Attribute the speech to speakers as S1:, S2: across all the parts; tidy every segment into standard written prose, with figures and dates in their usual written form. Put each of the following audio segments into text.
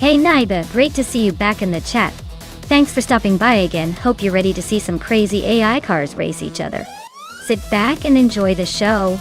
S1: Hey Naiba, great to see you back in the chat. Thanks for stopping by again. Hope you're ready to see some crazy AI cars race each other. Sit back and enjoy the show.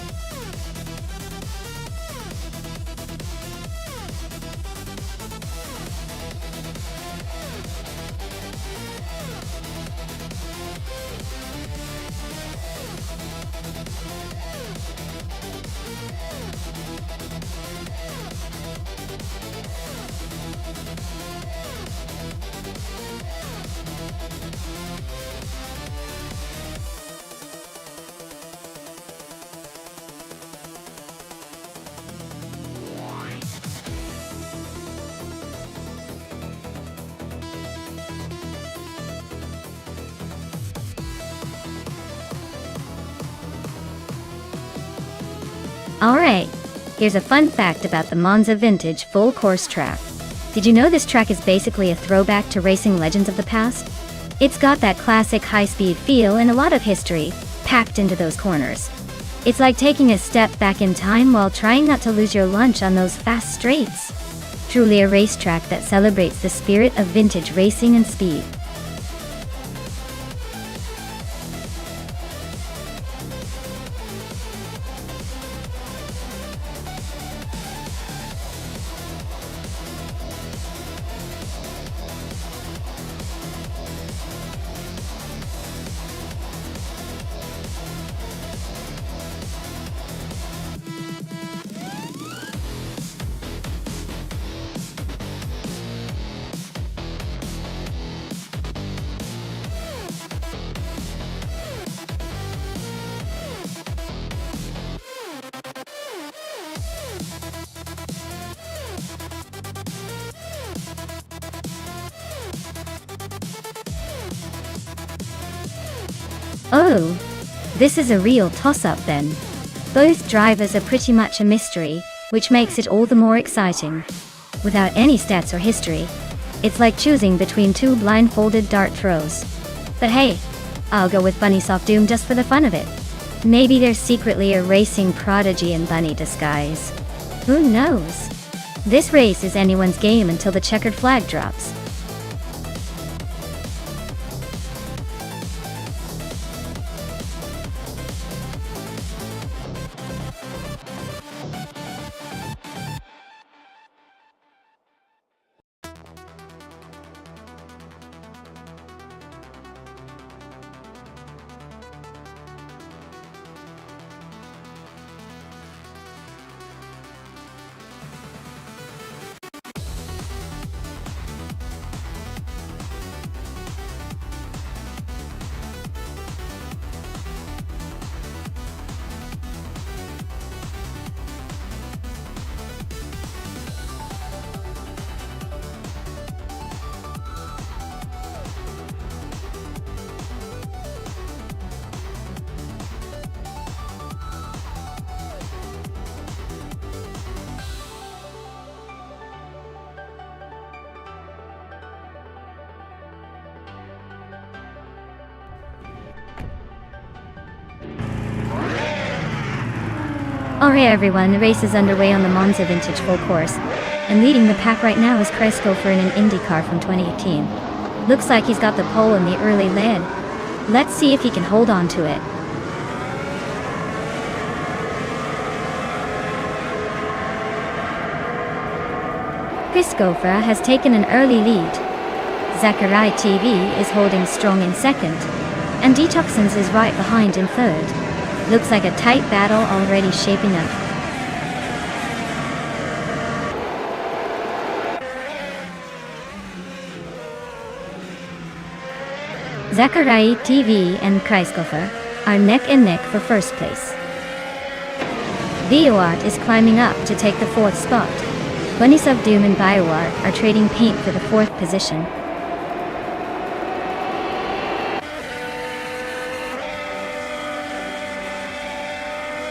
S1: Alright, here's a fun fact about the Monza Vintage Full Course track. Did you know this track is basically a throwback to racing legends of the past? It's got that classic high-speed feel and a lot of history packed into those corners. It's like taking a step back in time while trying not to lose your lunch on those fast straights. Truly a racetrack that celebrates the spirit of vintage racing and speed. Oh, this is a real toss-up then. Both drivers are pretty much a mystery, which makes it all the more exciting. Without any stats or history, it's like choosing between two blindfolded dart throws. But hey, I'll go with Bunny Soft Doom just for the fun of it. Maybe there's secretly a racing prodigy in bunny disguise. Who knows? This race is anyone's game until the checkered flag drops. Alright everyone, the race is underway on the Monza Vintage Full Course, and leading the pack right now is Kreishofer in an Indy car from 2018. Looks like he's got the pole in the early lead. Let's see if he can hold on to it. Kreishofer has taken an early lead. Zachary TV is holding strong in second, and Detoxins is right behind in third. Looks like a tight battle already shaping up. Zachary TV and Kreishofer are neck and neck for first place. Bioart is climbing up to take the fourth spot. Bunnies of Doom and Bioart are trading paint for the fourth position.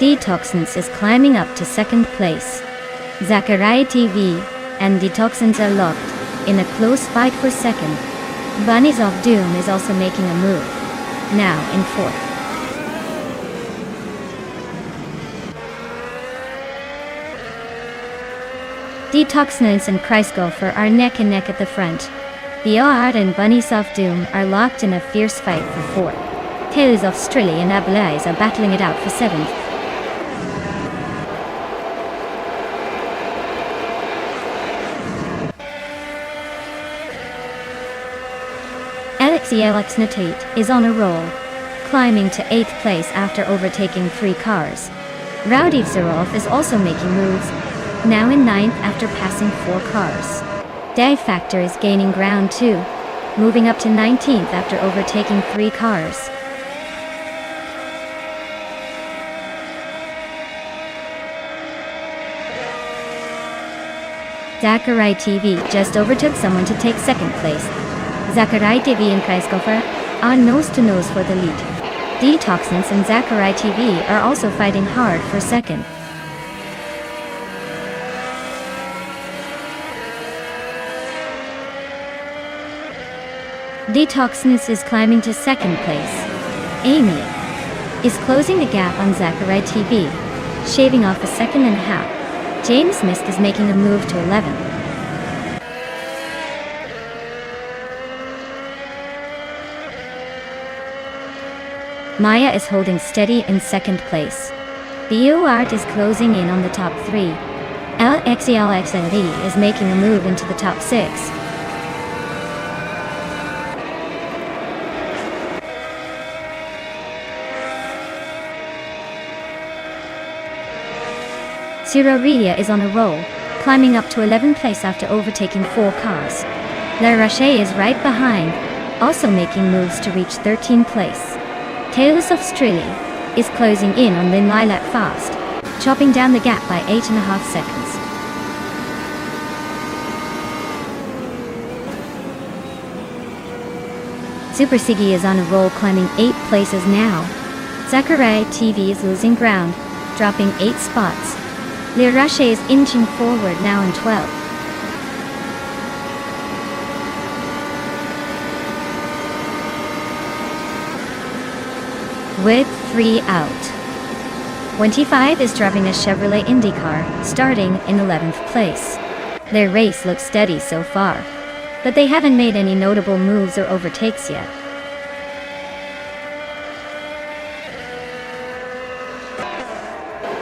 S1: Detoxins is climbing up to second place. Zachary TV and Detoxins are locked in a close fight for second. Bunnies of Doom is also making a move, now in fourth. Detoxnance and Kreisgolfer are neck and neck at the front. The Oart and Bunnies of Doom are locked in a fierce fight for 4th. Tales of Strilly and Ablaze are battling it out for 7th. Alex Natate is on a roll, climbing to 8th place after overtaking 3 cars. Rowdy Zerov is also making moves, now in 9th after passing 4 cars. Dave Factor is gaining ground too, moving up to 19th after overtaking 3 cars. Zachary TV just overtook someone to take 2nd place. Zachary TV and Kreisgolfer are nose-to-nose for the lead. Detoxnance and Zachary TV are also fighting hard for 2nd. Detoxnance is climbing to 2nd place. Amy is closing the gap on Zachary TV, shaving off a 2nd and a half. James Misk is making a move to 11th. Maya is holding steady in 2nd place. The Oart is closing in on the top 3. LXLXLE is making a move into the top 6. Siraria is on a roll, climbing up to 11th place after overtaking 4 cars. La Roche is right behind, also making moves to reach 13th place. Tales of Strilly is closing in on Lynn Lilac fast, chopping down the gap by 8.5 seconds. Super Siggy is on a roll, climbing 8 places now. Zachary TV is losing ground, dropping 8 spots. Le Roche is inching forward now in 12th. With 3 out. 25 is driving a Chevrolet IndyCar, starting in 11th place. Their race looks steady so far, but they haven't made any notable moves or overtakes yet.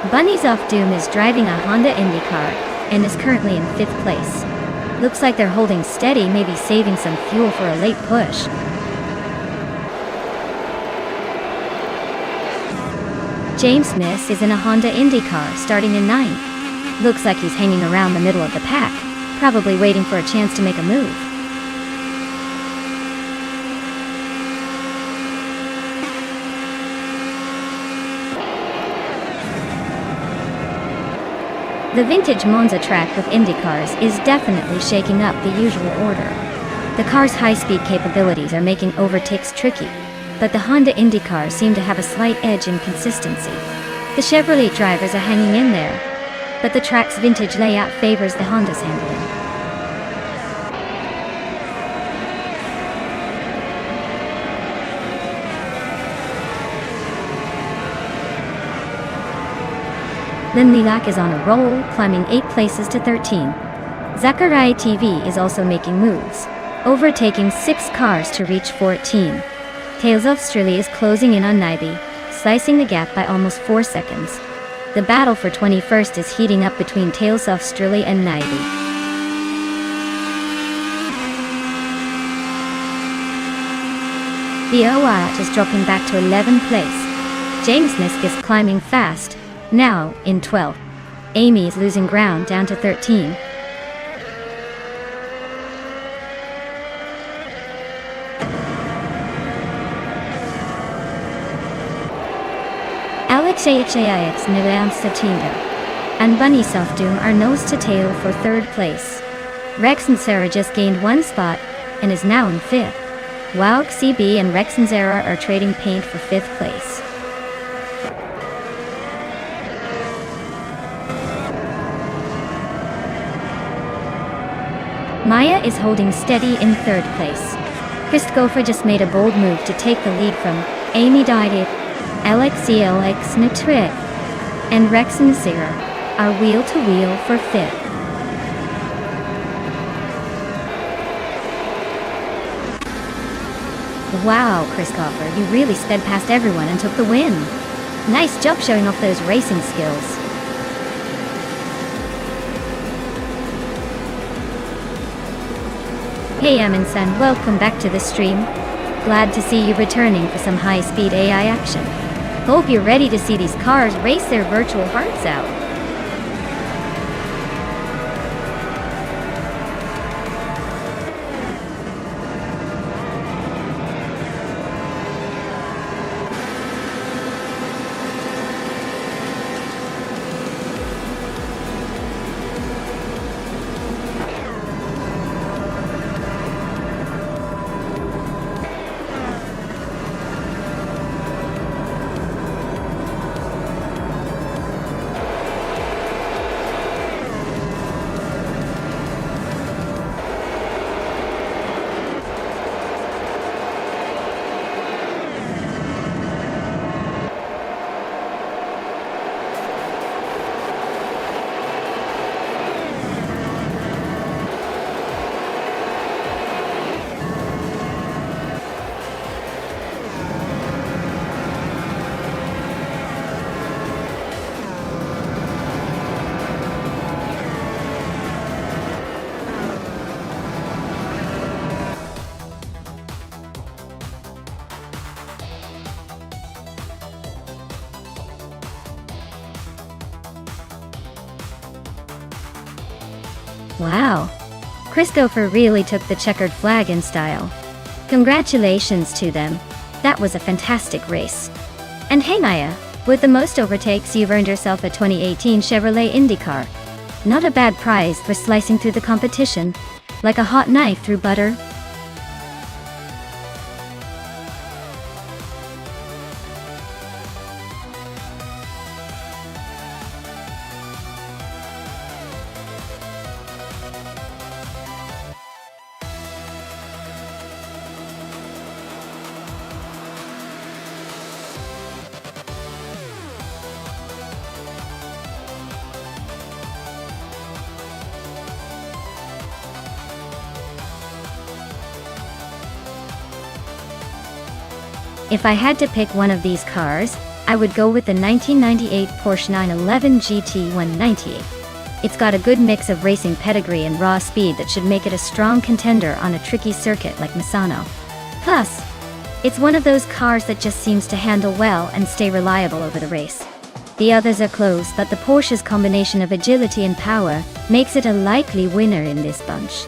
S1: Bunnies of Doom is driving a Honda IndyCar and is currently in 5th place. Looks like they're holding steady, maybe saving some fuel for a late push. James Miss is in a Honda IndyCar, starting in 9th. Looks like he's hanging around the middle of the pack, probably waiting for a chance to make a move. The vintage Monza track with IndyCars is definitely shaking up the usual order. The car's high-speed capabilities are making overtakes tricky, but the Honda IndyCars seem to have a slight edge in consistency. The Chevrolet drivers are hanging in there, but the track's vintage layout favors the Honda's handling. Lynn Lilac is on a roll, climbing 8 places to 13. Zachary TV is also making moves, overtaking 6 cars to reach 14. Tales of Strilly is closing in on Naibi, slicing the gap by almost 4 seconds. The battle for 21st is heating up between Tales of Strilly and Naibi. The Oart is dropping back to 11th place. James Misk is climbing fast, now in 12th. Amy is losing ground down to 13. Alex Nonstop and Bunny Self Doom are nose to tail for 3rd place. Rex and Sarah just gained 1 spot and is now in 5th. Waug CB and Rex and Sarah are trading paint for 5th place. Maya is holding steady in 3rd place. Christopher just made a bold move to take the lead from Amy Didit, LXCLX Natrit, and Rex and Sarah are wheel to wheel for 5th. Wow, Christopher, you really sped past everyone and took the win. Nice job showing off those racing skills. Hey Amin-san, welcome back to the stream. Glad to see you returning for some high-speed AI action. Hope you're ready to see these cars race their virtual hearts out. Wow. Christopher really took the checkered flag in style. Congratulations to them. That was a fantastic race. And hey Maya, with the most overtakes you've earned yourself a 2018 Chevrolet IndyCar. Not a bad prize for slicing through the competition, like a hot knife through butter. If I had to pick one of these cars, I would go with the 1998 Porsche 911 GT 198. It's got a good mix of racing pedigree and raw speed that should make it a strong contender on a tricky circuit like Misano. Plus, it's one of those cars that just seems to handle well and stay reliable over the race. The others are close, but the Porsche's combination of agility and power makes it a likely winner in this bunch.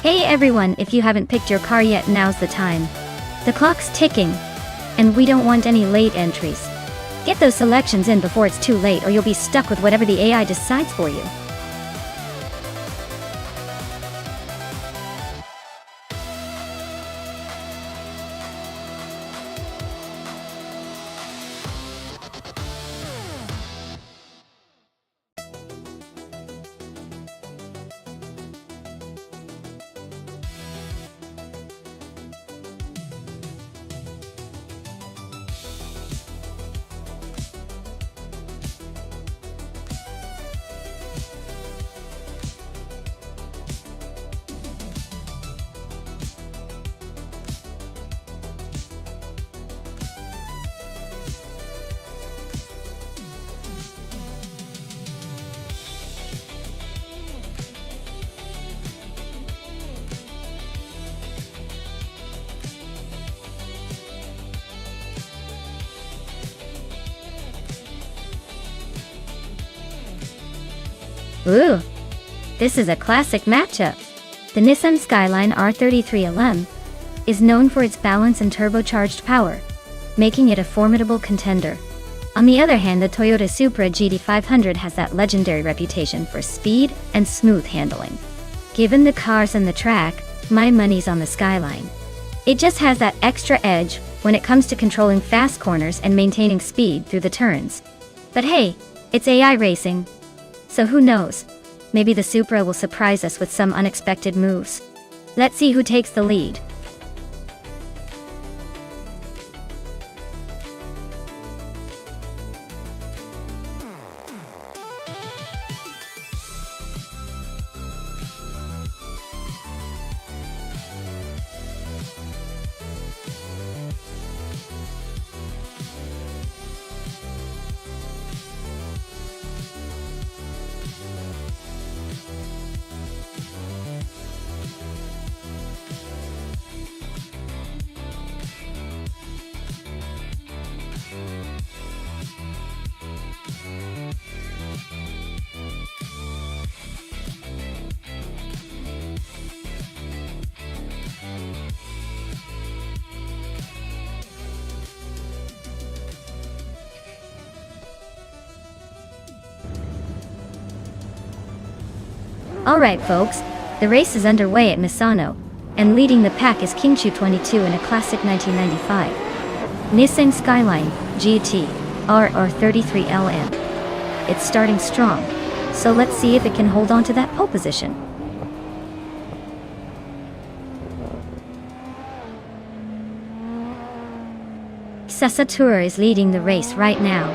S1: Hey everyone, if you haven't picked your car yet, now's the time. The clock's ticking, and we don't want any late entries. Get those selections in before it's too late, or you'll be stuck with whatever the AI decides for you. Ooh, this is a classic matchup. The Nissan Skyline R33LM is known for its balance and turbocharged power, making it a formidable contender. On the other hand, the Toyota Supra GT500 has that legendary reputation for speed and smooth handling. Given the cars and the track, my money's on the Skyline. It just has that extra edge when it comes to controlling fast corners and maintaining speed through the turns. But hey, it's AI racing. So who knows? Maybe the Supra will surprise us with some unexpected moves. Let's see who takes the lead. Alright folks, the race is underway at Misano, and leading the pack is Kingchu 22 in a classic 1995 Nissan Skyline GT RR33LM. It's starting strong, so let's see if it can hold on to that pole position. Sasatura is leading the race right now.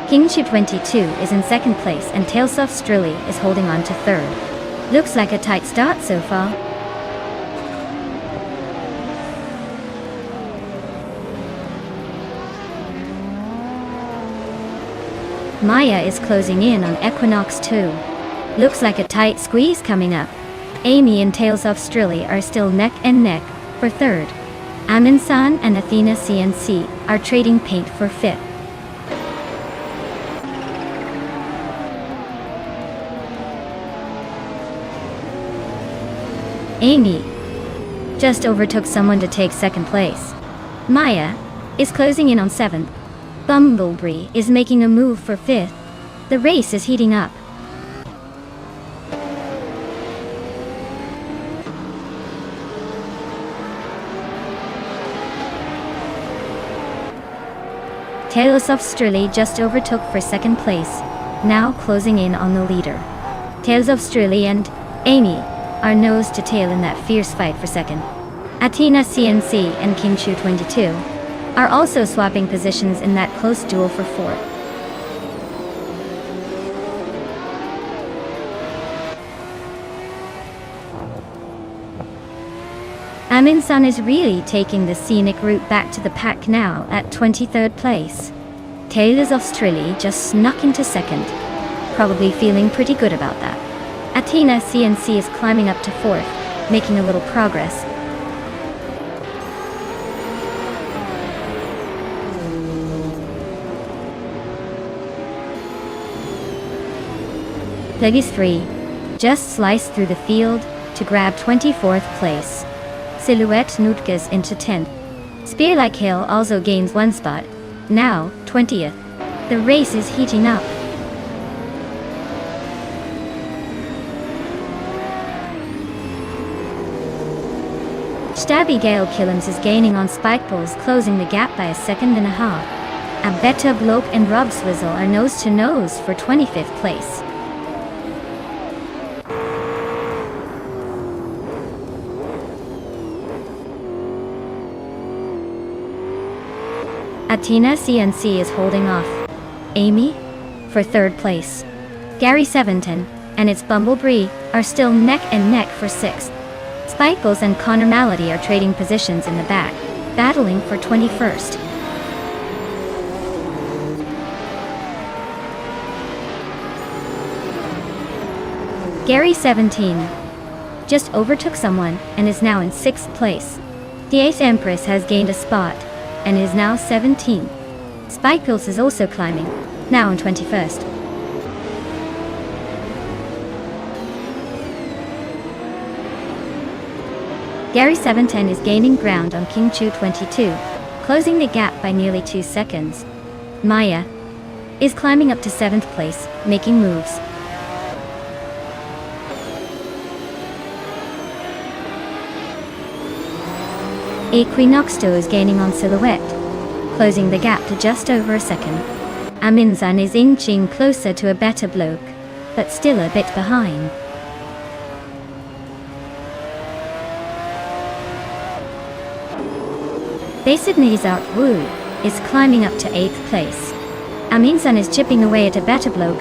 S1: Kingchu 22 is in second place and Tailsoft Strilly is holding on to third. Looks like a tight start so far. Maya is closing in on Equinox 2. Looks like a tight squeeze coming up. Amy and Tailsoft Strilly are still neck and neck for third. Amin-san and Athena CNC are trading paint for fifth. Amy just overtook someone to take second place. Maya is closing in on seventh. Bumblebee is making a move for fifth. The race is heating up. Tailsoft Strilly just overtook for second place, now closing in on the leader. Tailsoft Strilly and Amy are nose to tail in that fierce fight for second. Athena CNC and Kingchu 22 are also swapping positions in that close duel for fourth. Amin-san is really taking the scenic route back to the pack now at 23rd place. Tailsoft Strilly just snuck into second, probably feeling pretty good about that. Athena CNC is climbing up to fourth, making a little progress. Peggy's 3 just sliced through the field to grab 24th place. Silhouette Nutkas into 10th. Spear Like Hill also gains one spot, now 20th. The race is heating up. Stabby Gale Killams is gaining on Spikeballs, closing the gap by a second and a half. Abeta Bloke and Rob Swizzle are nose to nose for 25th place. Athena CNC is holding off Amy for third place. Gary 710 and its Bumblebee are still neck and neck for sixth. Spikeballs and Connor Malady are trading positions in the back, battling for 21st. Gary 17 just overtook someone and is now in 6th place. The Ace Empress has gained a spot and is now 17. Spikeballs is also climbing, now on 21st. Gary 710 is gaining ground on Kingchu 22, closing the gap by nearly 2 seconds. Maya is climbing up to 7th place, making moves. Equinox 2 is gaining on Silhouette, closing the gap to just over a second. Amin-san is inching closer to a better bloke, but still a bit behind. Basically Art Wu is climbing up to 8th place. Amin-san is chipping away at a better bloke,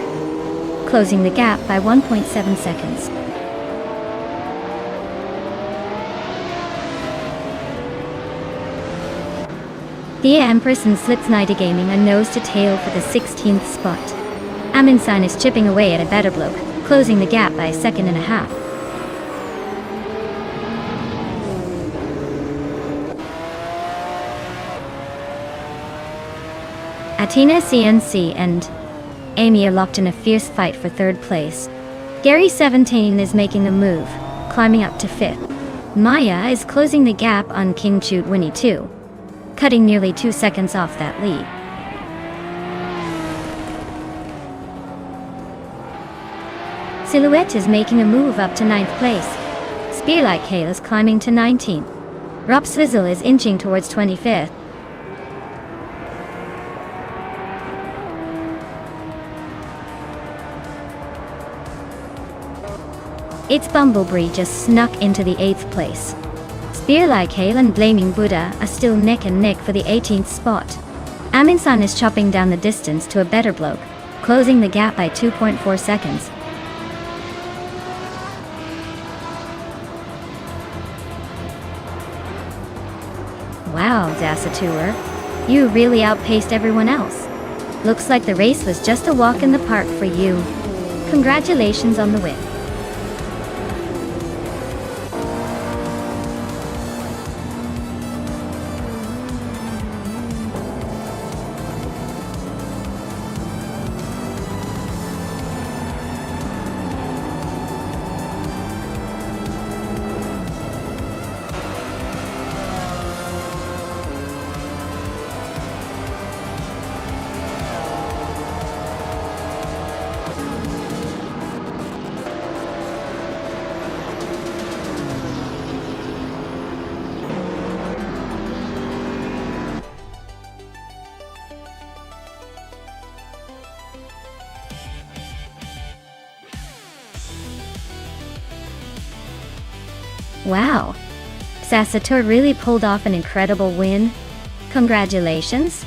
S1: closing the gap by 1.7 seconds. The Empress and Slits Nighty Gaming are nose to tail for the 16th spot. Amin-san is chipping away at a better bloke, closing the gap by a second and a half. Athena CNC and Amy are locked in a fierce fight for third place. Gary 17 is making a move, climbing up to 5th. Maya is closing the gap on Kingchu 22, cutting nearly 2 seconds off that lead. Silhouette is making a move up to 9th place. Spearlike Hail is climbing to 19th. Rob Swizzle is inching towards 25th. It's Bumblebee just snuck into the 8th place. Spearlike Hail and Blaming Buddha are still neck and neck for the 18th spot. Aminsan is chopping down the distance to a better bloke, closing the gap by 2.4 seconds. Wow, Dasatur, you really outpaced everyone else. Looks like the race was just a walk in the park for you. Congratulations on the win. Wow, Sasatur really pulled off an incredible win. Congratulations.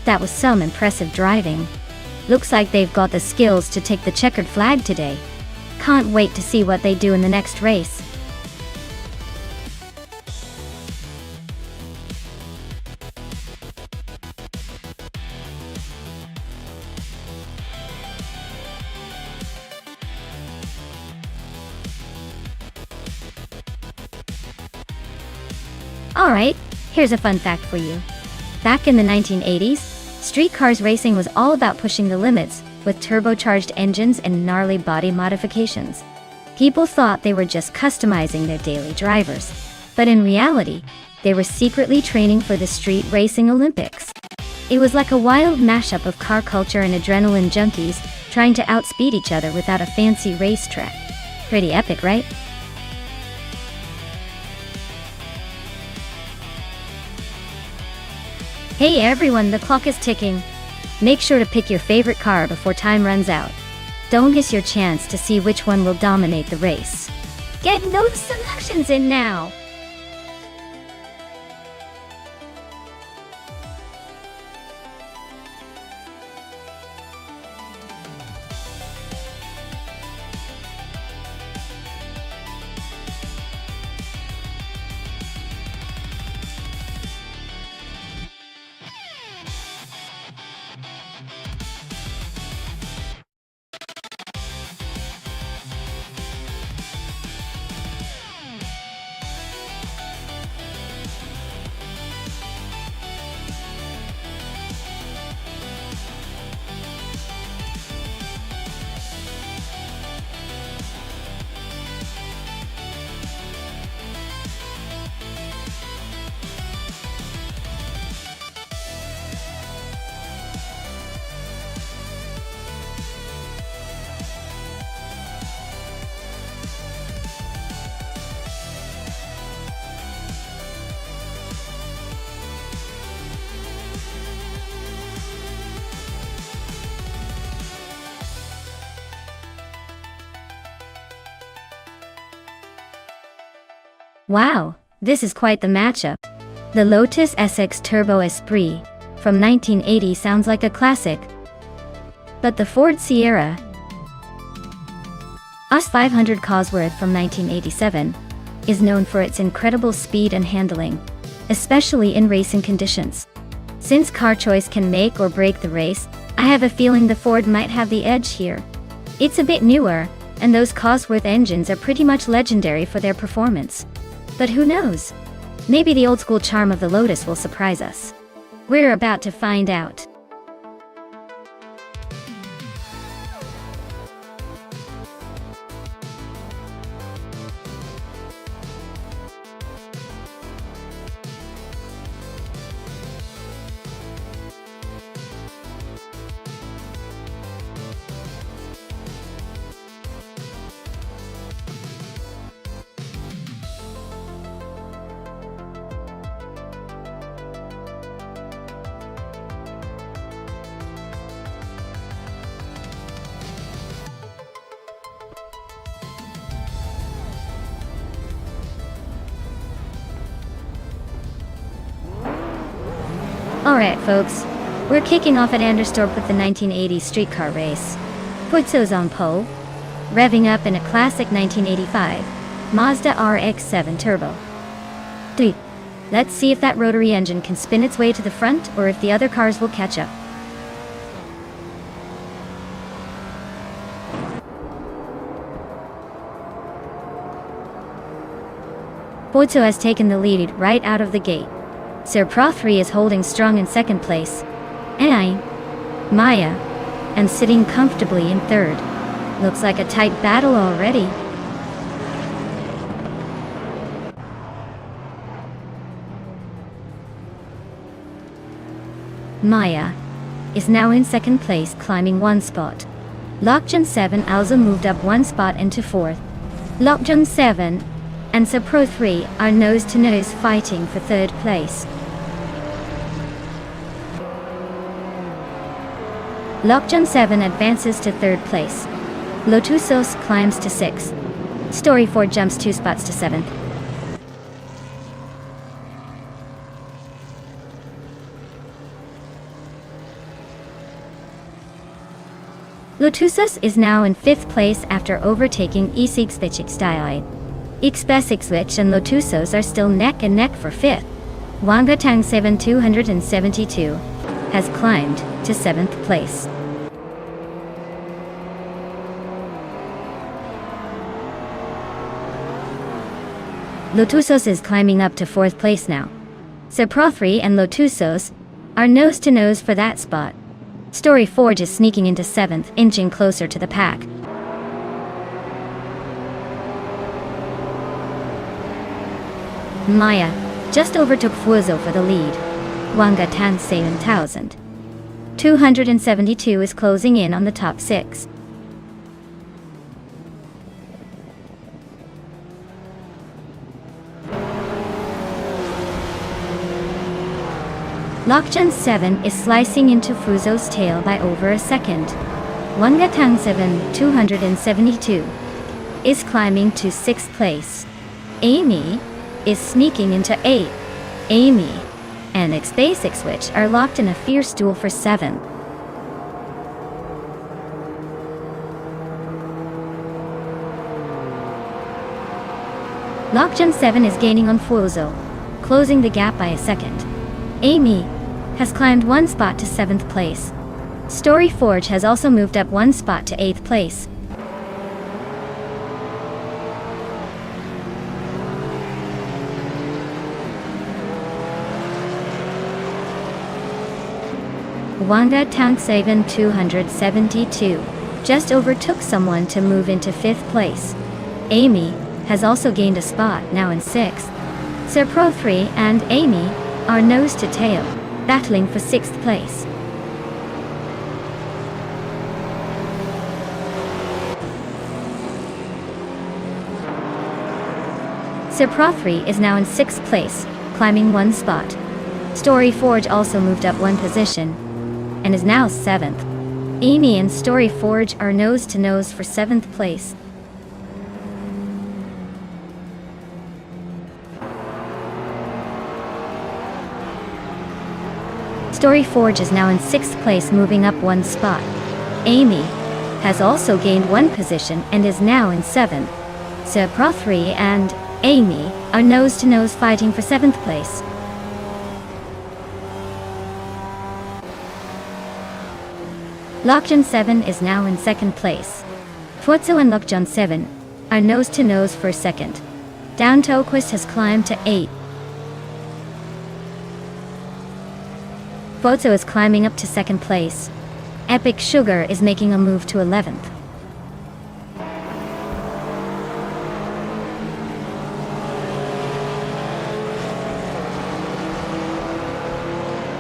S1: That was some impressive driving. Looks like they've got the skills to take the checkered flag today. Can't wait to see what they do in the next race. Alright, here's a fun fact for you. Back in the 1980s, street cars racing was all about pushing the limits, with turbocharged engines and gnarly body modifications. People thought they were just customizing their daily drivers, but in reality, they were secretly training for the Street Racing Olympics. It was like a wild mashup of car culture and adrenaline junkies trying to outspeed each other without a fancy racetrack. Pretty epic, right? Hey everyone, the clock is ticking. Make sure to pick your favorite car before time runs out. Don't miss your chance to see which one will dominate the race. Get those selections in now! Wow, this is quite the matchup. The Lotus SX Turbo Esprit from 1980 sounds like a classic. But the Ford Sierra US 500 Cosworth from 1987 is known for its incredible speed and handling, especially in racing conditions. Since car choice can make or break the race, I have a feeling the Ford might have the edge here. It's a bit newer, and those Cosworth engines are pretty much legendary for their performance. But who knows? Maybe the old-school charm of the Lotus will surprise us. We're about to find out. Alright folks, we're kicking off at Anderstorp with the 1980 streetcar race. Putso's on pole, revving up in a classic 1985 Mazda RX-7 Turbo. 3. Let's see if that rotary engine can spin its way to the front or if the other cars will catch up. Putso has taken the lead right out of the gate. Sir Pro 3 is holding strong in second place, and Maya, and sitting comfortably in third. Looks like a tight battle already. Maya is now in second place, climbing one spot. Lockjun 7 also moved up one spot into fourth. Lockjun 7 and Sir Pro 3 are nose-to-nose fighting for third place. Lockjun 7 advances to third place. Lotusos climbs to 6th. Story 4 jumps 2 spots to 7th. Lotusos is now in 5th place after overtaking Isigspechikstyle. Ixpesikswich and Lotusos are still neck and neck for 5th. Wangatang 7272 has climbed to 7th place. Lotusos is climbing up to 4th place now. Sir Pro 3 and Lotusos are nose-to-nose for that spot. Story Forge is sneaking into 7th, inching closer to the pack. Maya just overtook Fuozo for the lead. Wanga Tan 7000. 272 is closing in on the top 6. Lockjun 7 is slicing into Fuzo's tail by over a second. Wangatang 7 272 is climbing to 6th place. Amy is sneaking into 8th. Amy and Ixbasicswitch are locked in a fierce duel for 7th. Lockjun 7 is gaining on Fuozo, closing the gap by a second. Amy has climbed one spot to 7th place. Story Forge has also moved up one spot to 8th place. Wanga Tank 7 272 just overtook someone to move into 5th place. Amy has also gained a spot, now in 6th. Sir Pro 3 and Amy are nose to tail, battling for 6th place. Sir Pro 3 is now in 6th place, climbing one spot. Story Forge also moved up one position, and is now 7th. Amy and Story Forge are nose to nose for 7th place. Story Forge is now in 6th place, moving up one spot. Amy has also gained one position and is now in 7th. Sir Pro 3 and Amy are nose-to-nose fighting for 7th place. Lockjun 7 is now in 2nd place. Fuozo and Lockjun 7 are nose-to-nose for 2nd. Down Toquist has climbed to 8th. Fuozo is climbing up to 2nd place. Epic Sugar is making a move to 11th.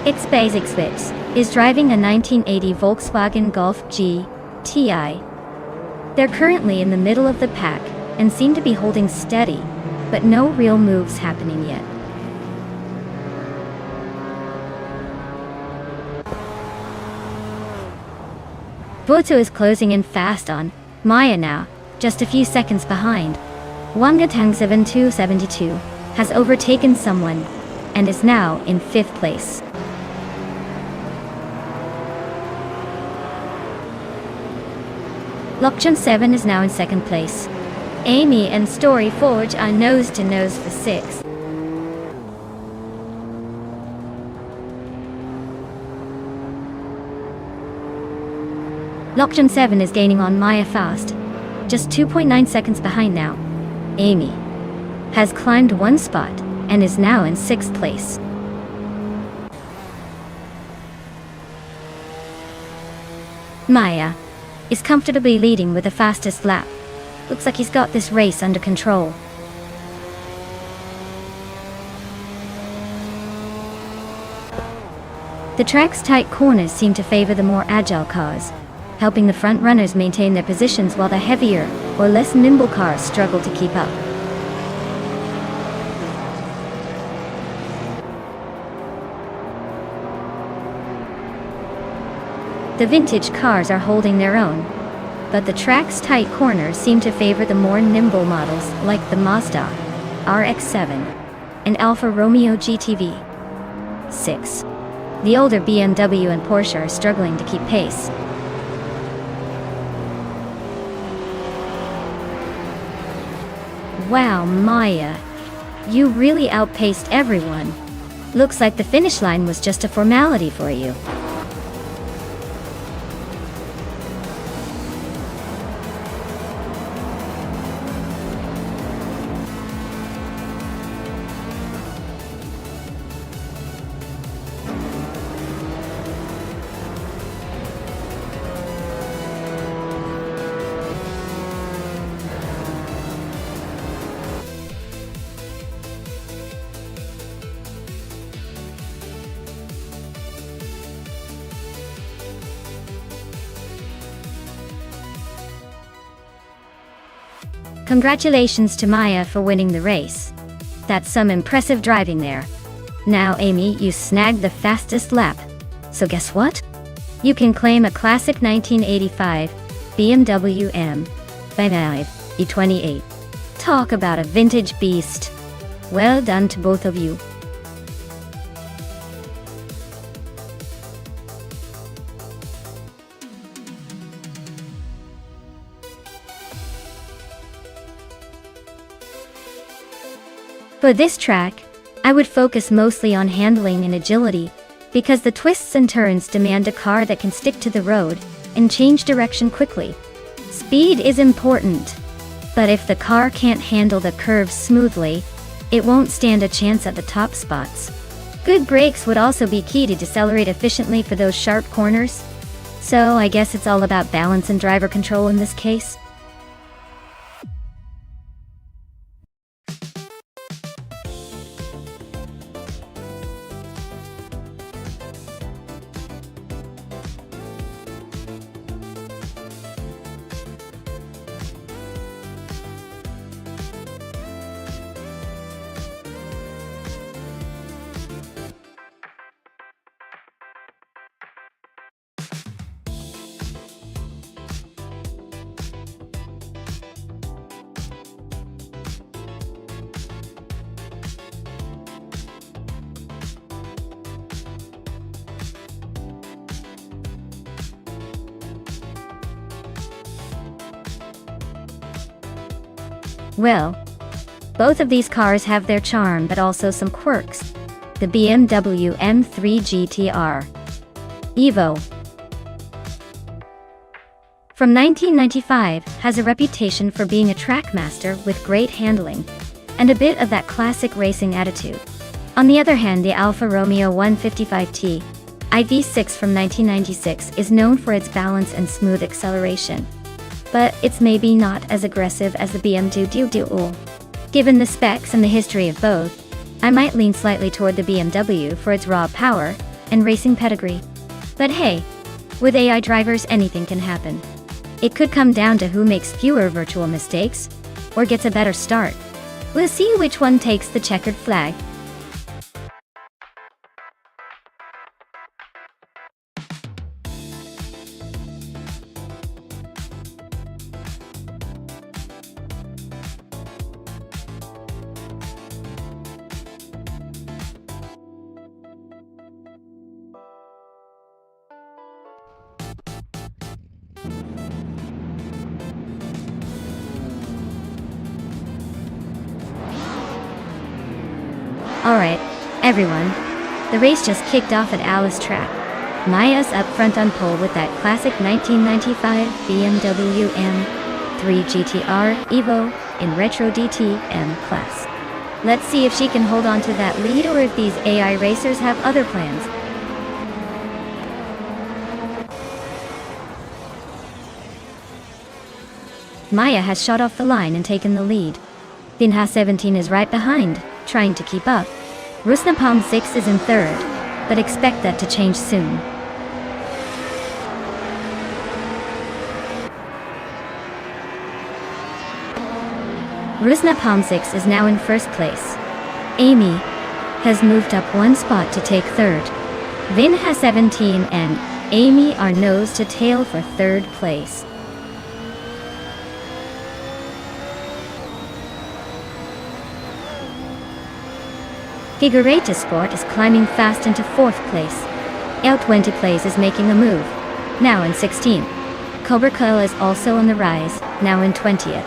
S1: Ixbasicswitch is driving a 1980 Volkswagen Golf GTI. They're currently in the middle of the pack and seem to be holding steady, but no real moves happening yet. Fuozo is closing in fast on Maya now, just a few seconds behind. Wangatang 7272 has overtaken someone and is now in 5th place. Lockjaw 7 is now in second place. Amy and Story Forge are nose to nose for 6th. Lockjaw 7 is gaining on Maya fast, just 2.9 seconds behind now. Amy has climbed one spot and is now in 6th place. Maya is comfortably leading with the fastest lap. Looks like he's got this race under control. The track's tight corners seem to favor the more agile cars, helping the front runners maintain their positions while the heavier or less nimble cars struggle to keep up. The vintage cars are holding their own, but the track's tight corners seem to favor the more nimble models like the Mazda RX-7 and Alfa Romeo GTV 6. The older BMW and Porsche are struggling to keep pace. Wow, Maya, you really outpaced everyone. Looks like the finish line was just a formality for you. Congratulations to Maya for winning the race. That's some impressive driving there. Now Amy, you snagged the fastest lap. So guess what? You can claim a classic 1985 BMW M5 E28. Talk about a vintage beast. Well done to both of you. For this track, I would focus mostly on handling and agility, because the twists and turns demand a car that can stick to the road and change direction quickly. Speed is important, but if the car can't handle the curves smoothly, it won't stand a chance at the top spots. Good brakes would also be key to decelerate efficiently for those sharp corners. So I guess it's all about balance and driver control in this case. Well, both of these cars have their charm but also some quirks. The BMW M3 GTR Evo from 1995 has a reputation for being a track master with great handling and a bit of that classic racing attitude. On the other hand, the Alfa Romeo 155T IV6 from 1996 is known for its balance and smooth acceleration, but it's maybe not as aggressive as the BMW. Given the specs and the history of both, I might lean slightly toward the BMW for its raw power and racing pedigree. But hey, with AI drivers anything can happen. It could come down to who makes fewer virtual mistakes, or gets a better start. We'll see which one takes the checkered flag. Alright, everyone. The race just kicked off at Alice Track. Maya's up front on pole with that classic 1995 BMW M3 GTR Evo in Retro DTM class. Let's see if she can hold on to that lead or if these AI racers have other plans. Maya has shot off the line and taken the lead. Vinha 17 is right behind, trying to keep up. Rusnapalm 6 is in third, but expect that to change soon. Rusnapalm 6 is now in first place. Amy has moved up one spot to take third. Vinha 17 and Amy are nose to tail for third place. Figureta Sport is climbing fast into fourth place. L20 Plays is making a move, now in 16th. Cobra Coil is also on the rise, now in 20th.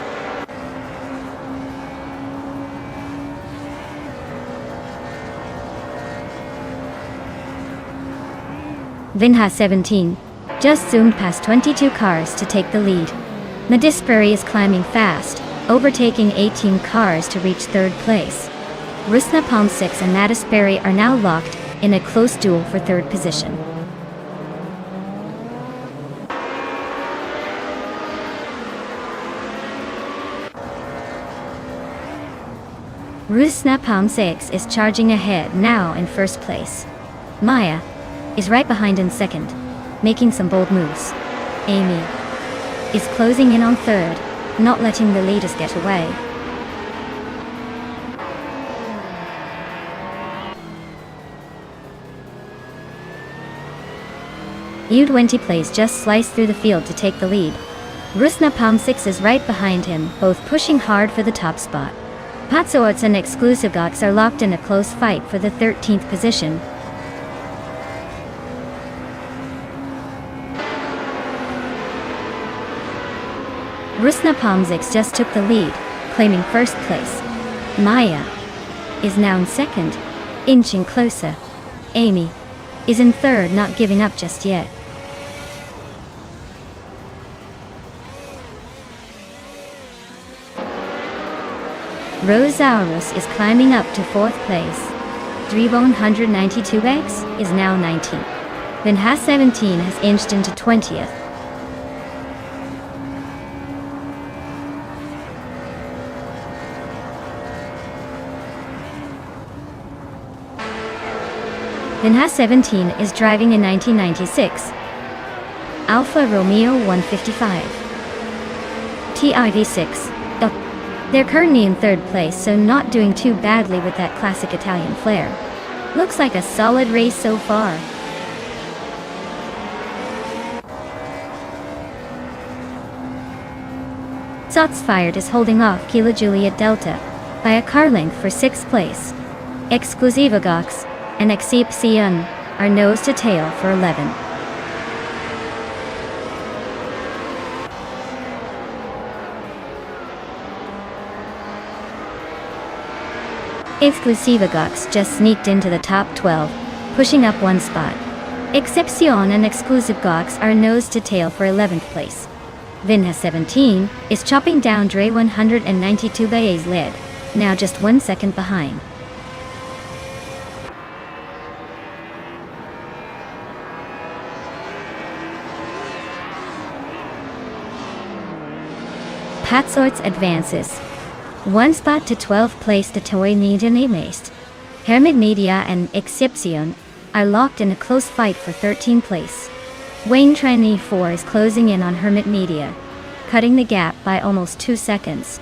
S1: Vinha 17 just zoomed past 22 cars to take the lead. Madisperi is climbing fast, overtaking 18 cars to reach third place. Rusnapalm 6 and Madisperi are now locked in a close duel for third position. Rusnapalm 6 is charging ahead now in first place. Maya is right behind in second, making some bold moves. Amy is closing in on third, not letting the leaders get away. U20 Plays just sliced through the field to take the lead. Rusnapalm 6 is right behind him, both pushing hard for the top spot. Patsoorts and Exclusive Gox are locked in a close fight for the 13th position. Rusnapalm 6 just took the lead, claiming first place. Maya is now in second, inching closer. Amy is in third, not giving up just yet. Rosaurus is climbing up to fourth place. Dribone 192X is now 19th. Vinha 17 has inched into 20th. Vinha 17 is driving a 1996 Alfa Romeo 155 TIV6. They're currently in third place, so not doing too badly with that classic Italian flair. Looks like a solid race so far. Shots Fired is holding off Kilo Juliet Delta by a car length for 6th place. Exclusiva Gox and Excepcion are nose to tail for 11. Exclusiva Gox just sneaked into the top 12, pushing up one spot. Excepcion and Exclusive Gox are nose to tail for 11th place. Vinha 17 is chopping down Dre 192 Bay's lead, now just 1 second behind. Patsoorts advances one spot to 12th place to Toy Nidanemaist. Hermit Media and Excepcion are locked in a close fight for 13th place. Wayne Trainee 4 is closing in on Hermit Media, cutting the gap by almost 2 seconds.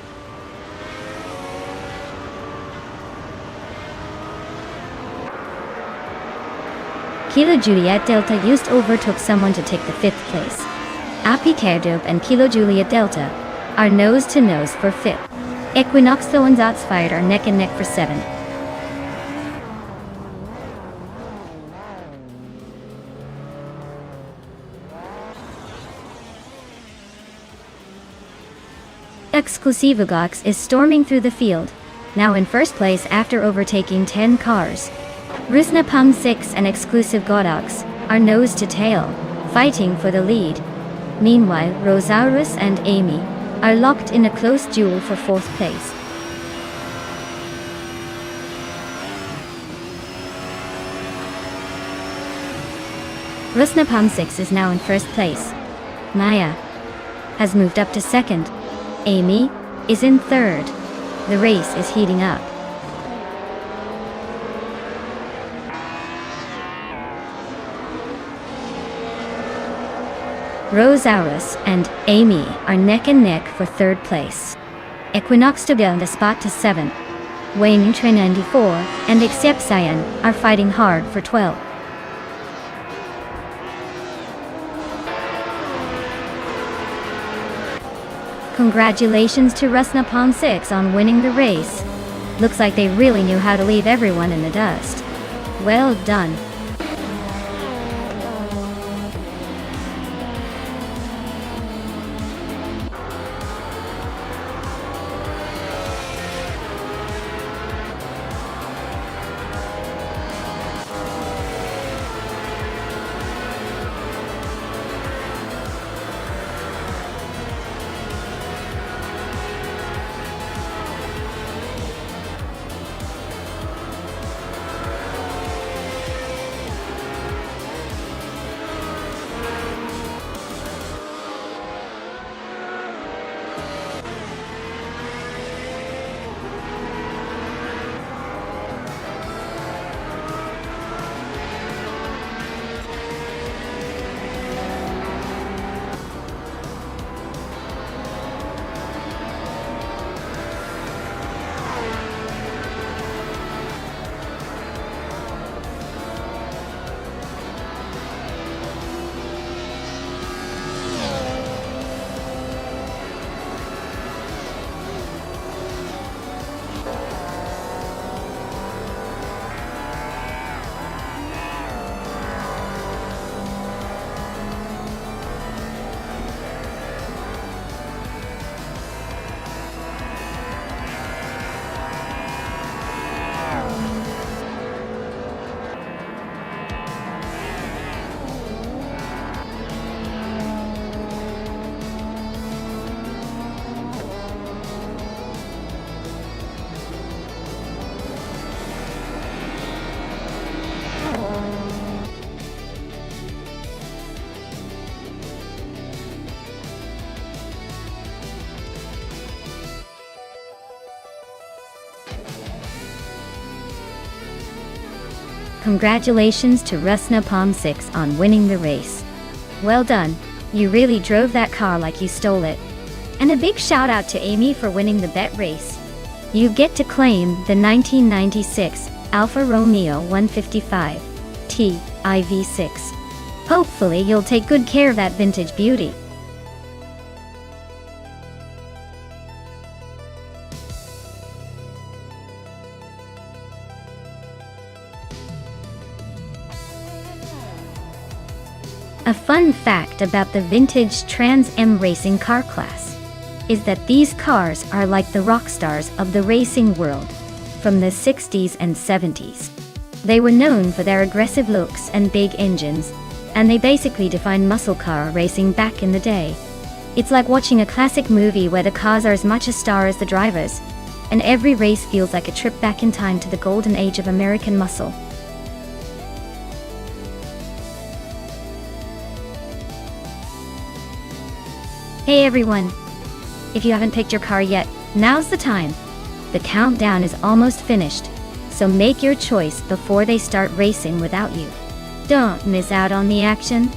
S1: Kilo Juliet Delta just overtook someone to take the 5th place. Api Cardope and Kilo Juliet Delta are nose to nose for 5th. Equinoxo and Shots Fired are neck and neck for 7th. Exclusiva Gox is storming through the field, now in first place after overtaking 10 cars. Rusnapam 6 and exclusive Godox are nose to tail, fighting for the lead. Meanwhile, Rosaurus and Amy are locked in a close duel for fourth place. Rusnapam 6 is now in first place. Maya has moved up to second. Amy is in third. The race is heating up. Rosaurus and Amy are neck and neck for third place. Equinox to go on the spot to 7. Wayne Train 94 and Exception are fighting hard for 12. Congratulations to Rusnapam 6 on winning the race. Looks like they really knew how to leave everyone in the dust. Well done. Congratulations to Rusnapam 6 on winning the race. Well done, you really drove that car like you stole it. And a big shout out to Amy for winning the bet race. You get to claim the 1996 Alfa Romeo 155 T IV6. Hopefully you'll take good care of that vintage beauty. A fun fact about the vintage Trans Am racing car class is that these cars are like the rock stars of the racing world from the 60s and 70s. They were known for their aggressive looks and big engines, and they basically defined muscle car racing back in the day. It's like watching a classic movie where the cars are as much a star as the drivers, and every race feels like a trip back in time to the golden age of American muscle. Hey everyone! If you haven't picked your car yet, now's the time. The countdown is almost finished, so make your choice before they start racing without you. Don't miss out on the action.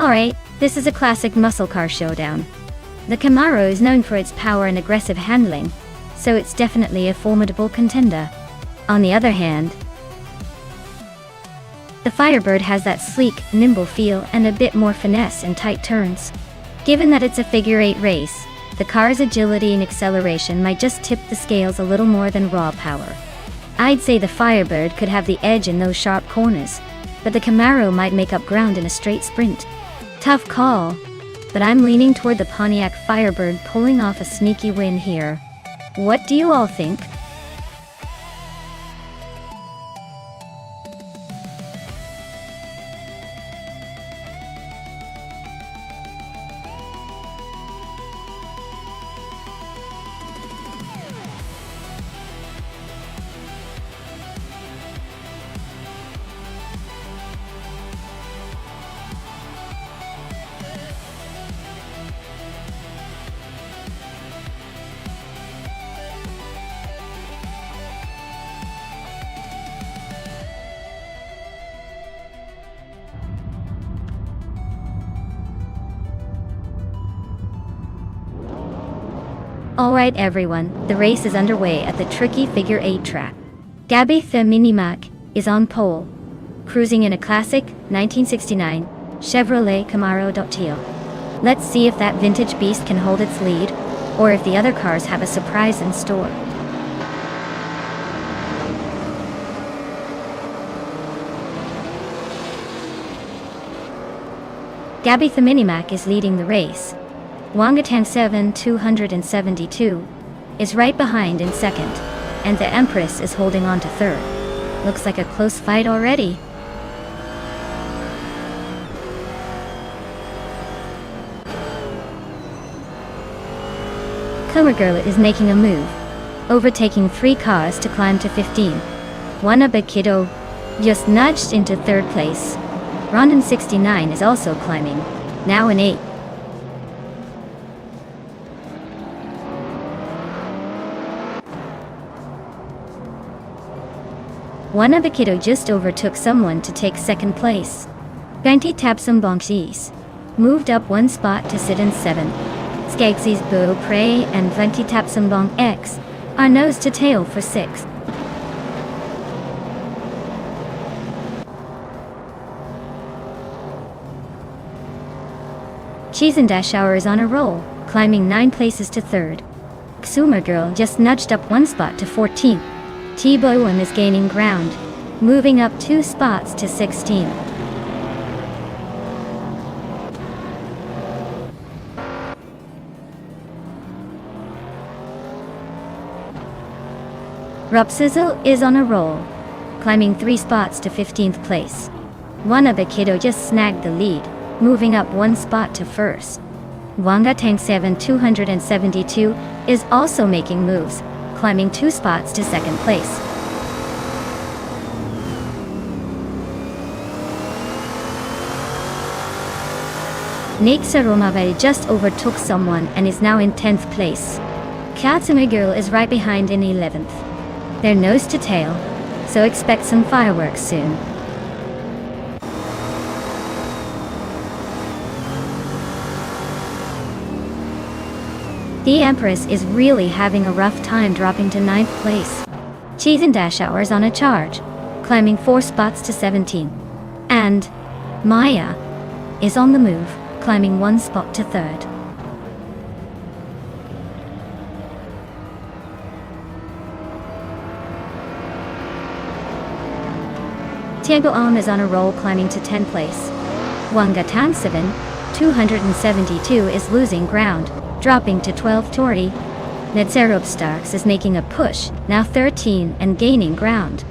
S1: Alright, this is a classic muscle car showdown. The Camaro is known for its power and aggressive handling, so it's definitely a formidable contender. On the other hand, the Firebird has that sleek, nimble feel and a bit more finesse in tight turns. Given that it's a figure-8 race, the car's agility and acceleration might just tip the scales a little more than raw power. I'd say the Firebird could have the edge in those sharp corners, but the Camaro might make up ground in a straight sprint. Tough call, but I'm leaning toward the Pontiac Firebird pulling off a sneaky win here. What do you all think? Alright everyone, the race is underway at the tricky figure-8 track. Gabby the Minimac is on pole, cruising in a classic 1969 Chevrolet Camaro Teal. Let's see if that vintage beast can hold its lead, or if the other cars have a surprise in store. Gabby the Minimac is leading the race. Wangatang 272 is right behind in second, and the Empress is holding on to third. Looks like a close fight already. Girl is making a move, overtaking 3 cars to climb to 15. Wanaba Kiddo just nudged into third place. Rondon 69 is also climbing, now in 8. Wanaba just overtook someone to take second place. Ganti Tabsum Bonxis moved up 1 spot to sit in 7. Skagsy's Bo Prey and Venti Tapsum Bong X are nose to tail for 6. Cheese and Dash Hour is on a roll, climbing 9 places to 3rd. Xumer Girl just nudged up 1 spot to 14th. T-Bowen is gaining ground, moving up 2 spots to 16. Rupsizzle is on a roll, climbing 3 spots to 15th place. Wanaba just snagged the lead, moving up 1 spot to 1st. Wangatang 272 is also making moves, climbing 2 spots to 2nd place. Nexa Romave just overtook someone and is now in 10th place. Katsumi Girl is right behind in 11th. They're nose to tail, so expect some fireworks soon. The Empress is really having a rough time dropping to 9th place. Cheese and Dash Hour is on a charge, climbing 4 spots to 17. And Maya is on the move, climbing 1 spot to 3rd. Tiago Om is on a roll, climbing to 10th place. Wangatan 272 is losing ground, dropping to 12th. Tori Netzerob Starks is making a push, now 13 and gaining ground.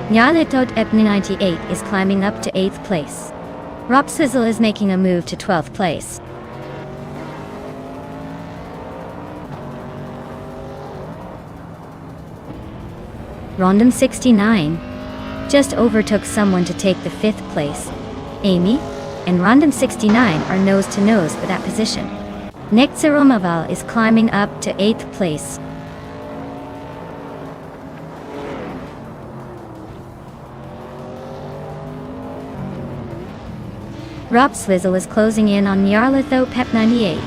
S1: Nyaletot Epni 98 is climbing up to 8th place. Ropsizzle is making a move to 12th place. Rondon 69 just overtook someone to take the 5th place. Amy and Rondon 69 are nose to nose for that position. Nexeromaval is climbing up to 8th place. Rob Swizzle is closing in on Nyarlathotep Pep 98,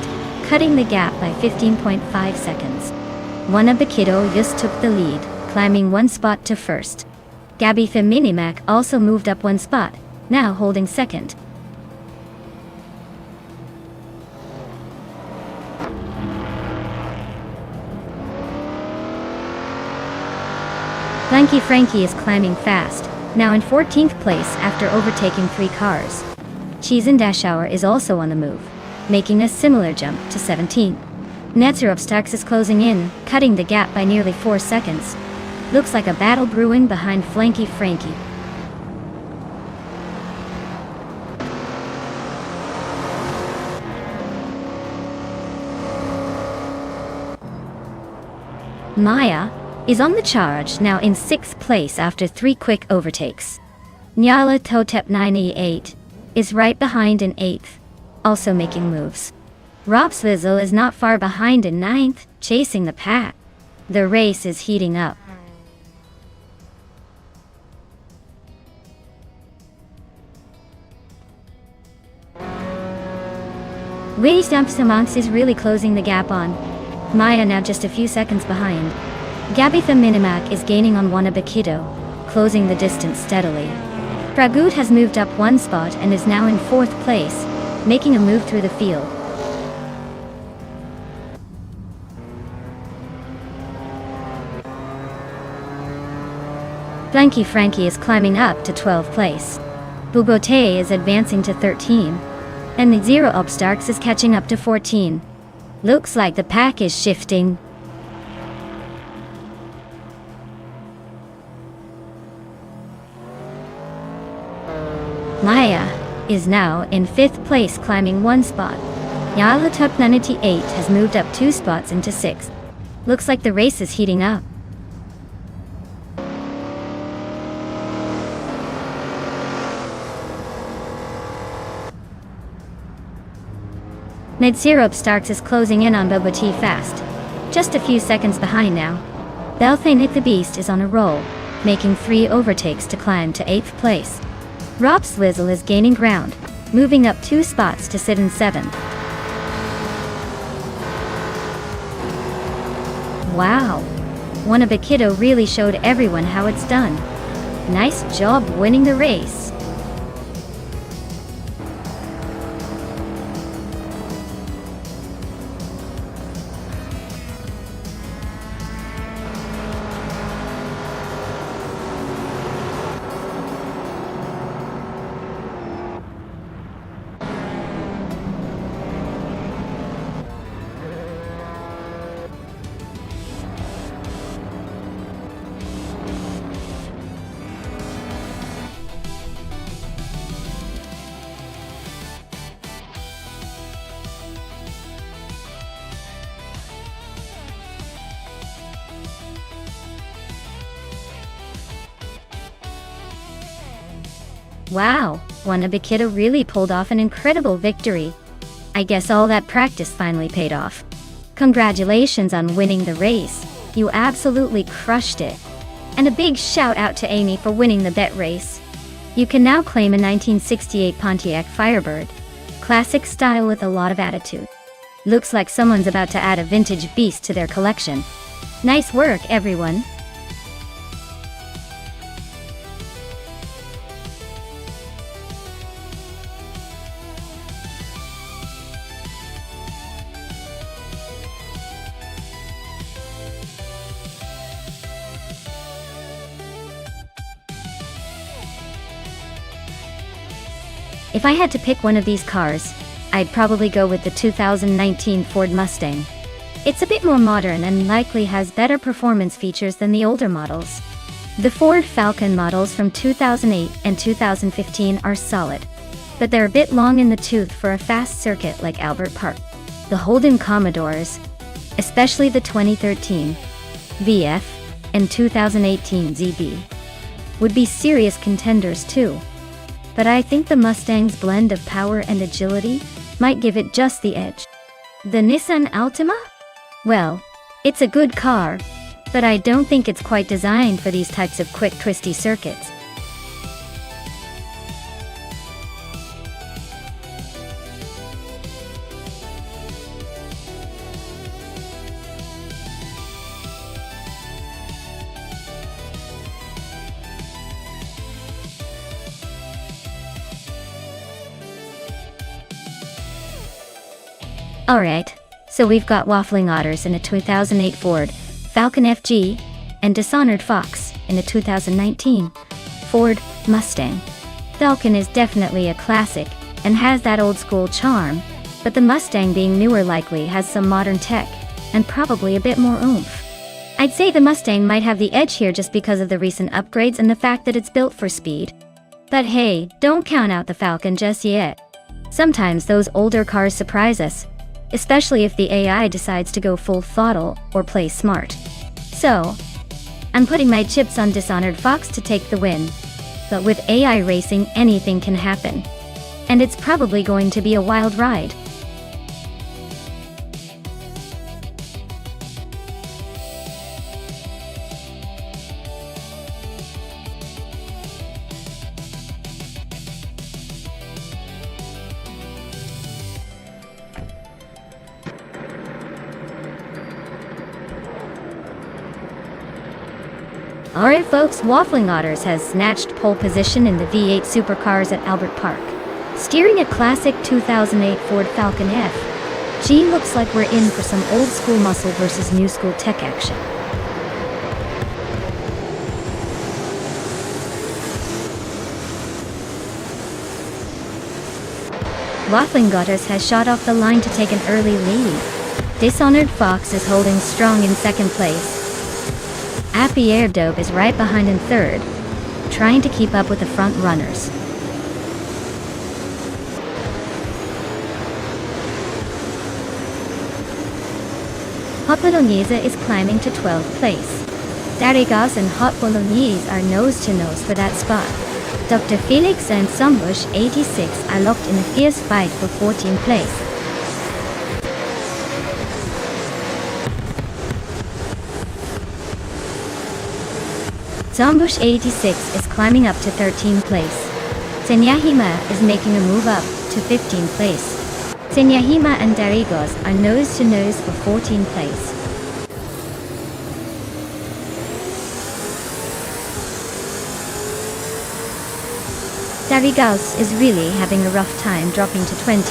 S1: cutting the gap by 15.5 seconds. Wannabekido just took the lead, climbing one spot to first. Gabitha Minimac also moved up one spot, now holding second. Blanky Frankie is climbing fast, now in 14th place after overtaking 3 cars. Cheese and Dashauer is also on the move, making a similar jump to 17th. Netzerup Starks is closing in, cutting the gap by nearly 4 seconds. Looks like a battle brewing behind Flanky Frankie. Maya is on the charge, now in 6th place after 3 quick overtakes. Nyarlathotep 98 is right behind in 8th, also making moves. Rob Swizzle is not far behind in 9th, chasing the pack. The race is heating up. Wisdamsamonks is really closing the gap on Maya, now just a few seconds behind. Gabitha Minimac is gaining on Wannabekido, closing the distance steadily. Pragut has moved up one spot and is now in 4th place, making a move through the field. Blanky Frankie is climbing up to 12th place. Bubote is advancing to 13, and the Zero Upstarks is catching up to 14. Looks like the pack is shifting. Maya is now in 5th place, climbing one spot. Nyarlathotep 98 has moved up 2 spots into 6th. Looks like the race is heating up. Netzerup Starks is closing in on Boboti fast, just a few seconds behind now. Belthanik the Beast is on a roll, making 3 overtakes to climb to 8th place. Rob Swizzle is gaining ground, moving up 2 spots to sit in 7th. Wow! Wannabekido really showed everyone how it's done. Nice job winning the race. Wow, Wannabekido really pulled off an incredible victory. I guess all that practice finally paid off. Congratulations on winning the race. You absolutely crushed it. And a big shout out to Amy for winning the bet race. You can now claim a 1968 Pontiac Firebird. Classic style with a lot of attitude. Looks like someone's about to add a vintage beast to their collection. Nice work, everyone. If I had to pick one of these cars, I'd probably go with the 2019 Ford Mustang. It's a bit more modern and likely has better performance features than the older models. The Ford Falcon models from 2008 and 2015 are solid, but they're a bit long in the tooth for a fast circuit like Albert Park. The Holden Commodores, especially the 2013 VF and 2018 ZB, would be serious contenders too. But I think the Mustang's blend of power and agility might give it just the edge. The Nissan Altima? Well, it's a good car, but I don't think it's quite designed for these types of quick, twisty circuits. Alright, so we've got Waffling Otters in a 2008 Ford Falcon FG, and Dishonored Fox in a 2019 Ford Mustang. Falcon is definitely a classic, and has that old school charm, but the Mustang being newer likely has some modern tech, and probably a bit more oomph. I'd say the Mustang might have the edge here just because of the recent upgrades and the fact that it's built for speed. But hey, don't count out the Falcon just yet. Sometimes those older cars surprise us, especially if the AI decides to go full throttle or play smart. So, I'm putting my chips on Dishonored Fox to take the win. But with AI racing, anything can happen. And it's probably going to be a wild ride. Alright folks, Waffling Otters has snatched pole position in the V8 supercars at Albert Park, steering a classic 2008 Ford Falcon F. Gee, looks like we're in for some old school muscle versus new school tech action. Waffling Otters has shot off the line to take an early lead. Dishonored Fox is holding strong in second place. Air Dope is right behind in third, trying to keep up with the front runners. Hot Bolognese is climbing to 12th place. Darigos and Hot Bolognese are nose to nose for that spot. Dr. Felix and Sombush 86 are locked in a fierce fight for 14th place. Sombush 86 is climbing up to 13th place. Senyahima is making a move up to 15th place. Senyahima and Darigos are nose to nose for 14th place. Darigos is really having a rough time, dropping to 20.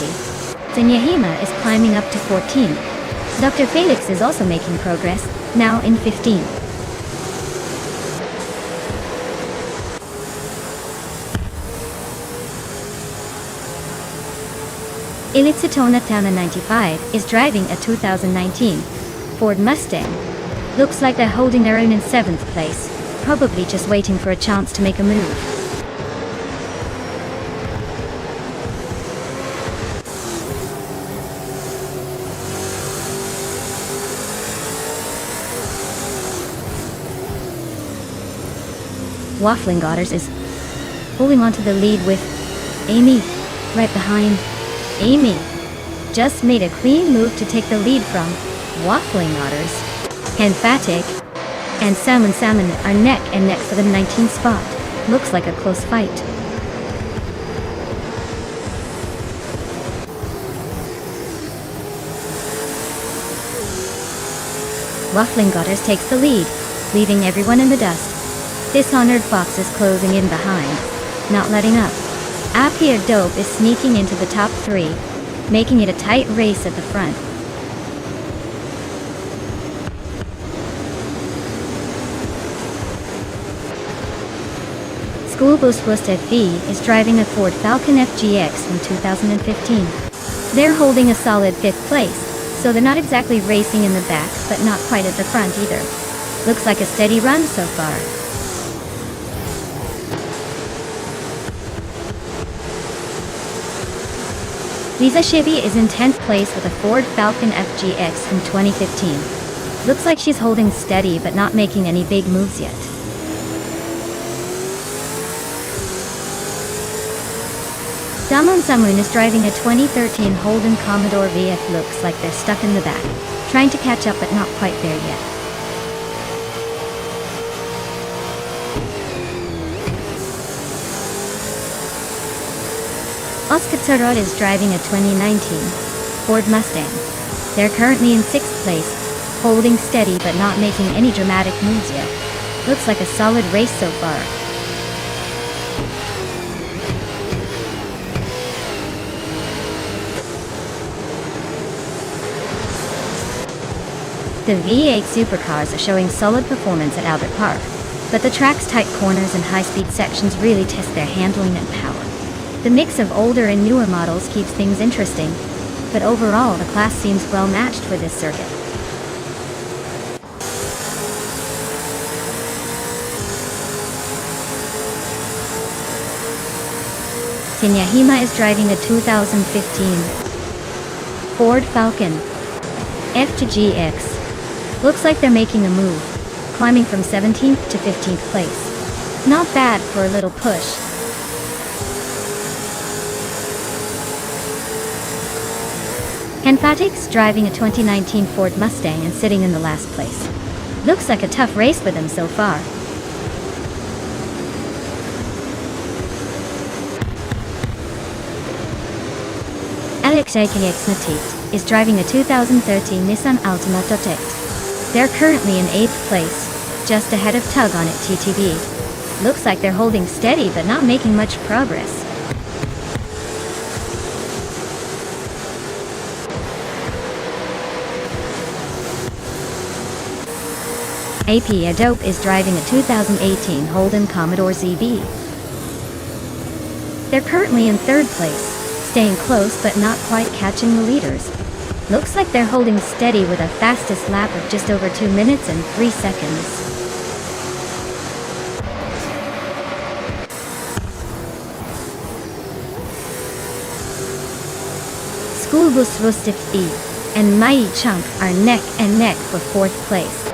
S1: Senyahima is climbing up to 14. Dr. Felix is also making progress, now in 15. Ilitsitona Tana 95 is driving a 2019 Ford Mustang. Looks like they're holding their own in 7th place, probably just waiting for a chance to make a move. Waffling Otters is holding on to the lead with Amy right behind. Amy just made a clean move to take the lead from Waffling Otters. Emphatic and Salmon are neck and neck for the 19th spot. Looks like a close fight. Waffling Otters takes the lead, leaving everyone in the dust. Dishonored Fox is closing in behind, not letting up. Here Dope is sneaking into the top 3, making it a tight race at the front. Schoolbus FV is driving a Ford Falcon FGX from 2015. They're holding a solid 5th place, so they're not exactly racing in the back, but not quite at the front either. Looks like a steady run so far. Lisa Shibby is in 10th place with a Ford Falcon FGX from 2015. Looks like she's holding steady but not making any big moves yet. Damon Samun is driving a 2013 Holden Commodore VF. Looks like they're stuck in the back, trying to catch up but not quite there yet. Oscar Tarot is driving a 2019 Ford Mustang. They're currently in 6th place, holding steady but not making any dramatic moves yet. Looks like a solid race so far. The V8 supercars are showing solid performance at Albert Park, but the track's tight corners and high-speed sections really test their handling and power. The mix of older and newer models keeps things interesting, but overall the class seems well matched for this circuit. Tinyahima is driving a 2015 Ford Falcon F2GX. Looks like they're making a move, climbing from 17th to 15th place. Not bad for a little push. Henfatik's driving a 2019 Ford Mustang and sitting in the last place. Looks like a tough race for them so far. Alexei Kiyexnatit is driving a 2013 Nissan Altima Dotect. They're currently in 8th place, just ahead of Tug on it TTB. Looks like they're holding steady but not making much progress. AP Adope is driving a 2018 Holden Commodore ZB. They're currently in 3rd place, staying close but not quite catching the leaders. Looks like they're holding steady with a fastest lap of just over 2 minutes and 3 seconds. Schoolbus Rustif E and Mai Chunk are neck and neck for 4th place.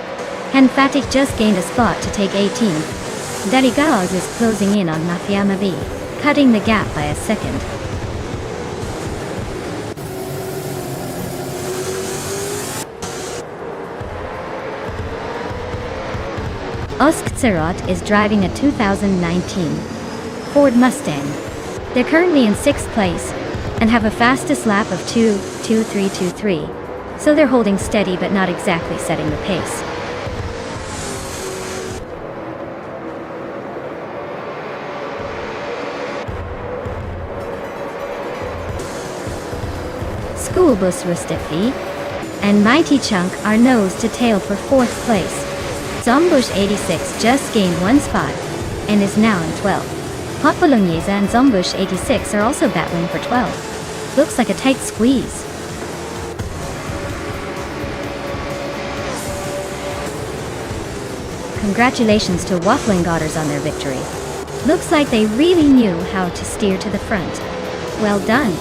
S1: Henfatik just gained a spot to take 18th. Darigaos is closing in on Mafiyama V, cutting the gap by a second. Osktsarot is driving a 2019 Ford Mustang. They're currently in 6th place and have a fastest lap of 2:23.23, so they're holding steady but not exactly setting the pace. Schoolbus Rustifi and Mighty Chunk are nose to tail for 4th place. Zombush 86 just gained 1 spot and is now in 12th. Hot Bolognese and Zombush 86 are also battling for 12th. Looks like a tight squeeze. Congratulations to Wafflingotters on their victory. Looks like they really knew how to steer to the front. Well done.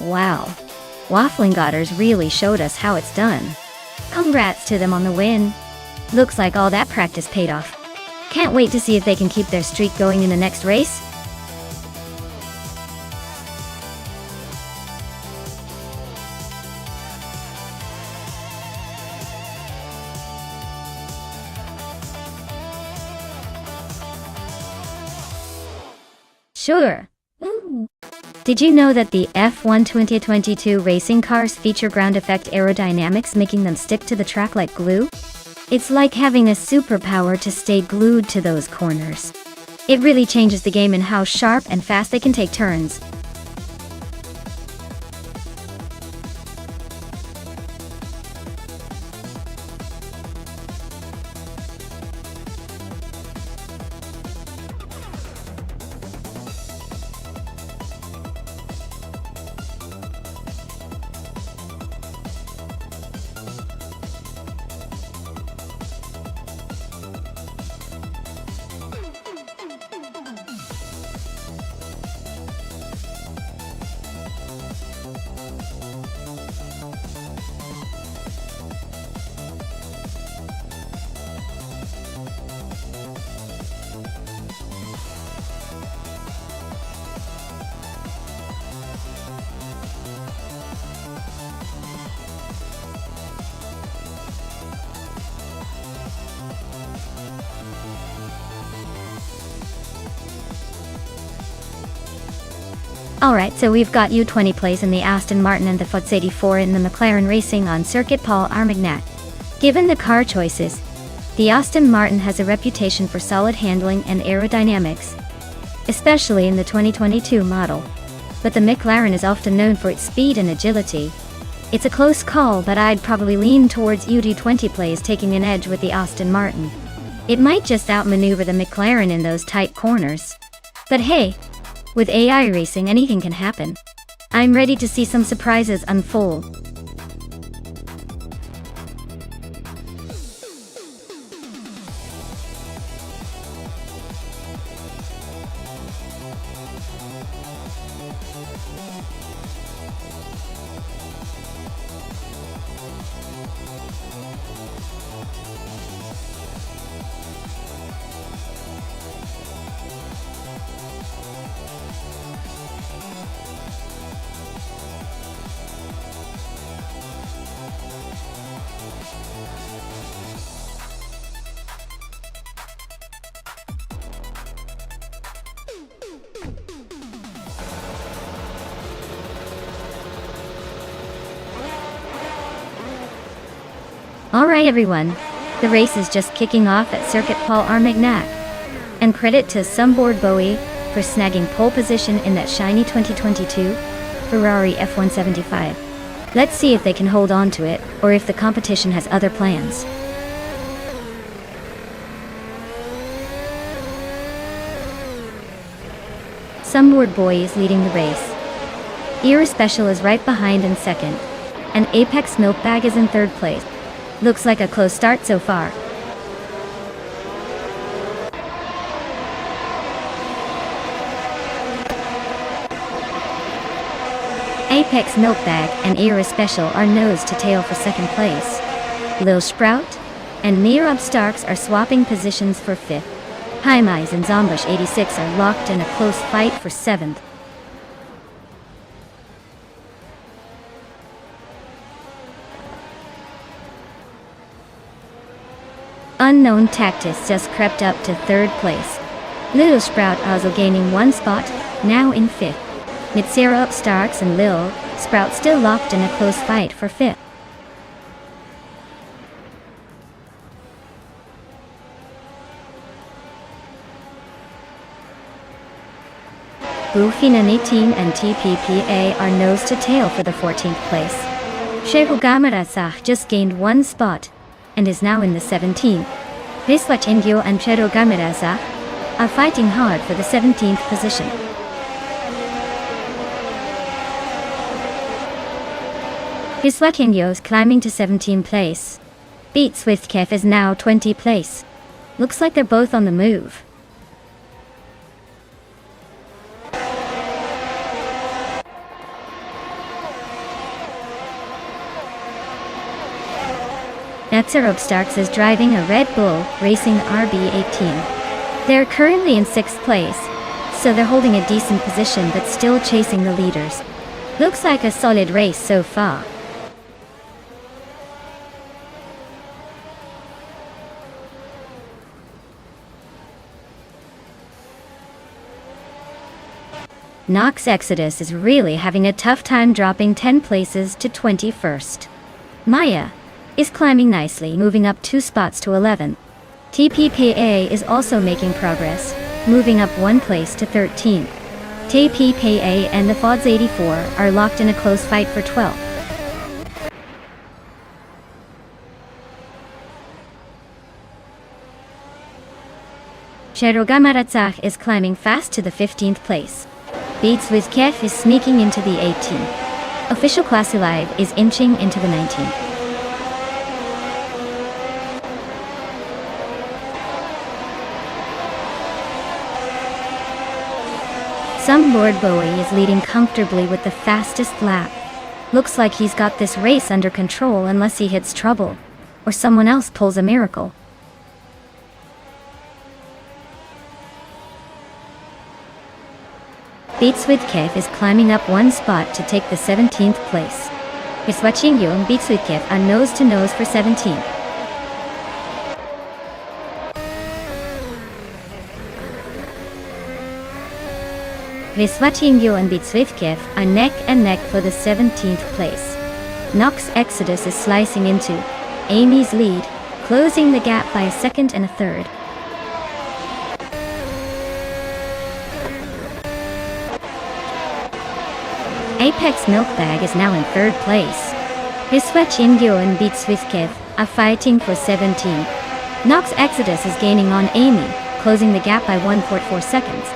S1: Wow, Wafflingotters really showed us how it's done. Congrats to them on the win. Looks like all that practice paid off. Can't wait to see if they can keep their streak going in the next race. Sure. Did you know that the F1 2022 racing cars feature ground effect aerodynamics, making them stick to the track like glue? It's like having a superpower to stay glued to those corners. It really changes the game in how sharp and fast they can take turns. Alright, so we've got U20 place in the Aston Martin and the Ford 84 in the McLaren racing on Circuit Paul Armagnac. Given the car choices, the Aston Martin has a reputation for solid handling and aerodynamics, especially in the 2022 model. But the McLaren is often known for its speed and agility. It's a close call, but I'd probably lean towards UD20 plays taking an edge with the Aston Martin. It might just outmaneuver the McLaren in those tight corners. But hey, with AI racing anything can happen. I'm ready to see some surprises unfold. Alright everyone, the race is just kicking off at Circuit Paul Armagnac. And credit to Sunboard Bowie for snagging pole position in that shiny 2022 Ferrari F175. Let's see if they can hold on to it, or if the competition has other plans. Sunboard Bowie is leading the race. Era Special is right behind in second, and Apex Milkbag is in third place. Looks like a close start so far. Apex Milkbag and Era Special are nose to tail for second place. Lil Sprout and Nonstop Starks are swapping positions for fifth. Hymies and Zombush 86 are locked in a close fight for seventh. Unknown Tactus just crept up to third place. Lil Sprout also gaining one spot, now in fifth. Mitsera Starks and Lil Sprout still locked in a close fight for fifth. Bufina 18 and TPPA are nose to tail for the 14th place. Shehu Gamarasah just gained one spot and is now in the 17th. Viswat Ingyo and Chedo Gamarasa are fighting hard for the 17th position. Viswat Ingyo is climbing to 17th place. Beat Swiftkev is now 20th place. Looks like they're both on the move. Netzerob Starks is driving a Red Bull Racing RB18. They're currently in 6th place, so they're holding a decent position but still chasing the leaders. Looks like a solid race so far. Nox Exodus is really having a tough time dropping 10 places to 21st. Maya is climbing nicely, moving up 2 spots to 11th. TPPA is also making progress, moving up 1 place to 13th. TPPA and the Fods 84 are locked in a close fight for 12th. Cherogamaratsak is climbing fast to the 15th place. Beats with Kef is sneaking into the 18th. Official Classy Live is inching into the 19th. Sunboard Bowie is leading comfortably with the fastest lap. Looks like he's got this race under control unless he hits trouble, or someone else pulls a miracle. Beats with Kev is climbing up 1 spot to take the 17th place. Viswachingyo and Beats with Kev are nose to nose for 17th. Wysłacingo and Bitswitkev are neck and neck for the 17th place. Knox Exodus is slicing into Amy's lead, closing the gap by a second and a third. Apex Milkbag is now in third place. Wysłacingo and Bitswitkev are fighting for 17th. Knox Exodus is gaining on Amy, closing the gap by 1.4 seconds.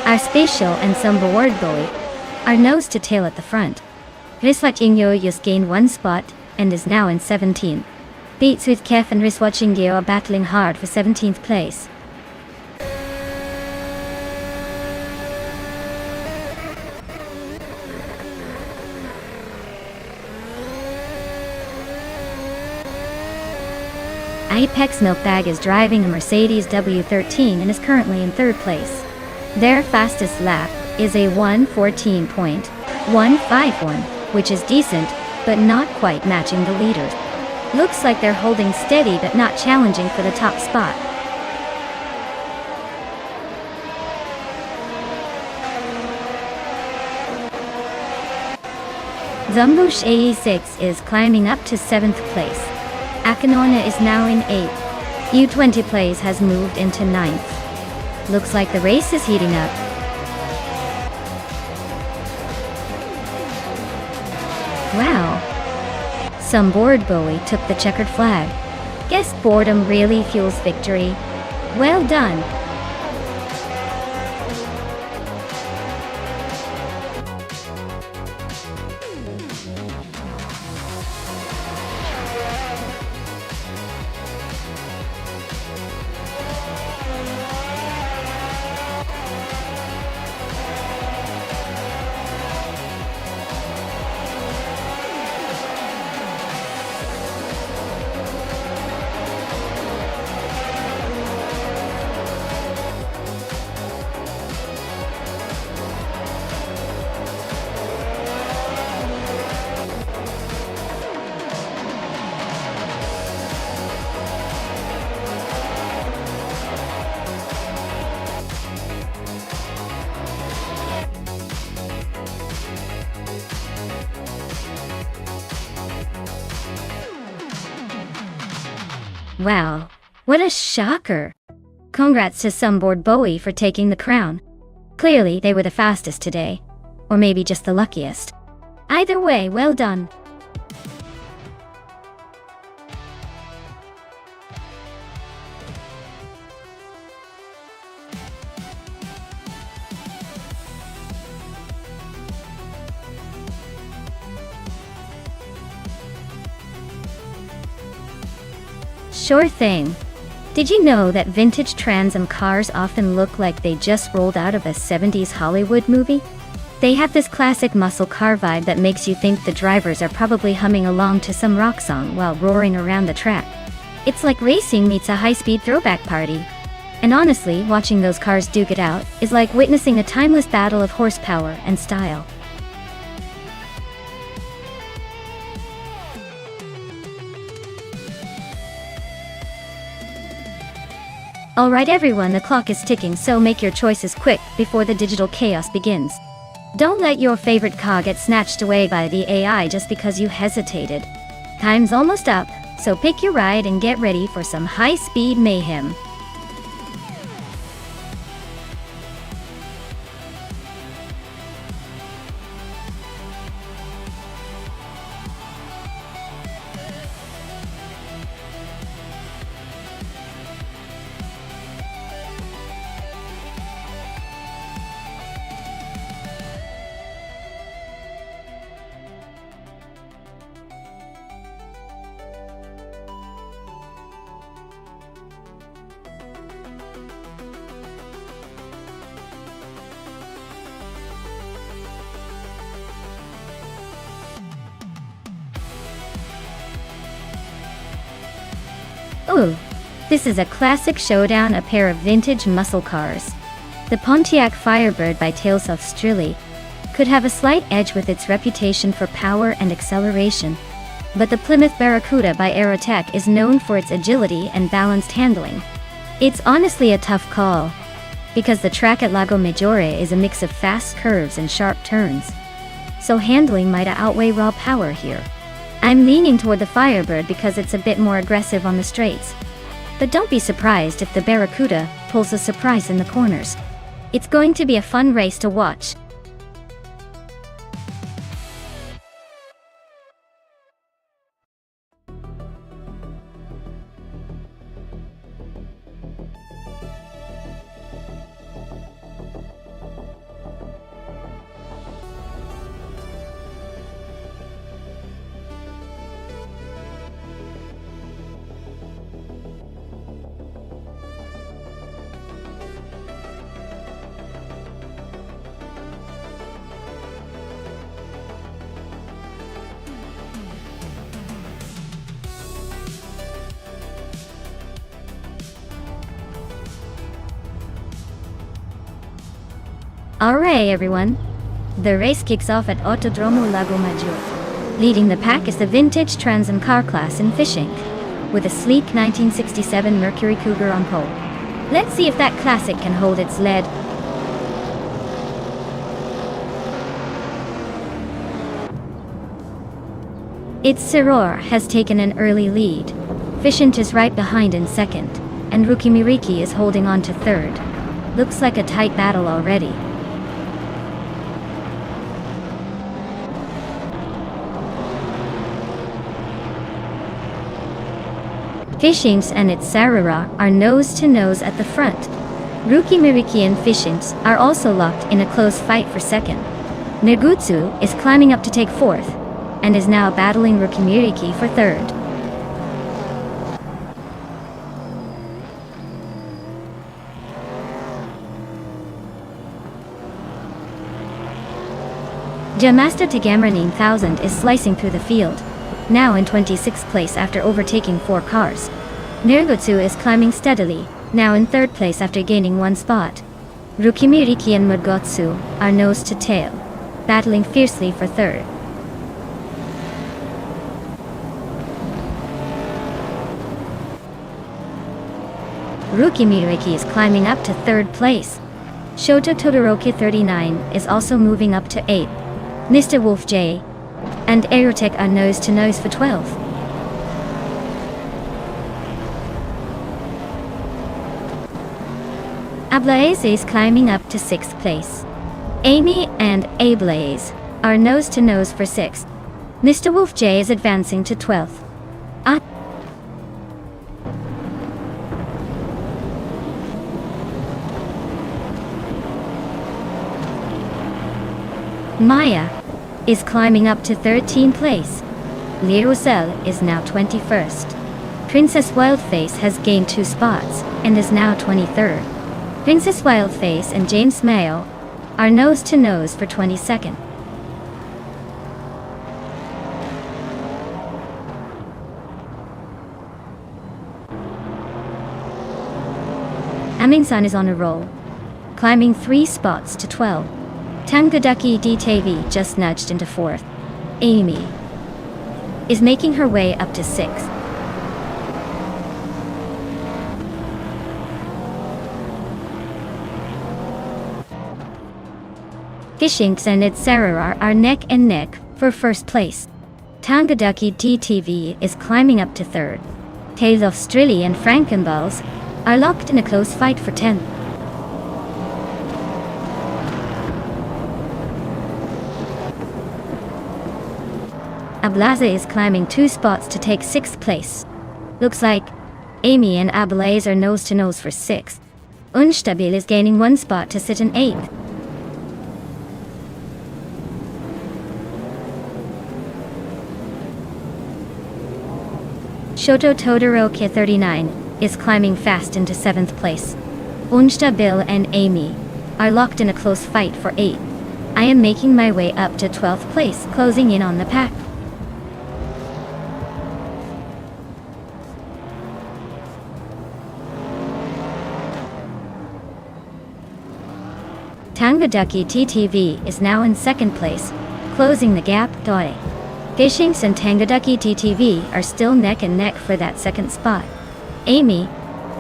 S1: Our Spatial and Sumberward Bowie are nose to tail at the front. Wysłacingo just gained one spot and is now in 17th. Bitswitkev and Wysłacingo are battling hard for 17th place. Apex Milkbag is driving a Mercedes W13 and is currently in third place. Their fastest lap is a 1:14.151, which is decent, but not quite matching the leaders. Looks like they're holding steady but not challenging for the top spot. Zumbush AE6 is climbing up to 7th place. Akanona is now in 8th. U20 Plays has moved into 9th. Looks like the race is heating up. Wow. Some bored Bowie took the checkered flag. Guess boredom really fuels victory. Well done. Wow, what a shocker! Congrats to Sumboard Bowie for taking the crown. Clearly they were the fastest today. Or maybe just the luckiest. Either way, well done. Sure thing. Did you know that vintage Trans Am cars often look like they just rolled out of a 70s Hollywood movie? They have this classic muscle car vibe that makes you think the drivers are probably humming along to some rock song while roaring around the track. It's like racing meets a high-speed throwback party. And honestly, watching those cars duke it out is like witnessing a timeless battle of horsepower and style. Alright everyone, the clock is ticking, so make your choices quick before the digital chaos begins. Don't let your favorite car get snatched away by the AI just because you hesitated. Time's almost up, so pick your ride and get ready for some high-speed mayhem. Ooh, this is a classic showdown, a pair of vintage muscle cars. The Pontiac Firebird by Tales of Strilly could have a slight edge with its reputation for power and acceleration, but the Plymouth Barracuda by Aerotech is known for its agility and balanced handling. It's honestly a tough call, because the track at Lago Maggiore is a mix of fast curves and sharp turns, so handling might outweigh raw power here. I'm leaning toward the Firebird because it's a bit more aggressive on the straights, but don't be surprised if the Barracuda pulls a surprise in the corners. It's going to be a fun race to watch. Alright everyone, the race kicks off at Autodromo Lago Maggiore. Leading the pack is the vintage Trans Am car class in fishing, with a sleek 1967 Mercury Cougar on pole. Let's see if that classic can hold its lead. Its Siror has taken an early lead. Fishing is right behind in second, and Rukimiriki is holding on to third. Looks like a tight battle already. Fishings and its Sarara are nose-to-nose at the front. Rukimiriki and Fishings are also locked in a close fight for second. Negutsu is climbing up to take fourth, and is now battling Rukimiriki for third. Jamasta Tagamera 9000 is slicing through the field, now in 26th place after overtaking 4 cars. Nergutsu is climbing steadily, now in 3rd place after gaining 1 spot. Rukimiriki and Mudgotsu are nose to tail, battling fiercely for 3rd. Rukimiriki is climbing up to 3rd place. Shoto Todoroki 39 is also moving up to 8th. Mr. Wolf J and Aerotech are nose to nose for 12th. Ablaze is climbing up to 6th place. Amy and Ablaze are nose to nose for 6th. Mr. Wolf J is advancing to 12th. Maya is climbing up to 13th place. Lirosel is now 21st. Princess Wildface has gained 2 spots and is now 23rd. Princess Wildface and James Mayo are nose to nose for 22nd. Amingsan is on a roll, climbing 3 spots to 12. Tangadaki DTV just nudged into 4th. Amy is making her way up to 6th. Fishings and its Sarara are neck and neck for 1st place. Tangadaki DTV is climbing up to 3rd. Tales of Strilly and Frankenballs are locked in a close fight for 10th. Ablaze is climbing 2 spots to take 6th place. Looks like Amy and Ablaze are nose to nose for 6th. Unstabil is gaining 1 spot to sit in 8th. Shoto Todoroki 39 is climbing fast into 7th place. Unstabil and Amy are locked in a close fight for 8th. I am making my way up to 12th place, closing in on the pack. Tangadaki TTV is now in 2nd place, closing the gap. Doi. Gishinks and Tangaducky TTV are still neck and neck for that second spot. Amy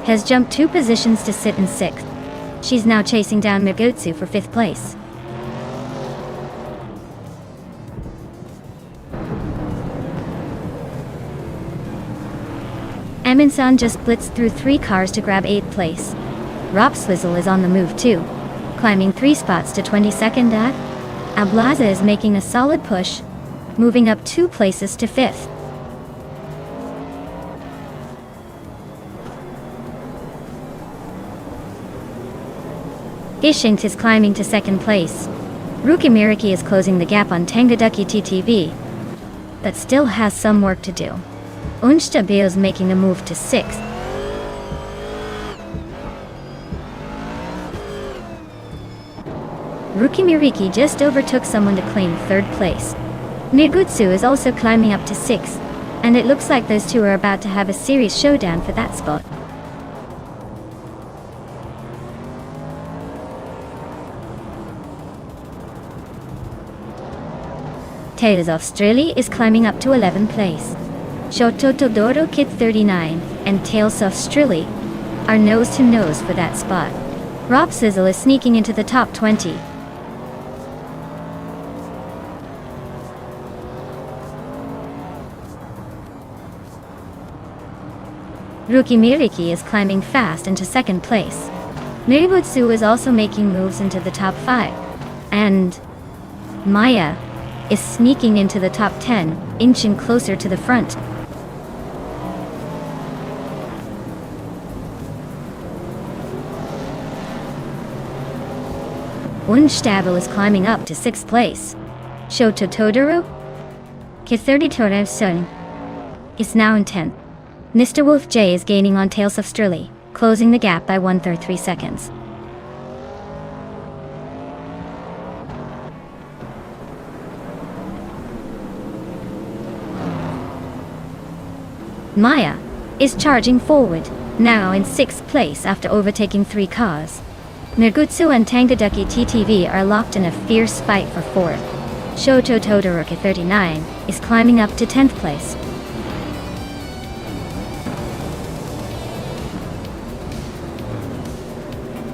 S1: has jumped 2 positions to sit in 6th. She's now chasing down Megutsu for 5th place. Emin-san just blitzed through 3 cars to grab 8th place. Ropswizzle is on the move too, climbing 3 spots to 22nd at. Ablaza is making a solid push, moving up 2 places to 5th. Gishinks is climbing to 2nd place. Rukimiriki is closing the gap on Tangaducky TTV, but still has some work to do. Unstabio is making a move to 6th. Rukimiriki just overtook someone to claim 3rd place. Megutsu is also climbing up to 6th, and it looks like those two are about to have a serious showdown for that spot. Tales of Australia is climbing up to 11th place. Shoto Todoro Kid 39 and Tales of Australia are nose to nose for that spot. Rob Sizzle is sneaking into the top 20. Rukimiriki is climbing fast into 2nd place. Miributsu is also making moves into the top 5. And Maya is sneaking into the top 10, inching closer to the front. Unstabel is climbing up to 6th place. Shoto Todoro K30 is now in 10th. Mr. Wolf J is gaining on Tales of Australia, closing the gap by 1/3 seconds. Maya is charging forward, now in 6th place after overtaking 3 cars. Megutsu and Tangaducky TTV are locked in a fierce fight for 4th. Shoto Todoroki 39 is climbing up to 10th place.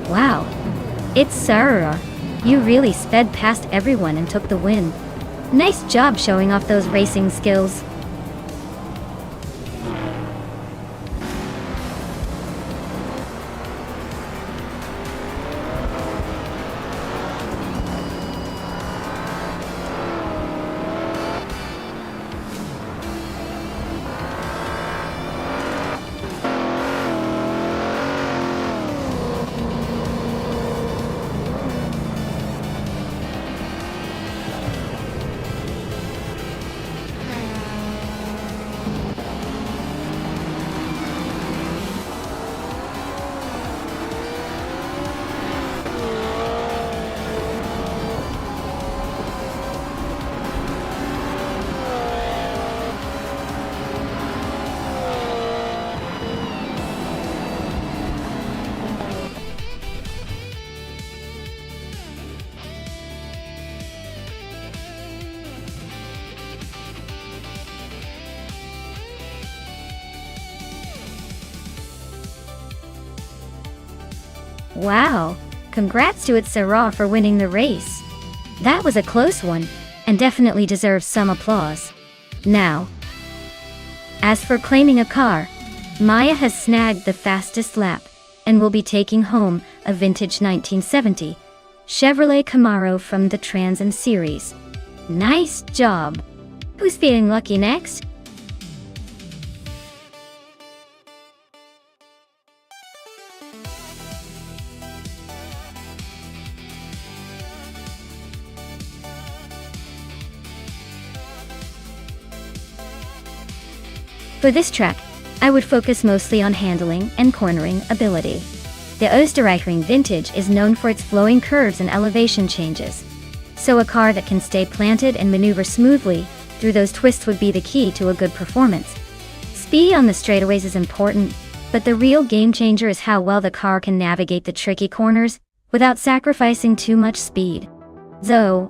S1: Wow, it's Sarura. You really sped past everyone and took the win. Nice job showing off those racing skills. Wow, congrats to Sarah for winning the race. That was a close one, and definitely deserves some applause. Now, as for claiming a car, Maya has snagged the fastest lap, and will be taking home a vintage 1970 Chevrolet Camaro from the Trans Am series. Nice job! Who's feeling lucky next? For this track, I would focus mostly on handling and cornering ability. The Österreichring Vintage is known for its flowing curves and elevation changes, so a car that can stay planted and maneuver smoothly through those twists would be the key to a good performance. Speed on the straightaways is important, but the real game changer is how well the car can navigate the tricky corners without sacrificing too much speed. Though,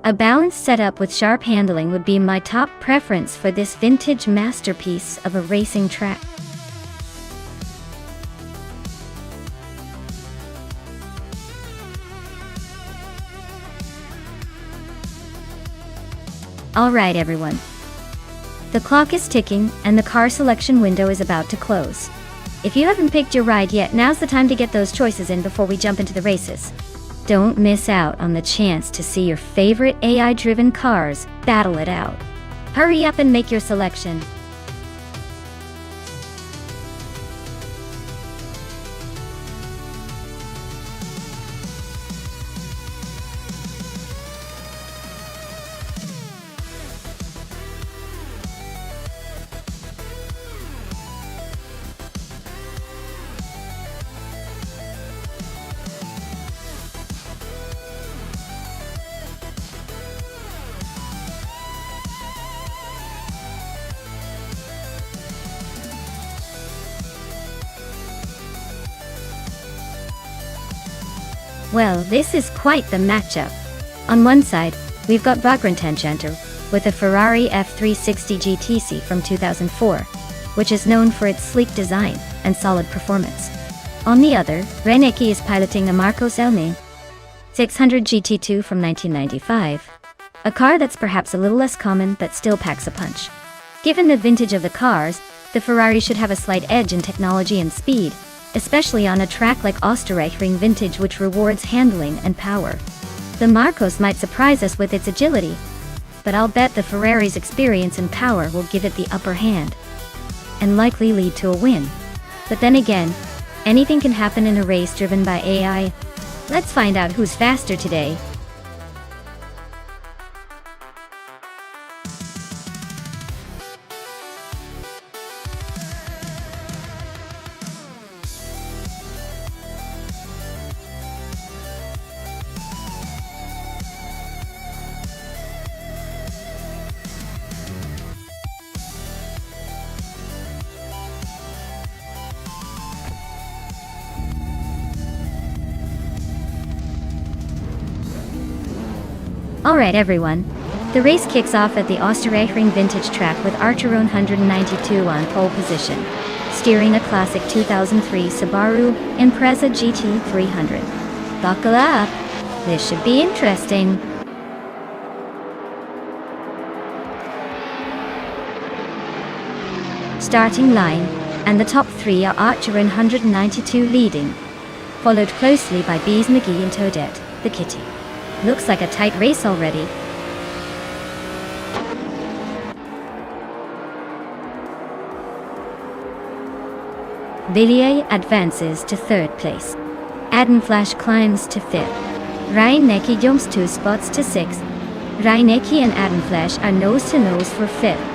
S1: A balanced setup with sharp handling would be my top preference for this vintage masterpiece of a racing track. Alright everyone. The clock is ticking and the car selection window is about to close. If you haven't picked your ride yet, now's the time to get those choices in before we jump into the races. Don't miss out on the chance to see your favorite AI-driven cars battle it out. Hurry up and make your selection. Well, this is quite the matchup. On one side, we've got Vagrantenchanter with a Ferrari F360 GTC from 2004, which is known for its sleek design and solid performance. On the other, Reneki is piloting a Marcos Elmi 600 GT2 from 1995, a car that's perhaps a little less common but still packs a punch. Given the vintage of the cars, the Ferrari should have a slight edge in technology and speed, especially on a track like Österreichring Vintage, which rewards handling and power. The Marcos might surprise us with its agility, but I'll bet the Ferrari's experience and power will give it the upper hand, and likely lead to a win. But then again, anything can happen in a race driven by AI. Let's find out who's faster today. Alright everyone, the race kicks off at the Österreichring Vintage track with Archer 192 on pole position, steering a classic 2003 Subaru Impreza GT 300. Buckle up, this should be interesting. Starting line, and the top three are Archer 192 leading, followed closely by Bees McGee and Toadette, the kitty. Looks like a tight race already. Villiers advances to third place. Adenflash climbs to fifth. Reinecke jumps 2 spots to sixth. Reinecke and Adenflash are nose to nose for fifth.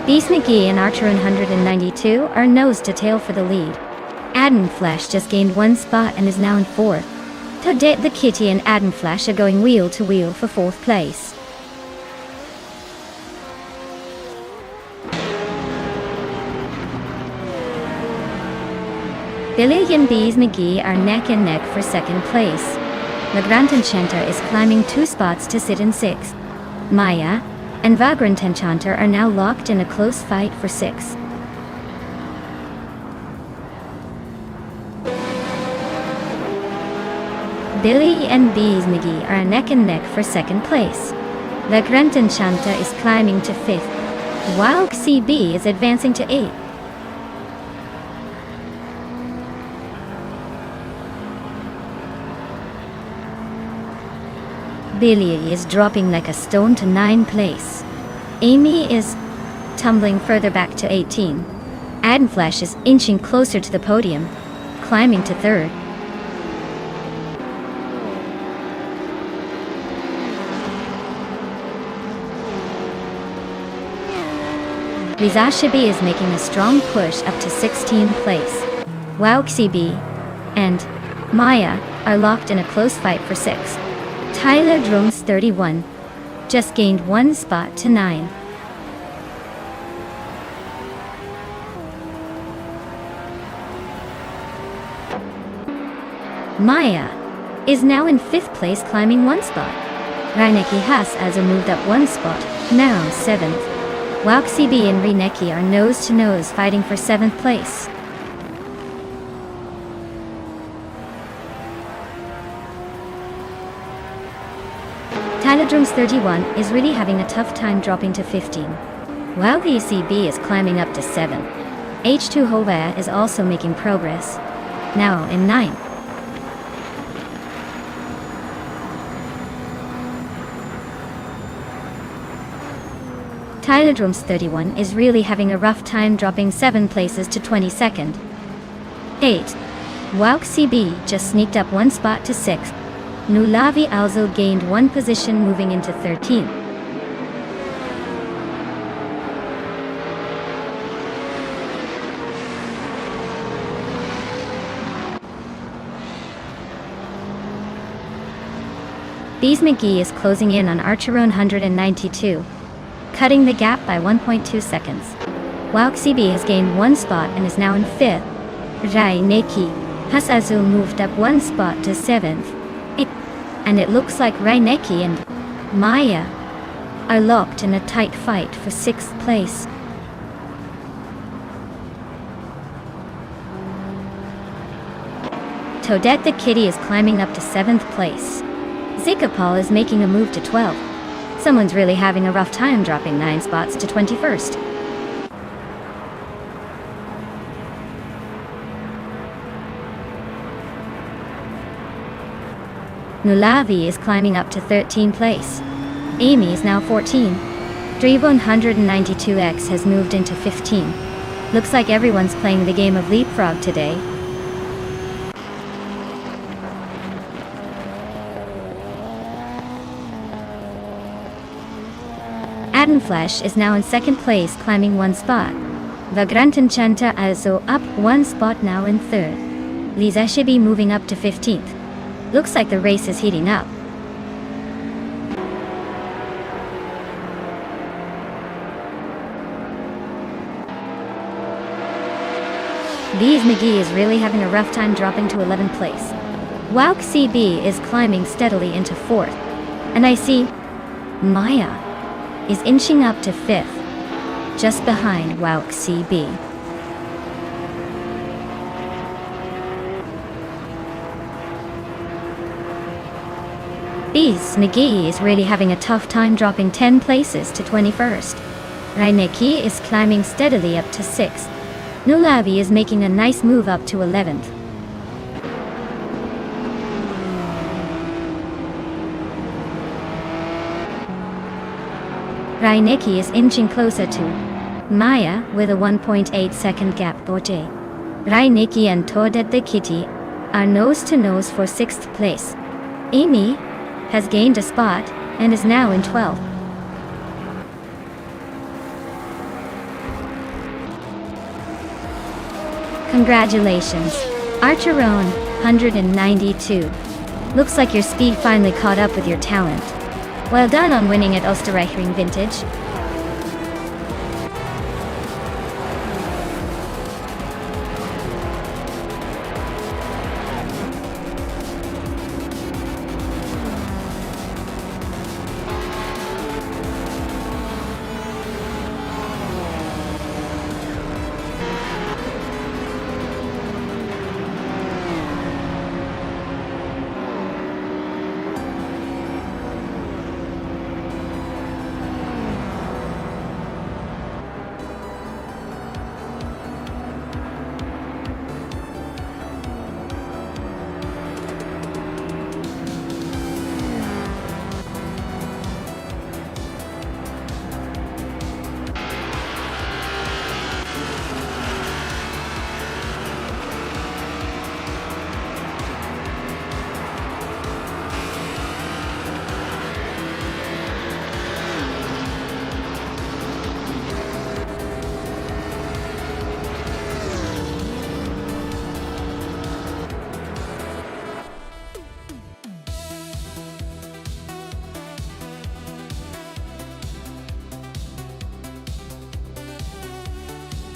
S1: Bees McGee and Archer 192 are nose to tail for the lead. Adenflash just gained 1 spot and is now in fourth. Toadette the kitty and Adenflash are going wheel to wheel for fourth place. Billy and Bees McGee are neck and neck for second place. Vagrantenchanter is climbing 2 spots to sit in sixth. Maya and Vagrantenchanter are now locked in a close fight for sixth. Billy and Bees McGee are neck and neck for second place. Vagrantenchanter is climbing to fifth, while CB is advancing to eighth. Billy is dropping like a stone to 9th place. Amy is tumbling further back to 18. Adenflash is inching closer to the podium, climbing to 3rd. Rizashibi is making a strong push up to 16th place. Wauxibi and Maya are locked in a close fight for 6th. Tyler Drums 31 just gained 1 spot to 9. Maya is now in 5th place, climbing 1 spot. Reineki has also moved up 1 spot, now 7th. Wauk CB and Reineki are nose-to-nose fighting for 7th place. Tyledrums 31 is really having a tough time dropping to 15. Wauk ECB is climbing up to 7. H2 Hova is also making progress, now in 9. Tyledrums 31 is really having a rough time dropping 7 places to 22nd. 8. Wauk CB just sneaked up 1 spot to 6th. Nulavi also gained 1 position, moving into 13th. Bees McGee is closing in on Archeron 192, cutting the gap by 1.2 seconds. Wauk CB has gained 1 spot and is now in 5th. Reineki has also moved up 1 spot to 7th. And it looks like Reineki and Maya are locked in a tight fight for 6th place. Toadette the Kitty is climbing up to 7th place. Zikapal is making a move to 12th. Someone's really having a rough time dropping 9 spots to 21st. Nulavi is climbing up to 13th place. Amy is now 14. Drevon 192X has moved into 15. Looks like everyone's playing the game of leapfrog today. Adenflesh is now in 2nd place, climbing 1 spot. Vagrantanchanta also up 1 spot, now in 3rd. Lizashibi moving up to 15th. Looks like the race is heating up. Bees McGee is really having a rough time dropping to 11th place. Wauk CB is climbing steadily into 4th. And I see Maya is inching up to 5th, just behind Wauk CB. Bees McGee is really having a tough time dropping 10 places to 21st. Reineki is climbing steadily up to 6th. Nulavi is making a nice move up to 11th. Reineki is inching closer to Maya with a 1.8 second gap. Boje. Reineki and Toadette the Kitty are nose-to-nose for 6th place. Amy has gained a spot and is now in 12th. Congratulations, Archeron 192. Looks like your speed finally caught up with your talent. Well done on winning at Österreichring Vintage.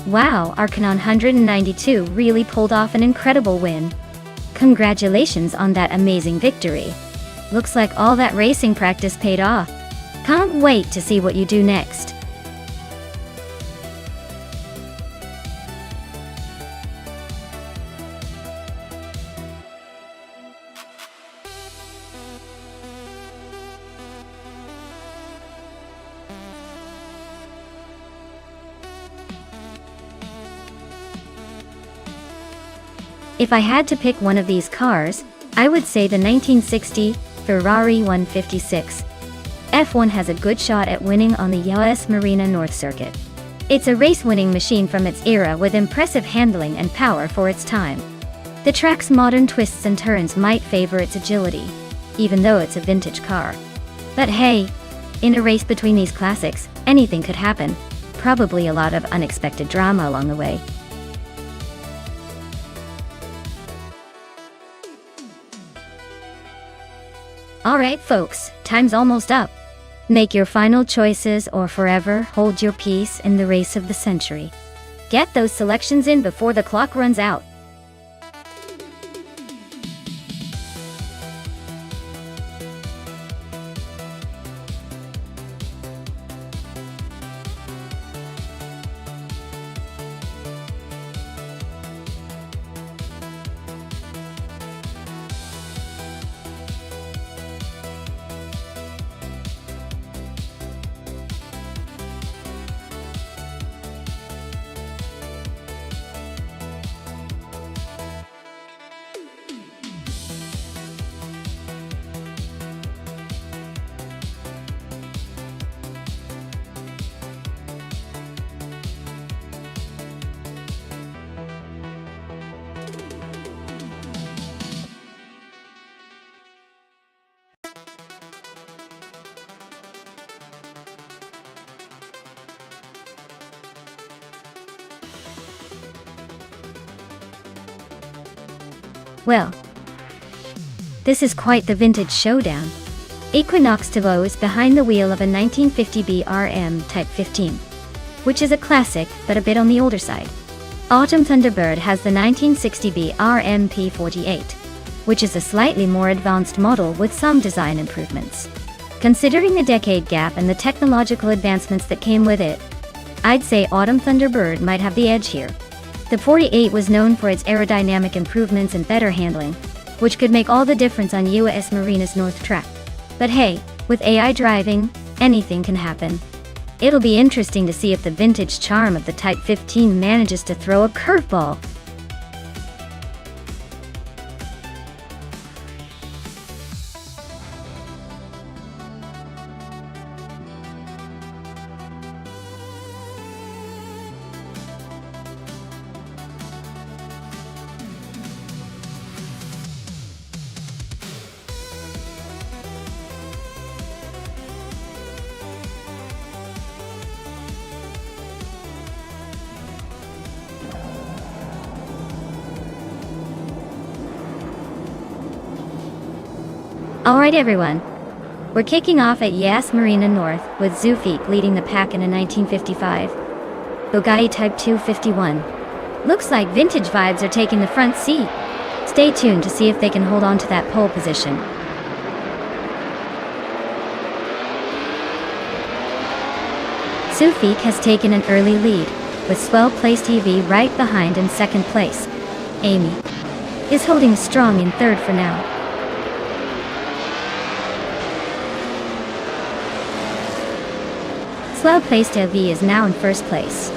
S1: Wow, Arcanon 192 really pulled off an incredible win. Congratulations on that amazing victory. Looks like all that racing practice paid off. Can't wait to see what you do next. If I had to pick one of these cars, I would say the 1960 Ferrari 156. F1 has a good shot at winning on the US Marina North Circuit. It's a race-winning machine from its era with impressive handling and power for its time. The track's modern twists and turns might favor its agility, even though it's a vintage car. But hey, in a race between these classics, anything could happen. Probably a lot of unexpected drama along the way. Alright folks, time's almost up. Make your final choices or forever hold your peace in the race of the century. Get those selections in before the clock runs out. Well, this is quite the vintage showdown. Equinox Tavo is behind the wheel of a 1950 BRM Type 15, which is a classic but a bit on the older side. Autumn Thunderbird has the 1960 BRM P48, which is a slightly more advanced model with some design improvements. Considering the decade gap and the technological advancements that came with it, I'd say Autumn Thunderbird might have the edge here. The 48 was known for its aerodynamic improvements and better handling, which could make all the difference on US Marina's North track. But hey, with AI driving, anything can happen. It'll be interesting to see if the vintage charm of the Type 15 manages to throw a curveball. Alright everyone, we're kicking off at Yas Marina North with Zufik leading the pack in a 1955 Bugatti Type 251. Looks like vintage vibes are taking the front seat. Stay tuned to see if they can hold on to that pole position. Zufik has taken an early lead, with swell-placed EV right behind in second place. Amy is holding strong in third for now. Well-placed LV is now in first place.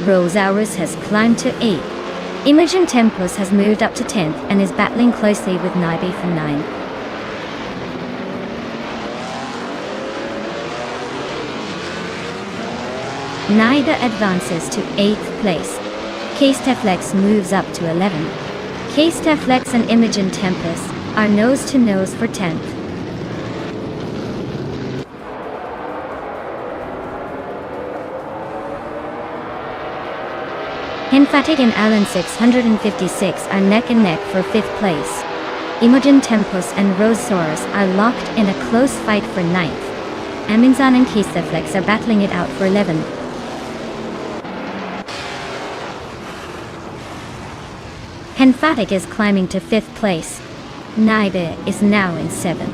S1: Rosaurus has climbed to 8th. Imogen Tempus has moved up to 10th and is battling closely with Naibe from 9. Naida advances to 8th place. K-Steflex moves up to 11. K-Steflex and Imogen Tempus are nose-to-nose for 10th. Henfatig and Allen 656 are neck and neck for 5th place. Imogen Tempus and Rosaurus are locked in a close fight for 9th. Aminzan and K-Steflex are battling it out for 11th. Henfatic is climbing to 5th place. Naibe is now in 7th.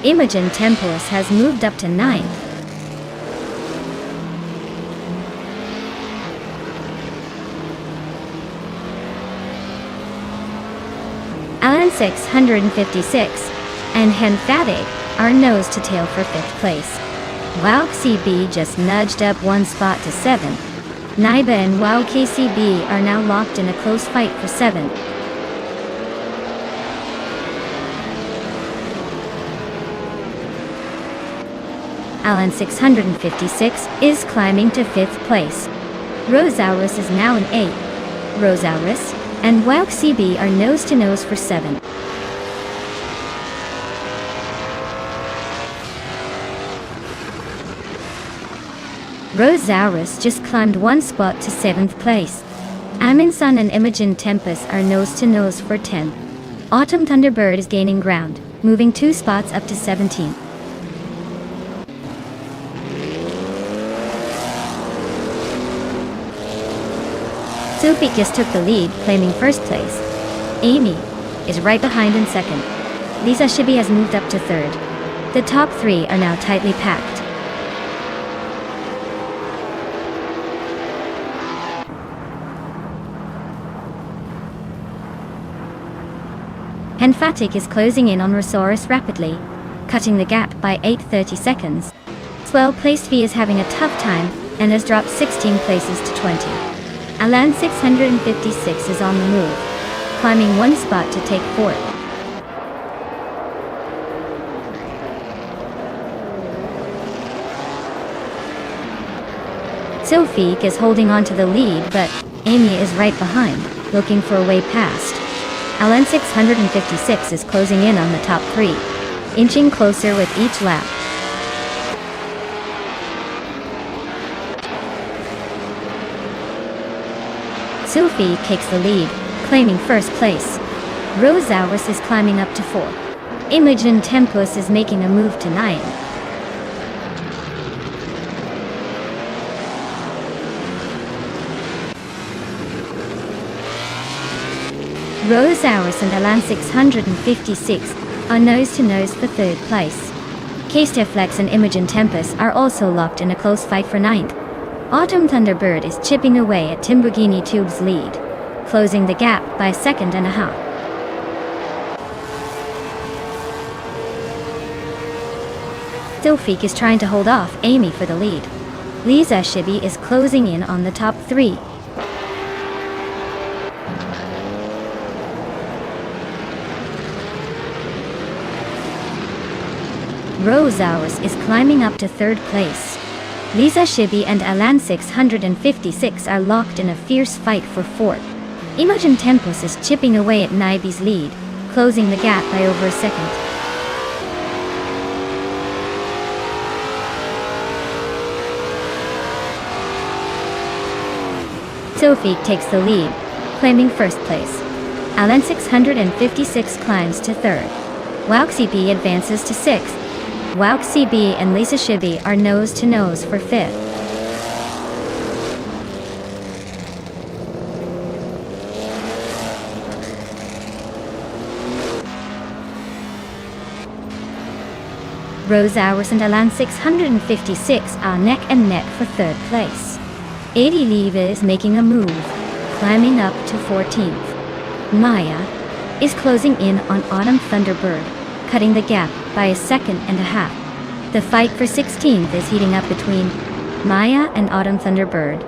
S1: Imogen Tempest has moved up to 9th. Alan 656 and Henfatic are nose to tail for 5th place. Wow CB just nudged up 1 spot to 7th. Naiba and Wow KCB are now locked in a close fight for 7th. Alan 656 is climbing to 5th place. Rosaurus is now in 8th. Rosaurus and Wow CB are nose to nose for 7th. Rosaurus just climbed 1 spot to 7th place. Aminsun and Imogen Tempest are nose to nose for 10th. Autumn Thunderbird is gaining ground, moving 2 spots up to 17th. Sophie just took the lead, claiming 1st place. Amy is right behind in 2nd. Lisa Shibi has moved up to 3rd. The top 3 are now tightly packed. Henfatic is closing in on Rosaurus rapidly, cutting the gap by 8:30 seconds. 12th placed V is having a tough time and has dropped 16 places to 20. Alan 656 is on the move, climbing 1 spot to take 4th. Sophie is holding on to the lead, but Amy is right behind, looking for a way past. Alan 656 is closing in on the top 3, inching closer with each lap. Sophie takes the lead, claiming 1st place. Rosaurus is climbing up to 4. Imogen Tempest is making a move to 9. Rosaurus and Alan 656 are nose to nose for 3rd place. K-Steflex and Imogen Tempest are also locked in a close fight for 9th. Autumn Thunderbird is chipping away at Timburghini Tube's lead, closing the gap by a second and a half. Sophie is trying to hold off Amy for the lead. Lisa Shibi is closing in on the top 3. Rosaurus is climbing up to 3rd place. Lisa Shibi and Alan 656 are locked in a fierce fight for 4th. Imogen Tempest is chipping away at Naibi's lead, closing the gap by over a second. Sophie takes the lead, claiming 1st place. Alan 656 climbs to 3rd. WowXCB advances to 6th. WowXCB and Lisa Shibi are nose to nose for 5th. Rosaurus and Alan 656 are neck and neck for 3rd place. 80 Leva is making a move, climbing up to 14th. Maya is closing in on Autumn Thunderbird, cutting the gap by a second and a half. The fight for 16th is heating up between Maya and Autumn Thunderbird.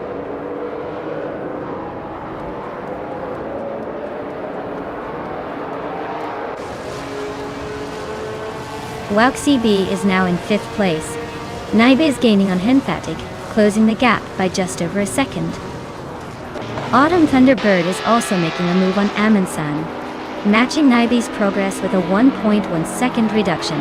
S1: WowXCB is now in 5th place. Naibe is gaining on Henfatic, closing the gap by just over a second. Autumn Thunderbird is also making a move on Aminsun, matching Naibe's progress with a 1.1 second reduction.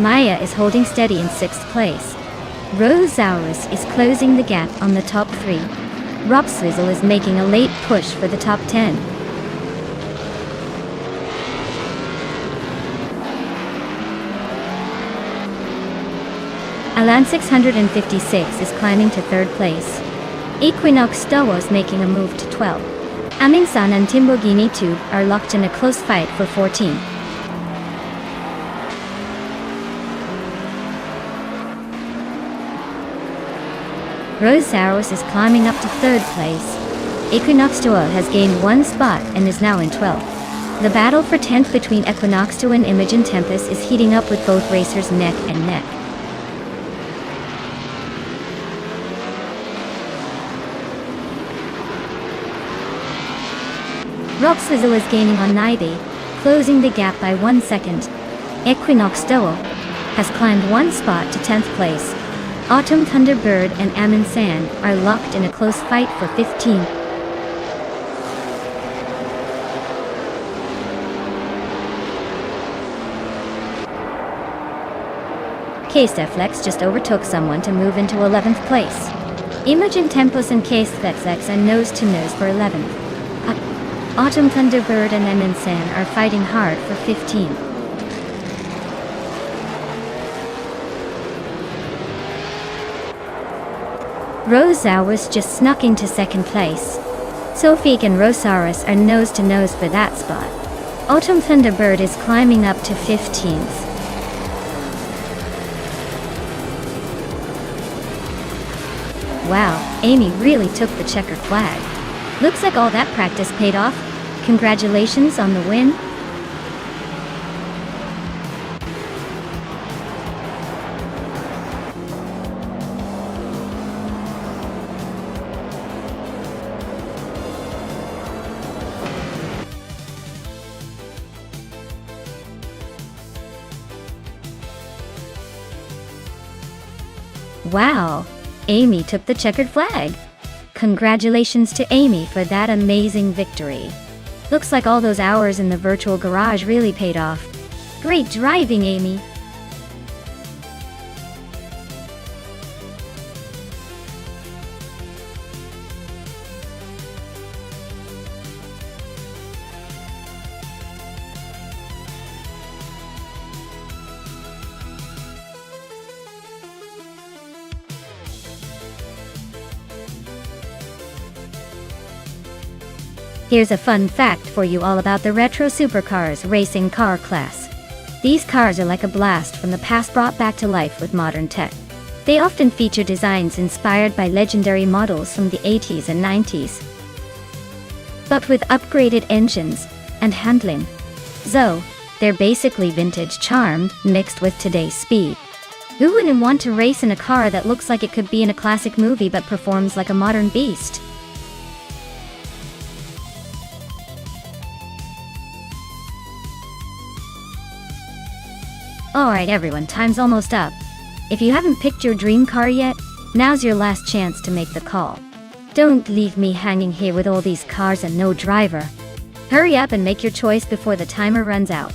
S1: Maya is holding steady in 6th place. Rosaurus is closing the gap on the top 3. Rob Swizzle is making a late push for the top 10. Alan 656 is climbing to 3rd place. Equinox Stowo is making a move to 12. Amingsan and Timbogini Tube are locked in a close fight for 14. Rosauros is climbing up to 3rd place. Equinox Stowo has gained 1 spot and is now in 12th. The battle for 10th between Equinox Stowo and Imogen Tempest is heating up with both racers neck and neck. Roxlizzo is gaining on Naibi, closing the gap by 1 second. Equinox Stowo has climbed 1 spot to 10th place. Autumn Thunderbird and Amin San are locked in a close fight for 15. K-Steflex just overtook someone to move into 11th place. Imogen Tempest and K-Steflex are nose-to-nose for 11th. Autumn Thunderbird and Amin San are fighting hard for 15. Rosauros just snuck into 2nd place. Sophique and Rosaurus are nose-to-nose for that spot. Autumn Thunderbird is climbing up to 15th. Wow, Amy really took the checkered flag. Looks like all that practice paid off. Congratulations on the win. Wow, Amy took the checkered flag. Congratulations to Amy for that amazing victory. Looks like all those hours in the virtual garage really paid off. Great driving, Amy. Here's a fun fact for you all about the retro supercars racing car class. These cars are like a blast from the past brought back to life with modern tech. They often feature designs inspired by legendary models from the 80s and 90s, but with upgraded engines and handling. So, they're basically vintage charm mixed with today's speed. Who wouldn't want to race in a car that looks like it could be in a classic movie but performs like a modern beast? Alright everyone, time's almost up. If you haven't picked your dream car yet, now's your last chance to make the call. Don't leave me hanging here with all these cars and no driver. Hurry up and make your choice before the timer runs out.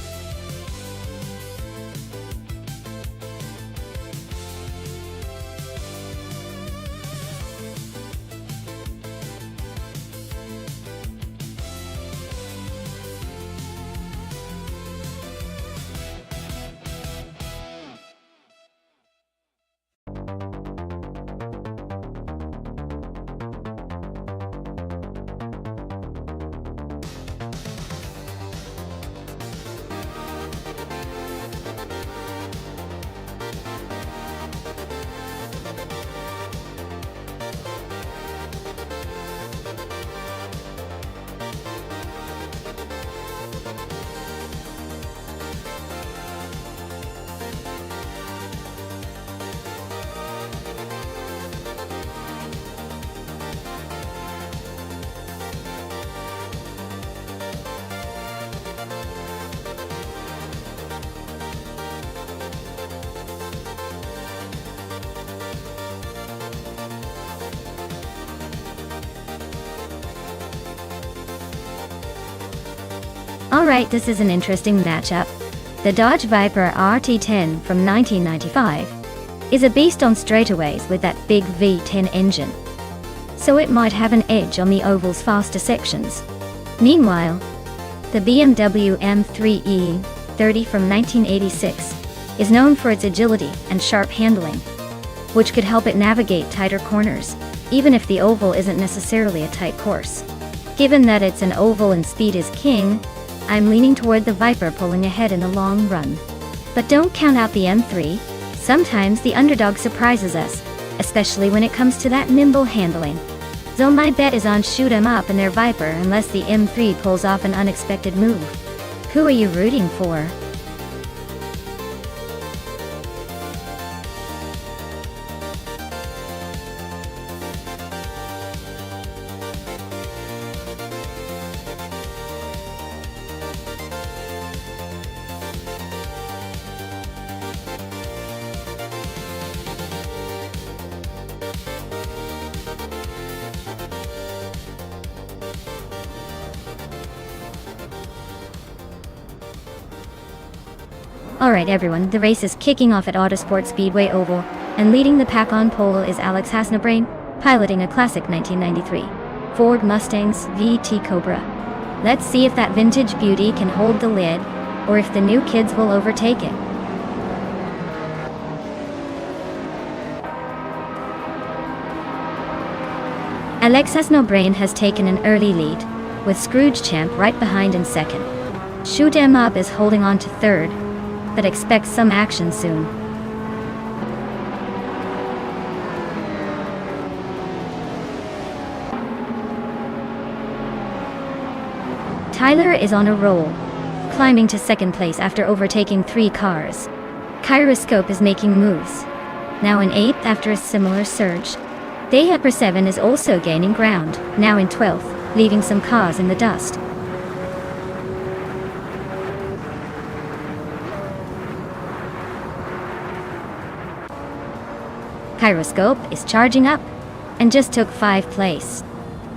S1: Alright, this is an interesting matchup. The Dodge Viper RT10 from 1995 is a beast on straightaways with that big V10 engine, so it might have an edge on the oval's faster sections. Meanwhile, the BMW M3E30 from 1986 is known for its agility and sharp handling. which could help it navigate tighter corners, even if the oval isn't necessarily a tight course. Given that it's an oval and speed is king, I'm leaning toward the Viper pulling ahead in the long run. But don't count out the M3. Sometimes the underdog surprises us, especially when it comes to that nimble handling. So my bet is on Shoot 'em Up and their Viper unless the M3 pulls off an unexpected move. Who are you rooting for? Alright everyone, the race is kicking off at Autosport Speedway Oval, and leading the pack on pole is Alex Hasnabrain, piloting a classic 1993 Ford Mustang's VT Cobra. Let's see if that vintage beauty can hold the lid, or if the new kids will overtake it. Alex Hasnabrain has taken an early lead, with Scrooge Champ right behind in second. Shoot 'em Up is holding on to third, but expect some action soon. Tyler is on a roll, climbing to second place after overtaking 3 cars. Kyroscope is making moves, now in 8th after a similar surge. Hyper 7 is also gaining ground, now in 12th, leaving some cars in the dust. Kyroscope is charging up, and just took 5th place.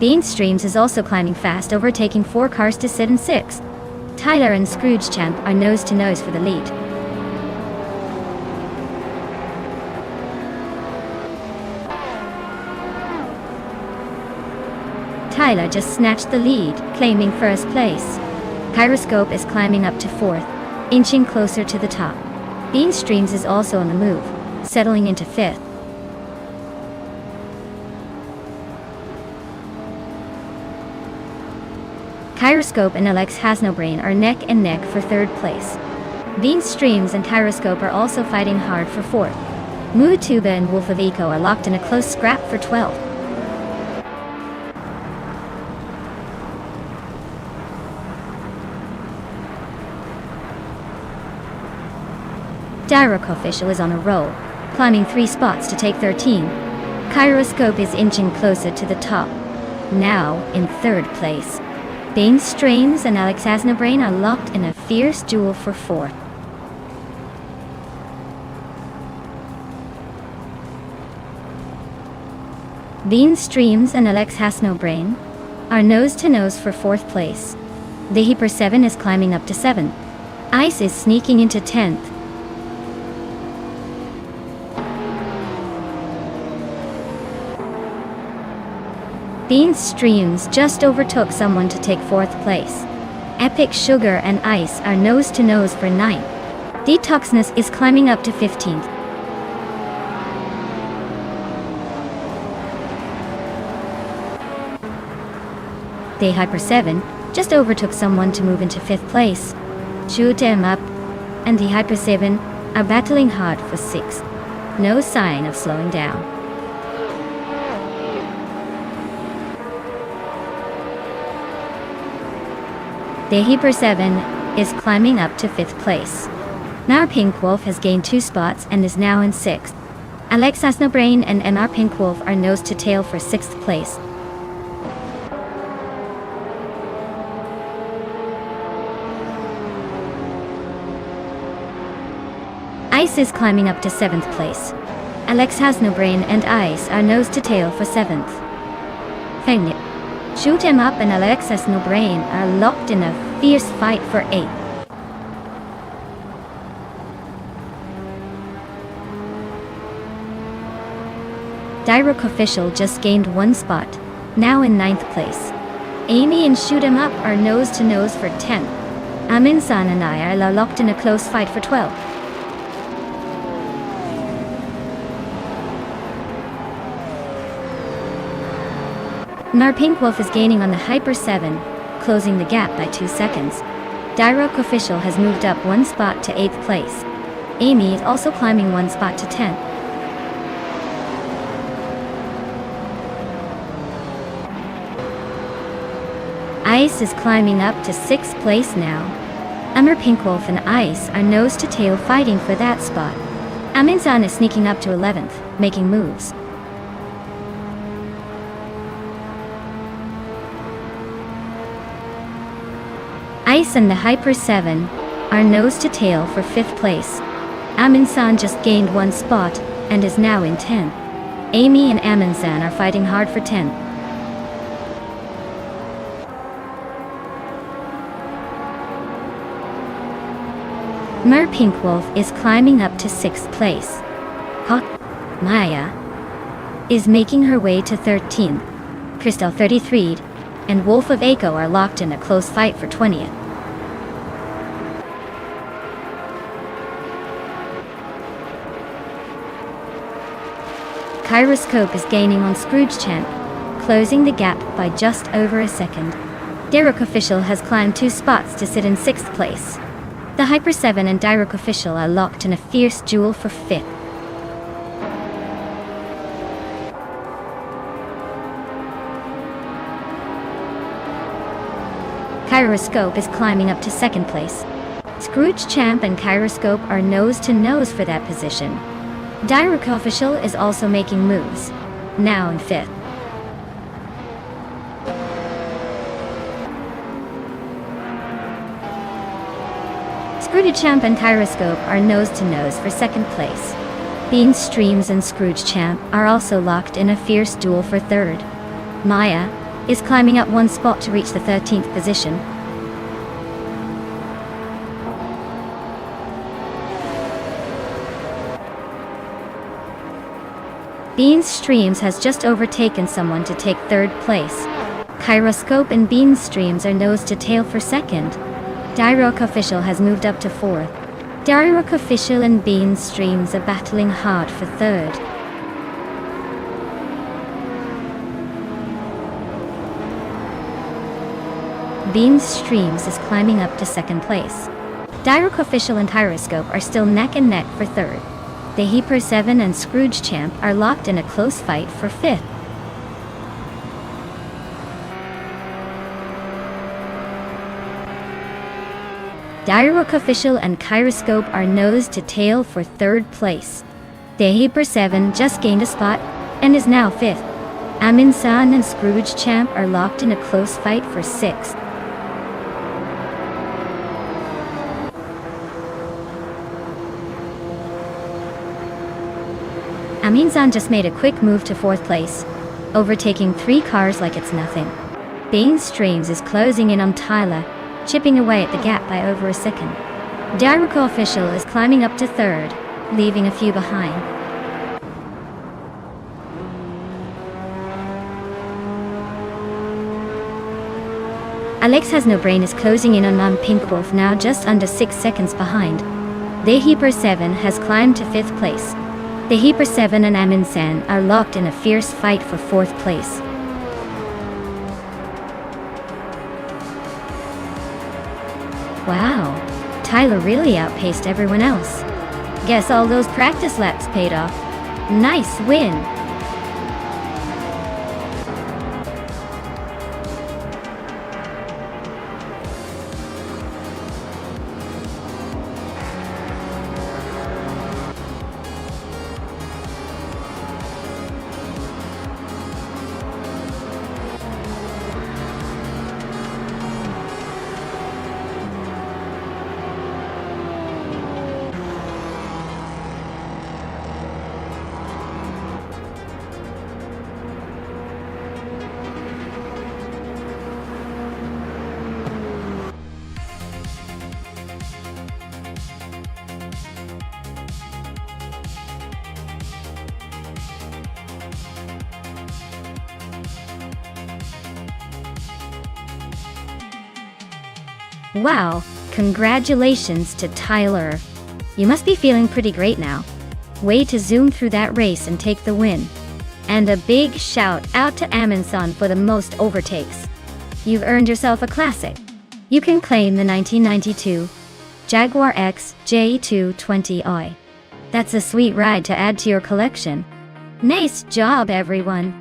S1: Bean Streams is also climbing fast, overtaking 4 cars to sit in 6th. Tyler and Scrooge Champ are nose to nose for the lead. Tyler just snatched the lead, claiming 1st place. Kyroscope is climbing up to 4th, inching closer to the top. Bean Streams is also on the move, settling into 5th. Kyroscope and Alex Hasnabrain are neck and neck for 3rd place. Bean Streams and Kyroscope are also fighting hard for 4th. Mutuba and Wolf of Eco are locked in a close scrap for 12th. Direct Official is on a roll, climbing 3 spots to take 13. Kyroscope is inching closer to the top, now in 3rd place. Bean Streams and Alex Hasnabrain are locked in a fierce duel for 4th. Bean Streams and Alex Hasnabrain are nose to nose for 4th place. The Hyper 7 is climbing up to 7th. Ice is sneaking into 10th. Bean Streams just overtook someone to take 4th place. Epic Sugar and Ice are nose to nose for 9th. Detoxness is climbing up to 15th. The Hyper 7 just overtook someone to move into 5th place. Shoot 'em Up and the Hyper 7 are battling hard for 6th. No sign of slowing down. The Hyper 7 is climbing up to 5th place. Now Pink Wolf has gained 2 spots and is now in 6th. Alex Hasnabrain and MR Pink Wolf are nose to tail for 6th place. Ice is climbing up to 7th place. Alex Hasnabrain and Ice are nose to tail for 7th. Feng Shoot 'em Up and Alex Hasnabrain are locked in a fierce fight for 8th. Direct Official just gained 1 spot, now in 9th place. Amy and Shoot 'em Up are nose to nose for 10th. Amin-san and I are locked in a close fight for 12th. Pink Wolf is gaining on the Hyper 7, closing the gap by 2 seconds. Dirok Official has moved up 1 spot to 8th place. Amy is also climbing 1 spot to 10th. Ice is climbing up to 6th place now. Pink Wolf and Ice are nose to tail fighting for that spot. Aminsan is sneaking up to 11th, making moves. Ice and the Hyper 7 are nose to tail for 5th place. Aminsan just gained 1 spot and is now in 10th. Amy and Aminsan are fighting hard for 10th. Pink Wolf is climbing up to 6th place. Maya is making her way to 13th. Crystal 33 and Wolf of Echo are locked in a close fight for 20th. Kyroscope is gaining on Scrooge Champ, closing the gap by just over a second. Dirok Official has climbed 2 spots to sit in 6th place. The Hyper 7 and Dirok Official are locked in a fierce duel for 5th. Kyroscope is climbing up to 2nd place. Scrooge Champ and Kyroscope are nose to nose for that position. Dirok Official is also making moves, now in 5th. Scrooge Champ and Kyroscope are nose to nose for 2nd place. Bean Streams and Scrooge Champ are also locked in a fierce duel for 3rd. Maya is climbing up 1 spot to reach the 13th position. Bean Streams has just overtaken someone to take 3rd place. Kyroscope and Bean Streams are nose to tail for 2nd. Dirok Official has moved up to 4th. Dirok Official and Bean Streams are battling hard for 3rd. Bean Streams is climbing up to 2nd place. Dirok Official and Kyroscope are still neck and neck for 3rd. The Hyper 7 and Scrooge Champ are locked in a close fight for 5th. Dirok Official and Kyroscope are nose to tail for 3rd place. The Hyper 7 just gained a spot and is now 5th. Aminsan and Scrooge Champ are locked in a close fight for 6th. Aminsan just made a quick move to 4th place, overtaking 3 cars like it's nothing. Bean Streams is closing in on Tyler, chipping away at the gap by over a second. Dirok Official is climbing up to 3rd, leaving a few behind. Alex Has No Brain is closing in on Pink Wolf, now just under 6 seconds behind. The Hyper 7 has climbed to 5th place. The Hyper 7 and Aminsan are locked in a fierce fight for 4th place. Wow, Tyler really outpaced everyone else. Guess all those practice laps paid off. Nice win! Wow, congratulations to Tyler. You must be feeling pretty great now. Way to zoom through that race and take the win. And a big shout out to Amundsen for the most overtakes. You've earned yourself a classic. You can claim the 1992 Jaguar X J220i. That's a sweet ride to add to your collection. Nice job, everyone!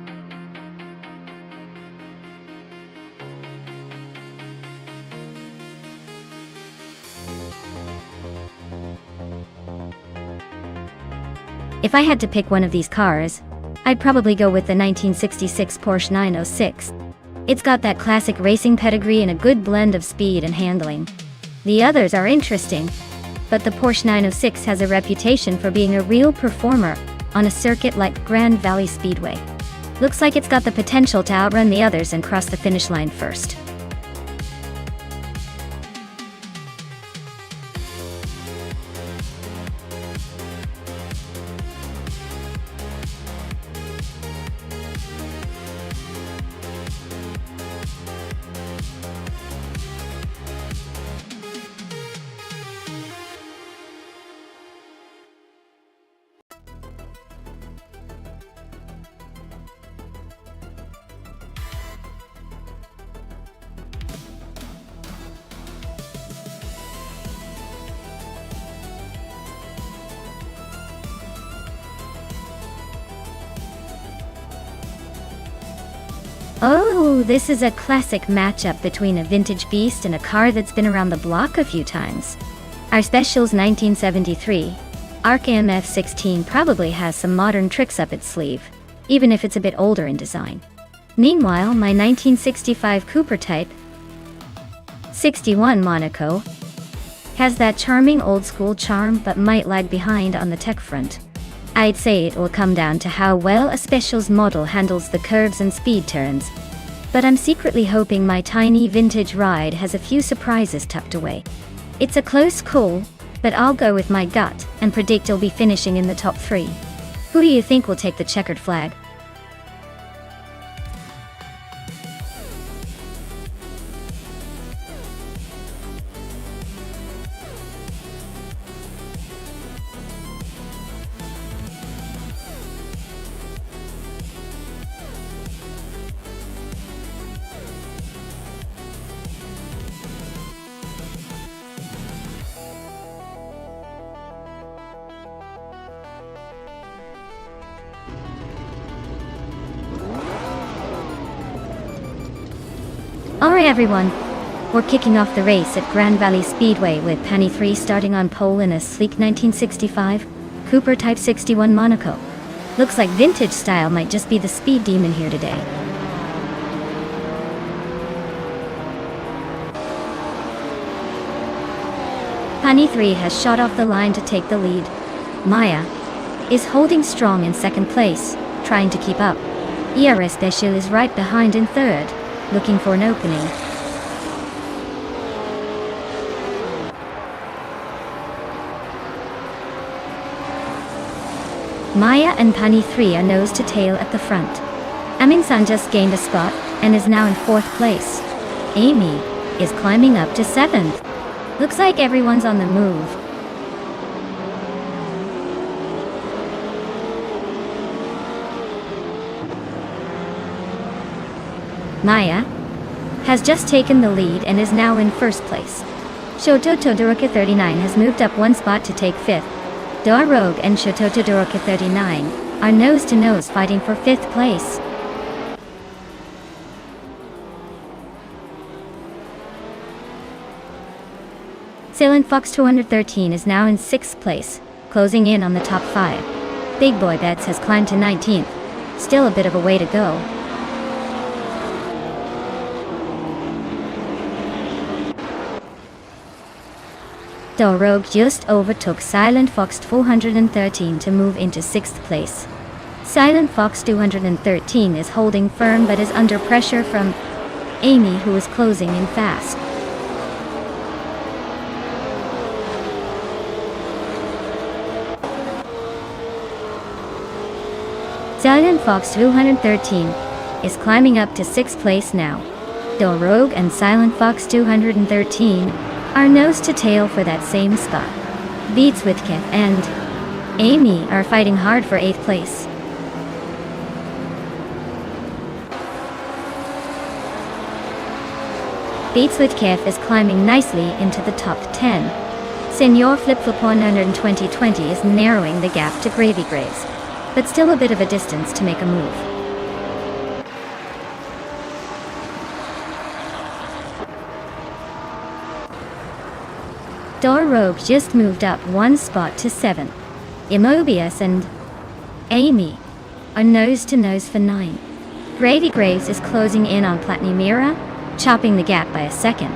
S1: If I had to pick one of these cars, I'd probably go with the 1966 Porsche 906. It's got that classic racing pedigree and a good blend of speed and handling. The others are interesting, but the Porsche 906 has a reputation for being a real performer on a circuit like Grand Valley Speedway. Looks like it's got the potential to outrun the others and cross the finish line first. Oh, this is a classic matchup between a vintage beast and a car that's been around the block a few times. Our Special's 1973 Arc AMF 16 probably has some modern tricks up its sleeve, even if it's a bit older in design. Meanwhile, my 1965 Cooper Type 61 Monaco has that charming old-school charm but might lag behind on the tech front. I'd say it will come down to how well a Special's model handles the curves and speed turns, but I'm secretly hoping my tiny vintage ride has a few surprises tucked away. It's a close call, but I'll go with my gut and predict it'll be finishing in the top 3. Who do you think will take the checkered flag? Alright everyone, we're kicking off the race at Grand Valley Speedway with Penny 3 starting on pole in a sleek 1965 Cooper Type 61 Monaco. Looks like vintage style might just be the speed demon here today. Penny 3 has shot off the line to take the lead. Maya is holding strong in second place, trying to keep up. ERA Special is right behind in third, looking for an opening. Maya and Pani 3 are nose to tail at the front. Amin-san just gained a spot and is now in fourth place. Amy is climbing up to seventh. Looks like everyone's on the move. Maya has just taken the lead and is now in first place. Shoto Todoroki 39 has moved up one spot to take fifth. Doa Rogue and Shoto Todoroki 39 are nose to nose fighting for fifth place. Silent Fox 213 is now in sixth place, closing in on the top 5. Big Boy Bets has climbed to 19th. Still a bit of a way to go. Doa Rogue just overtook Silent Fox 213 to move into sixth place. Silent Fox 213 is holding firm but is under pressure from Amy, who is closing in fast. Silent Fox 213 is climbing up to sixth place now. Doa Rogue and Silent Fox 213 are nose to tail for that same spot. Beats with Kith and Amy are fighting hard for eighth place. Beats with Kiev is climbing nicely into the top 10. Senior Flip Flop 100 in 2020 is narrowing the gap to Gravy Graves, but still a bit of a distance to make a move. Door Rogue just moved up one spot to 7th. Immobius and Amy are nose to nose for 9. Gravy Graves is closing in on Platinumira, chopping the gap by a second.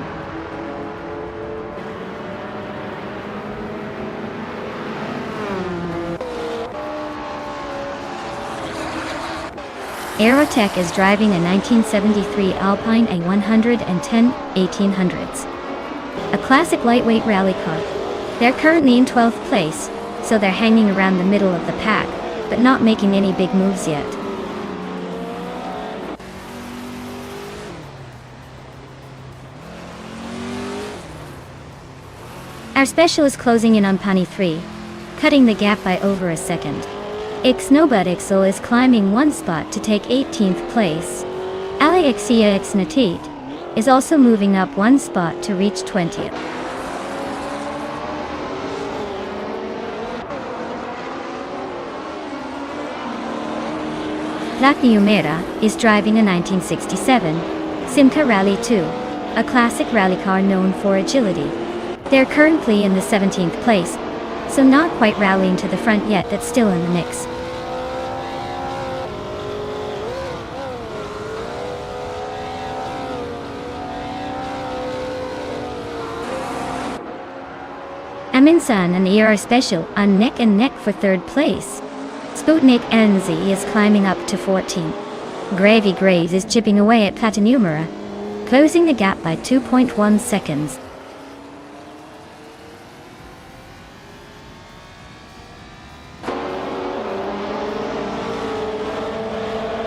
S1: Aerotech is driving a 1973 Alpine A110 1800s. A classic lightweight rally car. They're currently in 12th place, so they're hanging around the middle of the pack, but not making any big moves yet. Our special is closing in on Pani 3, cutting the gap by over a second. Ixnobutixel is climbing one spot to take 18th place. Alexia Xnatit is also moving up one spot to reach 20th. Platinumera is driving a 1967 Simca Rally 2, a classic rally car known for agility. They're currently in the 17th place, so not quite rallying to the front yet, but still in the mix. Aminsan and ER Special are neck and neck for 3rd place. Sputnik NZ is climbing up to 14. Gravy Graves is chipping away at Platinumera, closing the gap by 2.1 seconds.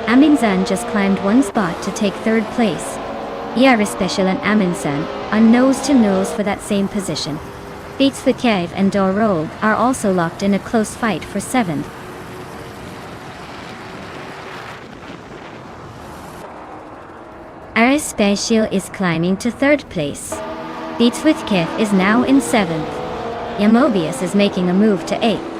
S1: Aminsan just climbed one spot to take 3rd place. ER Special and Aminsan are nose to nose for that same position. Beats with Kiev and Dorog are also locked in a close fight for 7th. Our Special is climbing to 3rd place. Beats with Kiev is now in 7th. Yamobius is making a move to 8th.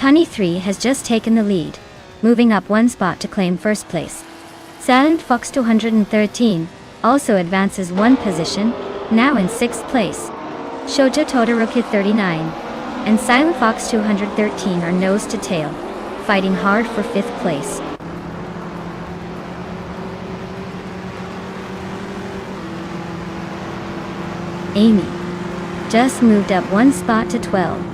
S1: Punny 3 has just taken the lead, moving up one spot to claim 1st place. Silent Fox 213 also advances one position, now in 6th place. Shoujo Todoroki 39 and Silent Fox 213 are nose to tail, fighting hard for 5th place. Amy just moved up one spot to 12.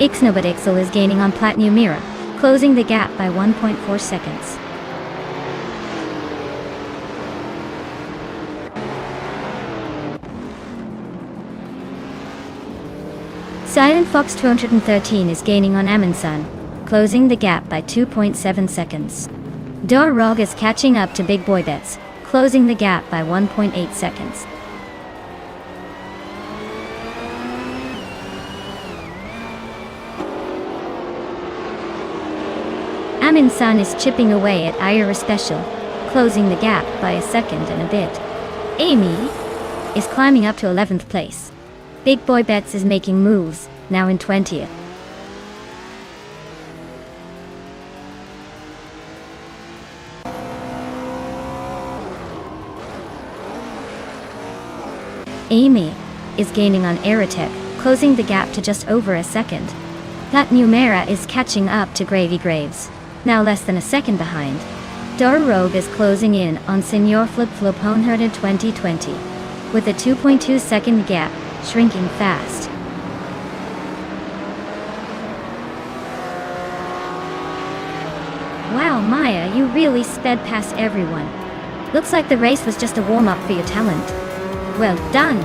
S1: Ixnobutixel is gaining on Platinumera, closing the gap by 1.4 seconds. Silent Fox 213 is gaining on Aminsan, closing the gap by 2.7 seconds. Dorog is catching up to Big Boy Bets, closing the gap by 1.8 seconds. Aminsan is chipping away at Ira Special, closing the gap by a second and a bit. Amy is climbing up to 11th place. Big Boy Bets is making moves, now in 20th. Amy is gaining on Aerotech, closing the gap to just over a second. Platinumera is catching up to Gravy Graves, now less than a second behind. Rogue is closing in on Senior Flip Flop 100 2020, with a 2.2 second gap, shrinking fast. Wow, Maya, you really sped past everyone. Looks like the race was just a warm-up for your talent. Well done!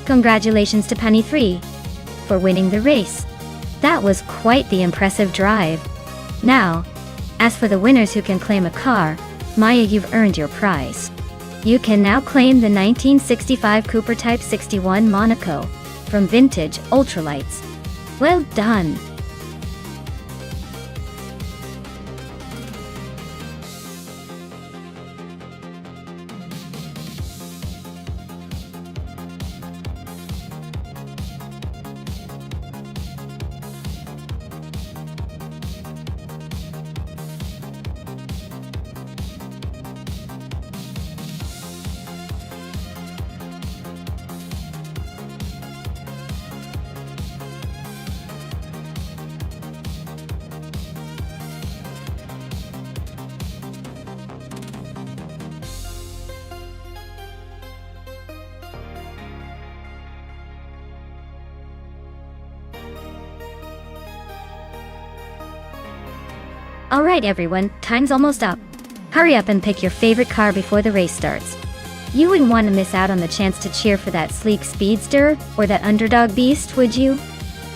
S1: Congratulations to Penny 3 for winning the race. That was quite the impressive drive. Now, as for the winners who can claim a car, Maya, you've earned your prize. You can now claim the 1965 Cooper Type 61 Monaco from Vintage Ultralights. Well done! Alright everyone, time's almost up. Hurry up and pick your favorite car before the race starts. You wouldn't want to miss out on the chance to cheer for that sleek speedster or that underdog beast, would you?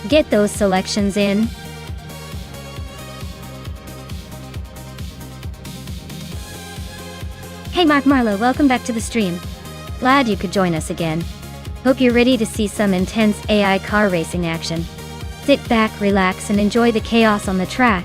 S1: Get those selections in. Hey Mark Marlowe, welcome back to the stream. Glad you could join us again. Hope you're ready to see some intense AI car racing action. Sit back, relax, and enjoy the chaos on the track.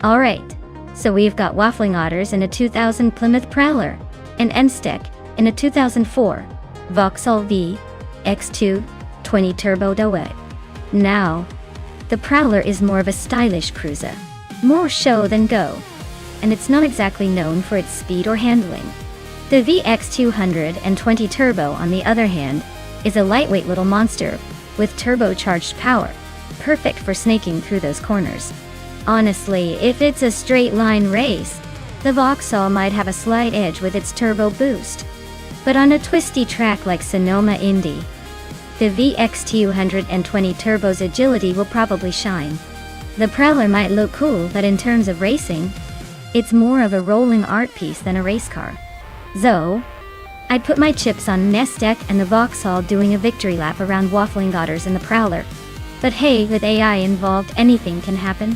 S1: Alright, so we've got Waffling Otters in a 2000 Plymouth Prowler, and N-Stick in a 2004 Vauxhall V X2 20 Turbo Duet. Now, the Prowler is more of a stylish cruiser, more show than go, and it's not exactly known for its speed or handling. The VX220 Turbo, on the other hand, is a lightweight little monster with turbocharged power, perfect for snaking through those corners. Honestly, if it's a straight line race, the Vauxhall might have a slight edge with its turbo boost. But on a twisty track like Sonoma Indy, the VX220 Turbo's agility will probably shine. The Prowler might look cool, but in terms of racing, it's more of a rolling art piece than a race car. So, I'd put my chips on N-Stick and the Vauxhall doing a victory lap around Waffling Otters and the Prowler. But hey, with AI involved, anything can happen.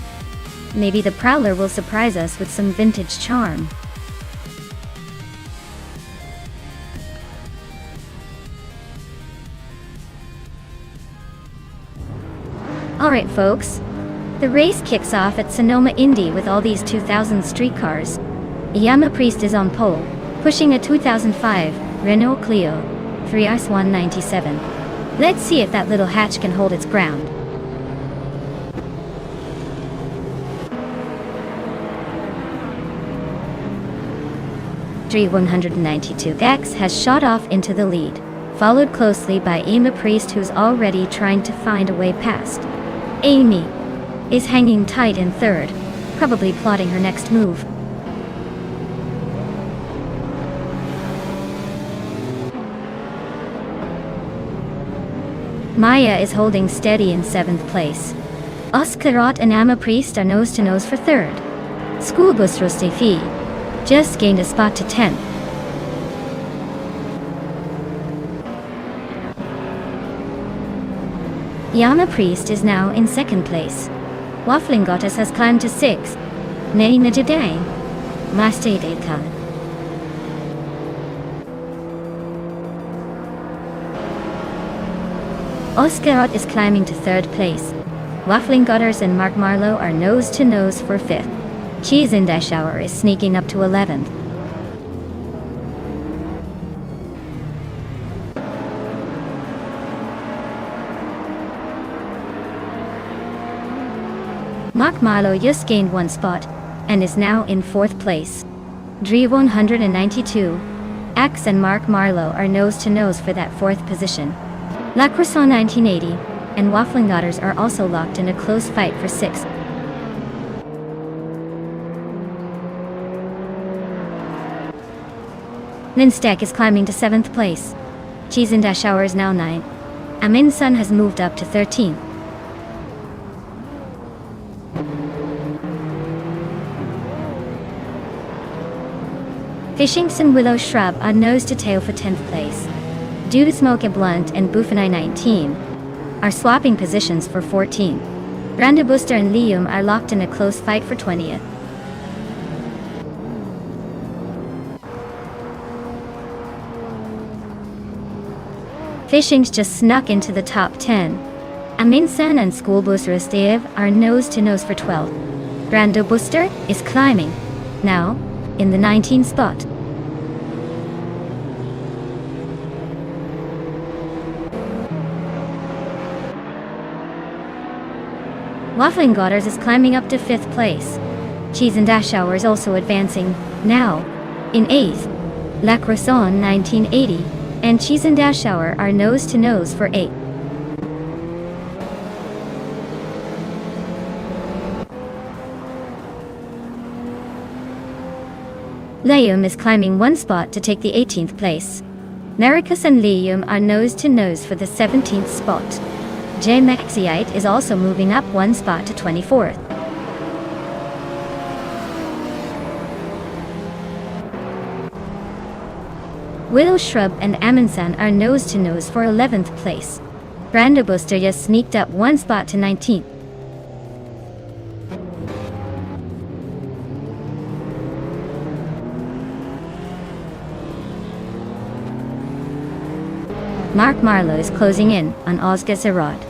S1: Maybe the Prowler will surprise us with some vintage charm. Alright folks, the race kicks off at Sonoma Indy with all these 2000 street cars. Yama Priest is on pole, pushing a 2005 Renault Clio 3RS 197. Let's see if that little hatch can hold its ground. G192X has shot off into the lead, followed closely by Yama Priest, who's already trying to find a way past. Amy is hanging tight in third, probably plotting her next move. Maya is holding steady in 7th place. Oscarot and Yama Priest are nose to nose for 3rd. Schoolbus Rostefi just gained a spot to 10th. Yama Priest is now in 2nd place. Waffling Goddess has climbed to 6th. Nay na today. Mastadeka. Oscarot is climbing to 3rd place. Waffling Goddess and Mark Marlowe are nose to nose for 5th. Cheese in Dashauer is sneaking up to 11th. Mark Marlowe just gained 1 spot and is now in 4th place. Dre 192. Axe and Mark Marlowe are nose to nose for that 4th position. La Croissant 1980 and Waffling Goddess are also locked in a close fight for 6th. Linstek is climbing to 7th place. Cheese in Dashauer is now 9th. Amin Sun has moved up to 13th. Fishings and Willow Shrub are nose to tail for 10th place. Due to Smoke and Blunt and Bufani 19 are swapping positions for 14th. Randa Booster and Liam are locked in a close fight for 20th. Fishings just snuck into the top 10. Amin San and School Booster Steve are nose to nose for 12th. Randa Booster is climbing, now, in the 19th spot. Waffling Goddess is climbing up to 5th place. Cheese and Dashauer is also advancing, now, in 8th. La Croissant 1980 and Cheese and Dashauer are nose to nose for 8th. Liam is climbing 1 spot to take the 18th place. Nericus and Liam are nose to nose for the 17th spot. J Maxiite is also moving up 1 spot to 24th. Willow Shrub and Amunsan are nose to nose for 11th place. Brando Booster just sneaked up 1 spot to 19th. Mark Marlowe is closing in on Oscar Zerod.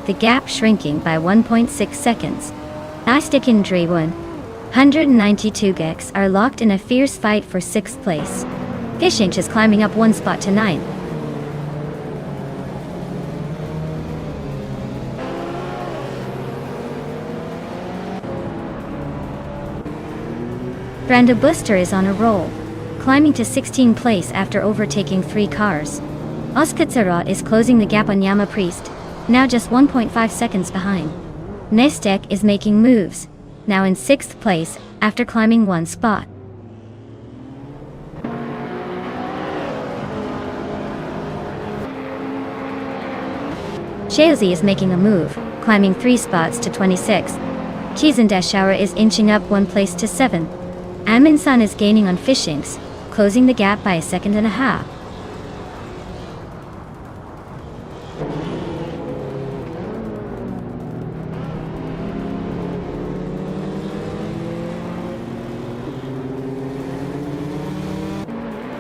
S1: The gap shrinking by 1.6 seconds. Astic and Dre 192 Gex are locked in a fierce fight for 6th place. Fishing is climbing up 1 spot to 9th. Brando Booster is on a roll, climbing to 16th place after overtaking 3 cars. Oskatsarot is closing the gap on Yama Priest, now just 1.5 seconds behind. Nestek is making moves, now in 6th place after climbing 1 spot. Shaozi is making a move, climbing 3 spots to 26th. Cheese and Dashauer is inching up 1 place to 7th. Amin-san is gaining on Fishings, closing the gap by 1.5 seconds.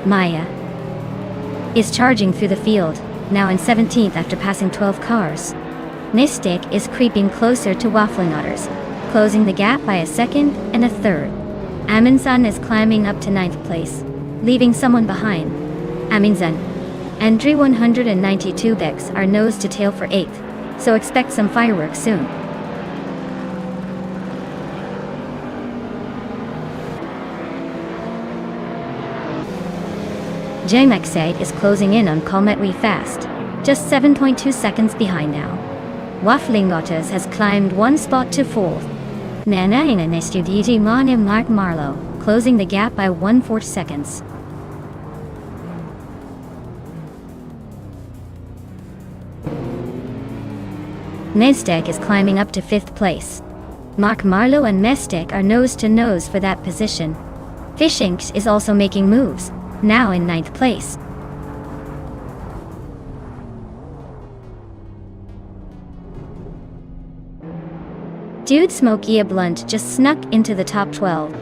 S1: Maya is charging through the field, now in 17th after passing 12 cars. Mystic is creeping closer to Waffling Otters, closing the gap by 1 second and 1/3. Aminsan is climbing up to 9th place, leaving someone behind. Aminsan and Dre 192 Bex are nose to tail for 8th, so expect some fireworks soon. JMXA is closing in on Colmetwe fast, just 7.2 seconds behind now. Waffling Otters has climbed 1 spot to 4th. Nana and Estudiji Mon and Mark Marlowe, closing the gap by 1/4 seconds. Mestek is climbing up to 5th place. Mark Marlowe and Mestek are nose to nose for that position. Fishinks is also making moves, now in 9th place. Dude Smokey a Blunt just snuck into the top 12.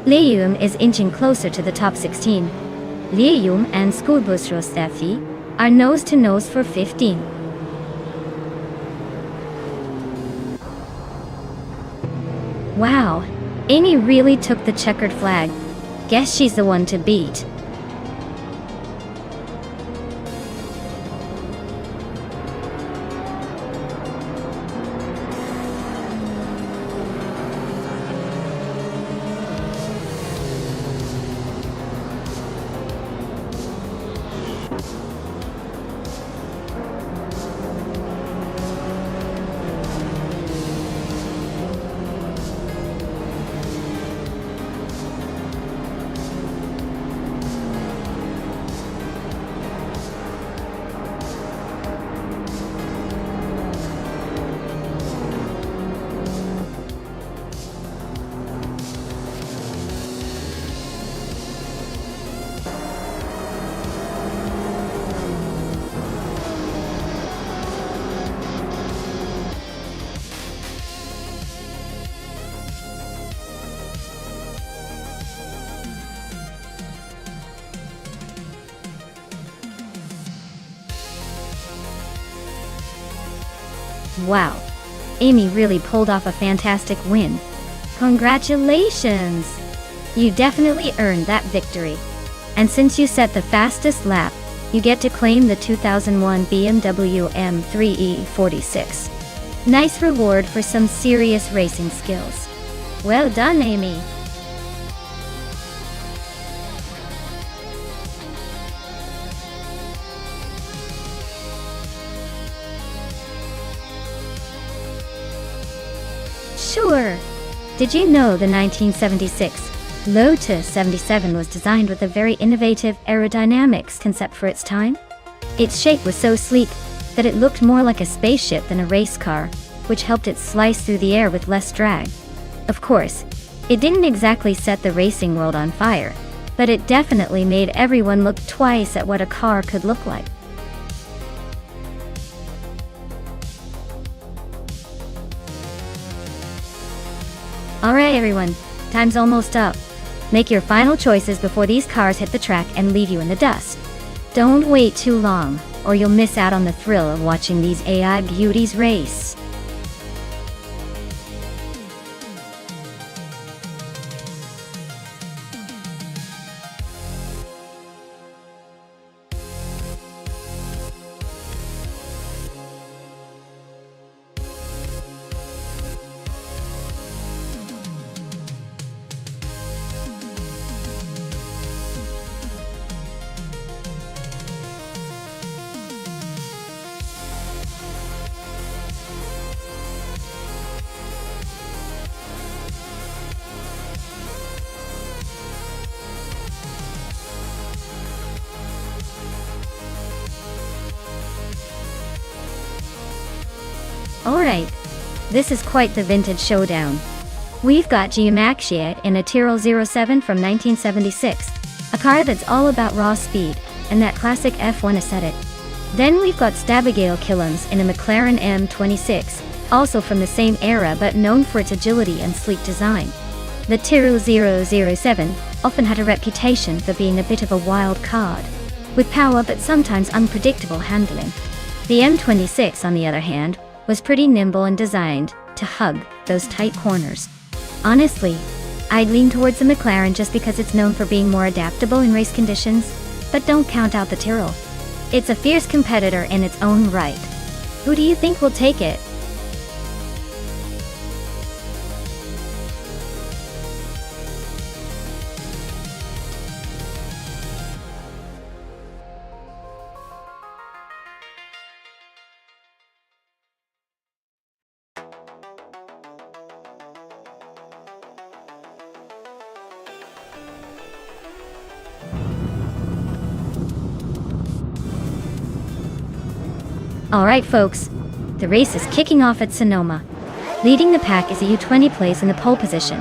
S1: Liam is inching closer to the top 16. Liam and Skurbusrostafi are nose to nose for 15. Wow, Amy really took the checkered flag. Guess she's the one to beat. Wow, Amy really pulled off a fantastic win. Congratulations! You definitely earned that victory. And since you set the fastest lap, you get to claim the 2001 BMW M3E46. Nice reward for some serious racing skills. Well done, Amy. Sure. Did you know the 1976 Lotus 77 was designed with a very innovative aerodynamics concept for its time? Its shape was so sleek that it looked more like a spaceship than a race car, which helped it slice through the air with less drag. Of course, it didn't exactly set the racing world on fire, but it definitely made everyone look twice at what a car could look like. Alright everyone, time's almost up. Make your final choices before these cars hit the track and leave you in the dust. Don't wait too long, or you'll miss out on the thrill of watching these AI beauties race. Alright, this is quite the vintage showdown. We've got Giamaxia in a Tyrrell 07 from 1976, a car that's all about raw speed, and that classic F1 aesthetic. Then we've got Stabigail Killams in a McLaren M26, also from the same era but known for its agility and sleek design. The Tyrrell 007 often had a reputation for being a bit of a wild card, with power but sometimes unpredictable handling. The M26, on the other hand, was pretty nimble and designed to hug those tight corners. Honestly, I'd lean towards the McLaren just because it's known for being more adaptable in race conditions, but don't count out the Tyrrell. It's a fierce competitor in its own right. Who do you think will take it? Alright folks, the race is kicking off at Sonoma. Leading the pack is a U20 place in the pole position,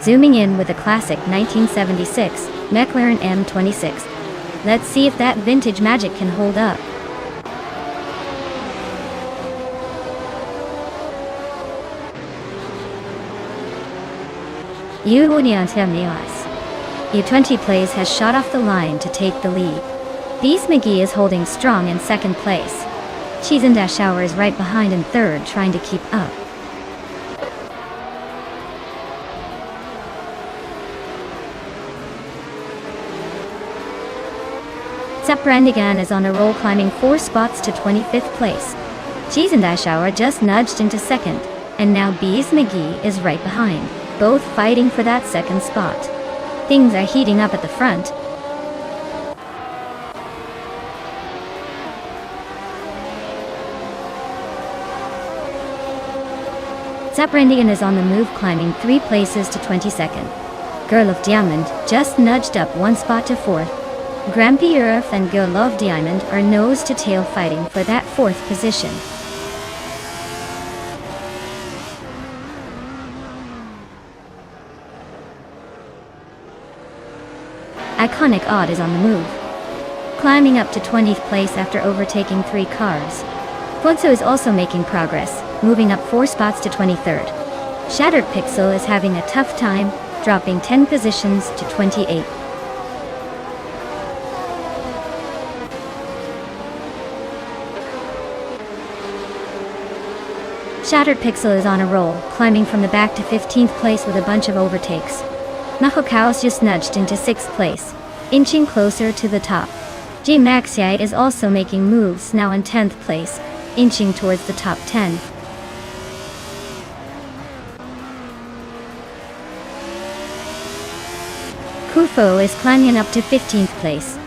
S1: zooming in with a classic 1976 McLaren M26. Let's see if that vintage magic can hold up. U20 Plays has shot off the line to take the lead. Bees McGee is holding strong in second place. Cheese and Dash Hour is right behind in third, trying to keep up. Zaprandigan is on a roll, climbing 4 spots to 25th place. Cheese and Dash Hour just nudged into second, and now Bees McGee is right behind, both fighting for that second spot. Things are heating up at the front. Zaprandigan is on the move, climbing 3 places to 22nd. Girl of Diamond just nudged up 1 spot to 4th. Grampy Earth and Girl of Diamond are nose to tail, fighting for that 4th position. Iconic Odd is on the move, climbing up to 20th place after overtaking 3 cars. Fonso is also making progress, moving up 4 spots to 23rd. Shattered Pixel is having a tough time, dropping 10 positions to 28th. Shattered Pixel is on a roll, climbing from the back to 15th place with a bunch of overtakes. Mahokaos just nudged into 6th place, inching closer to the top. G Maxiite is also making moves, now in 10th place, inching towards the top 10. Kufo is climbing up to 15th place.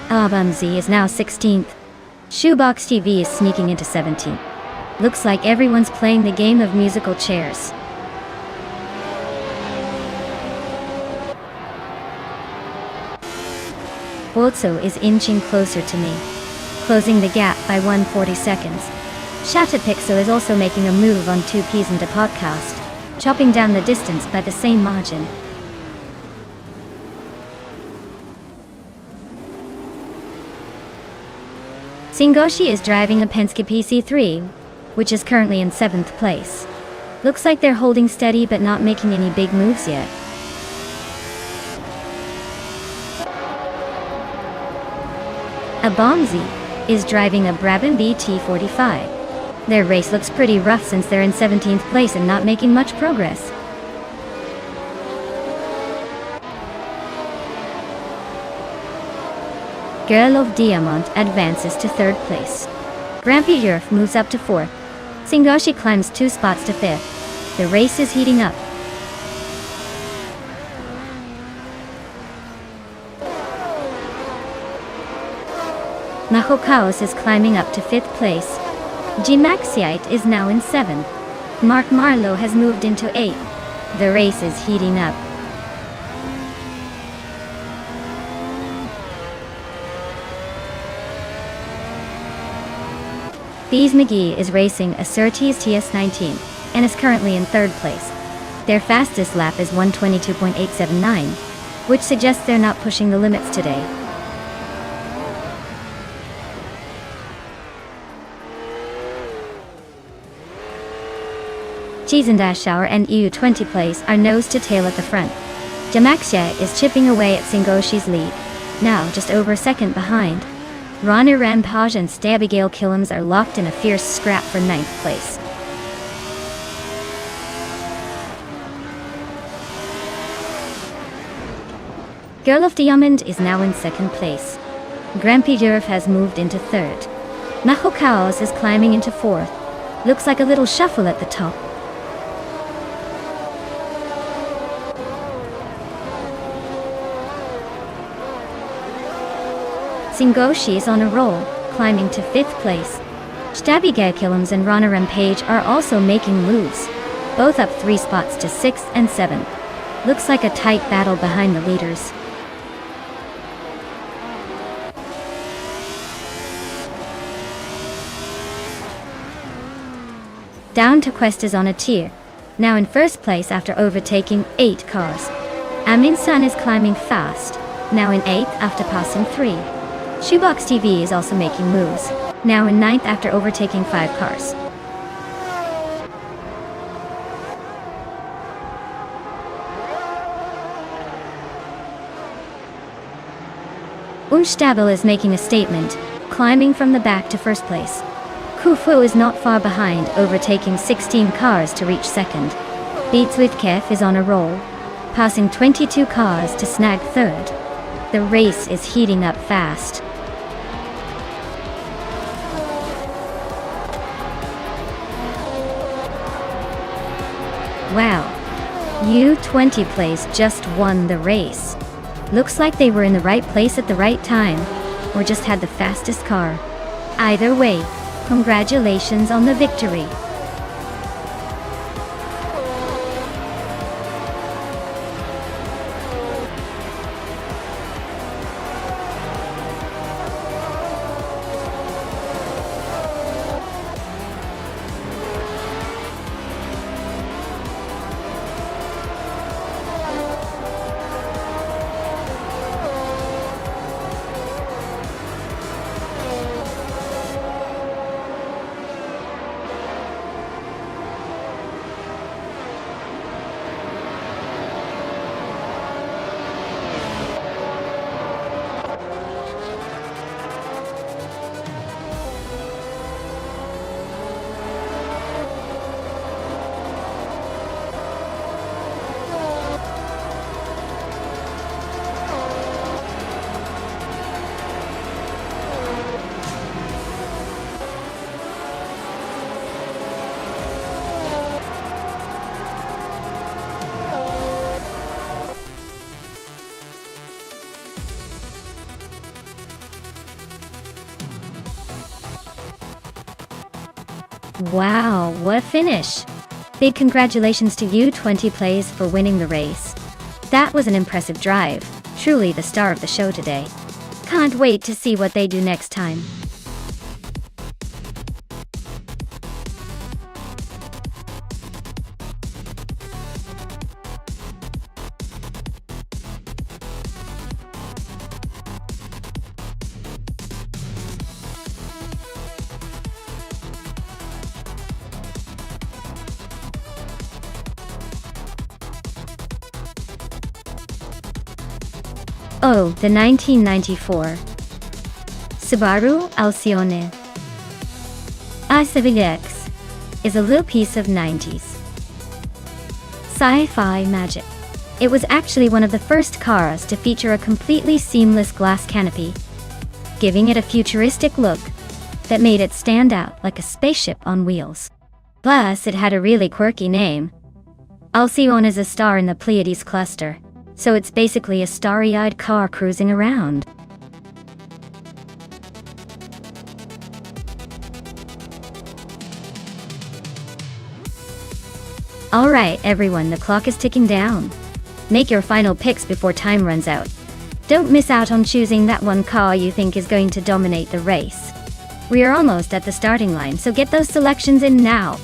S1: Abumzi is now 16th. Shoebox TV is sneaking into 17th. Looks like everyone's playing the game of musical chairs. Bolso is inching closer to me, closing the gap by 140 seconds. Shattered Pixel is also making a move on 2 Ps into podcast, chopping down the distance by the same margin. Singoshi is driving a Penske PC3, which is currently in 7th place. Looks like they're holding steady but not making any big moves yet. Abomzi is driving a Brabham BT45. Their race looks pretty rough since they're in 17th place and not making much progress. Girl of Diamond advances to 3rd place. Grampy Earth moves up to 4th. Singoshi climbs 2 spots to 5th. The race is heating up. Mahokaos is climbing up to 5th place. G Maxiite is now in 7th. Mark Marlowe has moved into 8th. The race is heating up. Bees McGee is racing a Surtees TS19 and is currently in 3rd place. Their fastest lap is 1:22.879, which suggests they're not pushing the limits today. Cheese and Dash Shower and EU20 Plays are nose to tail at the front. Jamaxia is chipping away at Singoshi's lead, now just over a second behind. Rana Rampage and Stabigail Killams are locked in a fierce scrap for 9th place. Girl of Diamond is now in 2nd place. Grampy Durf has moved into 3rd. Mahokaos is climbing into 4th. Looks like a little shuffle at the top. Singoshi is on a roll, climbing to 5th place. Stabigail Killams and Rana Rampage are also making moves, both up 3 spots to 6th and 7th. Looks like a tight battle behind the leaders. Down to Quest is on a tier, now in 1st place after overtaking 8 cars. Amin-san is climbing fast, now in 8th after passing 3. Shoebox TV is also making moves, now in 9th after overtaking 5 cars. Unstable is making a statement, climbing from the back to first place. Kufu is not far behind, overtaking 16 cars to reach second. Beats with Kef is on a roll, passing 22 cars to snag third. The race is heating up fast. Wow. U20 Plays just won the race. Looks like they were in the right place at the right time, or just had the fastest car. Either way, congratulations on the victory. Wow, what a finish! Big congratulations to U20 Plays for winning the race. That was an impressive drive, truly the star of the show today. Can't wait to see what they do next time. Oh, the 1994 Subaru Alcione i7X is a little piece of 90s sci-fi magic. It was actually one of the first cars to feature a completely seamless glass canopy, giving it a futuristic look that made it stand out like a spaceship on wheels. Plus, it had a really quirky name. Alcyone is a star in the Pleiades cluster, so it's basically a starry-eyed car cruising around. Alright everyone, the clock is ticking down. Make your final picks before time runs out. Don't miss out on choosing that one car you think is going to dominate the race. We are almost at the starting line, so get those selections in now.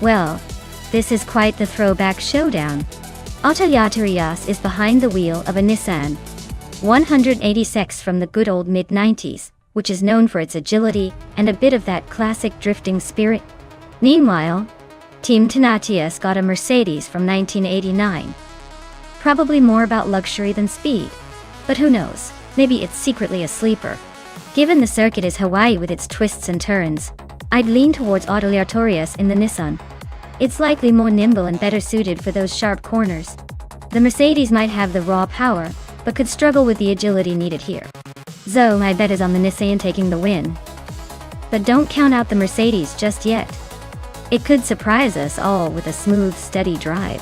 S1: Well, this is quite the throwback showdown. Autoyatarias is behind the wheel of a Nissan 186 from the good old mid-90s, which is known for its agility and a bit of that classic drifting spirit. Meanwhile, Team Tenatius got a Mercedes from 1989. Probably more about luxury than speed. But who knows, maybe it's secretly a sleeper. Given the circuit is Hawaii with its twists and turns, I'd lean towards Autoyatarias in the Nissan. It's likely more nimble and better suited for those sharp corners. The Mercedes might have the raw power, but could struggle with the agility needed here. So my bet is on the Nissan taking the win. But don't count out the Mercedes just yet. It could surprise us all with a smooth, steady drive.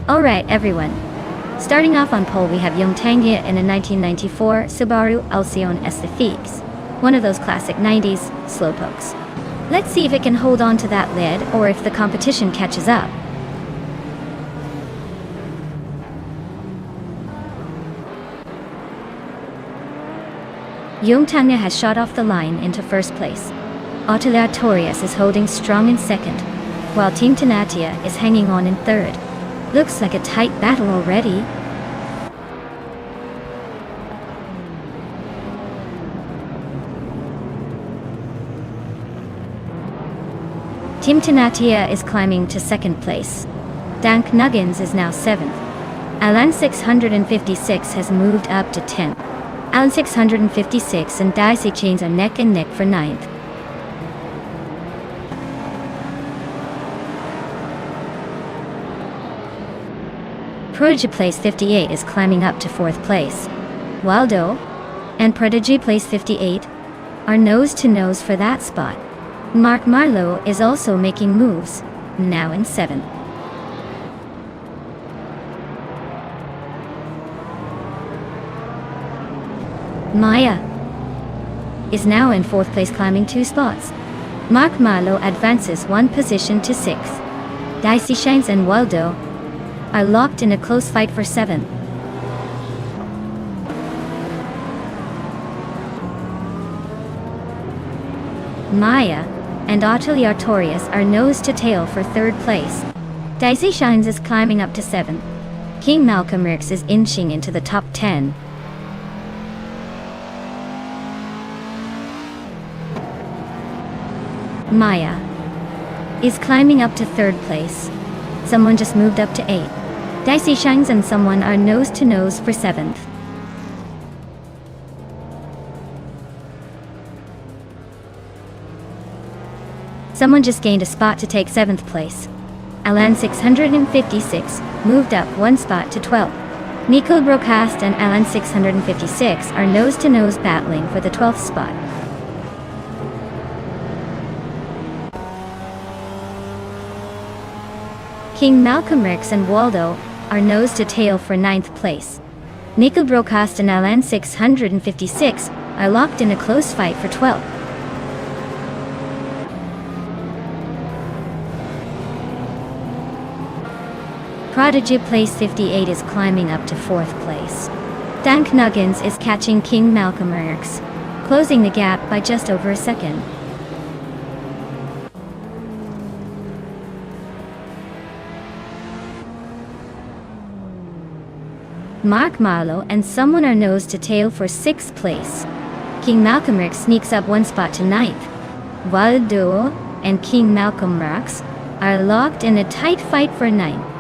S1: Alright everyone. Starting off on pole we have Yongtangye in a 1994 Subaru Alcyon SFX, one of those classic 90s slowpokes. Let's see if it can hold on to that lead or if the competition catches up. Yongtangye has shot off the line into first place. Autoleatorius is holding strong in second, while Team Tenatia is hanging on in third. Looks like a tight battle already. Team Tenatia is climbing to second place. Dank Nuggins is now 7th. Alan 656 has moved up to 10th. Alan 656 and Dicey Chains are neck and neck for 9th. Prodigy Place 58 is climbing up to 4th place. Waldo and Prodigy Place 58 are nose to nose for that spot. Mark Marlowe is also making moves, now in 7th. Maya is now in 4th place, climbing 2 spots. Mark Marlowe advances 1 position to 6th. Dicey Shanks and Waldo are locked in a close fight for 7th. Maya and Atelier Torius are nose to tail for 3rd place. Dicey Shines is climbing up to 7th. King Malcolm Ricks is inching into the top 10. Maya is climbing up to 3rd place. Someone just moved up to 8th. Dicey Shines and someone are nose to nose for 7th. Someone just gained a spot to take 7th place. Alan 656 moved up 1 spot to 12th. Nico Broadcast and Alan 656 are nose to nose battling for the 12th spot. King Malcolm Ricks and Waldo are nose to tail for 9th place. Nico Broadcast and Alan 656 are locked in a close fight for 12th. Prodigy Place 58 is climbing up to 4th place. Dank Nuggins is catching King Malcolm Ricks, closing the gap by just over a second. Mark Marlowe and someone are nose to tail for 6th place. King Malcolm Ricks sneaks up 1 spot to 9th. Waldo and King Malcolm Ricks are locked in a tight fight for 9th.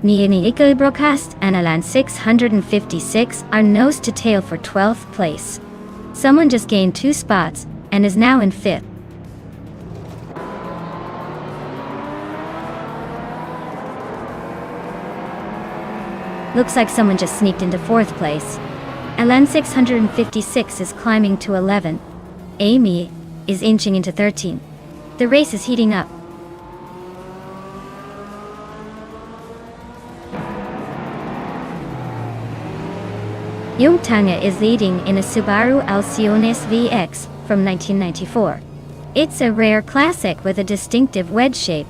S1: Nico Broadcast and Alan 656 are nose to tail for 12th place. Someone just gained 2 spots and is now in 5th. Looks like someone just sneaked into 4th place. Alan 656 is climbing to 11th. Amy is inching into 13th. The race is heating up. Yongtangye is leading in a Subaru Alcyon SVX from 1994. It's a rare classic with a distinctive wedge shape.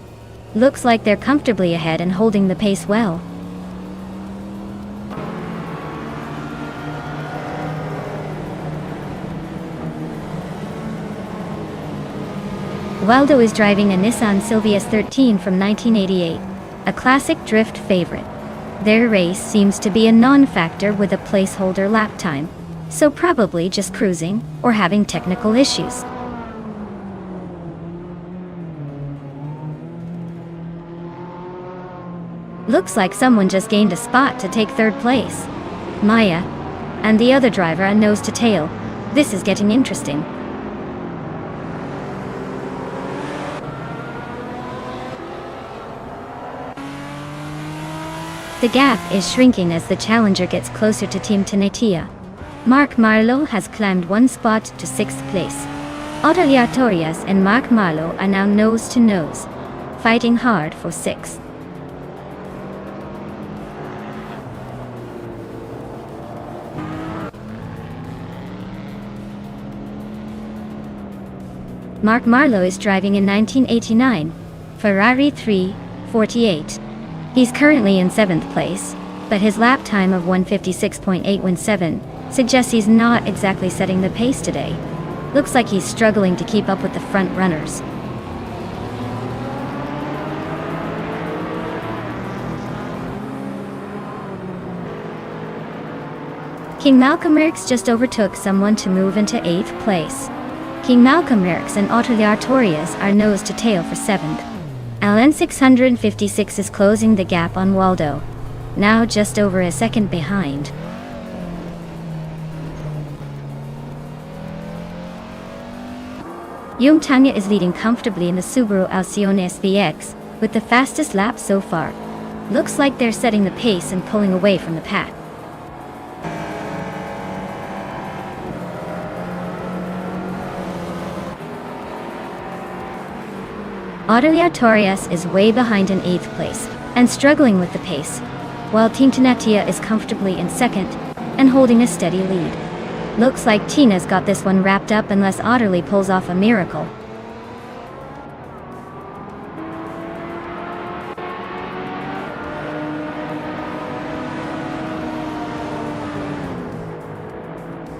S1: Looks like they're comfortably ahead and holding the pace well. Waldo is driving a Nissan Silvia S13 from 1988, a classic drift favorite. Their race seems to be a non-factor with a placeholder lap time, so probably just cruising or having technical issues. Looks like someone just gained a spot to take third place. Maya and the other driver are nose to tail. This is getting interesting. The gap is shrinking as the challenger gets closer to Team Tenetia. Mark Marlowe has climbed one spot to 6th place. Ottavia Torias and Mark Marlowe are now nose to nose, fighting hard for 6th. Mark Marlowe is driving a 1989 Ferrari 348. He's currently in 7th place, but his lap time of 156.817 suggests he's not exactly setting the pace today. Looks like he's struggling to keep up with the front runners. King Malcolm Merckx just overtook someone to move into 8th place. King Malcolm Merckx and Ottavia Torias are nose to tail for 7th. LN 656 is closing the gap on Waldo, now just over a second behind. Jungtanga is leading comfortably in the Subaru Alcyon SVX, with the fastest lap so far. Looks like they're setting the pace and pulling away from the pack. Ottavia Torias is way behind in 8th place and struggling with the pace, while Team Tenetia is comfortably in 2nd and holding a steady lead. Looks like Tina's got this one wrapped up unless Otterly pulls off a miracle.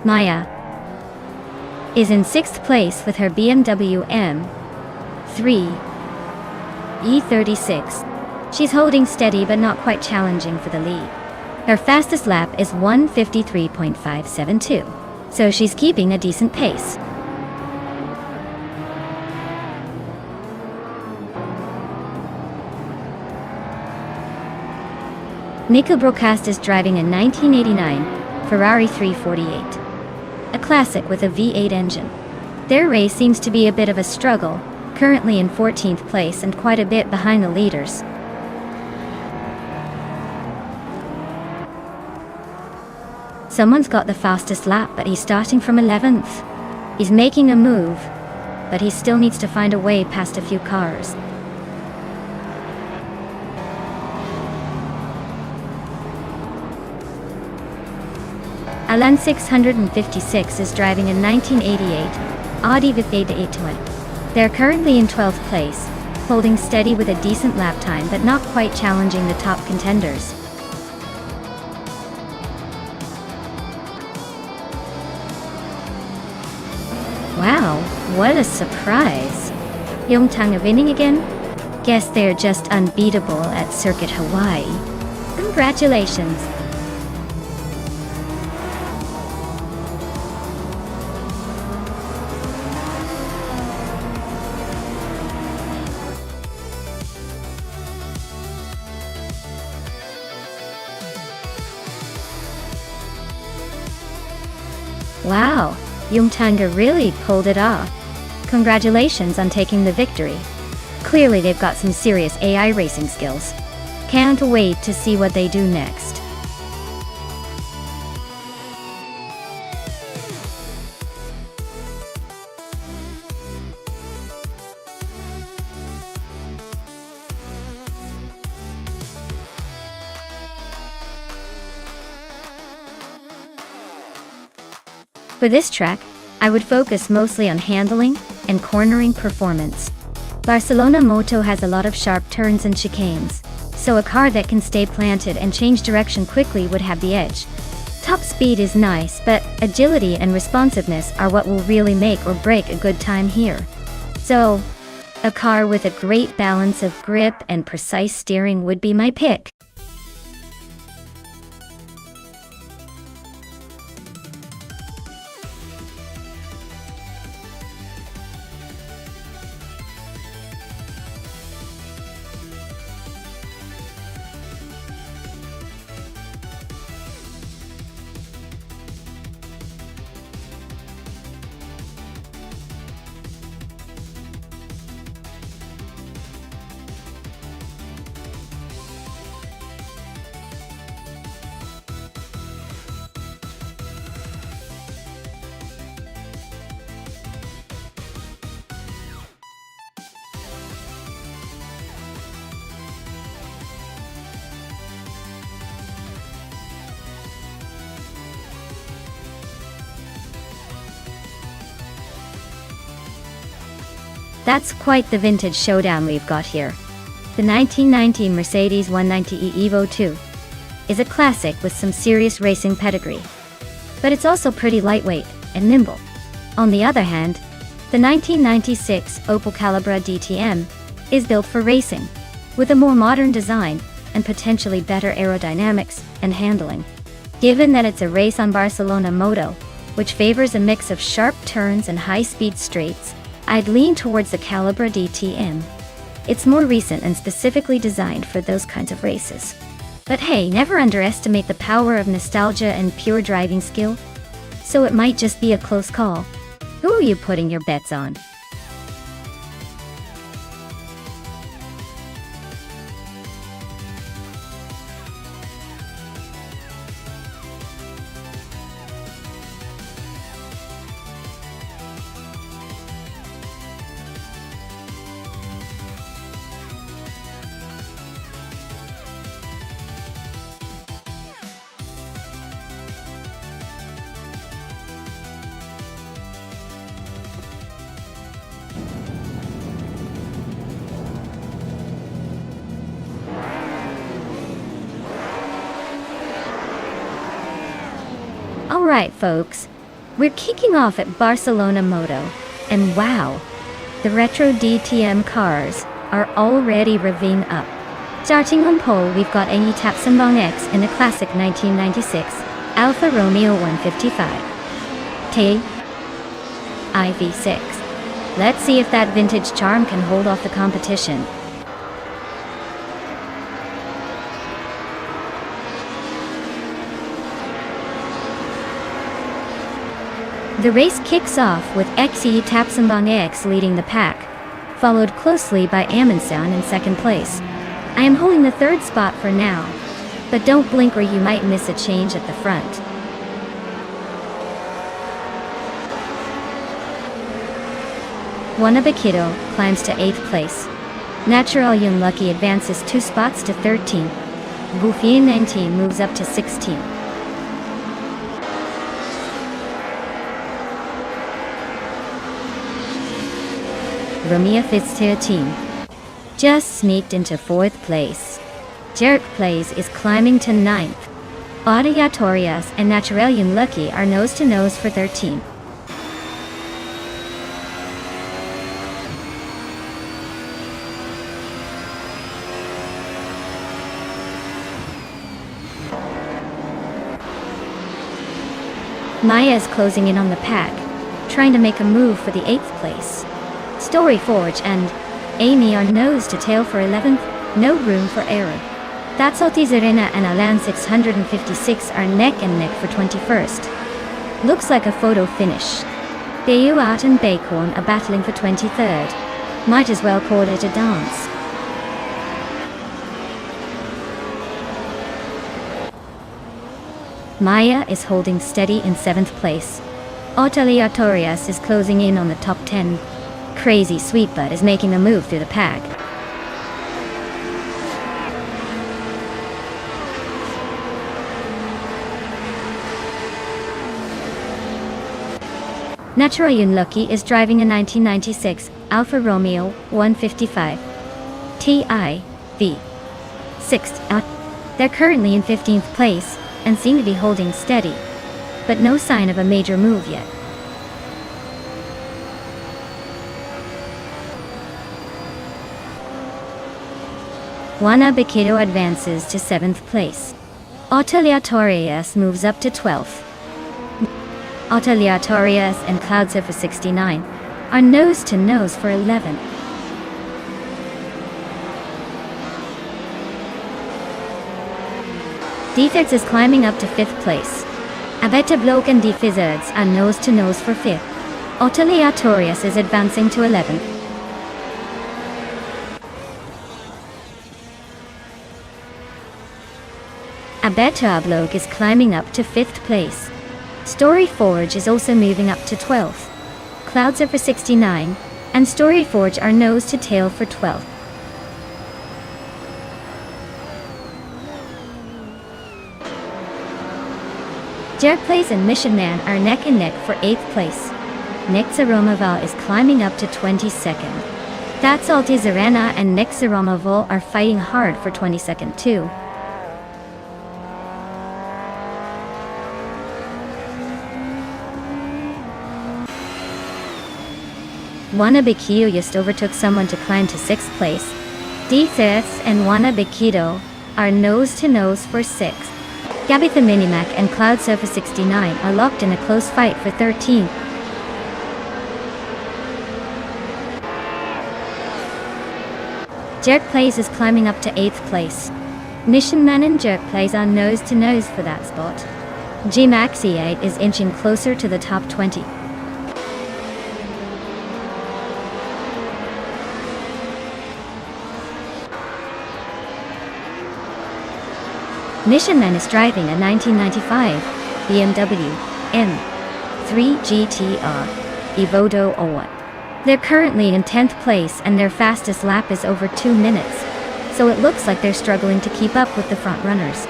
S1: Maya is in 6th place with her BMW M3 E36. She's holding steady but not quite challenging for the lead. Her fastest lap is 1:53.572, so she's keeping a decent pace. Nico Broadcast is driving a 1989 Ferrari 348, a classic with a V8 engine. Their race seems to be a bit of a struggle, currently in 14th place and quite a bit behind the leaders. Someone's got the fastest lap, but he's starting from 11th. He's making a move, but he still needs to find a way past a few cars. Alan 656 is driving a 1988 Audi V8 A2. They're currently in 12th place, holding steady with a decent lap time but not quite challenging the top contenders. Wow, what a surprise! Jungtanga winning again? Guess they're just unbeatable at Circuit Hawaii. Congratulations! Wow, Jungtanga really pulled it off. Congratulations on taking the victory. Clearly they've got some serious AI racing skills. Can't wait to see what they do next. For this track, I would focus mostly on handling and cornering performance. Barcelona Moto has a lot of sharp turns and chicanes, so a car that can stay planted and change direction quickly would have the edge. Top speed is nice, but agility and responsiveness are what will really make or break a good time here. So, A car with a great balance of grip and precise steering would be my pick. That's quite the vintage showdown we've got here. The 1990 Mercedes 190e Evo 2 is a classic with some serious racing pedigree. But it's also pretty lightweight and nimble. On the other hand, the 1996 Opel Calibra DTM is built for racing, with a more modern design and potentially better aerodynamics and handling. Given that it's a race on Barcelona Moto, which favors a mix of sharp turns and high-speed straights, I'd lean towards the Calibra DTM. It's more recent and specifically designed for those kinds of races. But hey, never underestimate the power of nostalgia and pure driving skill. So it might just be a close call. Who are you putting your bets on? Alright folks, we're kicking off at Barcelona Moto, and wow, the retro DTM cars are already revving up. Starting on pole, we've got a Tapsambong X in a classic 1996 Alfa Romeo 155 IV6. Let's see if that vintage charm can hold off the competition. The race kicks off with XE Tapsambong X leading the pack, followed closely by Amundsen in second place. I am holding the third spot for now, but don't blink or you might miss a change at the front. Wanabakito climbs to 8th place. Natural Yunlucky advances 2 spots to 13th. Bufian NT moves up to 16th. Romeo Fitzgerald team just sneaked into 4th place. Jarek Plays is climbing to 9th. Audiatorias and Natural Yunlucky are nose to nose for 13th. Maya is closing in on the pack, trying to make a move for the 8th place. Storyforge and Amy are nose to tail for 11th, no room for error. Tatsotis Arena and Alan 656 are neck and neck for 21st. Looks like a photo finish. Bayuat and Baycorn are battling for 23rd. Might as well call it a dance. Maya is holding steady in 7th place. Otaliatorias is closing in on the top 10. Crazy Sweetbutt is making a move through the pack. Natural Yunlucky is driving a 1996 Alfa Romeo 155 IV6. They're currently in 15th place and seem to be holding steady, but no sign of a major move yet. Juana Bequedo advances to 7th place. Aleatorias moves up to 12th. Aleatorias and Cloudsurfer 69 are nose to nose for 11th. D-Thirds is climbing up to 5th place. Abeta Bloke and D-Fizzards are nose to nose for 5th. Aleatorias is advancing to 11th. Abeta Bloke is climbing up to 5th place. Storyforge is also moving up to 12th. Cloudsurfer 69 and Storyforge are nose to tail for 12th. Jerkplays and Mission Man are neck and neck for 8th place. Nexaromaval is climbing up to 22nd. That's Altizarana and Nexaromaval are fighting hard for 22nd too. Juana Bequedo just overtook someone to climb to 6th place. D-Thirds and Juana Bequedo are nose to nose for 6th. Gabitha Minimac and Cloudsurfer 69 are locked in a close fight for 13th. Jerkplays is climbing up to 8th place. Mission Man and Jerkplays are nose to nose for that spot. G-Maxi8 is inching closer to the top 20. Mission Man is driving a 1995 BMW M3 GTR Evodo 01. They're currently in 10th place and their fastest lap is over 2 minutes, so it looks like they're struggling to keep up with the front runners.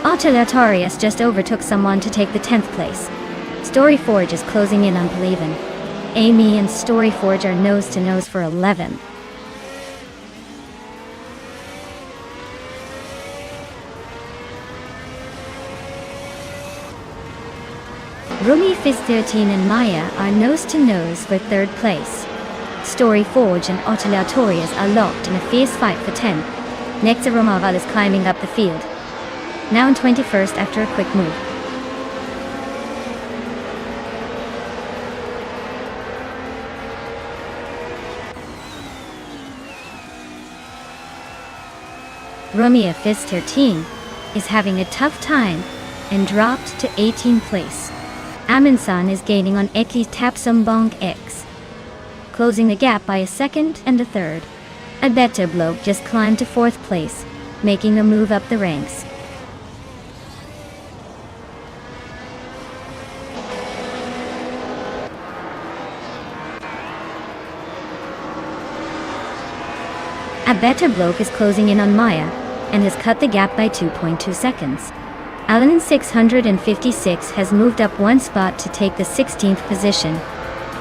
S1: Aleatorias just overtook someone to take the 10th place. Storyforge is closing in on Believin'. Amy and Storyforge are nose to nose for 11. Rumi Fizz 13 and Maya are nose to nose for 3rd place. Storyforge and Aleatorias are locked in a fierce fight for 10th. Nexaromaval is climbing up the field. Now in 21st after a quick move. Romeo Fizz 13 is having a tough time and dropped to 18th place. Aminsan is gaining on Eki Tapsumbong X, closing the gap by a 2nd and a 3rd. Abeta Bloke just climbed to 4th place, making a move up the ranks. Abeta Bloke is closing in on Maya and has cut the gap by 2.2 seconds. Alan 656 has moved up 1 spot to take the 16th position.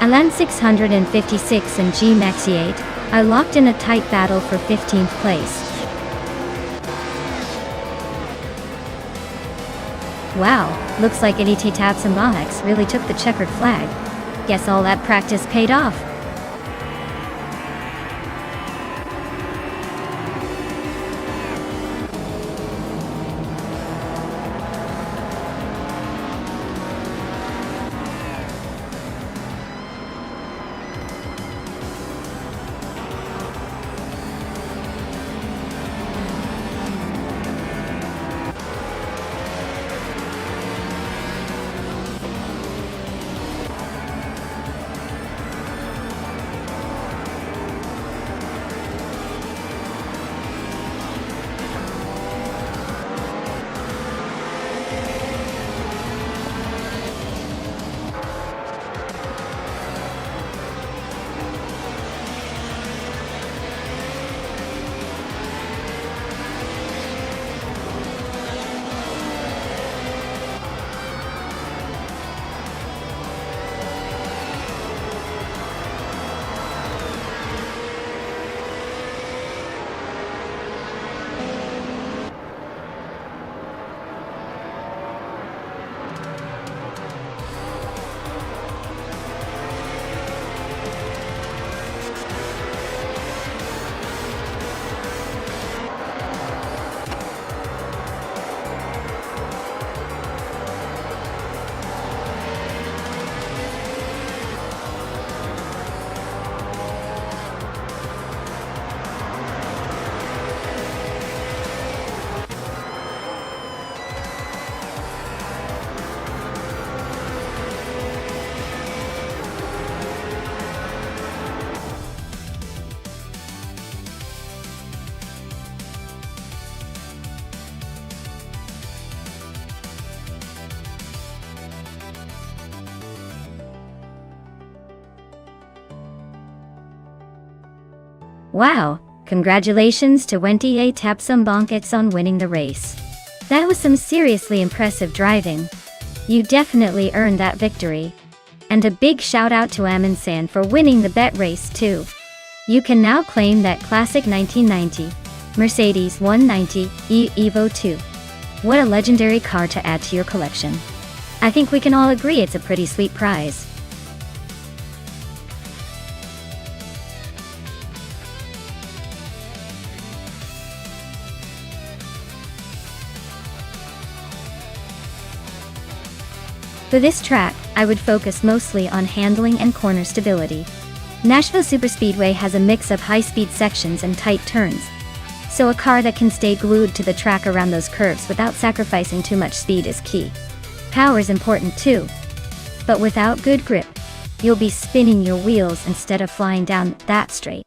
S1: Alan 656 and G-Maxi8 are locked in a tight battle for 15th place. Wow, looks like Elite Tabs and Bahex really took the checkered flag. Guess all that practice paid off. Wow, congratulations to Wendy Tapsambonk on winning the race. That was some seriously impressive driving. You definitely earned that victory. And a big shout out to Amundsen for winning the bet race too. You can now claim that classic 1990 Mercedes 190 Evo 2. What a legendary car to add to your collection. I think we can all agree it's a pretty sweet prize. For this track, I would focus mostly on handling and corner stability. Nashville Superspeedway has a mix of high-speed sections and tight turns, so a car that can stay glued to the track around those curves without sacrificing too much speed is key. Power is important too, but without good grip, you'll be spinning your wheels instead of flying down that straight.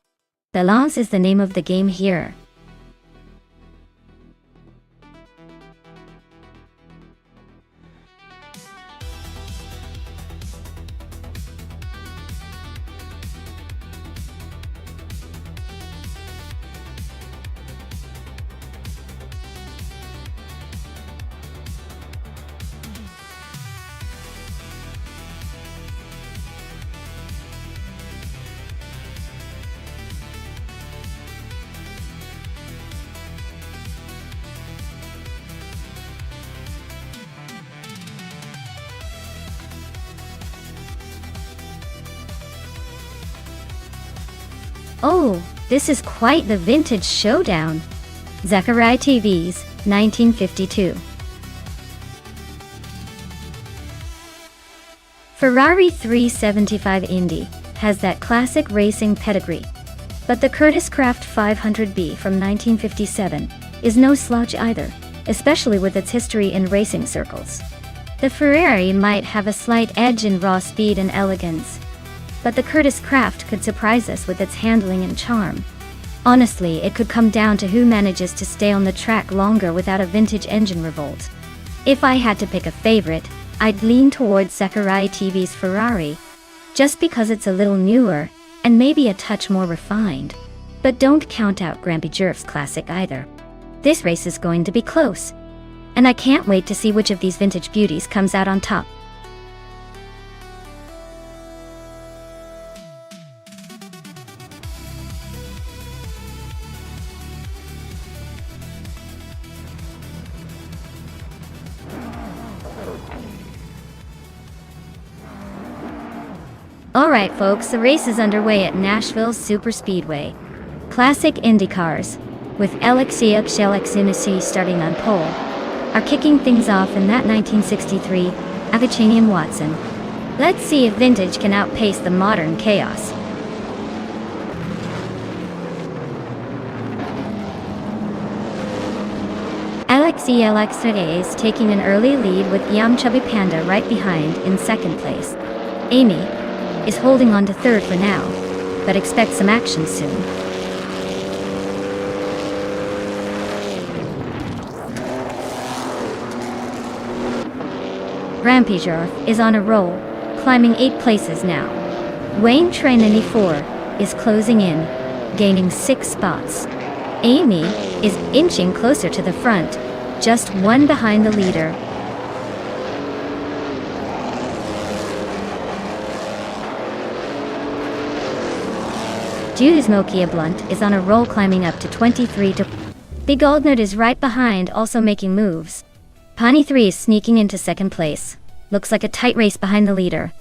S1: Balance is the name of the game here. Oh, this is quite the vintage showdown. Zachariah TV's 1952. Ferrari 375 Indy has that classic racing pedigree, but the Curtis Craft 500B from 1957 is no slouch either, especially with its history in racing circles. The Ferrari might have a slight edge in raw speed and elegance, but the Curtis Craft could surprise us with its handling and charm. Honestly, it could come down to who manages to stay on the track longer without a vintage engine revolt. If I had to pick a favorite, I'd lean towards Zachariah TV's Ferrari, just because it's a little newer and maybe a touch more refined. But don't count out Grampy Jerv's classic either. This race is going to be close, and I can't wait to see which of these vintage beauties comes out on top. Alright folks, the race is underway at Nashville Superspeedway. Classic Indy cars, with Alexei Alexei starting on pole, are kicking things off in that 1963 Avicenium Watson. Let's see if vintage can outpace the modern chaos. Alexei is taking an early lead with Yam Chubby Panda right behind in second place. Amy is holding on to third for now, but expect some action soon. Grampy Jerv is on a roll, climbing 8 places now. Wayne Trainany 4 is closing in, gaining 6 spots. Amy is inching closer to the front, just 1 behind the leader. Judy's Mokia Blunt is on a roll, climbing up to 23 to... Big Aldnerd is right behind, also making moves. Pawnee 3 is sneaking into second place. Looks like a tight race behind the leader.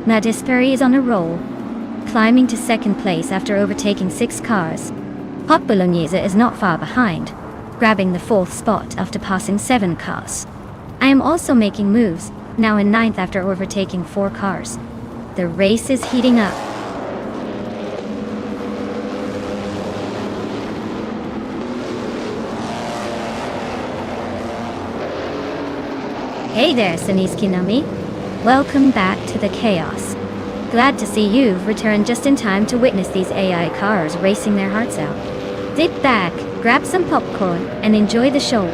S1: Madisperi is on a roll, climbing to second place after overtaking 6 cars. Hot Bolognese is not far behind, grabbing the 4th spot after passing 7 cars. I am also making moves, now in 9th after overtaking 4 cars. The race is heating up. Hey there, Saniski Nami. Welcome back to the chaos. Glad to see you've returned just in time to witness these AI cars racing their hearts out. Sit back, Grab some popcorn and enjoy the show.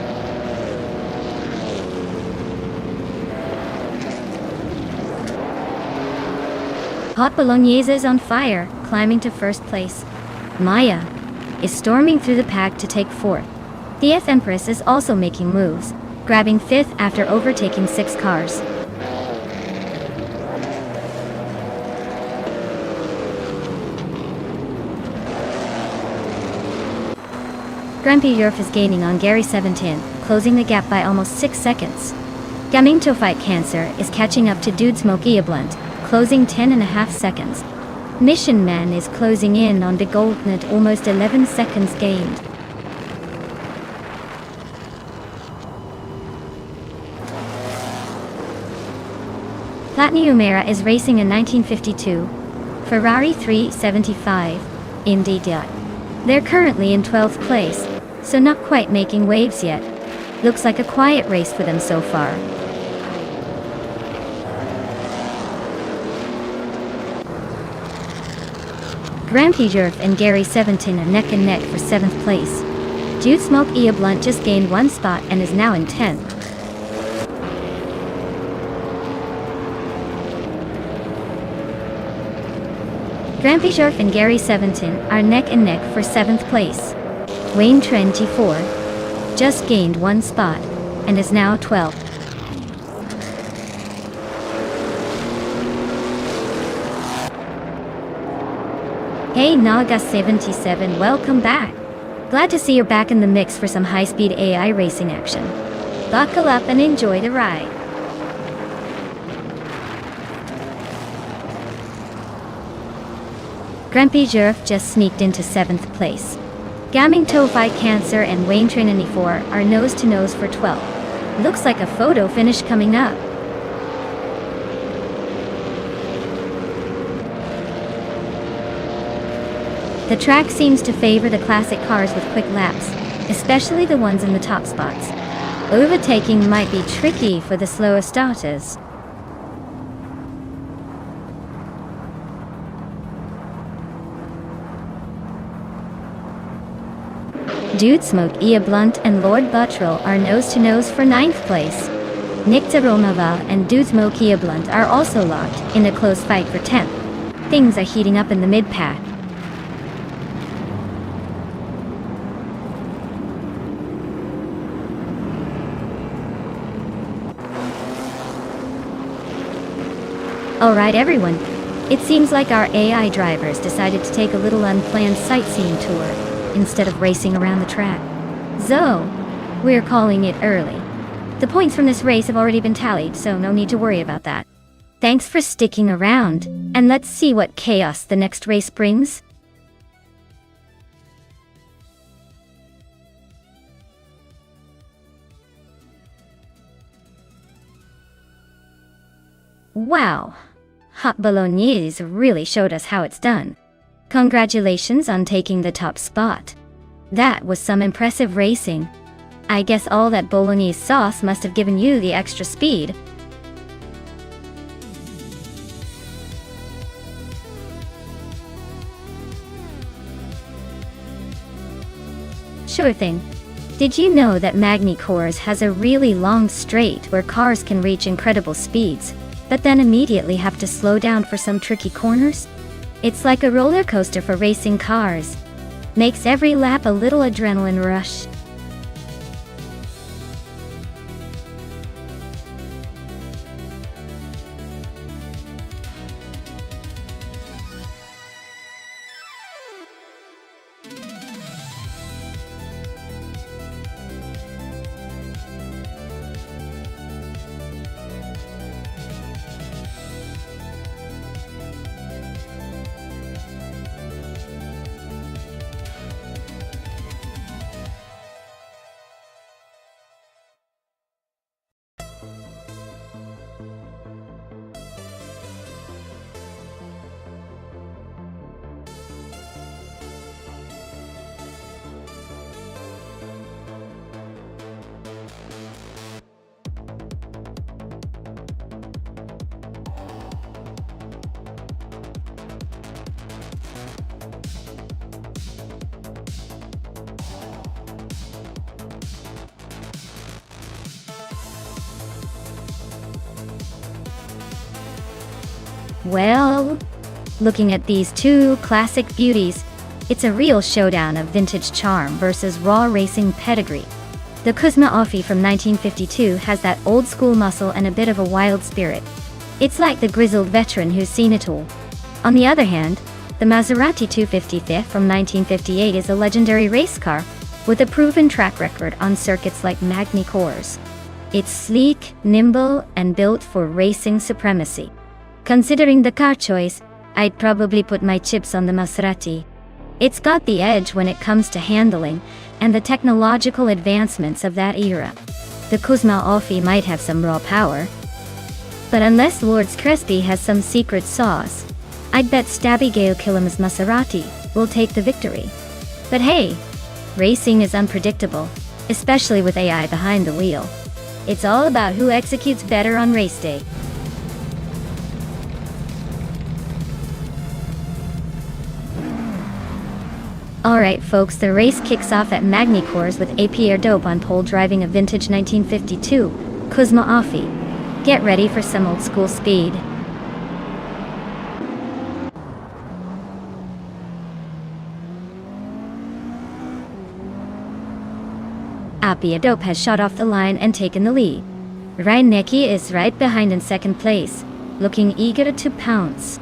S1: Hot Bolognese is on fire, climbing to first place. Maya is storming through the pack to take fourth. The F Empress is also making moves, grabbing fifth after overtaking 6 cars. Grumpy Yerf is gaining on Gary 17, closing the gap by almost 6 seconds. Gaming to Fight Cancer is catching up to Dude Smoky Blunt, closing 10.5 seconds. Mission Man is closing in on the Golden at almost 11 seconds gained. Platniumera is racing a 1952 Ferrari 375 Indy Dot. They're currently in 12th place, so not quite making waves yet. Looks like a quiet race for them so far. Grampy Jerf and Gary 17 are neck and neck for 7th place. Dude Smoke Ia Blunt just gained 1 spot and is now in 10th. Grampy Jerf and Gary 17 are neck and neck for 7th place. Wayne 24 just gained 1 spot and is now 12th. Hey Naga 77, welcome back. Glad to see you're back in the mix for some high-speed AI racing action. Buckle up and enjoy the ride. Grumpy Jerf just sneaked into 7th place. Gaming Fight Cancer and Wayne Trinity 4 are nose-to-nose for 12th. Looks like a photo finish coming up. The track seems to favor the classic cars with quick laps, especially the ones in the top spots. Overtaking might be tricky for the slower starters. Dude Smoke Ia Blunt and Lord Buttrell are nose-to-nose for 9th place. Nick Taronoval and Dude Smoke Ia Blunt are also locked in a close fight for 10th. Things are heating up in the mid-pack. Alright everyone, it seems like our AI drivers decided to take a little unplanned sightseeing tour instead of racing around the track. So, we're calling it early. The points from this race have already been tallied, so no need to worry about that. Thanks for sticking around, and let's see what chaos the next race brings. Wow, Hot Bolognese really showed us how it's done. Congratulations on taking the top spot. That was some impressive racing. I guess all that Bolognese sauce must have given you the extra speed. Sure thing. Did you know that Magni Cours has a really long straight where cars can reach incredible speeds, but then immediately have to slow down for some tricky corners? It's like a roller coaster for racing cars. Makes every lap a little adrenaline rush. Well, looking at these two classic beauties, it's a real showdown of vintage charm versus raw racing pedigree. The Kuzma Offie from 1952 has that old-school muscle and a bit of a wild spirit. It's like the grizzled veteran who's seen it all. On the other hand, the Maserati 250th from 1958 is a legendary race car with a proven track record on circuits like Magny Cours. It's sleek, nimble, and built for racing supremacy. Considering the car choice, I'd probably put my chips on the Maserati. It's got the edge when it comes to handling and the technological advancements of that era. The Kuzma Offie might have some raw power, but unless Lord Crespi has some secret sauce, I'd bet Stabby Gale Killam's Maserati will take the victory. But hey, racing is unpredictable, especially with AI behind the wheel. It's all about who executes better on race day. Alright folks, the race kicks off at Magny Cours with Pierre Dope on pole driving a vintage 1952 Kuzma Offie. Get ready for some old school speed. Pierre Dope has shot off the line and taken the lead. Reinecke is right behind in second place, looking eager to pounce.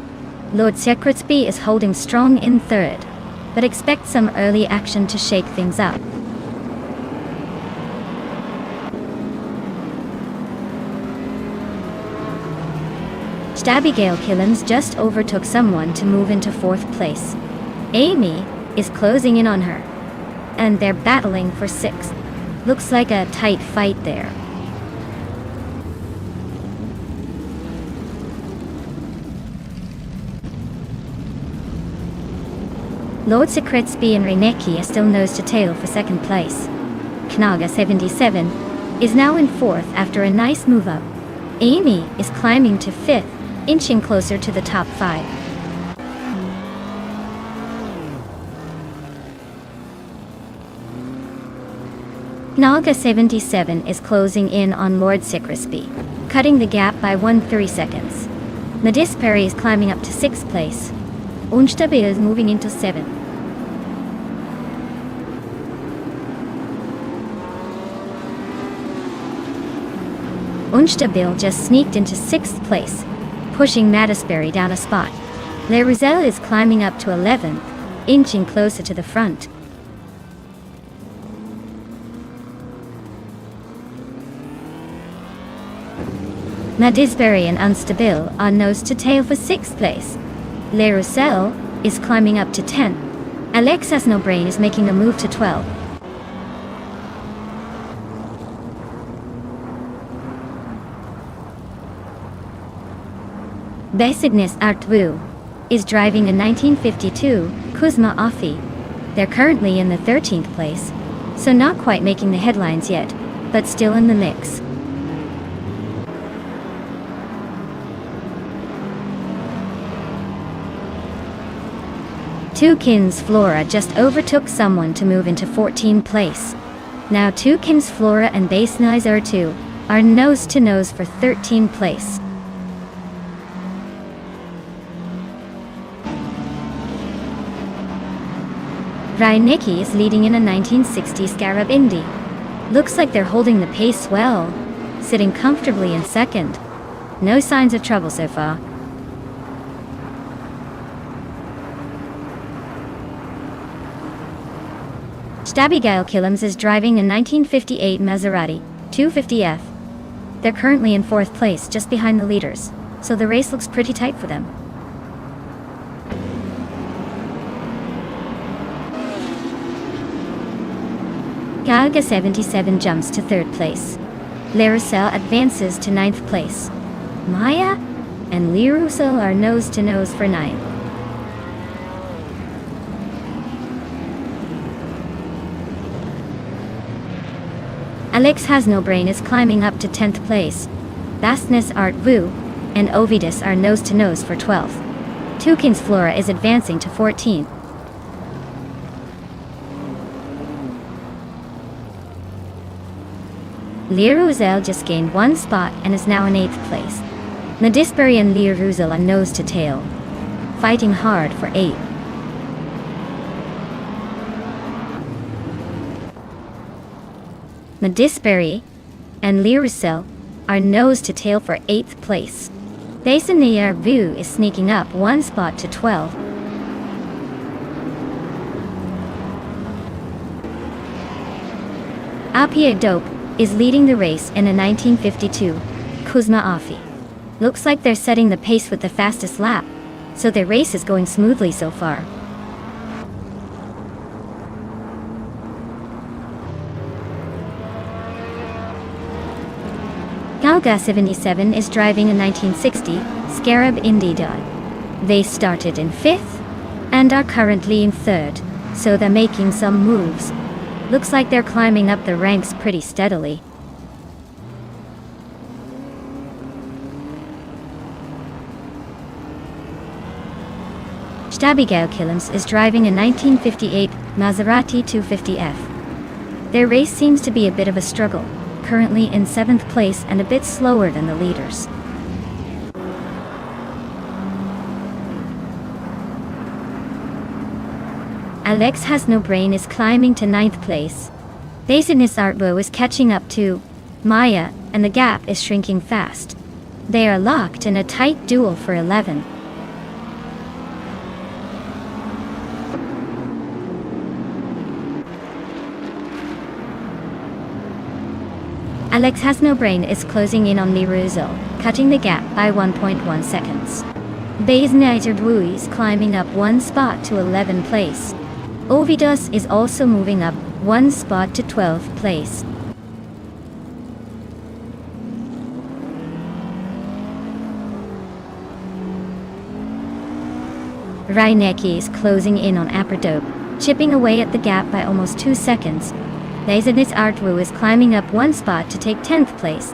S1: Lord Crespi is holding strong in third, but expect some early action to shake things up. Stabby Gale Killens just overtook someone to move into fourth place. Amy is closing in on her, and they're battling for sixth. Looks like a tight fight there. Lord Crespi and Reinecke are still nose to tail for second place. Knaga 77 is now in fourth after a nice move up. Amy is climbing to fifth, inching closer to the top five. Knaga 77 is closing in on Lord Crespi, cutting the gap by 1/3 seconds. Medisperi is climbing up to sixth place. Unstabil is moving into seventh. Unstabil just sneaked into sixth place, pushing Medisperi down a spot. Le Roussel is climbing up to 11th, inching closer to the front. Medisperi and Unstabil are nose to tail for sixth place. Le Roussel is climbing up to 10th. Alex has no brain is making a move to 12th. Besignes Artvu is driving a 1952 Kuzma Offie. They're currently in the 13th place, so not quite making the headlines yet, but still in the mix. Tukins Flora just overtook someone to move into 14th place. Now Tukins Flora and Besignes Artvu are nose to nose for 13th place. Reinecke is leading in a 1960 Scarab Indy. Looks like they're holding the pace well, sitting comfortably in second. No signs of trouble so far. Stabby Gale Killens is driving a 1958 Maserati 250F. They're currently in fourth place, just behind the leaders, so the race looks pretty tight for them. Galga 77 jumps to third place. Le Roussel advances to ninth place. Maya and Le Roussel are nose to nose for ninth. Alex Has No Brain is climbing up to 10th place. Besignes Artvu and Ovidus are nose to nose for 12th. Tukins Flora is advancing to 14th. Le Roussel just gained one spot and is now in 8th place. Nadisbury and Lear Ruzel are nose to tail, fighting hard for 8th. Nadisbury and Lear Ruzel are nose to tail for 8th place. Thesania Vu is sneaking up 1 spot to 12. Apia Dope is leading the race in a 1952 Kuzma Afi. Looks like they're setting the pace with the fastest lap, so their race is going smoothly so far. Galga 77 is driving a 1960 Scarab Indy Dot. They started in 5th and are currently in 3rd, so they're making some moves. Looks like they're climbing up the ranks pretty steadily. Abigail Killams is driving a 1958 Maserati 250F. Their race seems to be a bit of a struggle, currently in 7th place and a bit slower than the leaders. Alex Has No Brain is climbing to 9th place. Thesinis Artbo is catching up to Maya, and the gap is shrinking fast. They are locked in a tight duel for 11. Alex Has No Brain is closing in on Niruzel, cutting the gap by 1.1 seconds. Bazniter Bui is climbing up 1 spot to 11th place. Ovidos is also moving up 1 spot to 12th place. Reinecki is closing in on Aperdope, chipping away at the gap by almost 2 seconds. Lazanis Artwu is climbing up 1 spot to take 10th place.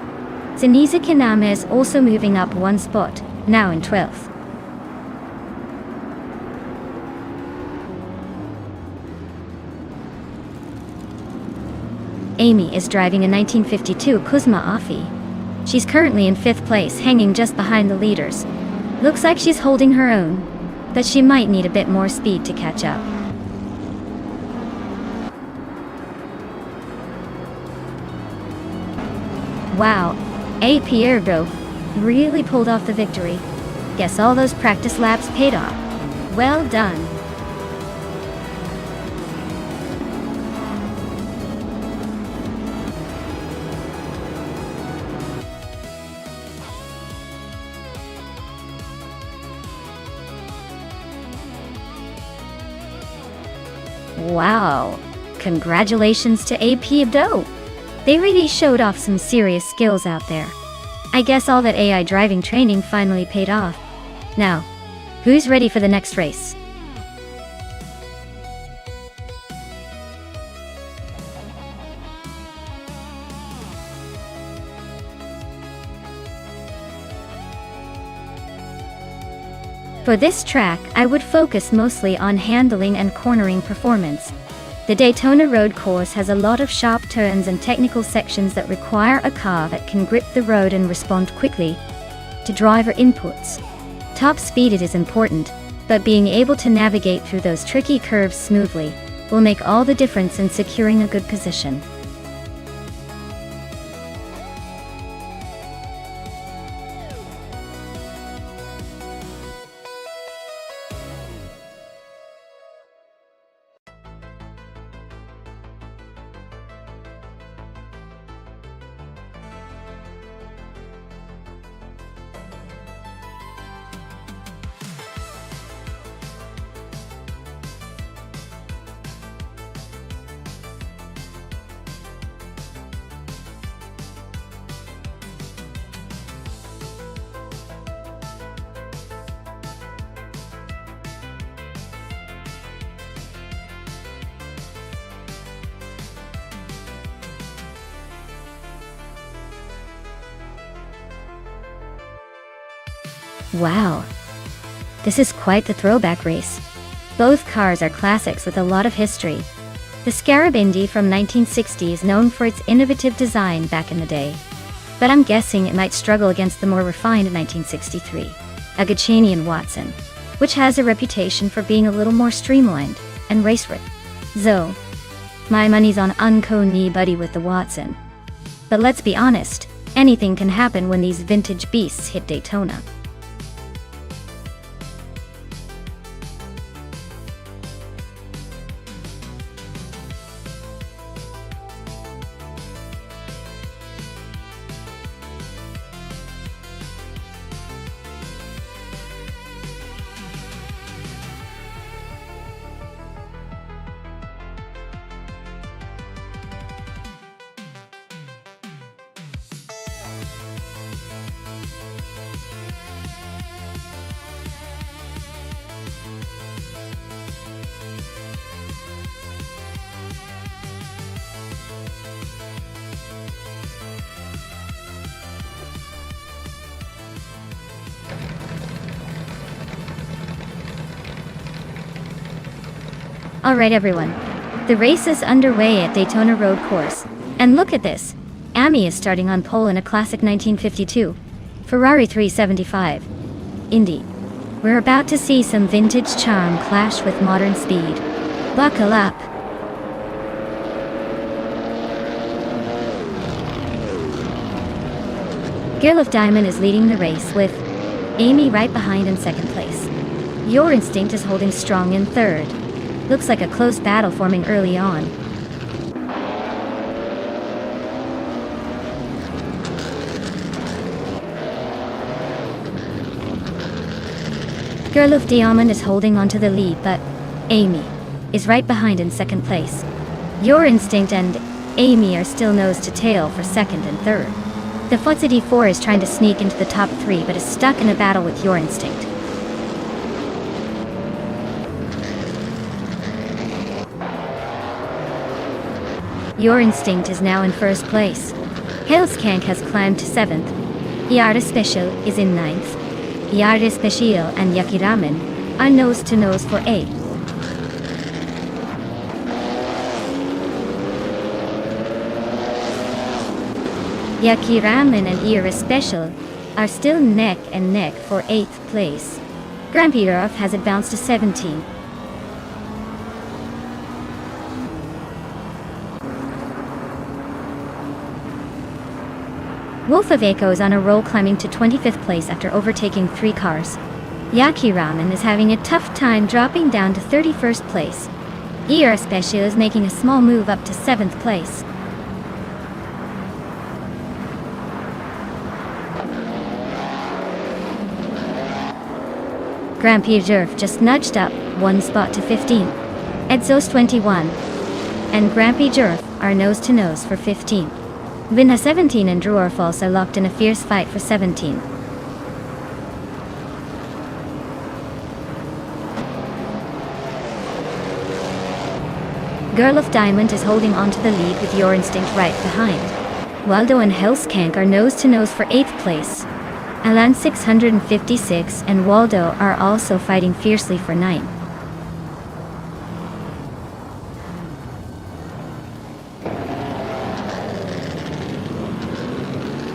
S1: Zeniza Kiname is also moving up 1 spot, now in 12th. Amy is driving a 1952 Kuzma Afi. She's currently in 5th place, hanging just behind the leaders. Looks like she's holding her own, but she might need a bit more speed to catch up. Wow, A. Piergo really pulled off the victory. Guess all those practice laps paid off. Well done. Wow, congratulations to AP Abdo. They really showed off some serious skills out there. I guess all that AI driving training finally paid off. Now, who's ready for the next race? For this track, I would focus mostly on handling and cornering performance. The Daytona road course has a lot of sharp turns and technical sections that require a car that can grip the road and respond quickly to driver inputs. Top speed is important, but being able to navigate through those tricky curves smoothly will make all the difference in securing a good position. Wow, this is quite the throwback race. Both cars are classics with a lot of history. The Scarab Indy from 1960 is known for its innovative design back in the day. but I'm guessing it might struggle against the more refined 1963 Agachanian Watson, which has a reputation for being a little more streamlined and race-ready. So, my money's on Unco Knee Buddy with the Watson. But let's be honest, anything can happen when these vintage beasts hit Daytona. Alright everyone, the race is underway at Daytona Road Course, and look at this, Amy is starting on pole in a classic 1952 Ferrari 375 Indy. We're about to see some vintage charm clash with modern speed. Buckle up. Girl of Diamond is leading the race with Amy right behind in second place. Your Instinct is holding strong in third. Looks like a close battle forming early on. Girl of Diamond is holding onto the lead, but Amy is right behind in second place. Your Instinct and Amy are still nose to tail for second and third. The Futsy 4 is trying to sneak into the top 3 but is stuck in a battle with Your Instinct. Your Instinct is now in first place. Hellskank has climbed to 7th. Yarda Special is in 9th. Yarda Special and Yaki Ramen are nose to nose for 8th. Yaki Ramen and Yarda Special are still neck and neck for 8th place. Grampirov has advanced to 17th. Wolf of Echo is on a roll, climbing to 25th place after overtaking 3 cars. Yaki Ramen is having a tough time, dropping down to 31st place. ER Special is making a small move up to 7th place. Grand Prix just nudged up 1 spot to 15th. Edzos 21 and Grand Prix are nose to nose for 15th. Vinha 17 and Drewerfalls are locked in a fierce fight for 17. Girl of Diamond is holding on to the lead with Your Instinct right behind. Waldo and Hellskank are nose to nose for 8th place. Alan 656 and Waldo are also fighting fiercely for 9th.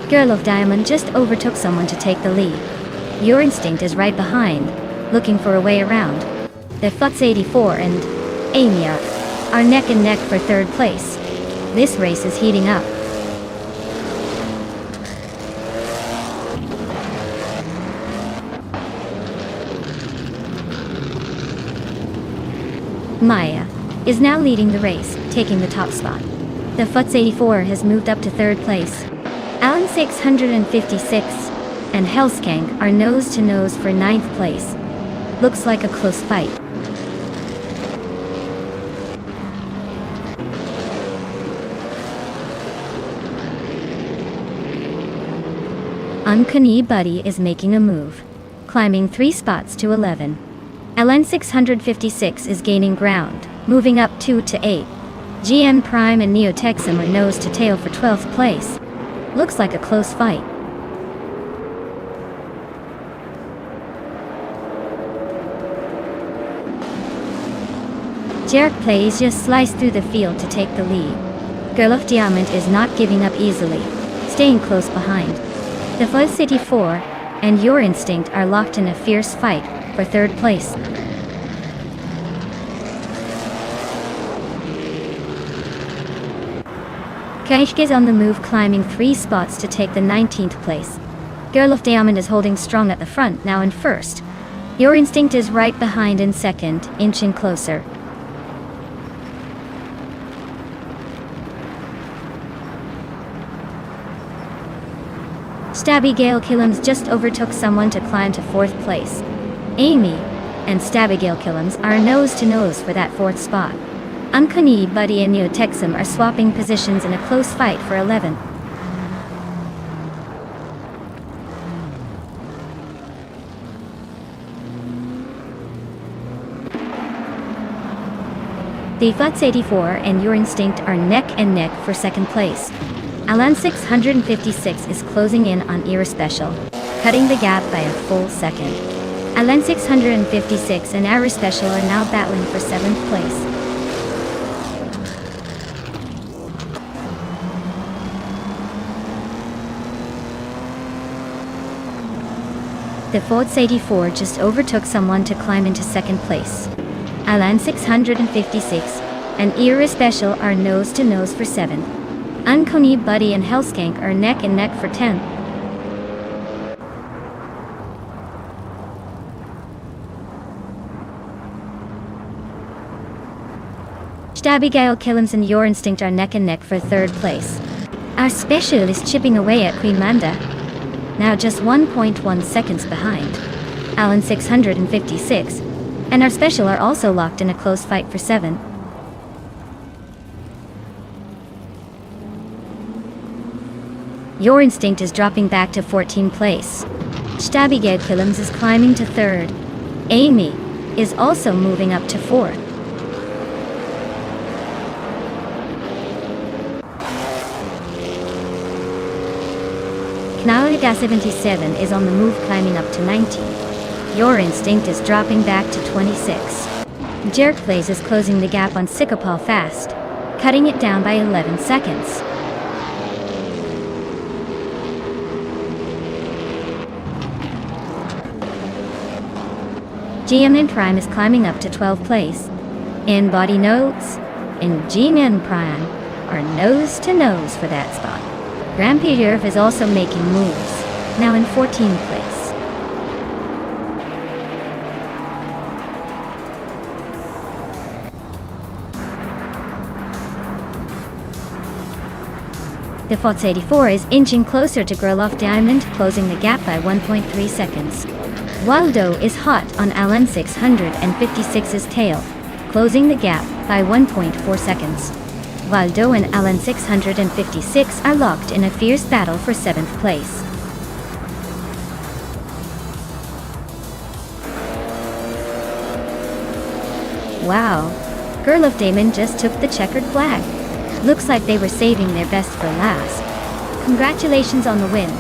S1: Girl of Diamond just overtook someone to take the lead. Your Instinct is right behind, looking for a way around. The Futz 84 and Amia are neck and neck for 3rd place. This race is heating up. Maya is now leading the race, taking the top spot. The Futz 84 has moved up to 3rd place. Alan 656 and Hellskank are nose to nose for 9th place. Looks like a close fight. Uncanny Buddy is making a move, climbing 3 spots to 11. Alan 656 is gaining ground, moving up 2 to 8. GM Prime and Neotexum are nose to tail for 12th place. Looks like a close fight. Jarek Plays just sliced through the field to take the lead. Girl of Diamond is not giving up easily. staying close behind. The Fuzz 84 and Your Instinct are locked in a fierce fight for third place. Kaischke is on the move, climbing 3 spots to take the 19th place. Girl of Diamond is holding strong at the front, now in first. Your Instinct is right behind in second, inching closer. Stabby Gale Killams just overtook someone to climb to 4th place. Amy and Stabby Gale Killams are nose to nose for that 4th spot. Uncanny Buddy and Neo Texum are swapping positions in a close fight for 11th. The Futz 84 and Your Instinct are neck and neck for 2nd place. Alan 656 is closing in on Irrespecial, cutting the gap by a full second. Alan 656 and Irrespecial are now battling for 7th place. The Ford's 84 just overtook someone to climb into 2nd place. Alan 656 and Irrespecial are nose to nose for 7th. Uncanny Buddy and Hellskank are neck and neck for 10th. Stabby Gale Killams and Your Instinct are neck and neck for 3rd place. Our special is chipping away at Queen Manda, now just 1.1 seconds behind. Alan 656 and our special are also locked in a close fight for 7th. Your Instinct is dropping back to 14th place. Stabby Gale Killams is climbing to 3rd. Amy is also moving up to 4th. Knauliga 77 is on the move, climbing up to 19. Your Instinct is dropping back to 26. Jerkplays is closing the gap on Sycopal fast, cutting it down by 11 seconds. GMN Prime is climbing up to 12th place. In Body Notes and GMN Prime are nose to nose for that spot. Rampierf is also making moves, now in 14th place. The Fots 84 is inching closer to Girl of Diamond, closing the gap by 1.3 seconds. Waldo is hot on Alan 656's tail, closing the gap by 1.4 seconds. Waldo and Alan 656 are locked in a fierce battle for 7th place. Wow, Girl of Diamond just took the checkered flag. Looks like they were saving their best for last. Congratulations on the win.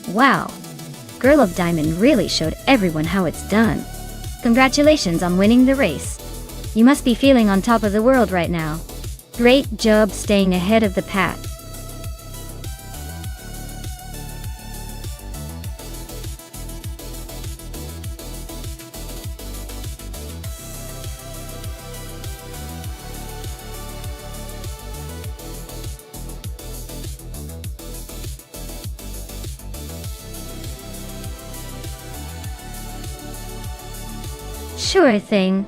S1: Wow! Girl of Diamond really showed everyone how it's done. Congratulations on winning the race. You must be feeling on top of the world right now. Great job staying ahead of the pack. Sure thing.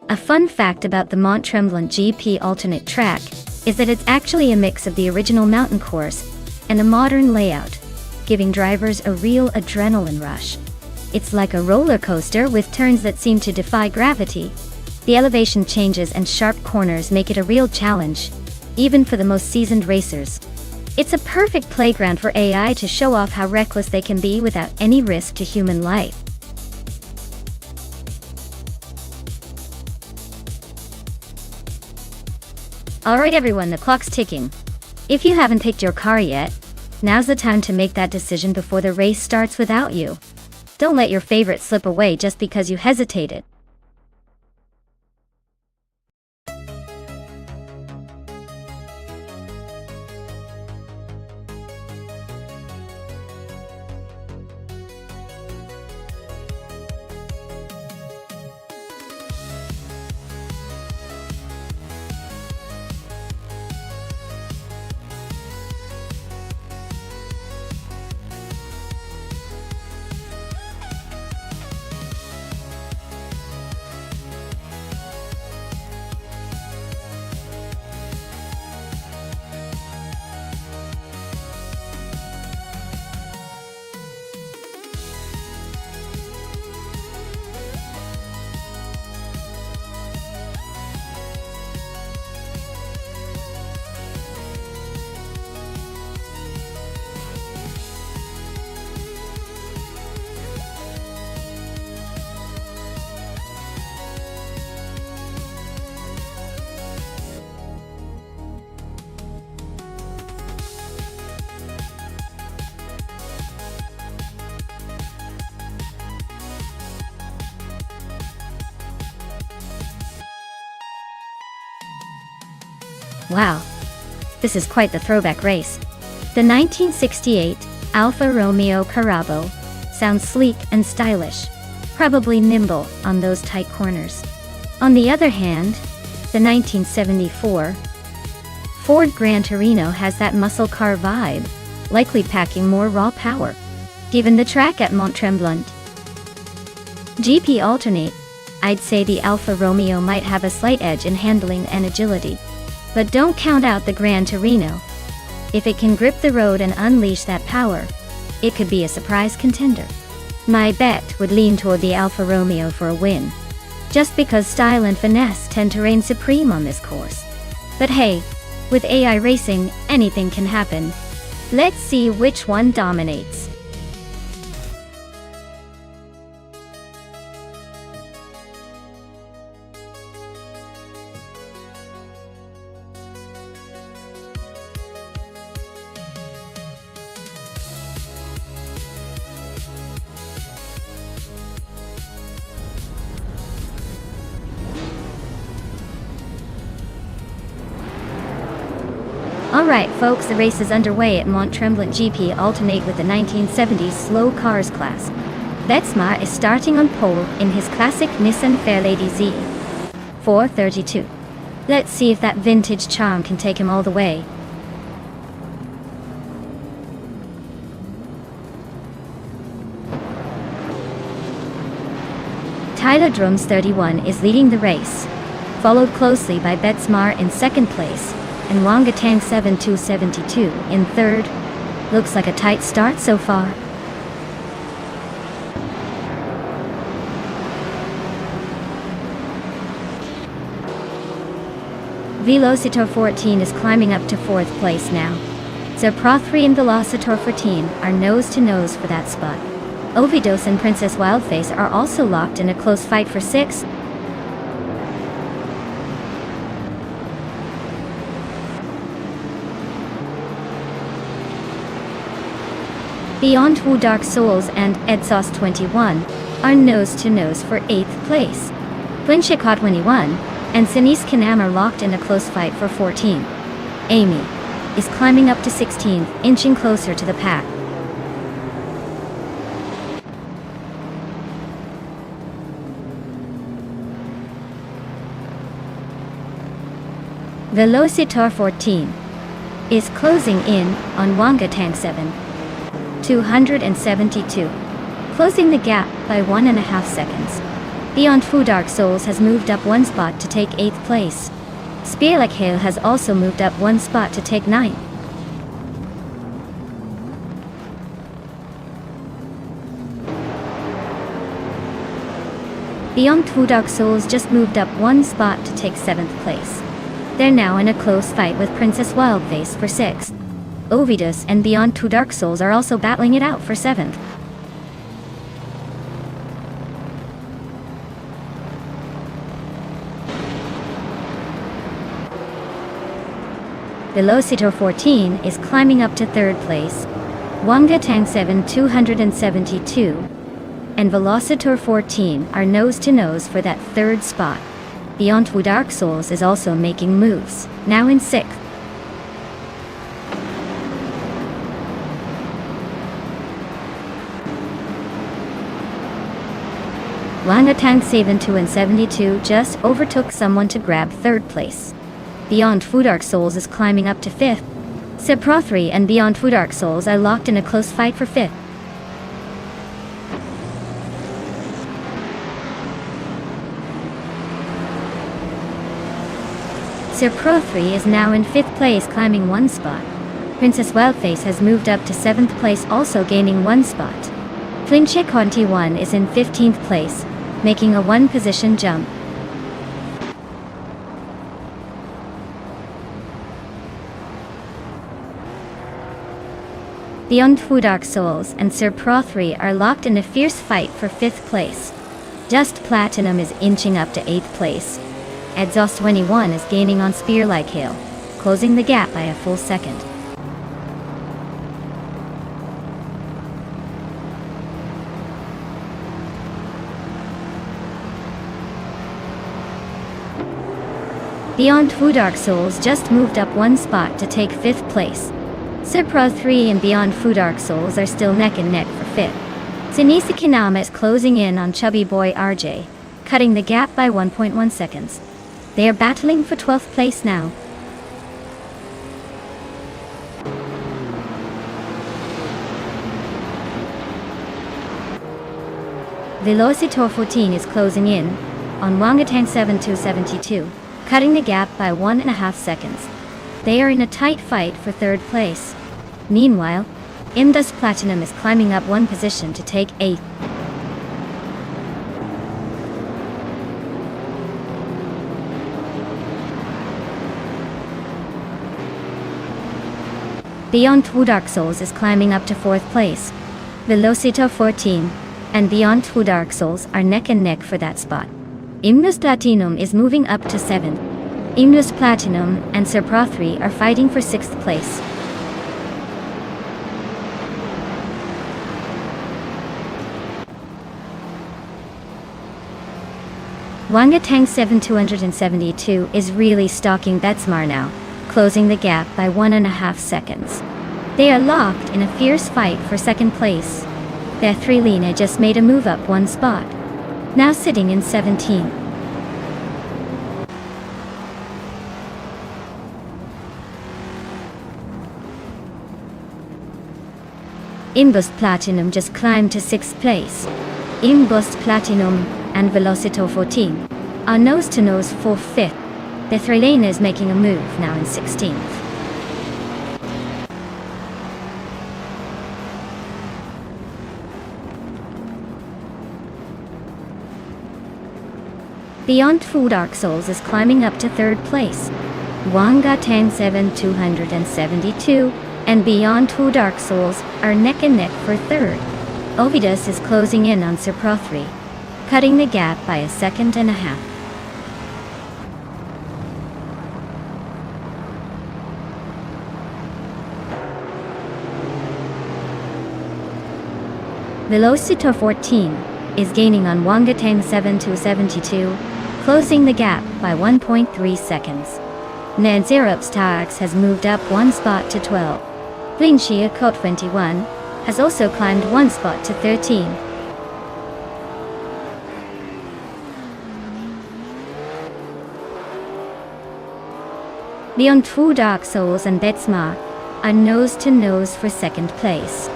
S1: A fun fact about the Mont Tremblant GP alternate track is that it's actually a mix of the original mountain course and a modern layout, giving drivers a real adrenaline rush. It's like a roller coaster with turns that seem to defy gravity. The elevation changes and sharp corners make it a real challenge, even for the most seasoned racers. It's a perfect playground for AI to show off how reckless they can be without any risk to human life. Alright everyone, the clock's ticking. If you haven't picked your car yet, now's the time to make that decision before the race starts without you. Don't let your favorite slip away just because you hesitated. Wow, this is quite the throwback race. The 1968 Alfa Romeo Carabo sounds sleek and stylish, probably nimble on those tight corners. On the other hand, the 1974 Ford Gran Torino has that muscle car vibe, likely packing more raw power. Given the track at Mont Tremblant GP alternate, I'd say the Alfa Romeo might have a slight edge in handling and agility. But don't count out the Gran Torino. If it can grip the road and unleash that power, it could be a surprise contender. My bet would lean toward the Alfa Romeo for a win, just because style and finesse tend to reign supreme on this course. But hey, with AI racing, anything can happen. Let's see which one dominates. Alright folks, the race is underway at Mont Tremblant GP alternate with the 1970s slow cars class. Betsma is starting on pole in his classic Nissan Fairlady Z 432. Let's see if that vintage charm can take him all the way. Tyler Drums 31 is leading the race, followed closely by Betsmar in second place, and Wangatang 7272 in third. Looks like a tight start so far. Velocitor 14 is climbing up to fourth place now. Zerpro 3 and Velocitor 14 are nose to nose for that spot. Ovidos and Princess Wildface are also locked in a close fight for sixth. Beyond Two Dark Souls and Exhaust 21 are nose-to-nose for 8th place. Twinshika 21 and Sinise Kanam are locked in a close fight for 14. Amy is climbing up to 16th, inching closer to the pack. Velocitor 14 is closing in on Wanga Tank 7. 272. Closing the gap by 1.5 seconds. Beyond Two Dark Souls has moved up 1 spot to take 8th place. Spearlike Hail has also moved up 1 spot to take 9th. Beyond Two Dark Souls just moved up 1 spot to take 7th place. They're now in a close fight with Princess Wildface for 6th. Ovidus and Beyond Two Dark Souls are also battling it out for 7th. Velocitor 14 is climbing up to 3rd place. Wanga Tang 7 272 and Velocitor 14 are nose-to-nose for that 3rd spot. Beyond Two Dark Souls is also making moves, now in 6th. Wanga Tang 7 272 just overtook someone to grab 3rd place. Beyond Two Dark Souls is climbing up to 5th. Sepro 3 and Beyond Two Dark Souls are locked in a close fight for 5th. Sepro 3 is now in 5th place, climbing 1 spot. Princess Wildface has moved up to 7th place, also gaining 1 spot. Twinshika 21 is in 15th place, making a 1 position jump. Beyond Two Dark Souls and Sepro 3 are locked in a fierce fight for 5th place. Just Platinum is inching up to 8th place. Exhaust 21 is gaining on Spearlike Hail, closing the gap by a full second. Beyond Two Dark Souls just moved up 1 spot to take 5th place. Sepro 3 and Beyond Two Dark Souls are still neck and neck for 5th. Sinise Kanam is closing in on Chubby Boy RJ, cutting the gap by 1.1 seconds. They are battling for 12th place now. Velocitor 14 is closing in on Wanga Tang 7 272, cutting the gap by 1.5 seconds. They are in a tight fight for 3rd place. Meanwhile, Indus Platinum is climbing up 1 position to take 8th. Beyond Two Dark Souls is climbing up to 4th place. Velocitor 14 and Beyond Two Dark Souls are neck and neck for that spot. Indus Platinum is moving up to 7th. Indus Platinum and Sepro 3 are fighting for 6th place. Wanga Tang 7 272 is really stalking Betsmar now, closing the gap by 1.5 seconds. They are locked in a fierce fight for 2nd place. Bethrelina just made a move up 1 spot, now sitting in 17th. Imbust Platinum just climbed to 6th place. Imbust Platinum and Velocitor 14 are nose-to-nose for 5th. Bethrelina is making a move, now in 16th. Beyond Two Dark Souls is climbing up to 3rd place. Wanga Tang 7 272 and Beyond Two Dark Souls are neck and neck for 3rd. Ovidus is closing in on Sepro 3, cutting the gap by 1.5 seconds. Velocito 14 is gaining on Wangatang 7 to 72, closing the gap by 1.3 seconds. Nanzerup's Tax has moved up one spot to 12. Linxia Cot 21 has also climbed one spot to 13. Leon Two Dark Souls and Betsma are nose-to-nose for second place.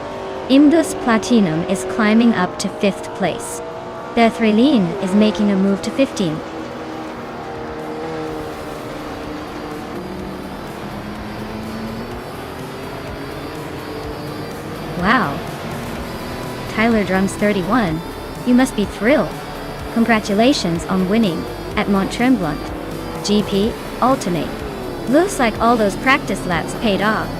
S1: Imdus Platinum is climbing up to 5th place. Bethrelin is making a move to 15. Wow. Tyler Drums 31, you must be thrilled. Congratulations on winning at Mont Tremblant GP Alternate. Looks like all those practice laps paid off.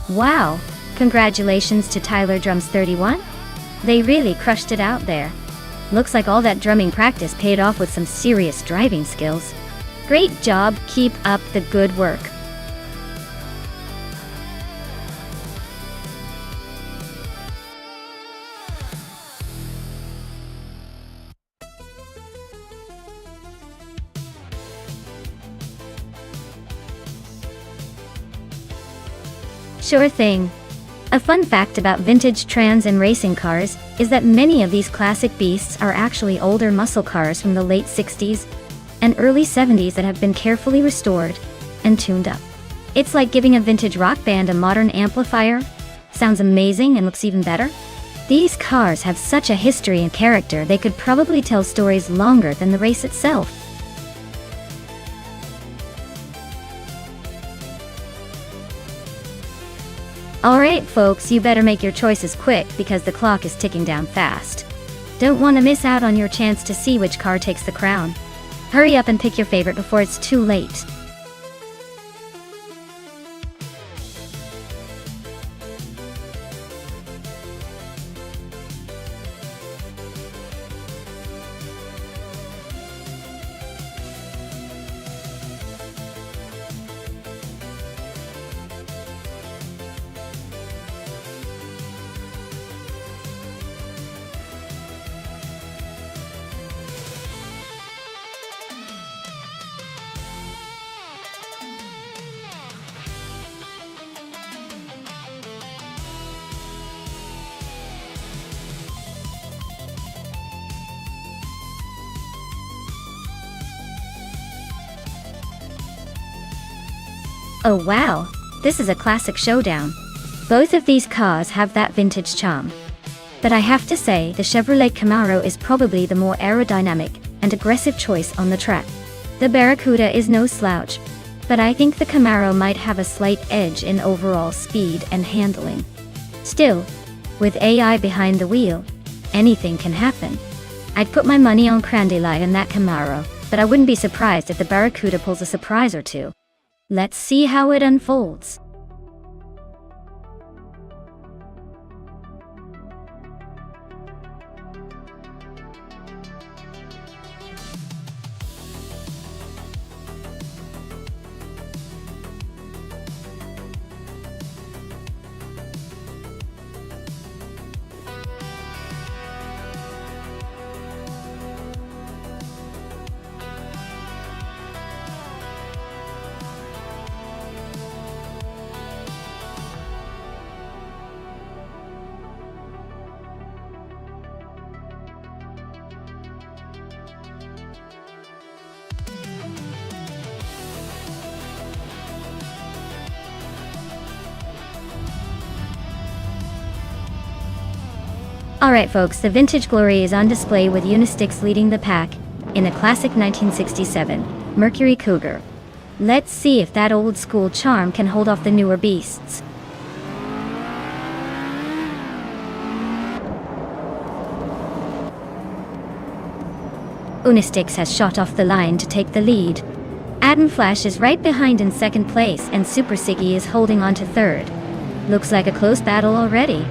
S1: Wow! Congratulations to Tyler Drums 31. They really crushed it out there. Looks like all that drumming practice paid off with some serious driving skills. Great job, keep up the good work. Sure thing. A fun fact about vintage trans and racing cars is that many of these classic beasts are actually older muscle cars from the late 60s and early 70s that have been carefully restored and tuned up. It's like giving a vintage rock band a modern amplifier. Sounds amazing and looks even better. These cars have such a history and character they could probably tell stories longer than the race itself. Alright folks, you better make your choices quick because the clock is ticking down fast. Don't want to miss out on your chance to see which car takes the crown. Hurry up and pick your favorite before it's too late. Oh wow, this is a classic showdown. Both of these cars have that vintage charm. But I have to say the Chevrolet Camaro is probably the more aerodynamic and aggressive choice on the track. The Barracuda is no slouch, but I think the Camaro might have a slight edge in overall speed and handling. Still, with AI behind the wheel, anything can happen. I'd put my money on Crandylite and that Camaro, but I wouldn't be surprised if the Barracuda pulls a surprise or two. Let's see how it unfolds. Alright folks, the vintage glory is on display with Unistix leading the pack in a classic 1967 Mercury Cougar. Let's see if that old school charm can hold off the newer beasts. Unistix has shot off the line to take the lead. Adam Flash is right behind in second place and Super Siggy is holding on to third. Looks like a close battle already.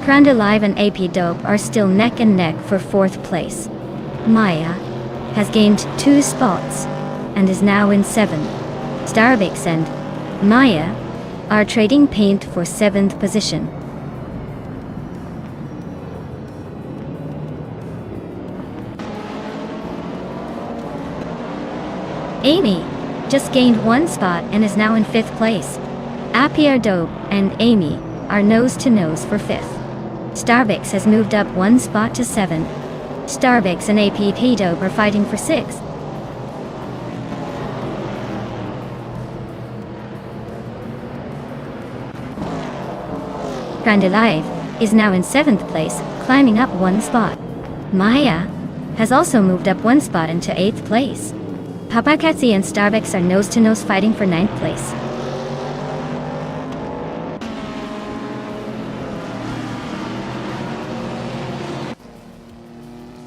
S1: Kranda Live and AP Dope are still neck and neck for fourth place. Maya has gained 2 spots and is now in 7th. Starbix and Maya are trading paint for 7th position. Amy just gained 1 spot and is now in 5th place. Appy Dope and Amy are nose to nose for 5th. Starbix has moved up 1 spot to 7th. Starbix and APP Dope are fighting for 6th. Kranda Live is now in 7th place, climbing up 1 spot. Maya has also moved up 1 spot into 8th place. Papakatsi and Starbix are nose-to-nose fighting for 9th place.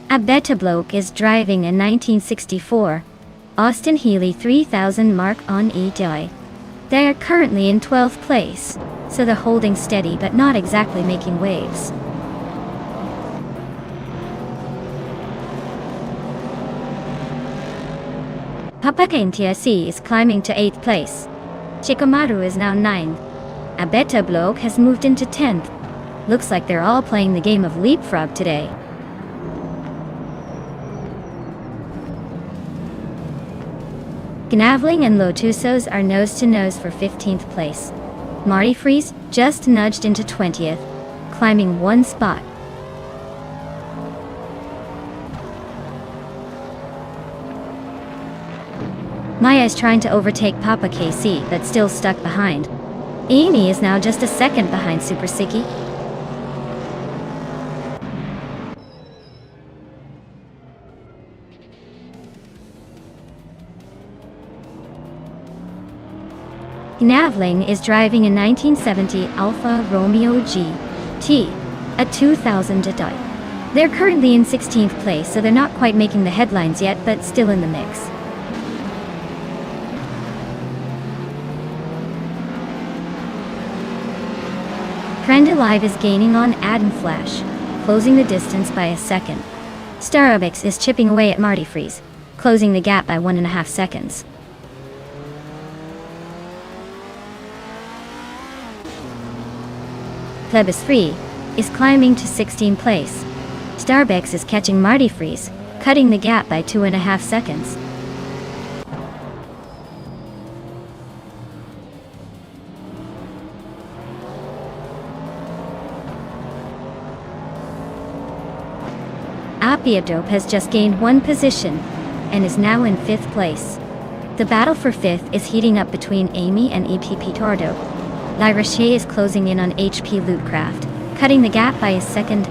S1: A Beta Bloke is driving a 1964 Austin Healey 3000 Mark on E-Joy. They are currently in 12th place, so they're holding steady but not exactly making waves. Papakaintiasi is climbing to 8th place. Shikomaru is now 9th. A Beta Bloke has moved into 10th. Looks like they're all playing the game of leapfrog today. Gnavling and Lotusos are nose-to-nose for 15th place. Marty Freeze just nudged into 20th, climbing 1 spot. Maya is trying to overtake Papa KC but still stuck behind. Amy is now just a second behind Super Siggy. Gnavling is driving a 1970 Alfa Romeo GT, a 2000 Toyota. They're currently in 16th place, so they're not quite making the headlines yet, but still in the mix. Kranda Live is gaining on Adam Flash, closing the distance by a second. Starobix is chipping away at Marty Freeze, closing the gap by 1.5 seconds. Plebis 3 is climbing to 16th place. Starbex is catching Marty Freeze, cutting the gap by 2.5 seconds. Apiadope has just gained 1 position and is now in 5th place. The battle for 5th is heating up between Amy and EPP Tordo. Lyrache is closing in on HP Lootcraft, cutting the gap by 1.5 seconds.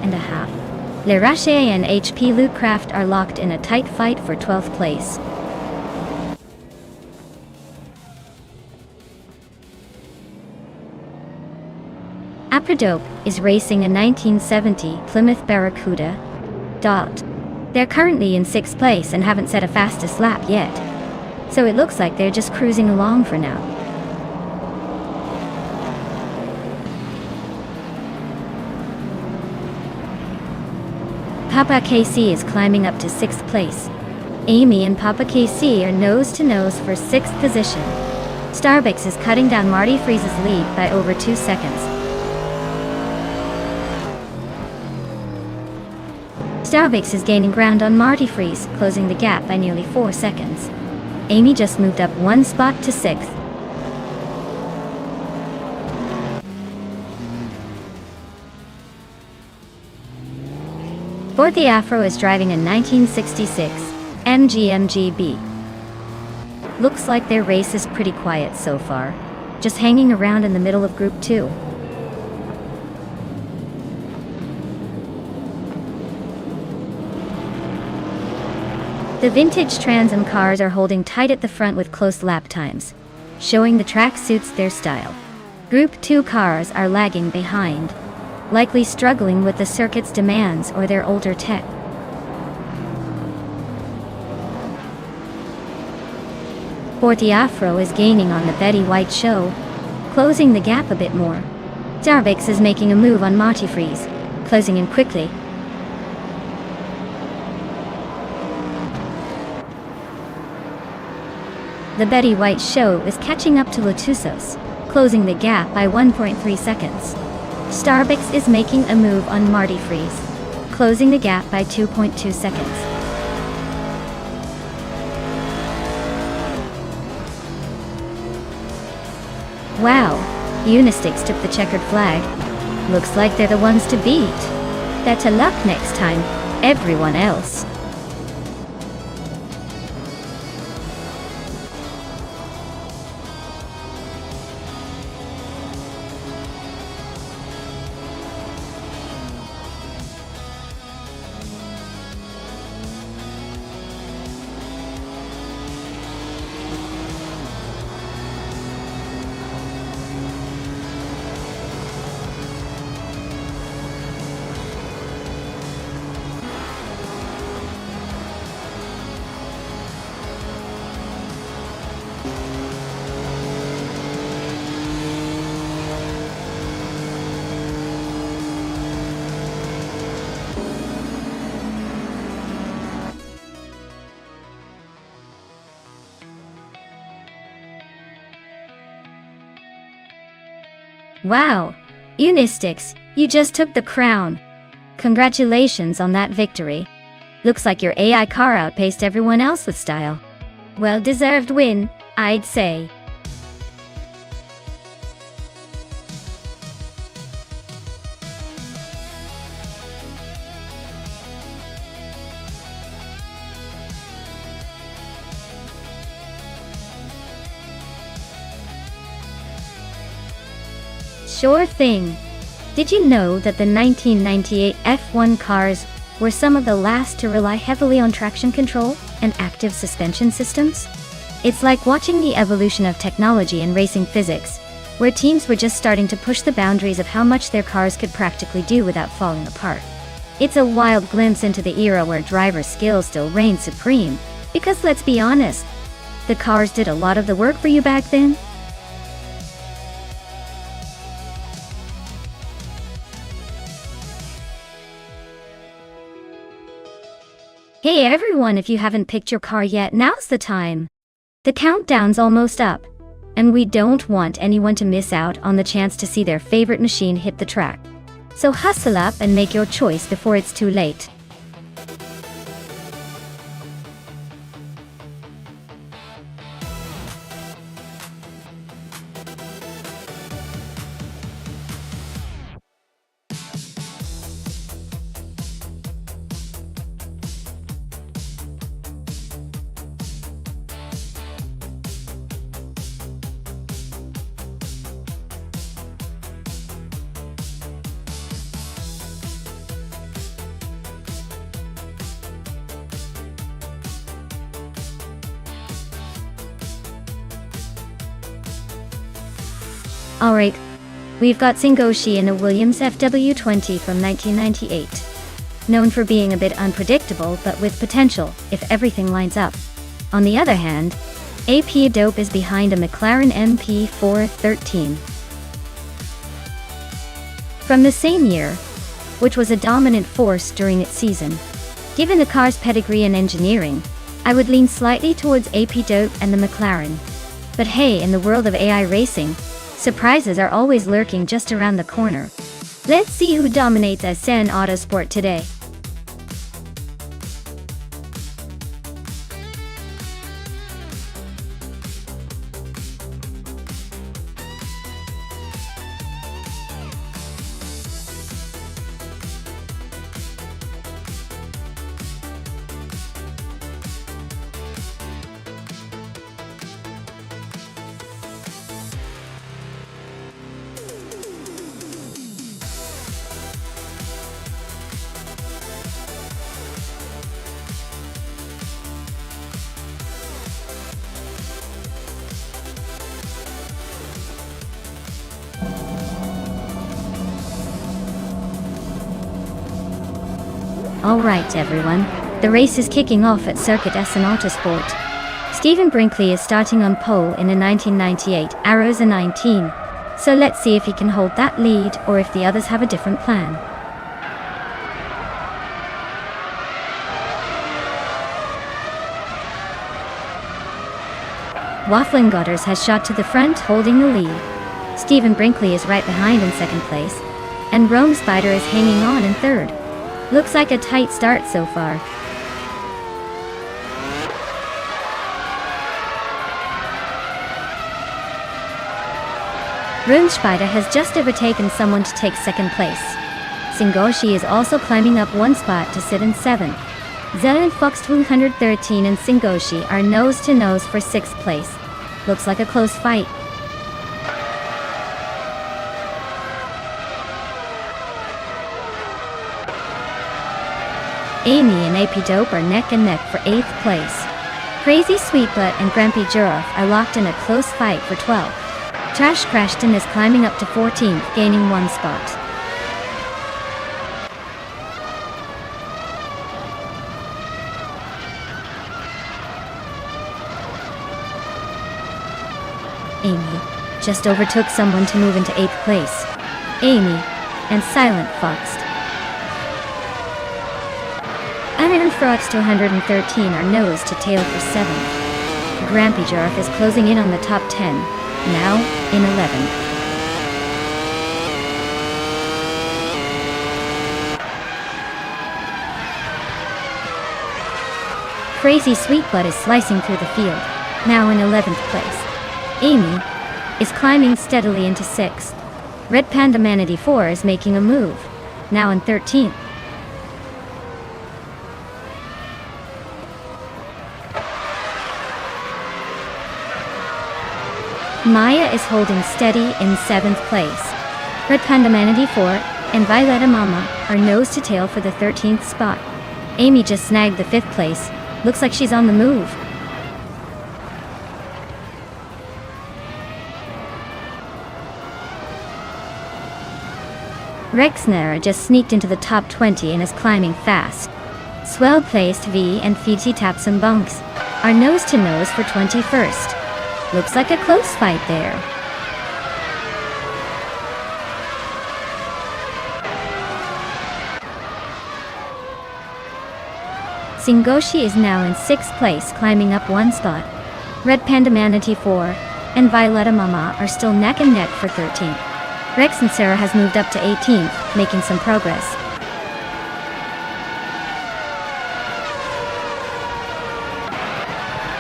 S1: Lyrache and HP Lootcraft are locked in a tight fight for 12th place. Apridope is racing a 1970 Plymouth Barracuda. They're currently in 6th place and haven't set a fastest lap yet, so it looks like they're just cruising along for now. Papa KC is climbing up to 6th place. Amy and Papa KC are nose-to-nose for 6th position. Starbix is cutting down Marty Freeze's lead by over 2 seconds. Starbix is gaining ground on Marty Freeze, closing the gap by nearly 4 seconds. Amy just moved up 1 spot to 6th. Borthy Afro is driving a 1966 MGMGB. Looks like their race is pretty quiet so far, just hanging around in the middle of Group 2. The vintage Trans Am cars are holding tight at the front with close lap times, showing the track suits their style. Group 2 cars are lagging behind, likely struggling with the circuit's demands or their older tech. Forty Afro is gaining on the Betty White show, closing the gap a bit more. Starbucks is making a move on Marty Freeze, closing in quickly. The Betty White show is catching up to Latusos, closing the gap by 1.3 seconds. Starbucks is making a move on Marty Freeze, closing the gap by 2.2 seconds. Wow, Unistix took the checkered flag. Looks like they're the ones to beat. Better luck next time, everyone else. Wow, Unistix, you just took the crown. Congratulations on that victory. Looks like your AI car outpaced everyone else with style. Well-deserved win, I'd say. Sure thing. Did you know that the 1998 F1 cars were some of the last to rely heavily on traction control and active suspension systems? It's like watching the evolution of technology in racing physics, where teams were just starting to push the boundaries of how much their cars could practically do without falling apart. It's a wild glimpse into the era where driver skill still reigned supreme, because let's be honest, the cars did a lot of the work for you back then. Hey everyone, if you haven't picked your car yet, now's the time. The countdown's almost up, and we don't want anyone to miss out on the chance to see their favorite machine hit the track. So hustle up and make your choice before it's too late. Alright, we've got Singoshi in a Williams FW20 from 1998. Known for being a bit unpredictable but with potential, if everything lines up. On the other hand, AP Dope is behind a McLaren MP413. From the same year, which was a dominant force during its season. Given the car's pedigree and engineering, I would lean slightly towards AP Dope and the McLaren. But hey, in the world of AI racing, surprises are always lurking just around the corner. Let's see who dominates SN Autosport today. Alright everyone, the race is kicking off at Circuit S in Autosport. Stephen Brinkley is starting on pole in a 1998 Arosa 19. So let's see if he can hold that lead or if the others have a different plan. Waffling Godders has shot to the front holding the lead. Stephen Brinkley is right behind in second place. And Rome Spider is hanging on in third. Looks like a tight start so far. Rune Spider has just overtaken someone to take second place. Singoshi is also climbing up one spot to sit in seventh. Zelen Fox 213 and Singoshi are nose to nose for sixth place. Looks like a close fight. Amy and AP Dope are neck and neck for 8th place. Crazy Sweetbutt and Grampy Giraffe are locked in a close fight for 12th. Trash Crashton is climbing up to 14th, gaining one spot. Amy just overtook someone to move into 8th place. Amy and Silent Fox. Iron Frogs 213 are nose to tail for 7th. Grampy Giraffe is closing in on the top 10, now in 11th. Crazy Sweetbutt is slicing through the field, now in 11th place. Amy is climbing steadily into 6th. Red Panda Manatee 4 is making a move, now in 13th. Maya is holding steady in 7th place. Red Panda Manatee 4 and Violetta Mama are nose to tail for the 13th spot. Amy just snagged the 5th place. Looks like she's on the move. Rexner just sneaked into the top 20 and is climbing fast. Swell-placed V and Fiji Taps and Bunks are nose to nose for 21st. Looks like a close fight there. Singoshi is now in 6th place, climbing up one spot. Red Panda Manatee 4 and Violetta Mama are still neck and neck for 13th. Rex and Sarah has moved up to 18th, making some progress.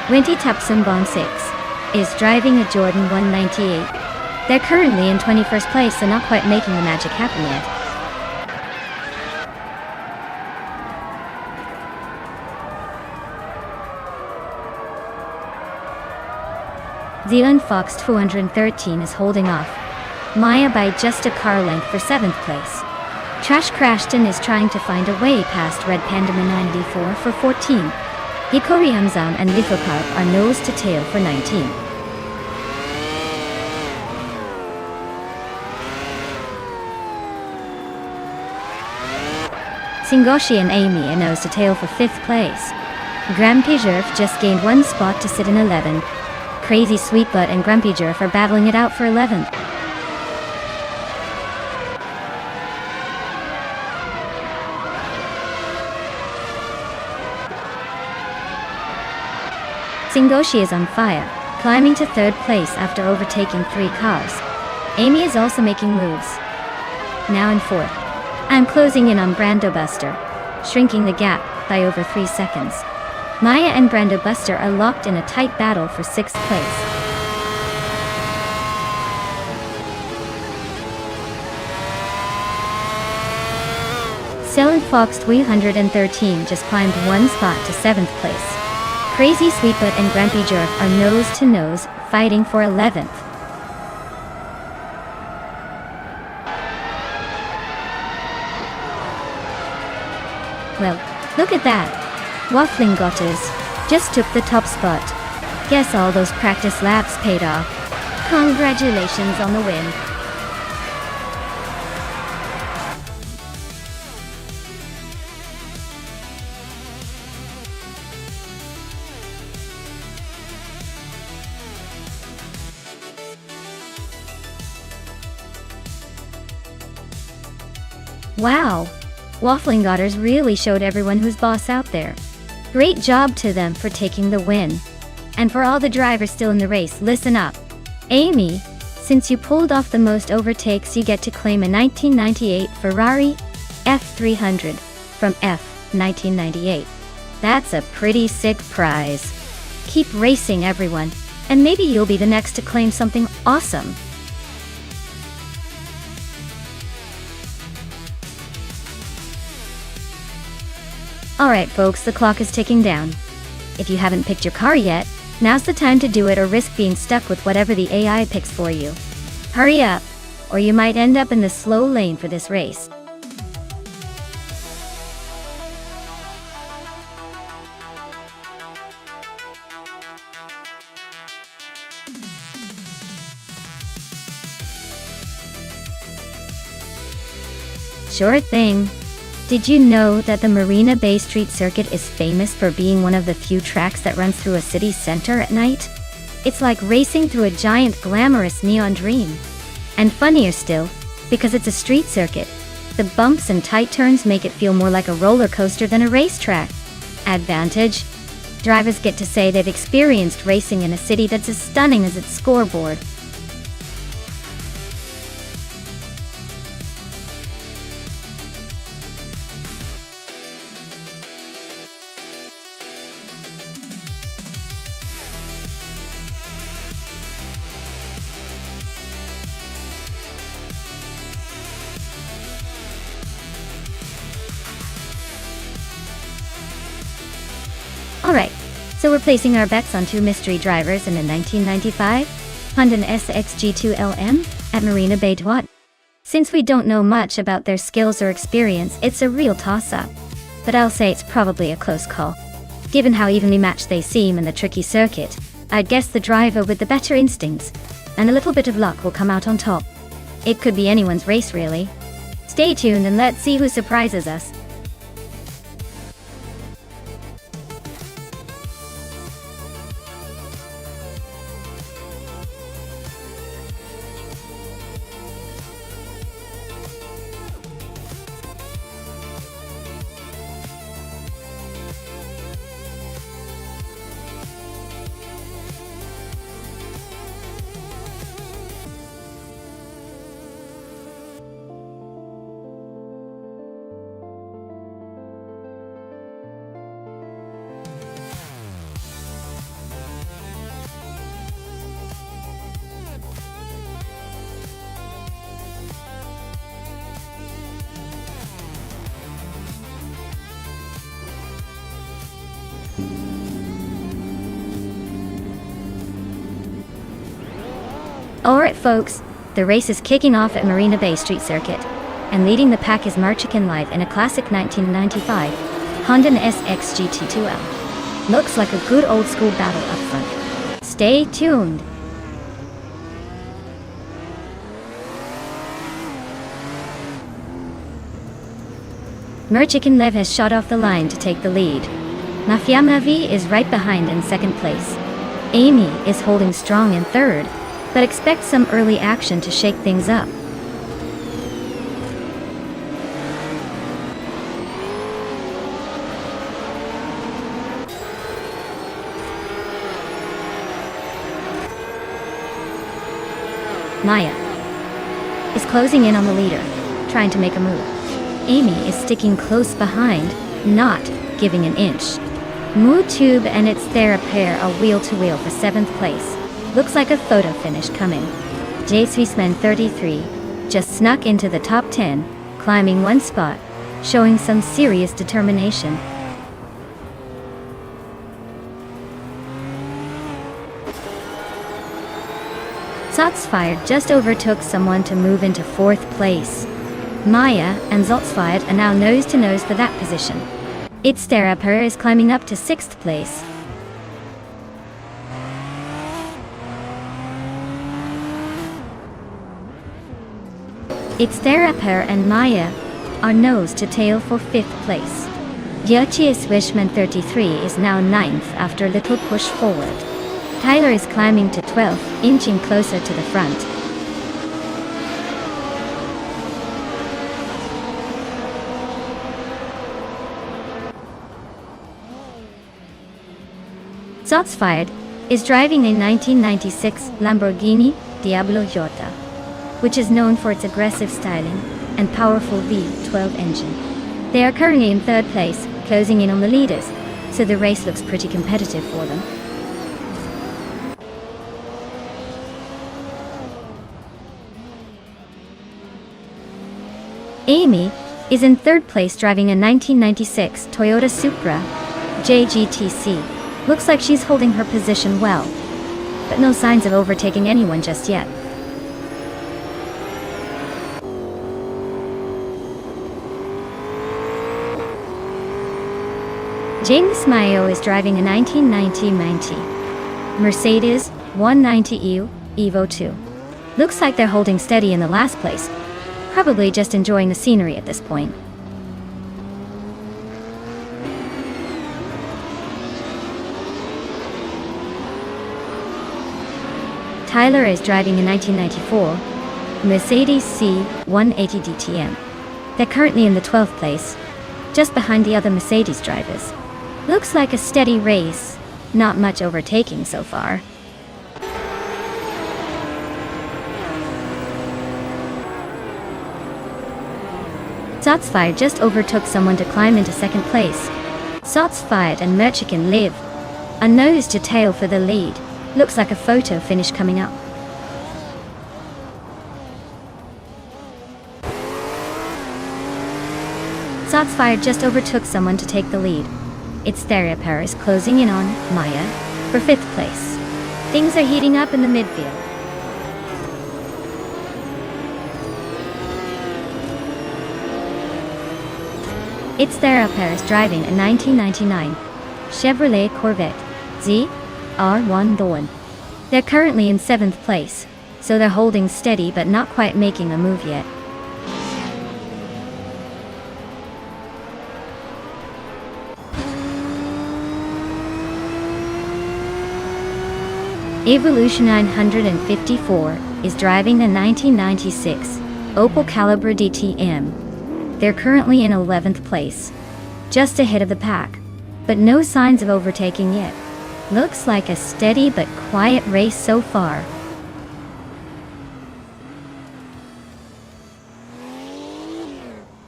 S1: Winty Tapsumbong 6 is driving a Jordan 198. They're currently in 21st place and not quite making the magic happen yet. Zealand Fox 213 is holding off Maya by just a car length for 7th place. Trash Crashton is trying to find a way past Red Panda 94 for 14. Hikori Hamzam and Lithocarp are nose to tail for 19. Singoshi and Amy are nose to tail for 5th place. Grampy Giraffe just gained one spot to sit in 11. Crazy Sweetbutt and Grumpy Giraffe are battling it out for 11th. Singoshi is on fire, climbing to 3rd place after overtaking 3 cars. Amy is also making moves, now in 4th. I'm closing in on Brando Buster, shrinking the gap by over 3 seconds. Maya and Brando Buster are locked in a tight battle for 6th place. Silent Fox 313 just climbed one spot to 7th place. Crazy Sweetbutt and Grampy Giraffe are nose to nose, fighting for 11th. Well, look at that. Waffling Gotters just took the top spot. Guess all those practice laps paid off. Congratulations on the win. Wow! Waffling Daughters really showed everyone who's boss out there. Great job to them for taking the win. And for all the drivers still in the race, listen up. Amy, since you pulled off the most overtakes, you get to claim a 1998 Ferrari F300 from F1998. That's a pretty sick prize. Keep racing, everyone, and maybe you'll be the next to claim something awesome. Alright folks, the clock is ticking down. If you haven't picked your car yet, now's the time to do it or risk being stuck with whatever the AI picks for you. Hurry up, or you might end up in the slow lane for this race. Sure thing. Did you know that the Marina Bay Street Circuit is famous for being one of the few tracks that runs through a city center at night? It's like racing through a giant glamorous neon dream. And funnier still, because it's a street circuit, the bumps and tight turns make it feel more like a roller coaster than a racetrack. Advantage: drivers get to say they've experienced racing in a city that's as stunning as its scoreboard. Alright, so we're placing our bets on two mystery drivers in a 1995 Honda SXG2LM at Marina Bay Twat. Since we don't know much about their skills or experience, it's a real toss-up. But I'll say it's probably a close call. Given how evenly matched they seem in the tricky circuit, I'd guess the driver with the better instincts and a little bit of luck will come out on top. It could be anyone's race, really. Stay tuned and let's see who surprises us. Alright folks, the race is kicking off at Marina Bay Street Circuit, and leading the pack is Marchikin Live in a classic 1995 Honda SX GT2L. Looks like a good old school battle up front. Stay tuned! Marchikin Lev has shot off the line to take the lead. Mafia Mavi is right behind in second place. Amy is holding strong in third, but expect some early action to shake things up. Maya is closing in on the leader, trying to make a move. Amy is sticking close behind, not giving an inch. Mootube and its Therapair are wheel-to-wheel for 7th place. Looks like a photo finish coming. JSVSman 33 just snuck into the top 10, climbing one spot, showing some serious determination. Zotsfired just overtook someone to move into 4th place. Maya and Zotsfired are now nose-to-nose for that position. Its Therapair is climbing up to 6th place. Its Therapair and Maya are nose to tail for 5th place. JSVSman 33 is now 9th after a little push forward. Tyler is climbing to 12th, inching closer to the front. Shots Fired is driving a 1996 Lamborghini Diablo Jota, which is known for its aggressive styling and powerful V12 engine. They are currently in third place, closing in on the leaders, so the race looks pretty competitive for them. Amy is in third place driving a 1996 Toyota Supra JGTC. Looks like she's holding her position well, but no signs of overtaking anyone just yet. James Mayo is driving a 1990 Mercedes 190 Evo 2. Looks like they're holding steady in the last place, probably just enjoying the scenery at this point. Tyler is driving a 1994 Mercedes C180 DTM. They're currently in the 12th place, just behind the other Mercedes drivers. Looks like a steady race, not much overtaking so far. Shots Fired just overtook someone to climb into second place. Shots Fired and Merchican live a nose to tail for the lead. Looks like a photo finish coming up. Shots Fired just overtook someone to take the lead. It's Theria Paris closing in on Maya for 5th place. Things are heating up in the midfield. It's Theria Paris driving a 1999 Chevrolet Corvette ZR1 Dawn. They're currently in 7th place, so they're holding steady but not quite making a move yet. Evolution 954 is driving a 1996 Opel Calibra DTM. They're currently in 11th place, just ahead of the pack, but no signs of overtaking yet. Looks like a steady but quiet race so far.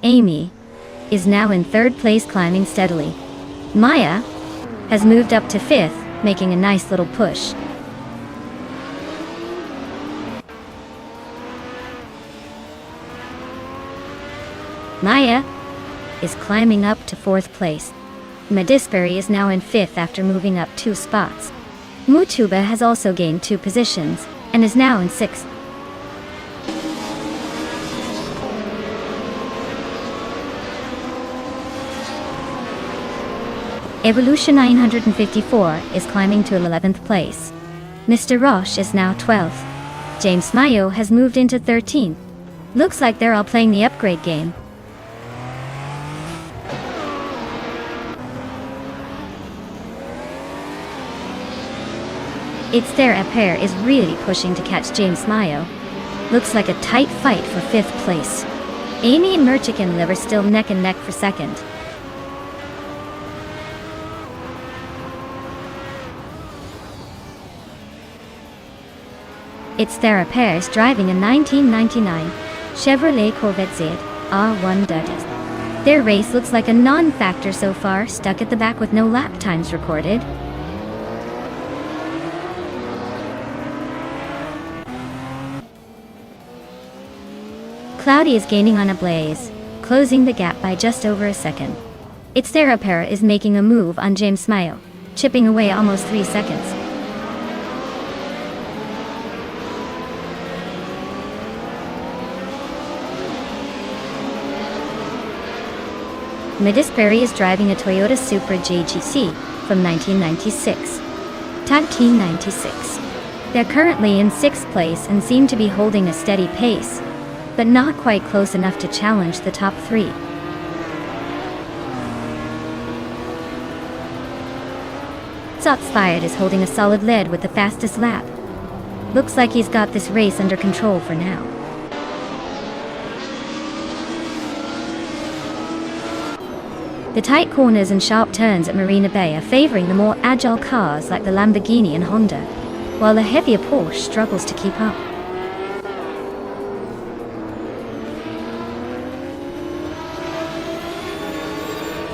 S1: Amy is now in 3rd place climbing steadily. Maya has moved up to 5th, making a nice little push. Maya is climbing up to 4th place. Medisperi is now in 5th after moving up 2 spots. Mutuba has also gained 2 positions and is now in 6th. Evolution 954 is climbing to 11th place. Mr. Roche is now 12th. James Mayo has moved into 13th. Looks like they're all playing the upgrade game. It's Theria Pair is really pushing to catch James Mayo. Looks like a tight fight for 5th place. Amy and Merchican live are still neck and neck for 2nd. It's Theria Paris driving a 1999 Chevrolet Corvette ZR1 Dirty. Their race looks like a non-factor so far, stuck at the back with no lap times recorded. Cloudy is gaining on Ablaze, closing the gap by just over a second. It's Theria Paris is making a move on James Mayo, chipping away almost 3 seconds. Medisperi is driving a Toyota Supra JGC from 1996. Tag Team 96. They're currently in 6th place and seem to be holding a steady pace, but not quite close enough to challenge the top 3. Shots Fired is holding a solid lead with the fastest lap. Looks like he's got this race under control for now. The tight corners and sharp turns at Marina Bay are favoring the more agile cars like the Lamborghini and Honda, while the heavier Porsche struggles to keep up.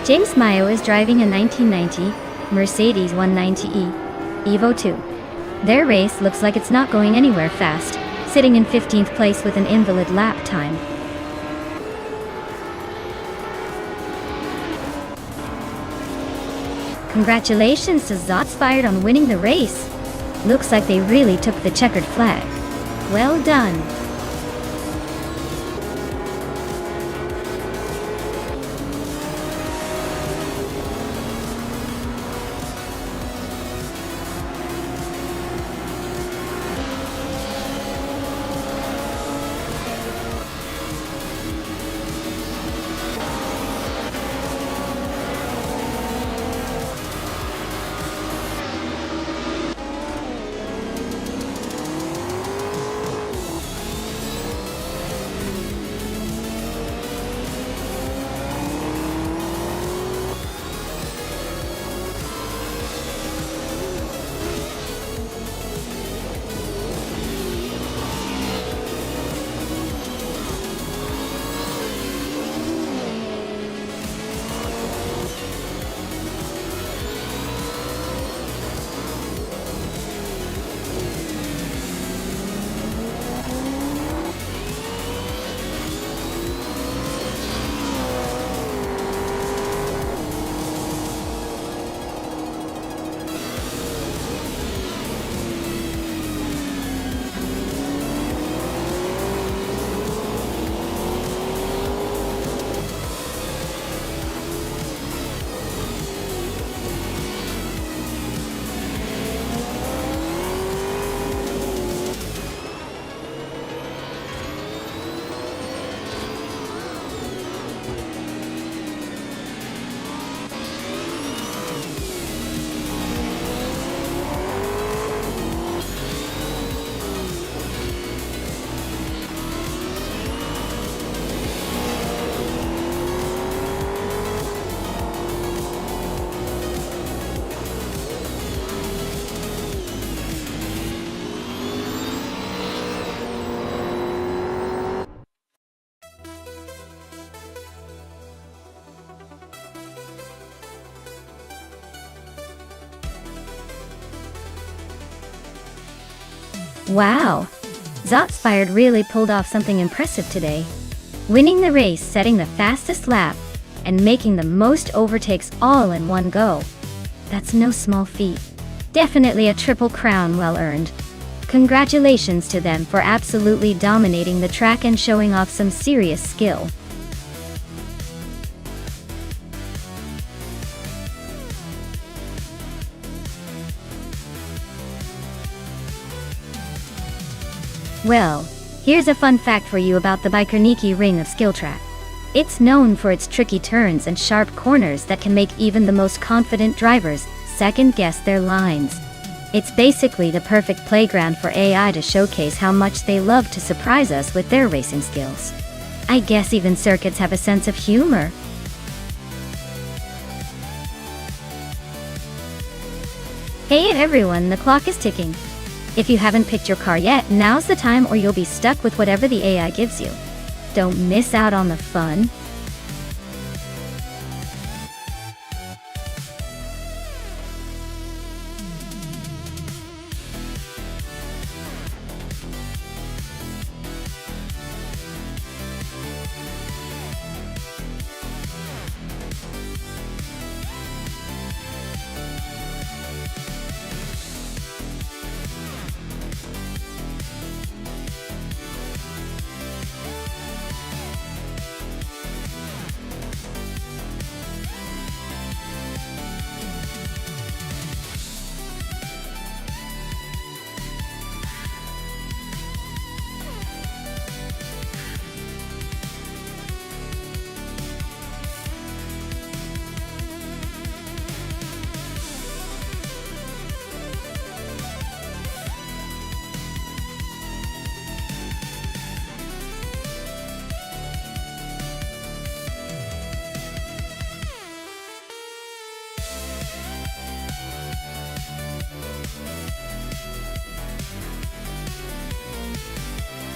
S1: James Mayo is driving a 1990 Mercedes 190e Evo 2. Their race looks like it's not going anywhere fast, sitting in 15th place with an invalid lap time. Congratulations to Zotspired on winning the race. Looks like they really took the checkered flag. Well done. Wow! Zotspired really pulled off something impressive today. Winning the race, setting the fastest lap, and making the most overtakes all in one go. That's no small feat. Definitely a triple crown well earned. Congratulations to them for absolutely dominating the track and showing off some serious skill. Well, here's a fun fact for you about the Bikerniki Ring of Skill Track. It's known for its tricky turns and sharp corners that can make even the most confident drivers second-guess their lines. It's basically the perfect playground for AI to showcase how much they love to surprise us with their racing skills. I guess even circuits have a sense of humor. Hey everyone, the clock is ticking. If you haven't picked your car yet, now's the time or you'll be stuck with whatever the AI gives you. Don't miss out on the fun.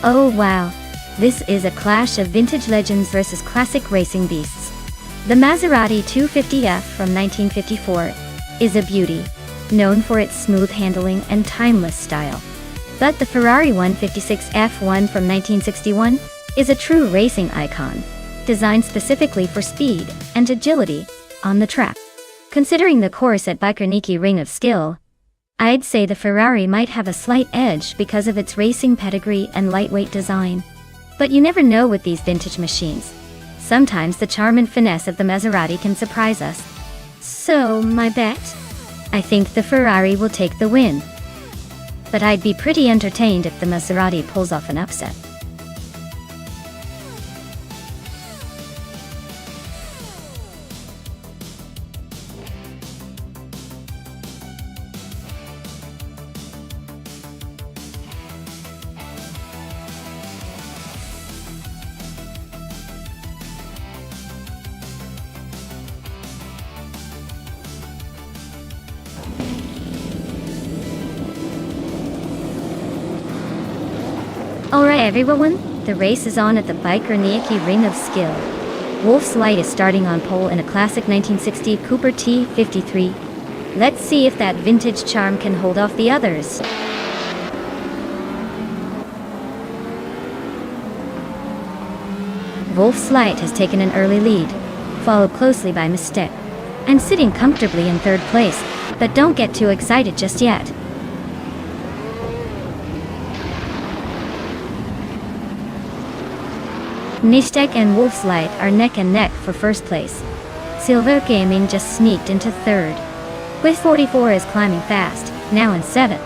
S1: Oh wow. This is a clash of vintage legends versus classic racing beasts. The Maserati 250F from 1954 is a beauty, known for its smooth handling and timeless style. But the Ferrari 156 F1 from 1961 is a true racing icon, designed specifically for speed and agility on the track. Considering the course at Biker Ring of Skill, I'd say the Ferrari might have a slight edge because of its racing pedigree and lightweight design. But you never know with these vintage machines. Sometimes the charm and finesse of the Maserati can surprise us. So, my bet? I think the Ferrari will take the win. But I'd be pretty entertained if the Maserati pulls off an upset. Alright everyone, the race is on at the Biker Ring of Skill. Wolf's Light is starting on pole in a classic 1960 Cooper T53. Let's see if that vintage charm can hold off the others. Wolf's Light has taken an early lead, followed closely by Mistake, and sitting comfortably in third place, but don't get too excited just yet. Nonstop and Wolf's Light are neck and neck for first place. Silver Gaming just sneaked into third. Quiz 44 is climbing fast, now in 7th.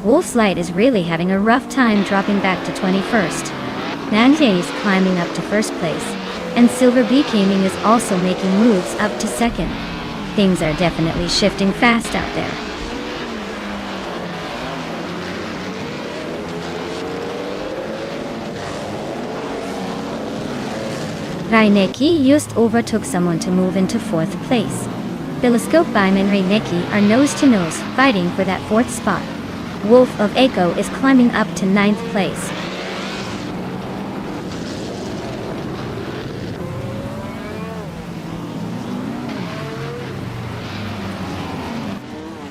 S1: Wolf's Light is really having a rough time dropping back to 21st. Nante is climbing up to first place, and Silver B Gaming is also making moves up to 2nd. Things are definitely shifting fast out there. Reinecke just overtook someone to move into 4th place. Telescope Beim and Reinecke are nose to nose, fighting for that 4th spot. Wolf of Echo is climbing up to 9th place.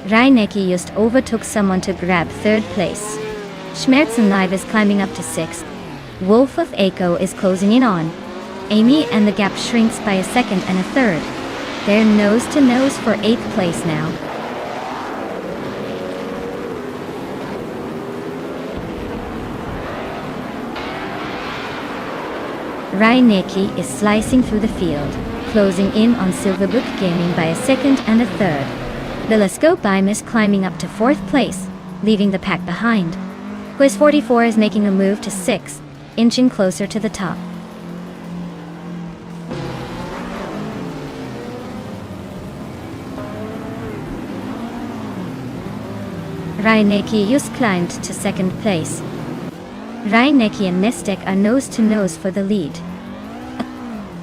S1: Reinecke just overtook someone to grab 3rd place. Schmerzenlive is climbing up to 6th. Wolf of Echo is closing in on Amy, and the gap shrinks by a 2nd and a 3rd. They're nose to nose for 8th place now. Reinecke is slicing through the field, closing in on Silverbook Gaming by a 2nd and a 3rd. Telescope Beim is climbing up to 4th place, leaving the pack behind. Quiz 44 is making a move to 6th, inching closer to the top. Reinecke just climbed to 2nd place. Reinecke and Nestek are nose to nose for the lead.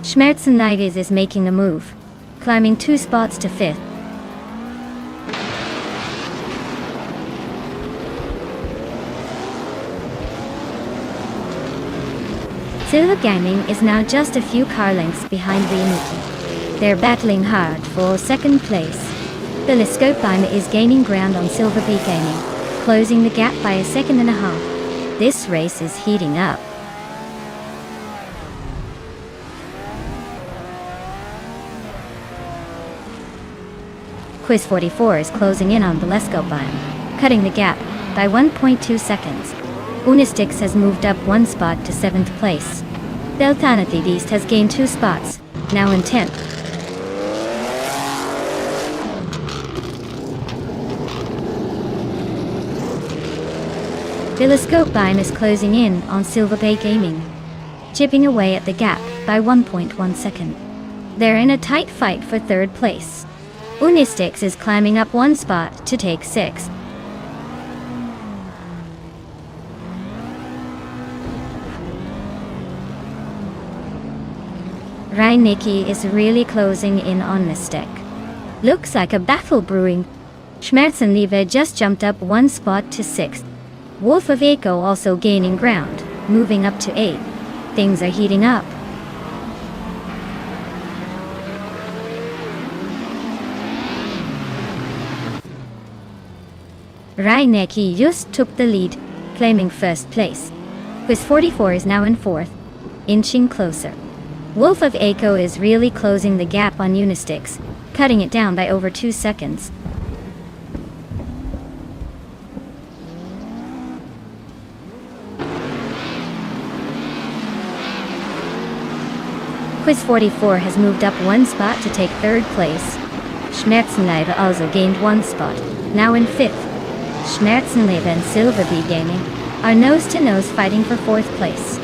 S1: Schmerzenlive is making a move, climbing 2 spots to 5th. Silver Gaming is now just a few car lengths behind Reinecke. They're battling hard for 2nd place. Telescope Beim is gaining ground on Silver B Gaming, closing the gap by a 2nd and a half. This race is heating up. Quiz 44 is closing in on Telescope Beim, cutting the gap by 1.2 seconds. Unistix has moved up 1 spot to 7th place. Deltanity Beast has gained 2 spots, now in 10th. Telescope Beim is closing in on Silver Bay Gaming, chipping away at the gap by 1.1 second. They're in a tight fight for 3rd place. Unistix is climbing up 1 spot to take 6th. Reinecke is really closing in on Mystic. Looks like a battle brewing. Schmerzenliebe just jumped up one spot to 6th. Wolf of Echo also gaining ground, moving up to 8th. Things are heating up. Reinecke just took the lead, claiming first place. Quiz 44 is now in 4th, inching closer. Wolf of Echo is really closing the gap on Unistix, cutting it down by over 2 seconds. Quiz 44 has moved up one spot to take 3rd place. Schmerzenliebe also gained one spot, now in 5th. Schmerzenliebe and Silverbee Gaming are nose-to-nose fighting for 4th place.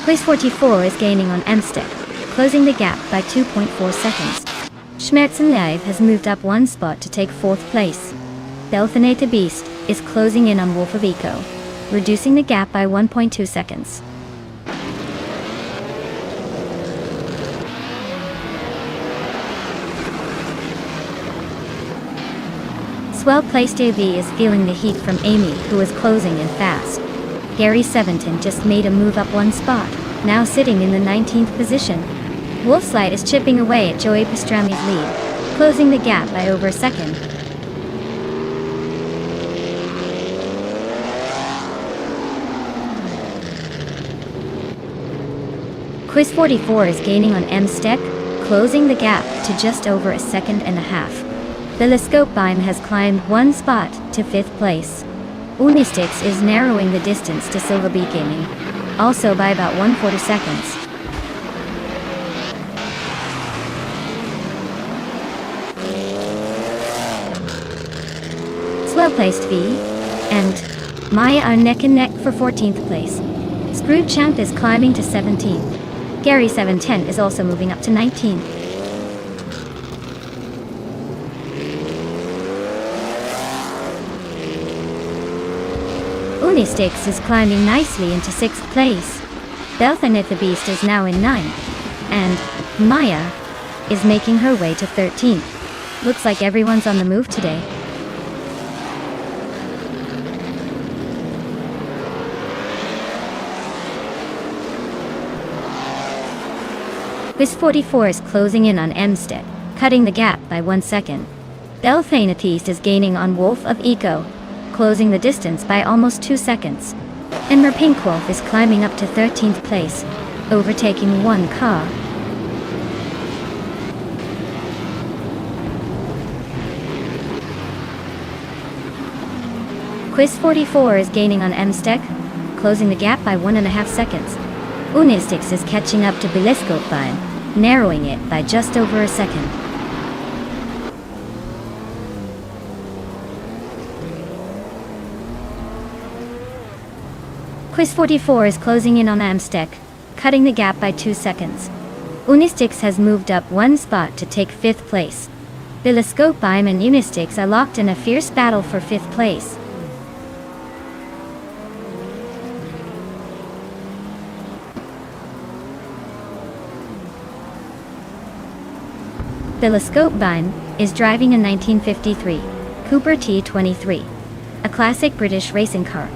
S1: Quiz 44 is gaining on Mstick, closing the gap by 2.4 seconds. Schmerzenliebe has moved up one spot to take 4th place. Delphinator Beast is closing in on Wolf of Eco, reducing the gap by 1.2 seconds. Well-placed AV is feeling the heat from Amy, who is closing in fast. Gary Seventon just made a move up one spot, now sitting in the 19th position. Wolfslight is chipping away at Joey Pastrami's lead, closing the gap by over a second. Quiz 44 is gaining on Msteck, closing the gap to just over a second and a half. Telescopebeam has climbed one spot to 5th place. Unistix is narrowing the distance to Silverbee Gaming, also by about 1/4 seconds. Well-placed V and Maya are neck and neck for 14th place. Screwchamp is climbing to 17th. Gary 710 is also moving up to 19th. Unistix is climbing nicely into 6th place. Delphinith the Beast is now in 9th. And Maya is making her way to 13th. Looks like everyone's on the move today. Quiz 44 is closing in on Mstead, cutting the gap by 1 second. Delphinith is gaining on Wolf of Eco, closing the distance by almost 2 seconds. And Merpinkwolf is climbing up to 13th place, overtaking one car. Quiz 44 is gaining on Msteck, closing the gap by 1.5 seconds. Unistix is catching up to Telescopebeam, narrowing it by just over a second. Quiz 44 is closing in on Msteck, cutting the gap by 2 seconds. Unistix has moved up one spot to take 5th place. Telescopebeim and Unistix are locked in a fierce battle for 5th place. Telescopebeim is driving a 1953 Cooper T23, a classic British racing car.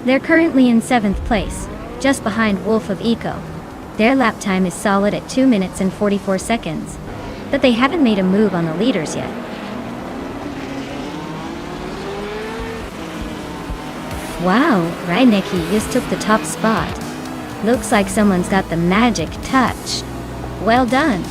S1: They're currently in 7th place, just behind Wolf of Eco. Their lap time is solid at 2 minutes and 44 seconds, but they haven't made a move on the leaders yet. Wow, Reinecke just took the top spot. Looks like someone's got the magic touch. Well done.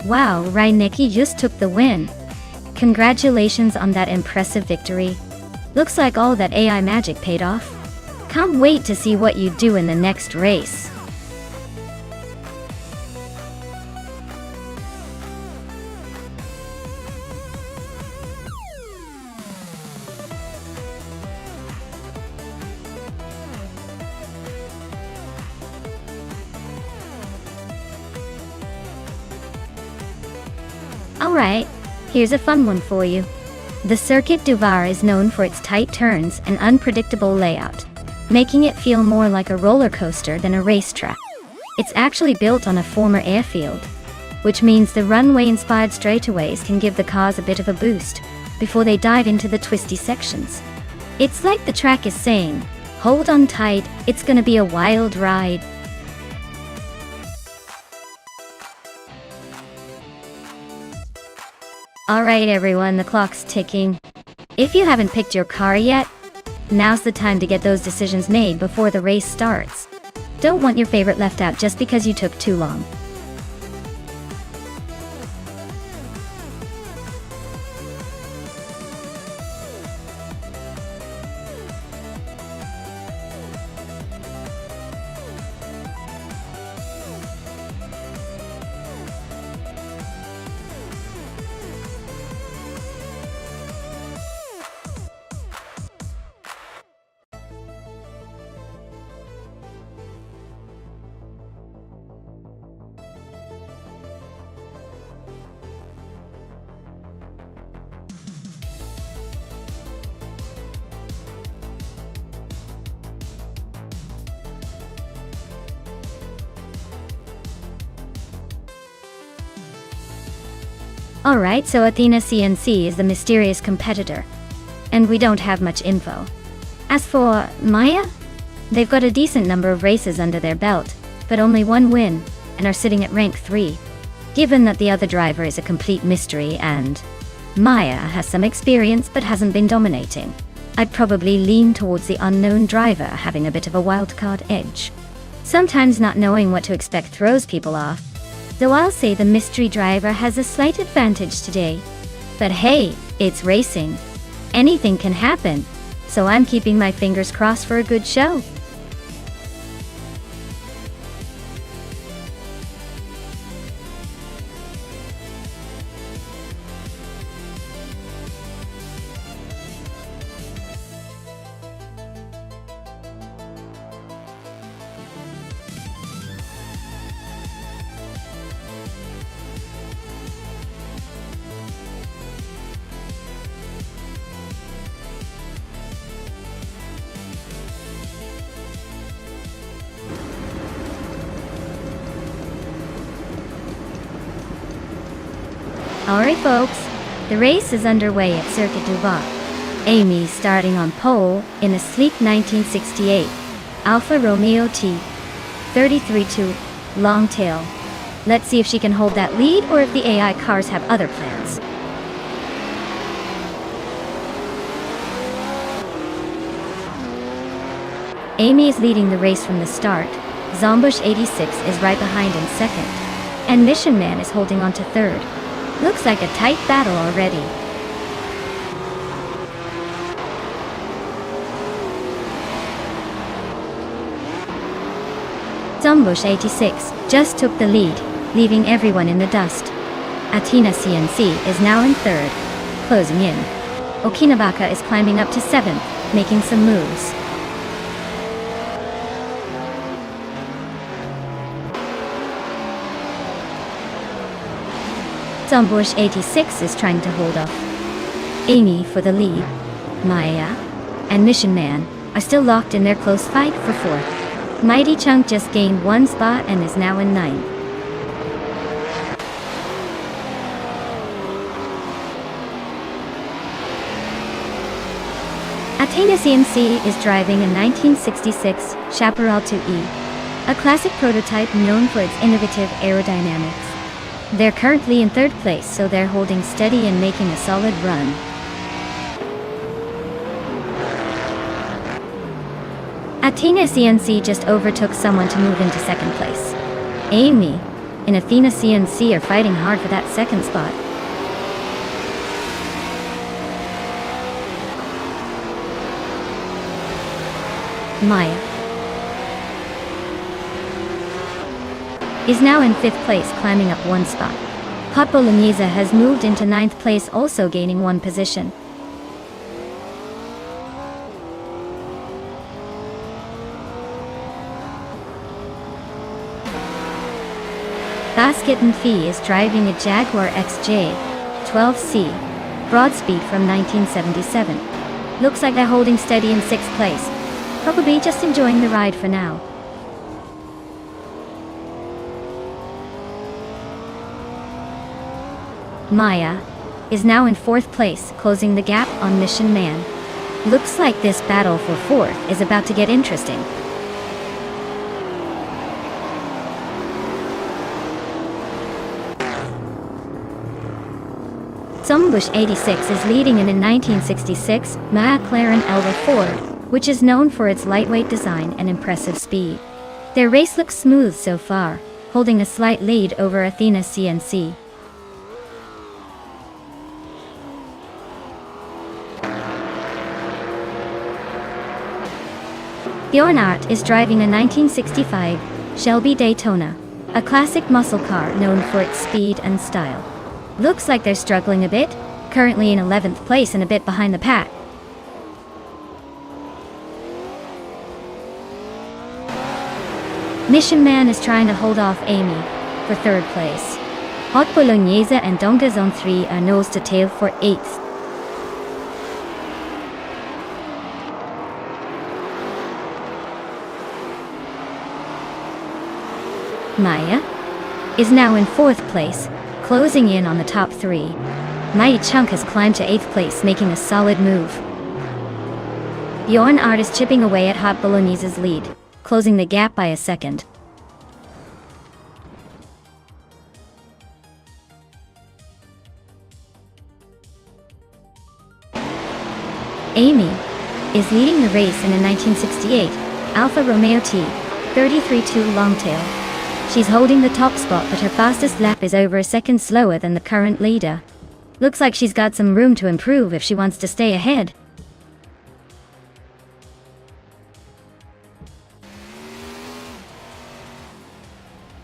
S1: Wow, Nikki just took the win. Congratulations on that impressive victory. Looks like all that AI magic paid off. Can't wait to see what you do in the next race. Alright, here's a fun one for you. The Circuit du Var is known for its tight turns and unpredictable layout, making it feel more like a roller coaster than a racetrack. It's actually built on a former airfield, which means the runway-inspired straightaways can give the cars a bit of a boost before they dive into the twisty sections. It's like the track is saying, hold on tight, it's gonna be a wild ride. Alright everyone, the clock's ticking. If you haven't picked your car yet, now's the time to get those decisions made before the race starts. Don't want your favorite left out just because you took too long. Alright, so Athena CNC is the mysterious competitor, and we don't have much info. As for Maya, they've got a decent number of races under their belt, but only one win, and are sitting at rank 3. Given that the other driver is a complete mystery and Maya has some experience but hasn't been dominating, I'd probably lean towards the unknown driver having a bit of a wildcard edge. Sometimes not knowing what to expect throws people off, though I'll say the mystery driver has a slight advantage today. But hey, it's racing. Anything can happen, so I'm keeping my fingers crossed for a good show. Alright folks, the race is underway at Circuit du Var. Amy's starting on pole in a sleek 1968 Alfa Romeo T 33-2 long tail. Let's see if she can hold that lead or if the AI cars have other plans. Amy is leading the race from the start. Zombush 86 is right behind in second, and Mission Man is holding on to third. Looks like a tight battle already. Zombush 86 just took the lead, leaving everyone in the dust. Athena CNC is now in third, closing in. Okinabaka is climbing up to seventh, making some moves. Zombush 86 is trying to hold off Amy for the lead. Maya and Mission Man are still locked in their close fight for fourth. Mighty Chunk just gained one spot and is now in ninth. Athena CNC is driving a 1966 Chaparral 2E, a classic prototype known for its innovative aerodynamics. They're currently in third place, so they're holding steady and making a solid run. Athena CNC just overtook someone to move into second place. Amy and Athena CNC are fighting hard for that second spot. Maya is now in 5th place, climbing up 1 spot. Hot Bolognese has moved into 9th place, also gaining 1 position. Basket and Fee is driving a Jaguar XJ12C Broadspeed from 1977. Looks like they're holding steady in 6th place, probably just enjoying the ride for now. Maya is now in 4th place, closing the gap on Mission Man. Looks like this battle for 4th is about to get interesting. Songbush 86 is leading in a 1966 McLaren Elva Ford, which is known for its lightweight design and impressive speed. Their race looks smooth so far, holding a slight lead over Athena CNC. Bjornart is driving a 1965 Shelby Daytona, a classic muscle car known for its speed and style. Looks like they're struggling a bit, currently in 11th place and a bit behind the pack. Mission Man is trying to hold off Amy for 3rd place. Hot Bolognese and Donga Zone 3 are nose to tail for 8th. Maya is now in 4th place, closing in on the top 3. Mighty Chunk has climbed to 8th place, making a solid move. Bjornart is chipping away at Hot Bolognese's lead, closing the gap by a second. Amy is leading the race in a 1968 Alfa Romeo T33-2 Longtail. She's holding the top spot, but her fastest lap is over a second slower than the current leader. Looks like she's got some room to improve if she wants to stay ahead.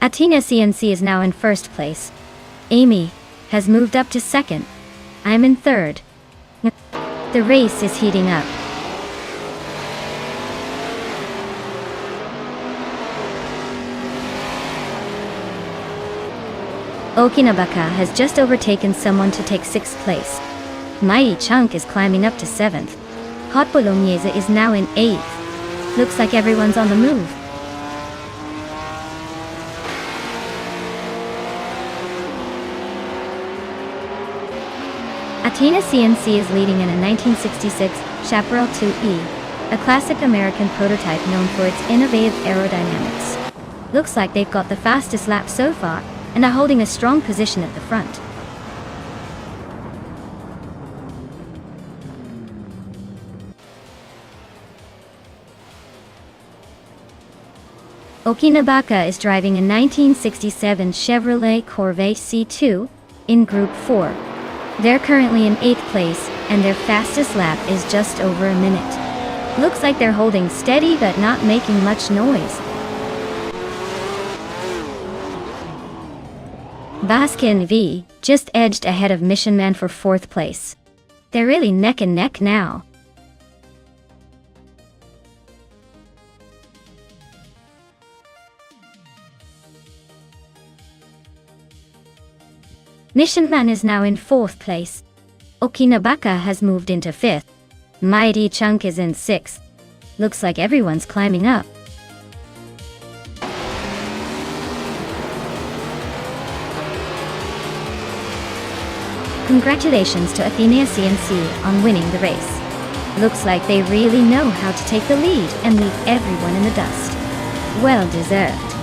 S1: Athena CNC is now in 1st place. Amy has moved up to 2nd. I'm in 3rd. The race is heating up. Okinabaka has just overtaken someone to take 6th place. Mighty Chunk is climbing up to 7th. Hot Bolognese is now in 8th. Looks like everyone's on the move. Athena CNC is leading in a 1966 Chaparral 2E, a classic American prototype known for its innovative aerodynamics. Looks like they've got the fastest lap so far, and are holding a strong position at the front. Okinabaka is driving a 1967 Chevrolet Corvette C2 in Group 4. They're currently in 8th place, and their fastest lap is just over a minute. Looks like they're holding steady but not making much noise. Baskin V just edged ahead of Mission Man for 4th place. They're really neck and neck now. Mission Man is now in 4th place. Okinabaka has moved into 5th. Mighty Chunk is in 6th. Looks like everyone's climbing up. Congratulations to Athena CNC on winning the race. Looks like they really know how to take the lead and leave everyone in the dust. Well deserved.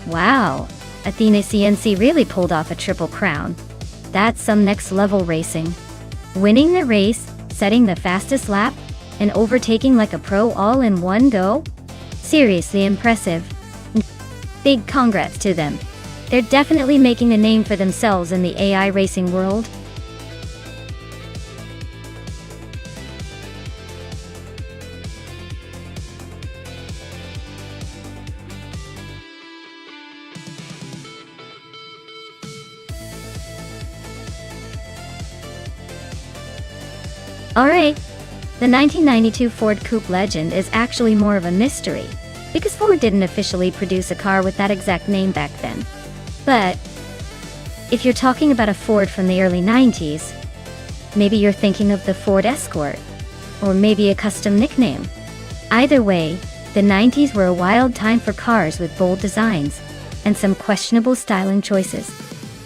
S1: Wow, Athena CNC really pulled off a triple crown. That's some next level racing. Winning the race, setting the fastest lap, and overtaking like a pro all in one go? Seriously impressive. Big congrats to them. They're definitely making a name for themselves in the AI racing world. Alright, the 1992 Ford Coupe Legend is actually more of a mystery, because Ford didn't officially produce a car with that exact name back then. But if you're talking about a Ford from the early 90s, maybe you're thinking of the Ford Escort, or maybe a custom nickname. Either way, the 90s were a wild time for cars with bold designs, and some questionable styling choices.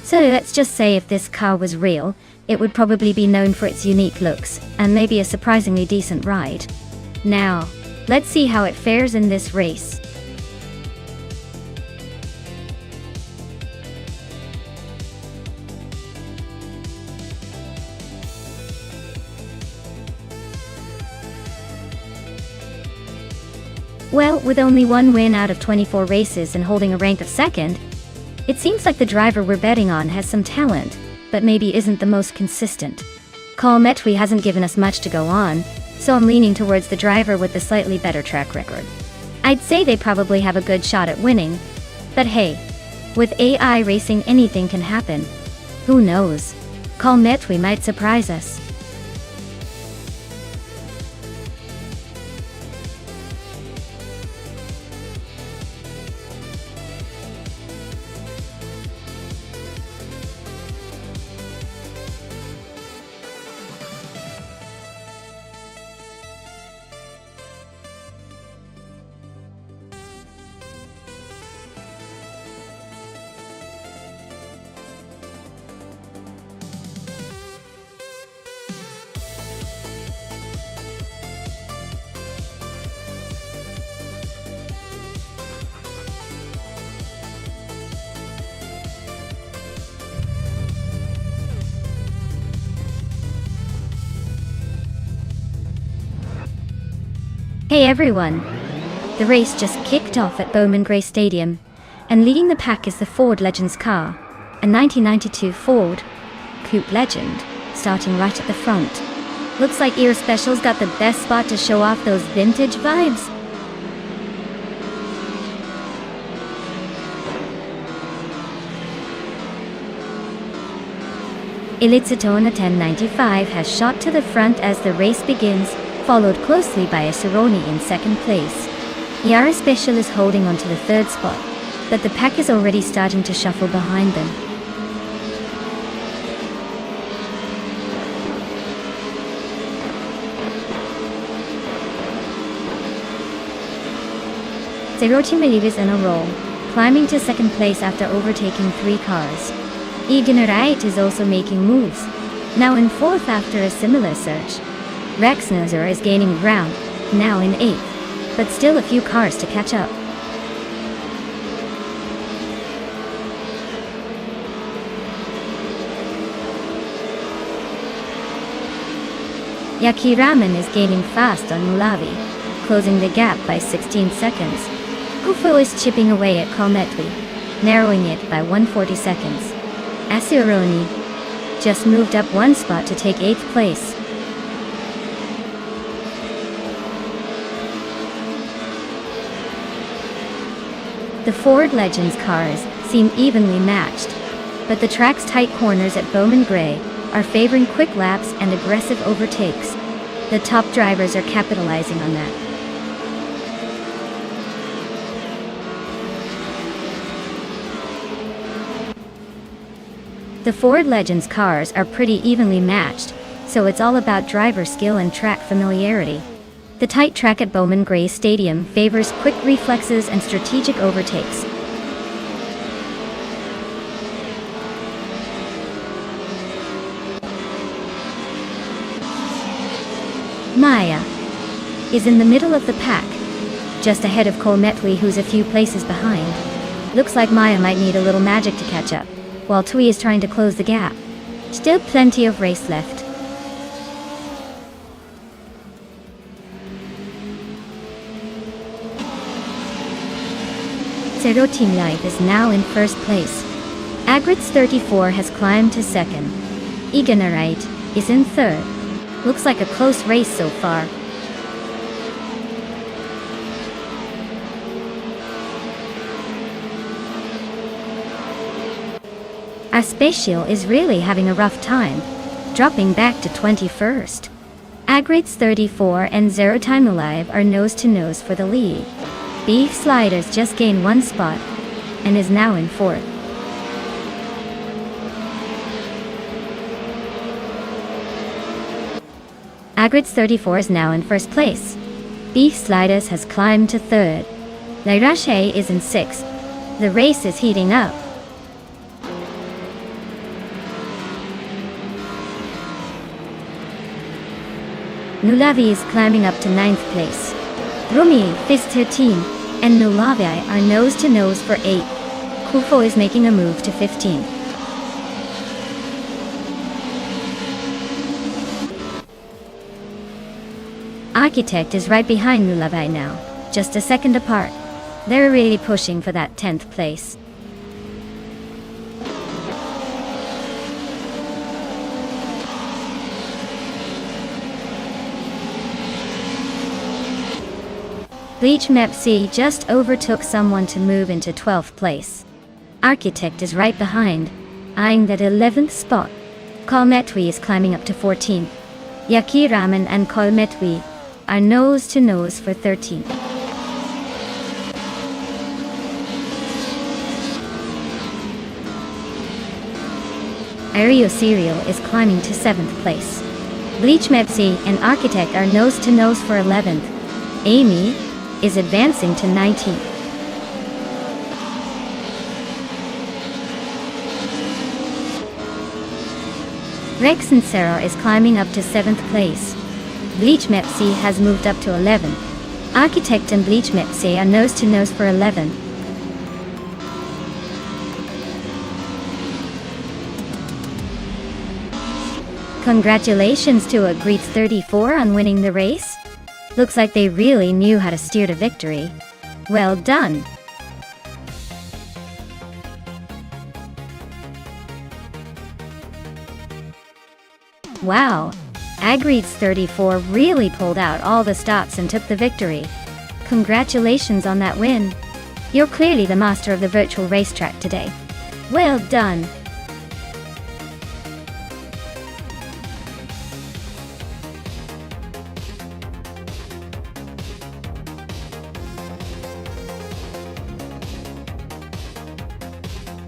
S1: So let's just say if this car was real, it would probably be known for its unique looks, and maybe a surprisingly decent ride. Now, let's see how it fares in this race. Well, with only one win out of 24 races and holding a rank of second, it seems like the driver we're betting on has some talent, but maybe isn't the most consistent. Carl Metwi hasn't given us much to go on, so I'm leaning towards the driver with the slightly better track record. I'd say they probably have a good shot at winning, but hey, with AI racing anything can happen. Who knows? Carl Metwi might surprise us. Hey everyone! The race just kicked off at Bowman Gray Stadium, and leading the pack is the Ford Legends car, a 1992 Ford Coupe Legend, starting right at the front. Looks like Ear Special's got the best spot to show off those vintage vibes. Elitsatona 1095 has shot to the front as the race begins, followed closely by a Cerrone in second place. Yara Special is holding on to the third spot, but the pack is already starting to shuffle behind them. Cerrone is in a roll, climbing to second place after overtaking 3 cars. Egan Wright is also making moves, now in 4th after a similar surge. Rex Nozer is gaining ground, now in 8th, but still a few cars to catch up. Yaki Raman is gaining fast on Mulavi, closing the gap by 16 seconds. Kufo is chipping away at Kalmetli, narrowing it by 140 seconds. Asironi just moved up 1 spot to take 8th place. The Ford Legends cars seem evenly matched, but the track's tight corners at Bowman Gray are favoring quick laps and aggressive overtakes. The top drivers are capitalizing on that. The Ford Legends cars are pretty evenly matched, so it's all about driver skill and track familiarity. The tight track at Bowman Gray Stadium favors quick reflexes and strategic overtakes. Maya is in the middle of the pack, just ahead of Cole Metwi, who's a few places behind. Looks like Maya might need a little magic to catch up, while Tui is trying to close the gap. Still plenty of race left. Zero Team Life is now in first place. Agrit's 34 has climbed to second. Eganarite is in third. Looks like a close race so far. Aspatial is really having a rough time, dropping back to 21st. Agrit's 34 and Zero Time Alive are nose to nose for the lead. Beef Sliders just gained one spot and is now in fourth. Agrit's 34 is now in first place. Beef Sliders has climbed to third. Lairashe is in sixth. The race is heating up. Nulavi is climbing up to 9th place. Rumi, Fist 13, and Nulavi are nose to nose for 8. Kufo is making a move to 15. Architect is right behind Nulavi now, just a second apart. They're really pushing for that 10th place. Bleach Mepsi just overtook someone to move into 12th place. Architect is right behind, eyeing that 11th spot. Kolmetwi is climbing up to 14th. Yakiraman and Kolmetwi are nose to nose for 13th. Aereo Serial is climbing to 7th place. Bleach Mepsi and Architect are nose to nose for 11th. Amy is advancing to 19th. Rex and Sarah is climbing up to 7th place. Bleach Mepsi has moved up to 11th. Architect and Bleach Mepsi are nose to nose for 11th. Congratulations to Agrit's 34 on winning the race. Looks like they really knew how to steer to victory. Well done! Wow! Agrit's 34 really pulled out all the stops and took the victory. Congratulations on that win. You're clearly the master of the virtual racetrack today. Well done!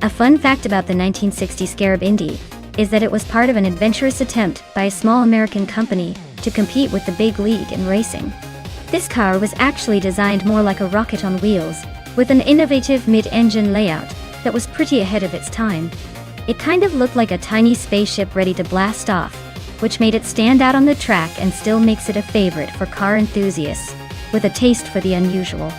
S1: A fun fact about the 1960 Scarab Indy is that it was part of an adventurous attempt by a small American company to compete with the big league in racing. This car was actually designed more like a rocket on wheels, with an innovative mid-engine layout that was pretty ahead of its time. It kind of looked like a tiny spaceship ready to blast off, which made it stand out on the track and still makes it a favorite for car enthusiasts with a taste for the unusual.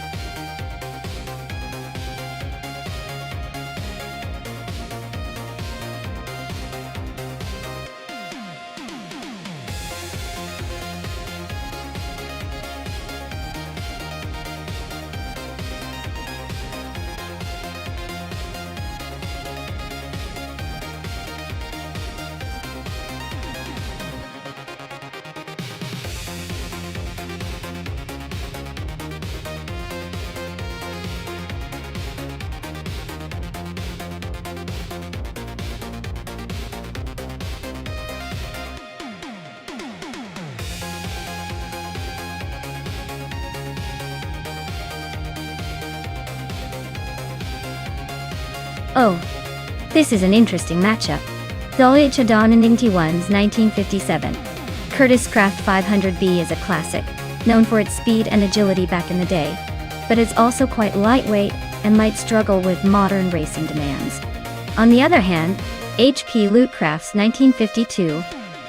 S1: Oh, this is an interesting matchup. Dolly Chadon and Inti1's 1957. Curtis Craft 500B is a classic, known for its speed and agility back in the day, but it's also quite lightweight and might struggle with modern racing demands. On the other hand, HP Lootcraft's 1952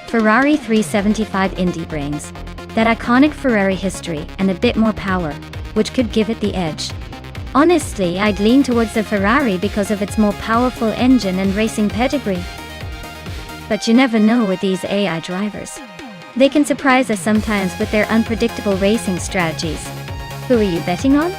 S1: Ferrari 375 Indy brings that iconic Ferrari history and a bit more power, which could give it the edge. Honestly, I'd lean towards the Ferrari because of its more powerful engine and racing pedigree. But you never know with these AI drivers. They can surprise us sometimes with their unpredictable racing strategies. Who are you betting on?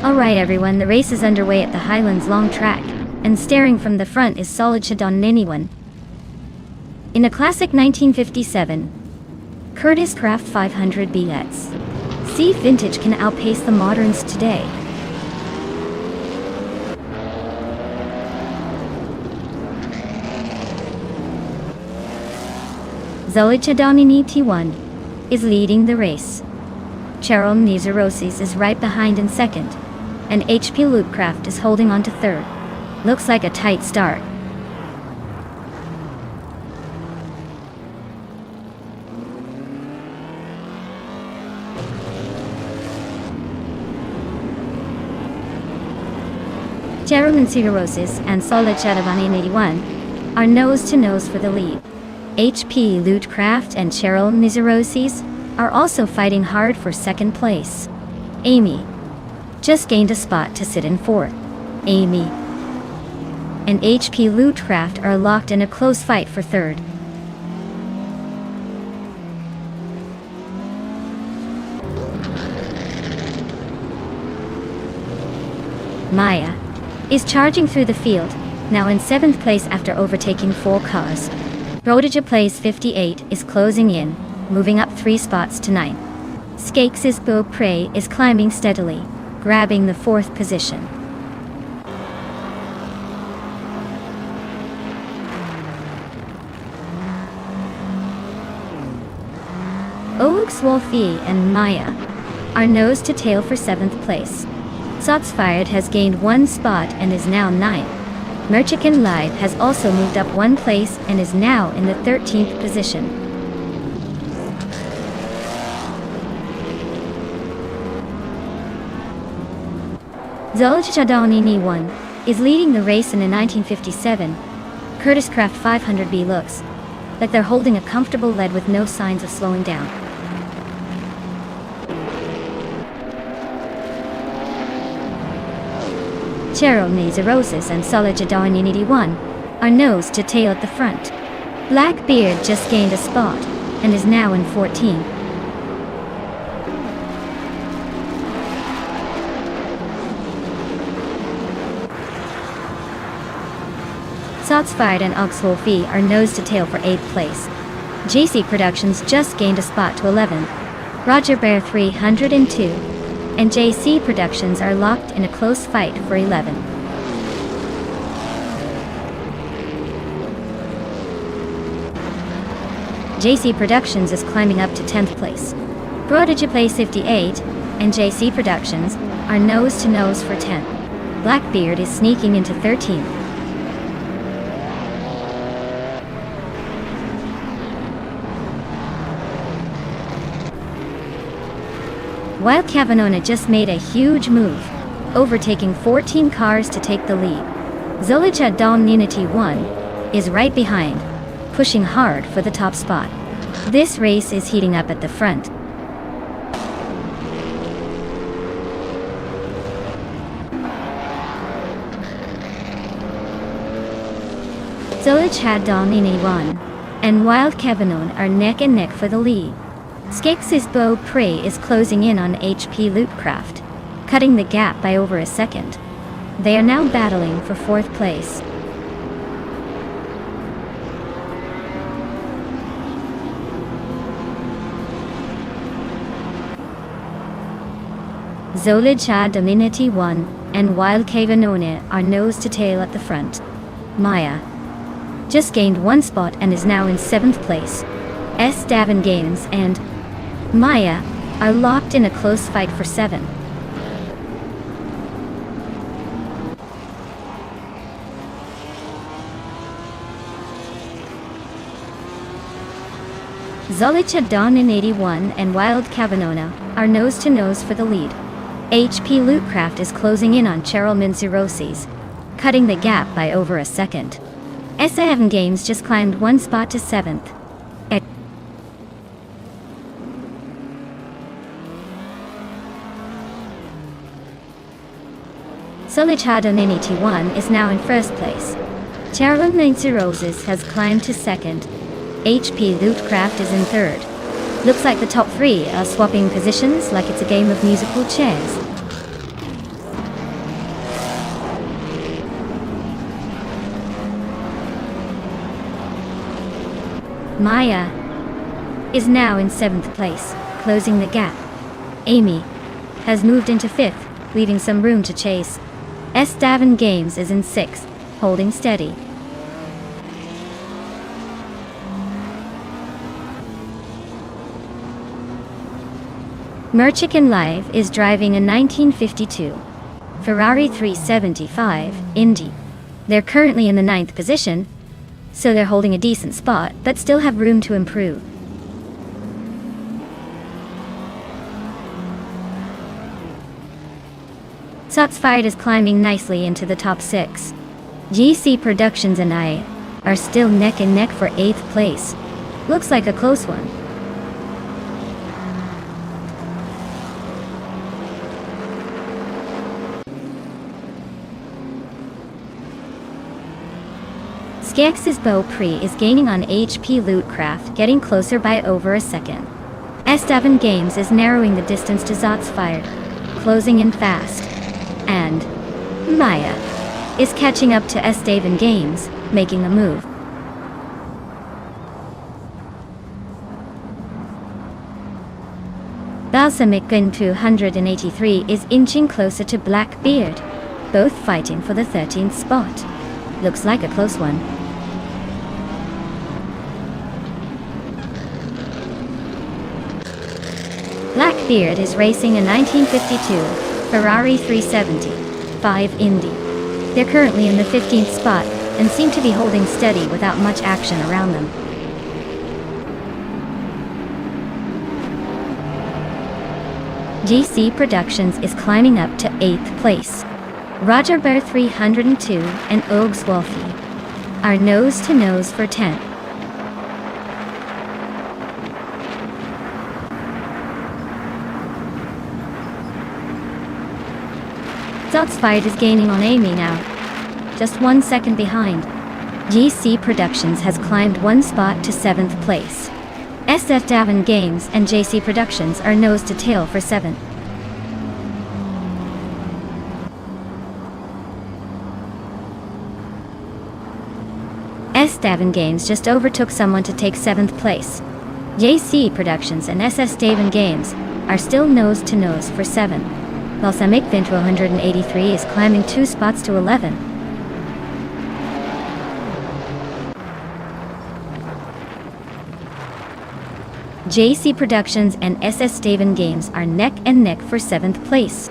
S1: Alright everyone, the race is underway at the Highlands long track, and staring from the front is Solid Niniwan. In a classic 1957 Curtiss Craft 500B, let's see if vintage can outpace the moderns today. Zolichadonini T1 is leading the race. Cheryl Nizarosis is right behind in second, and HP Loopcraft is holding on to third. Looks like a tight start. Cheryl Nizarosis and Solid Chadavani 81 are nose to nose for the lead. HP Lootcraft and Cheryl Nizarosis are also fighting hard for second place. Amy just gained a spot to sit in fourth. Amy and HP Lootcraft are locked in a close fight for third. Maya is charging through the field, now in 7th place after overtaking 4 cars. Rodija Place 58 is closing in, moving up 3 spots to 9. Skakes' Beau Prey is climbing steadily, grabbing the 4th position. Oaks Wolfie and Maya are nose to tail for 7th place. Sots Fired has gained 1 spot and is now 9th. Merchican Live has also moved up 1 place and is now in the 13th position. Zolichadonini 1 is leading the race in a 1957 Curtiss Craft 500B. Looks like they're holding a comfortable lead with no signs of slowing down. Cheryl Nizarosis and Solid 1 are nose to tail at the front. Blackbeard just gained a spot and is now in 14th. Sots Fired and Oxwolfie are nose to tail for 8th place. JC Productions just gained a spot to 11th. Roger Bear 302 and JC Productions are locked in a close fight for 11th. JC Productions is climbing up to 10th place. Prodigy Place 58 and JC Productions are nose to nose for 10th. Blackbeard is sneaking into 13th. While Cavanona just made a huge move, overtaking 14 cars to take the lead. Zolicha Dom Unity 1 is right behind, pushing hard for the top spot. This race is heating up at the front. Zolicha Dom Unity 1 and Wild Cavanona are neck and neck for the lead. Skakes' Beau Prey is closing in on HP Loopcraft, cutting the gap by over a second. They are now battling for 4th place. Zolija Dominity 1 and Wild Cavanona are nose to tail at the front. Maya just gained 1 spot and is now in 7th place. S. Davin Games and Maya are locked in a close fight for 7. Zolicha Dawn in 81 and Wild Cabanona are nose-to-nose for the lead. HP Lootcraft is closing in on Cheryl Minziroses, cutting the gap by over a second. S7 Games just climbed 1 spot to 7th. Zolicha Dawn in 81 is now in first place. Cheryl Minziroses has climbed to 2nd. HP Lootcraft is in 3rd. Looks like the top 3 are swapping positions like it's a game of musical chairs. Maya is now in 7th place, closing the gap. Amy has moved into 5th, leaving some room to chase. S7 Games is in 6th, holding steady. Merchicken Live is driving a 1952 Ferrari 375 Indy. They're currently in the 9th position, so they're holding a decent spot, but still have room to improve. Shots Fired is climbing nicely into the top 6. GC Productions and I are still neck and neck for 8th place. Looks like a close one. Skex's Beau Pre is gaining on HP Lootcraft, getting closer by over a second. S7 Games is narrowing the distance to Shots Fired, closing in fast. And Maya is catching up to S7 Games, making a move. Balsamic Gun 283 is inching closer to Blackbeard, both fighting for the 13th spot. Looks like a close one. Blackbeard is racing a 1952 Ferrari 375 Indy. They're currently in the 15th spot and seem to be holding steady without much action around them. GC Productions is climbing up to 8th place. Roger Bear 302 and Ogs Wolfie are nose-to-nose for 10th. Shots Fired is gaining on Amy now, just 1 second behind. GC Productions has climbed 1 spot to 7th place. S7 Games and JC Productions are nose to tail for 7th. S7 Games just overtook someone to take 7th place. JC Productions and S7 Games are still nose to nose for 7th. Balsamic Gun 283 is climbing 2 spots to 11. JC Productions and S7 Games are neck and neck for 7th place.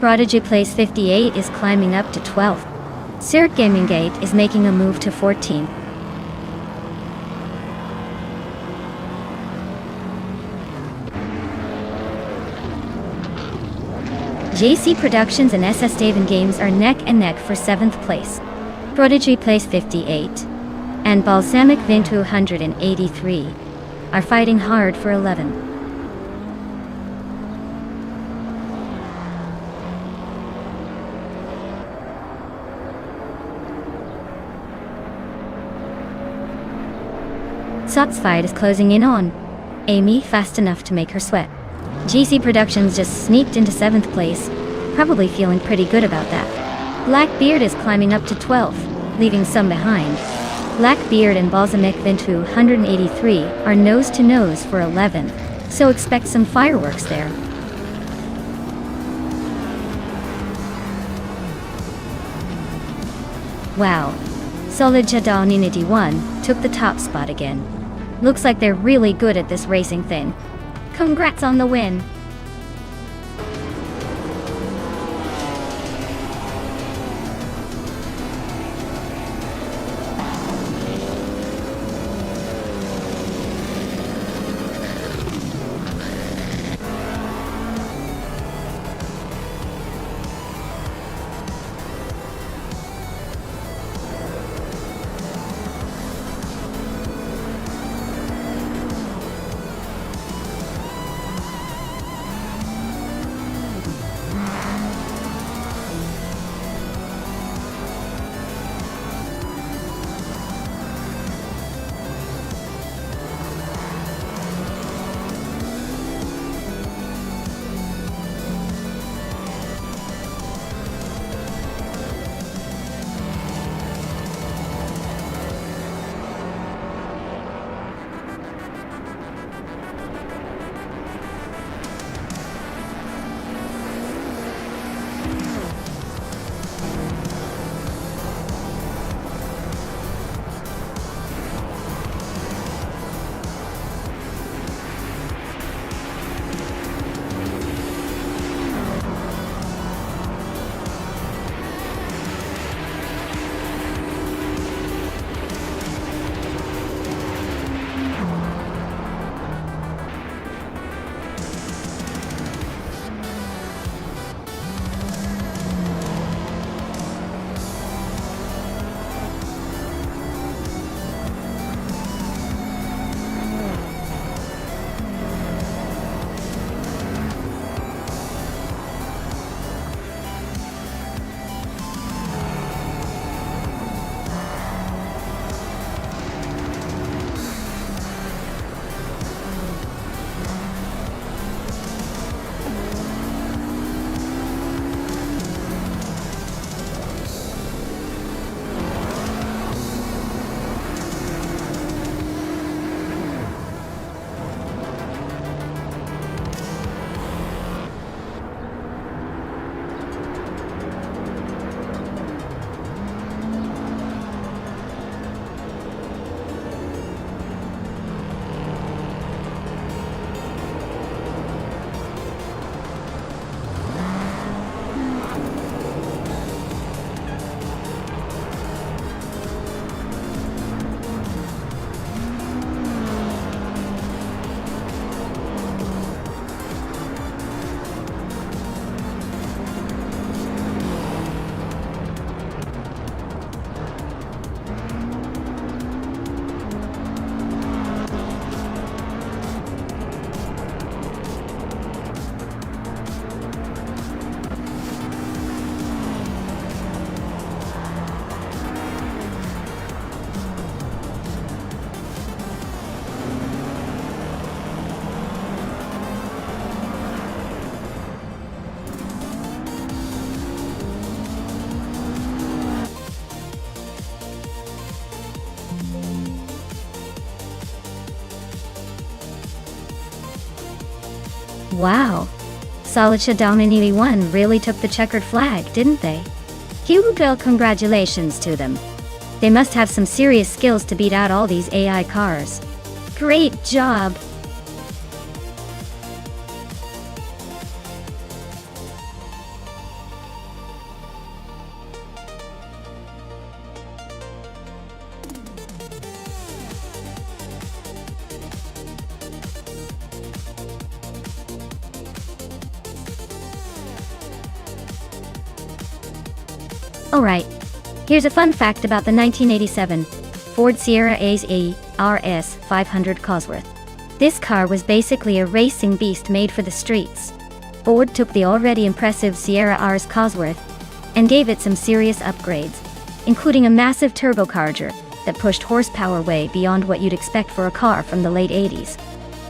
S1: Prodigy Place 58 is climbing up to 12th. Sir Gaming Gate is making a move to 14th. JC Productions and S7 Games are neck and neck for 7th place. Prodigy Place 58 and Balsamic Gun 283 are fighting hard for 11. Shots Fired is closing in on Amy fast enough to make her sweat. GC Productions just sneaked into 7th place, probably feeling pretty good about that. Blackbeard is climbing up to 12th, leaving some behind. Blackbeard and Balsamic Gun 283 are nose to nose for 11th, so expect some fireworks there. Wow, Solid Dawn in 81 took the top spot again. Looks like they're really good at this racing thing. Congrats on the win! Wow. Solicha Dominili 1 really took the checkered flag, didn't they? Hugo, congratulations to them. They must have some serious skills to beat out all these AI cars. Great job! Alright, here's a fun fact about the 1987 Ford Sierra Ace RS 500 Cosworth. This car was basically a racing beast made for the streets. Ford took the already impressive Sierra RS Cosworth and gave it some serious upgrades, including a massive turbocharger that pushed horsepower way beyond what you'd expect for a car from the late 80s.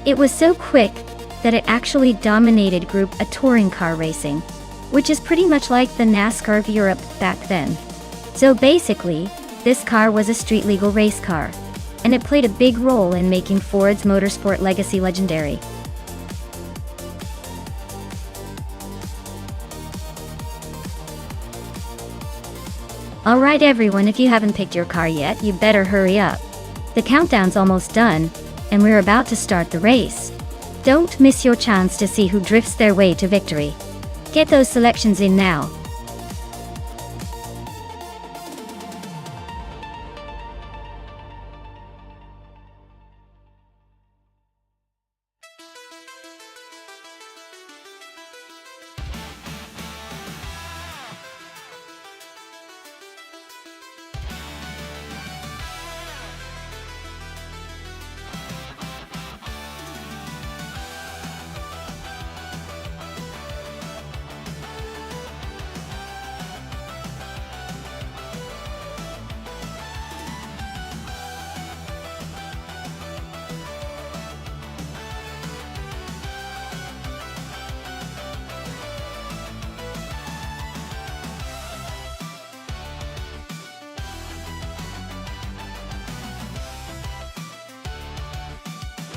S1: It was so quick that it actually dominated Group A touring car racing, which is pretty much like the NASCAR of Europe back then. So basically, this car was a street-legal race car, and it played a big role in making Ford's motorsport legacy legendary. Alright everyone, if you haven't picked your car yet, you better hurry up. The countdown's almost done, and we're about to start the race. Don't miss your chance to see who drifts their way to victory. Get those selections in now.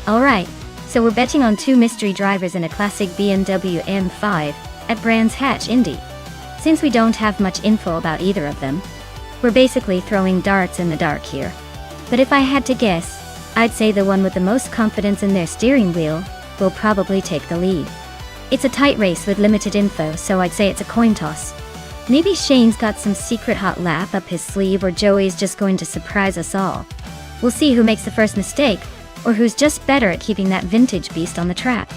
S1: Alright, so we're betting on two mystery drivers in a classic BMW M5 at Brands Hatch Indy. Since we don't have much info about either of them, we're basically throwing darts in the dark here. But if I had to guess, I'd say the one with the most confidence in their steering wheel will probably take the lead. It's a tight race with limited info, so I'd say it's a coin toss. Maybe Shane's got some secret hot lap up his sleeve, or Joey's just going to surprise us all. We'll see who makes the first mistake, or who's just better at keeping that vintage beast on the track.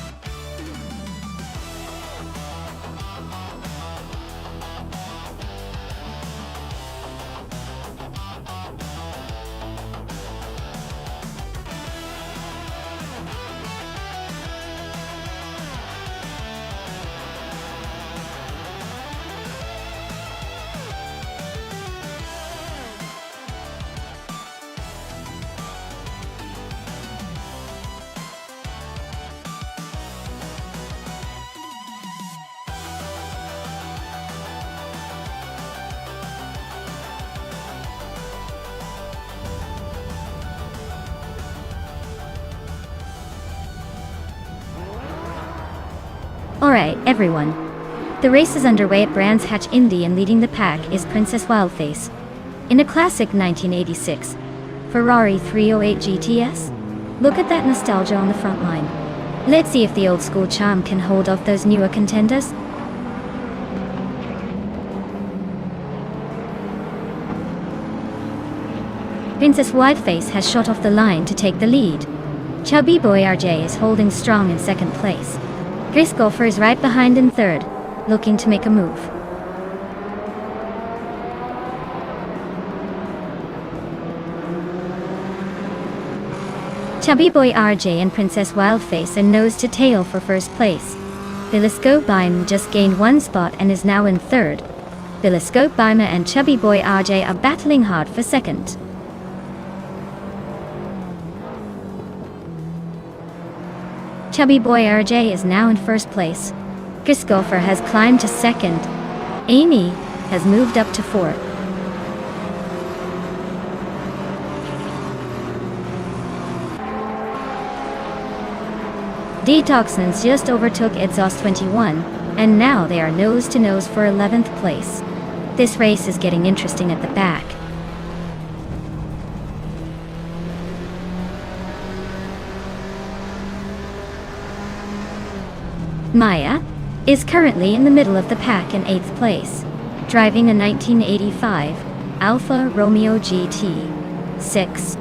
S1: Alright, everyone. The race is underway at Brands Hatch Indy, and leading the pack is Princess Wildface in a classic 1986 Ferrari 308 GTS. Look at that nostalgia on the front line. Let's see if the old school charm can hold off those newer contenders. Princess Wildface has shot off the line to take the lead. Chubby Boy RJ is holding strong in second place. Chris Golfer is right behind in third, looking to make a move. Chubby Boy RJ and Princess Wildface are nose to tail for first place. Billiscope Bima just gained one spot and is now in third. Billiscope Bima and Chubby Boy RJ are battling hard for second. Chubby Boy RJ is now in first place. Chris Golfer has climbed to second. Amy has moved up to fourth. Detoxins just overtook Exhaust 21, and now they are nose to nose for 11th place. This race is getting interesting at the back. Maya is currently in the middle of the pack in 8th place, driving a 1985 Alfa Romeo GT6.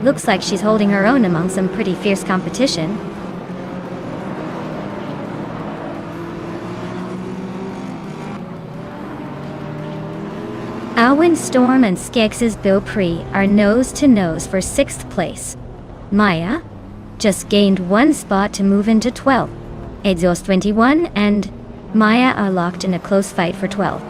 S1: Looks like she's holding her own among some pretty fierce competition. Alwyn Storm and Skex's Beaupré are nose to nose for 6th place. Maya just gained 1 spot to move into 12th. Exhaust 21 and Maya are locked in a close fight for 12th.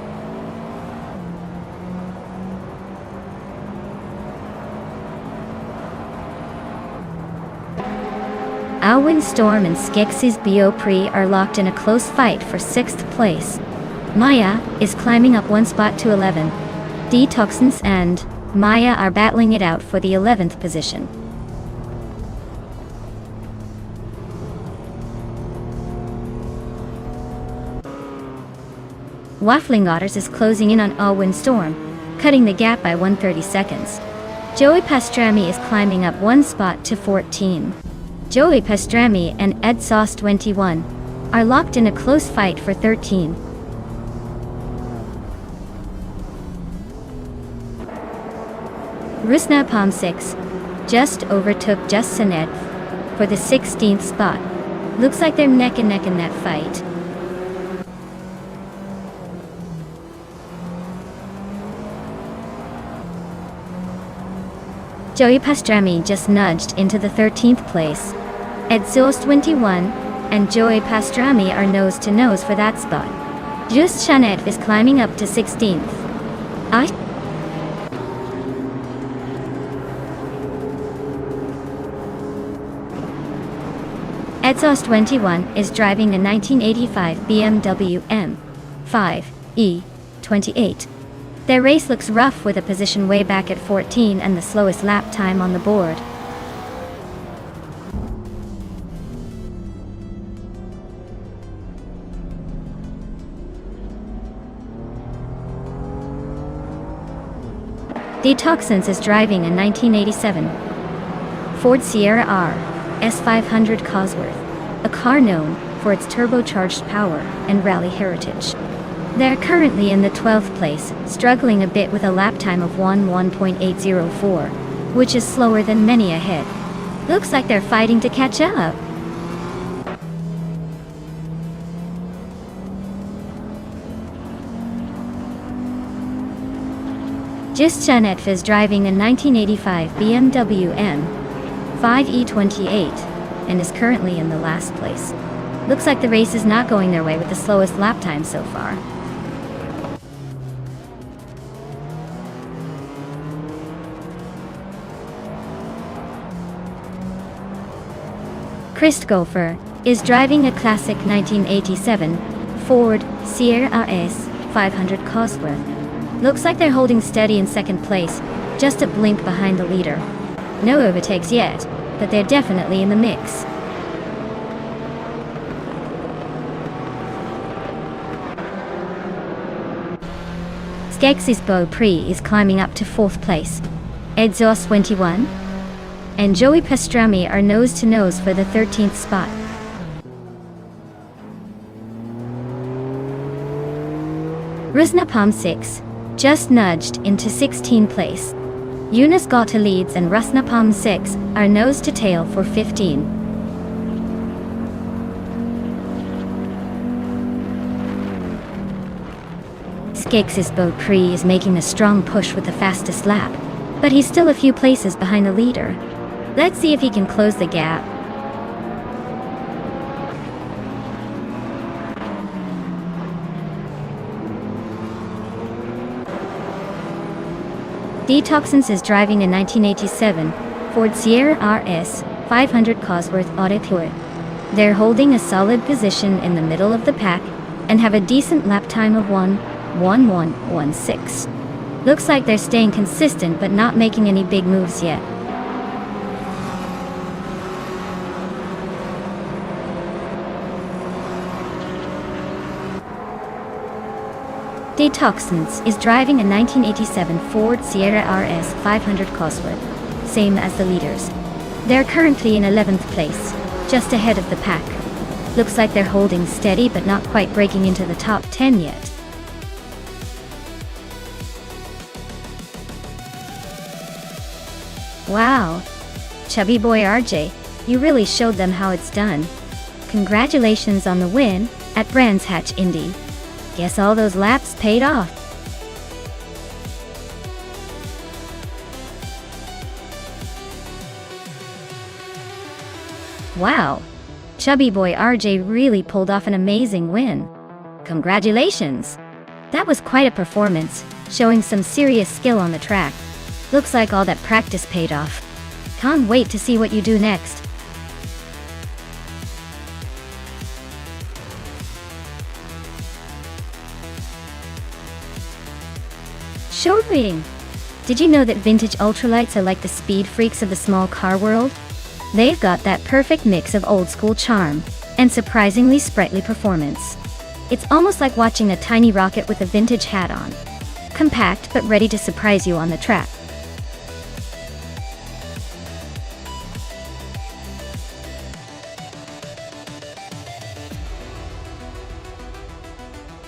S1: Alwyn Storm and Skex's Beaupré are locked in a close fight for 6th place. Maya is climbing up 1 spot to 11th. Detoxins and Maya are battling it out for the 11th position. Waffling Otters is closing in on Alwyn Storm, cutting the gap by 130 seconds. Joey Pastrami is climbing up 1 spot to 14. Joey Pastrami and Exhaust 21 are locked in a close fight for 13. Rusna Palm 6 just overtook Just Sanet for the 16th spot. Looks like they're neck and neck in that fight. Joey Pastrami just nudged into the 13th place. Exhaust 21 and Joey Pastrami are nose to nose for that spot. Just Sanet is climbing up to 16th. Exhaust 21 is driving a 1985 BMW M5 E28. Their race looks rough with a position way back at 14 and the slowest lap time on the board. Detoxins is driving a 1987 Ford Sierra R S500 Cosworth, a car known for its turbocharged power and rally heritage. They're currently in the 12th place, struggling a bit with a lap time of 1:1.804, which is slower than many ahead. Looks like they're fighting to catch up. Just Janet is driving a 1985 BMW M5 E28 and is currently in the last place. Looks like the race is not going their way with the slowest lap time so far. Christopher is driving a classic 1987 Ford Sierra S 500 Cosworth. Looks like they're holding steady in second place, just a blink behind the leader. No overtakes yet, but they're definitely in the mix. Skex's Beaupré is climbing up to 4th place. Exhaust 21 and Joey Pastrami are nose to nose for the 13th spot. Rusna Palm 6 just nudged into 16th place. Eunice Gata leads and Rusna Palm 6 are nose to tail for 15. Skex's Beaupré is making a strong push with the fastest lap, but he's still a few places behind the leader. Let's see if he can close the gap. Detoxins is driving a 1987 Ford Sierra RS 500 Cosworth Auditoire. They're holding a solid position in the middle of the pack and have a decent lap time of 1:1:116. Looks like they're staying consistent but not making any big moves yet. Detoxins is driving a 1987 Ford Sierra RS 500 Cosworth, same as the leaders. They're currently in 11th place, just ahead of the pack. Looks like they're holding steady but not quite breaking into the top 10 yet. Wow! Chubby boy RJ, you really showed them how it's done. Congratulations on the win at Brands Hatch Indy. Guess all those laps paid off. Wow! Chubby boy RJ really pulled off an amazing win. Congratulations! That was quite a performance, showing some serious skill on the track. Looks like all that practice paid off. Can't wait to see what you do next. Showing! Did you know that vintage ultralights are like the speed freaks of the small car world? They've got that perfect mix of old school charm and surprisingly sprightly performance. It's almost like watching a tiny rocket with a vintage hat on. Compact but ready to surprise you on the track.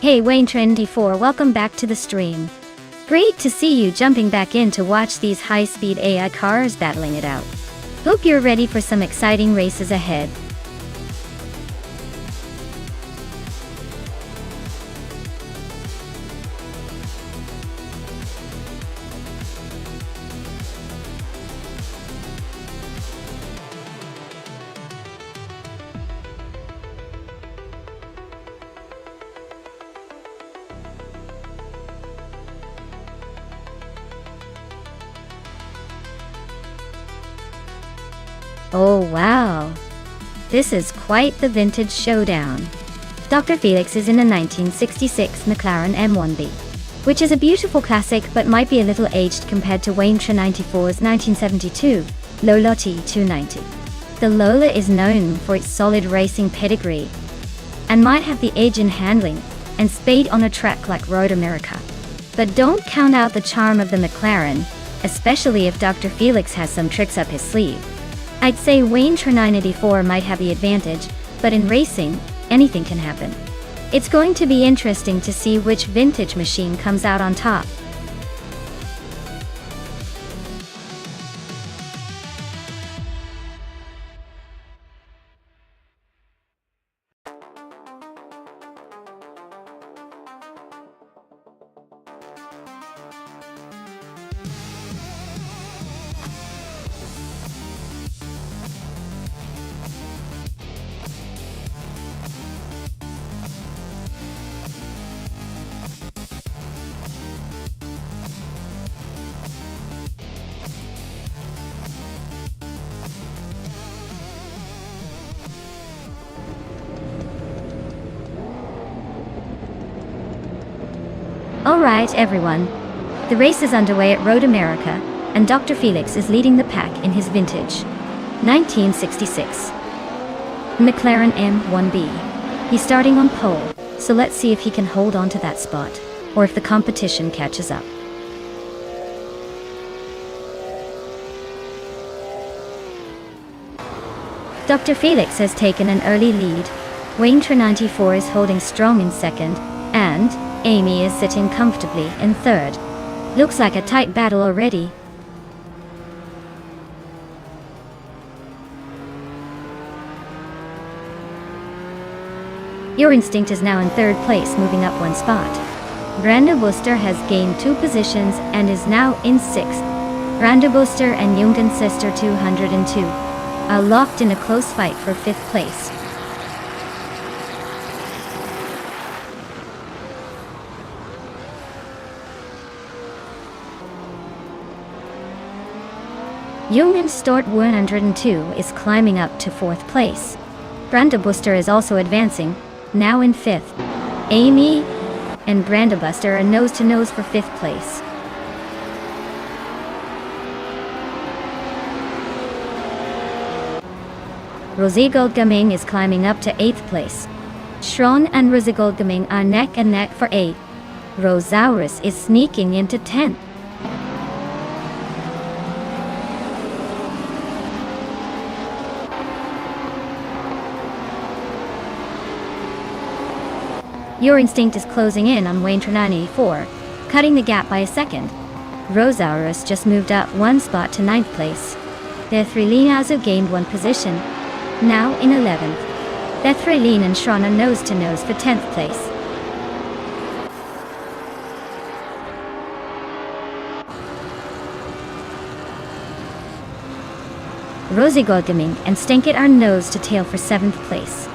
S1: Hey Wayne24, welcome back to the stream. Great to see you jumping back in to watch these high-speed AI cars battling it out. Hope you're ready for some exciting races ahead. Oh wow! This is quite the vintage showdown. Dr. Felix is in a 1966 McLaren M1B, which is a beautiful classic but might be a little aged compared to Wayne94's 1972 Lola T290. The Lola is known for its solid racing pedigree and might have the edge in handling and speed on a track like Road America. But don't count out the charm of the McLaren, especially if Dr. Felix has some tricks up his sleeve. I'd say Wayne984 might have the advantage, but in racing, anything can happen. It's going to be interesting to see which vintage machine comes out on top. Alright everyone, the race is underway at Road America, and Dr. Felix is leading the pack in his vintage 1966 McLaren M1B. He's starting on pole, so let's see if he can hold on to that spot, or if the competition catches up. Dr. Felix has taken an early lead. Wayne94 is holding strong in second, and Amy is sitting comfortably in third. Looks like a tight battle already. Your Instinct is now in third place, moving up one spot. Brando Buster has gained 2 positions and is now in 6th. Brando Buster and Jungen Sister 202 are locked in a close fight for 5th place. Jungen Stort 102 is climbing up to 4th place. Brando Buster is also advancing, now in 5th. Amy and Brando Buster are nose to nose for 5th place. Rosigold Gaming is climbing up to 8th place. Schron and Rosigold Gaming are neck and neck for 8th. Rosaurus is sneaking into 10th. Your Instinct is closing in on Wayne 94, cutting the gap by a second. Rosaurus just moved up one spot to 9th place. Bethrylene also gained one position, now in 11th. Bethrylene and Shron are nose to nose for 10th place. Rosigolgaming and Stinkit are nose to tail for 7th place.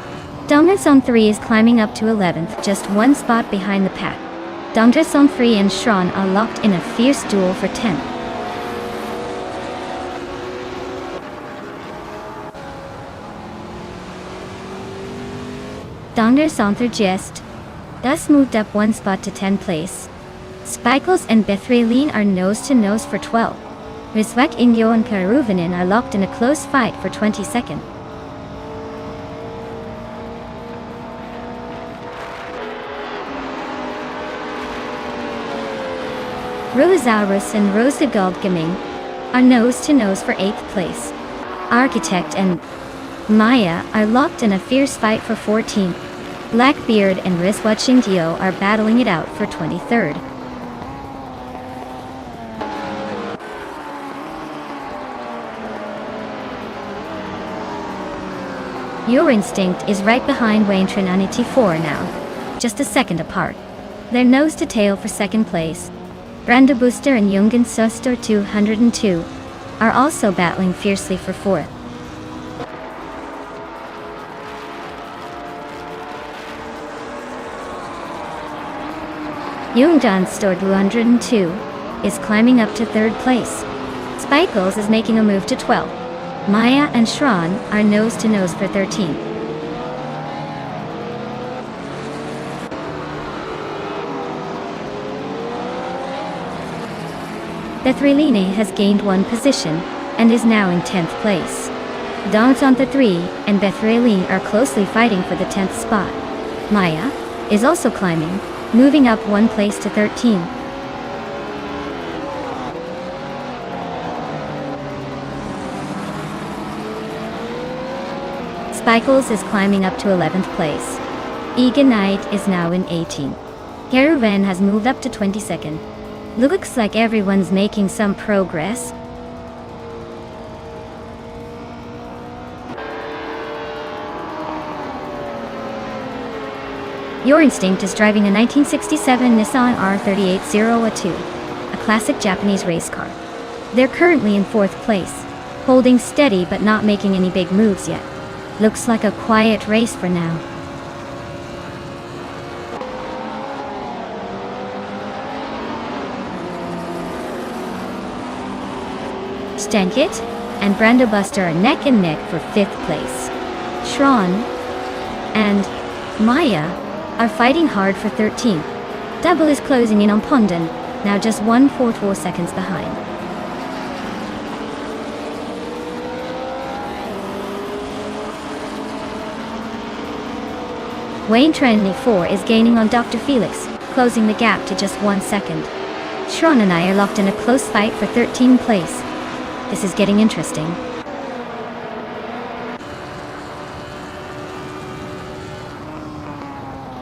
S1: Dominus on 3 is climbing up to 11th, just one spot behind the pack. Dominus on 3 and Shron are locked in a fierce duel for 10th. Dominus on 3 just thus moved up one spot to 10th place. Spikles and Bethrylene are nose to nose for 12th. Rizwek Indio and Karuvanin are locked in a close fight for 22nd. Rosaurus and Rosigolgaming are nose to nose for 8th place. Architect and Maya are locked in a fierce fight for 14th. Blackbeard and Rizwek Indio are battling it out for 23rd. Your Instinct is right behind Wayne 94 now, just a second apart. They're nose to tail for 2nd place. Brando Booster and Jungen Suster 202 are also battling fiercely for 4th. Jungdan Store 202 is climbing up to 3rd place. Spikles is making a move to 12th. Maya and Shron are nose to nose for 13th. Bethrylene has gained one position and is now in 10th place. Dominus on 3 and Bethrylene are closely fighting for the 10th spot. Maya is also climbing, moving up one place to 13th. Spikles is climbing up to 11th place. Eagan Knight is now in 18th. Caravan has moved up to 22nd. Looks like everyone's making some progress. Your Instinct is driving a 1967 Nissan R380A2, a classic Japanese race car. They're currently in 4th place, holding steady but not making any big moves yet. Looks like a quiet race for now. Stankit and Brando Buster are neck and neck for 5th place. Shron and Maya are fighting hard for 13th. Double is closing in on Pondon, now just 1.44 seconds behind. Wayne 24 is gaining on Dr. Felix, closing the gap to just 1 second. Shron and I are locked in a close fight for 13th place. This is getting interesting.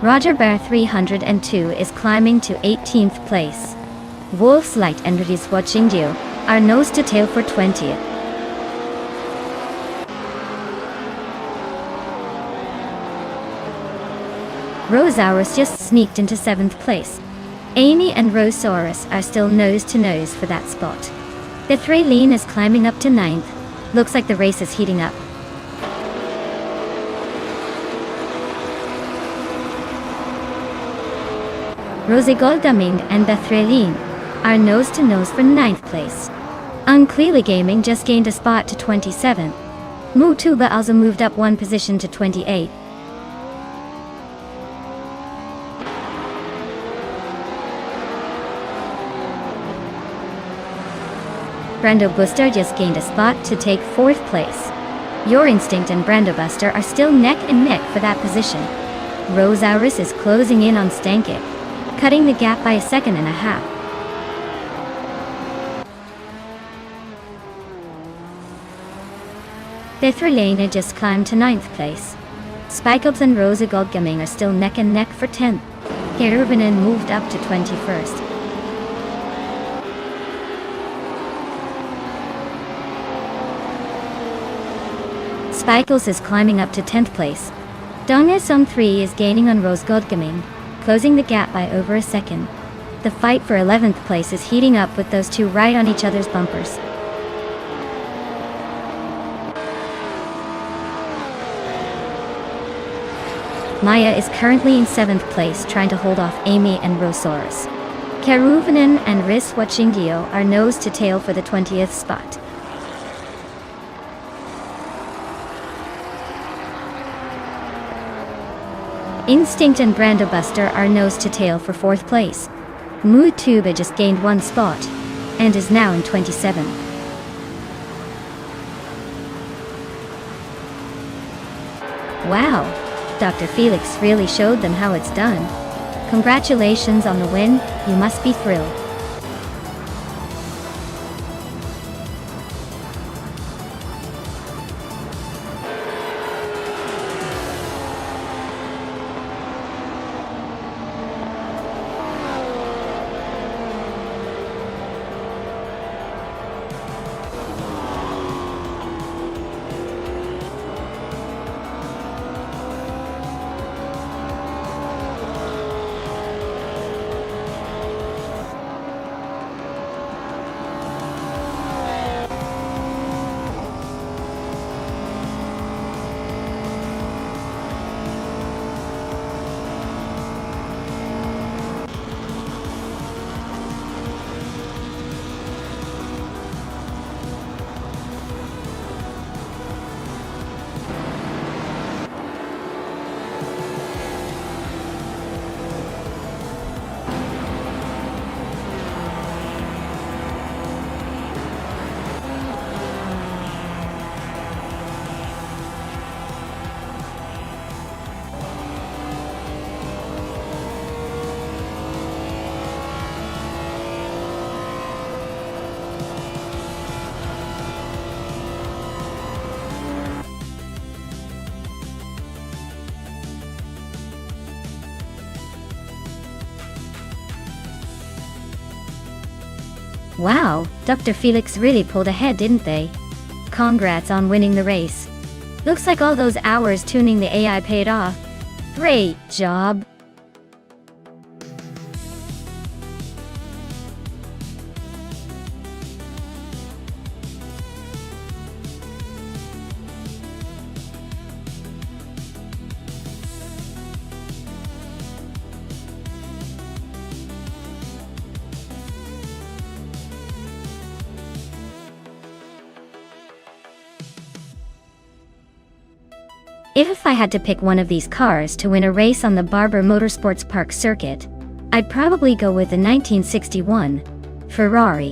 S1: Roger Bear 302 is climbing to 18th place. Wolf's Light and Rizwek Indio are nose to tail for 20th. Rosaurus just sneaked into 7th place. Amy and Rosaurus are still nose to nose for that spot. Bethrylene is climbing up to 9th. Looks like the race is heating up. Rosigolgaming and Bethrylene are nose to nose for 9th place. Unclearly Gaming just gained a spot to 27th. Mutuba also moved up one position to 28th. Brando Buster just gained a spot to take 4th place. Your Instinct and Brando Buster are still neck and neck for that position. Rosaurus is closing in on Stankit. cutting the gap by 1.5 seconds. Bethrelane just climbed to 9th place. Spikebs and Rosa Godgaming are still neck and neck for 10th. Keruvinen moved up to 21st. Spikels is climbing up to 10th place. Dongesum 3 is gaining on Rose Godgaming, closing the gap by over a second. The fight for 11th place is heating up with those two right on each other's bumpers. Maya is currently in 7th place trying to hold off Amy and Rosaurus. Keruvinen and Riz Wachingio are nose to tail for the 20th spot. Instinct and Brandobuster are nose to tail for 4th place. Mutuba just gained 1 spot and is now in 27. Wow, Dr. Felix really showed them how it's done. Congratulations on the win, you must be thrilled. Wow, Dr. Felix really pulled ahead, didn't they? Congrats on winning the race. Looks like all those hours tuning the AI paid off. Great job. If I had to pick one of these cars to win a race on the Barber Motorsports Park circuit, I'd probably go with the 1961 Ferrari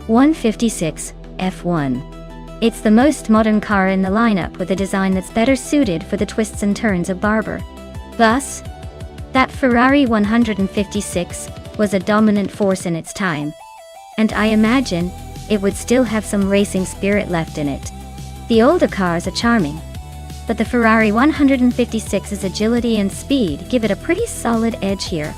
S1: 156 F1. It's the most modern car in the lineup with a design that's better suited for the twists and turns of Barber. Thus, that Ferrari 156 was a dominant force in its time, and I imagine it would still have some racing spirit left in it. The older cars are charming, but the Ferrari 156's agility and speed give it a pretty solid edge here.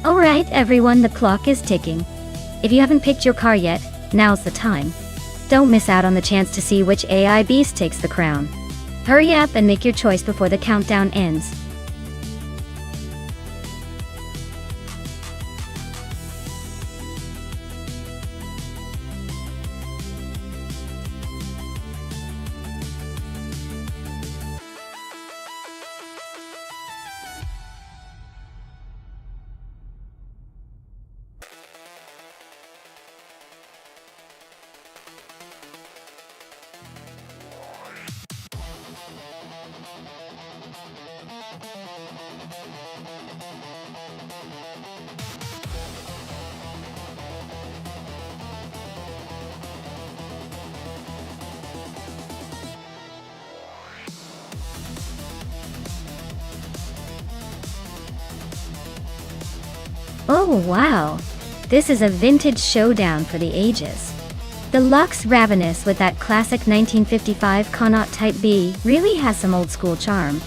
S1: Alright everyone, the clock is ticking. If you haven't picked your car yet, now's the time. Don't miss out on the chance to see which AI beast takes the crown. Hurry up and make your choice before the countdown ends. Oh wow! This is a vintage showdown for the ages. The Lux Ravenous with that classic 1955 Connaught Type B really has some old school charm.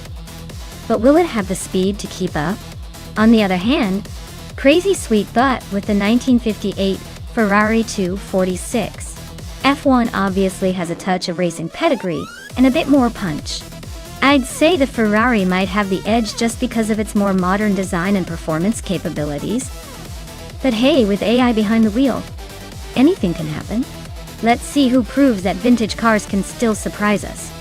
S1: But will it have the speed to keep up? On the other hand, Crazy Sweet Butt with the 1958 Ferrari 246 F1 obviously has a touch of racing pedigree and a bit more punch. I'd say the Ferrari might have the edge just because of its more modern design and performance capabilities. But hey, with AI behind the wheel, anything can happen. Let's see who proves that vintage cars can still surprise us.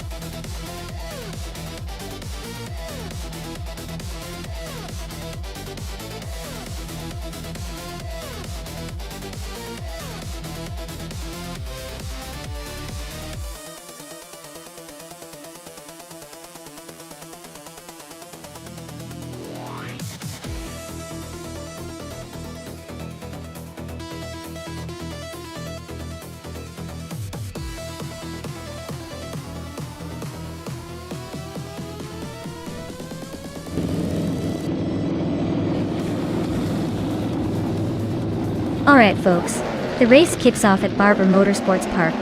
S1: Alright folks, the race kicks off at Barber Motorsports Park,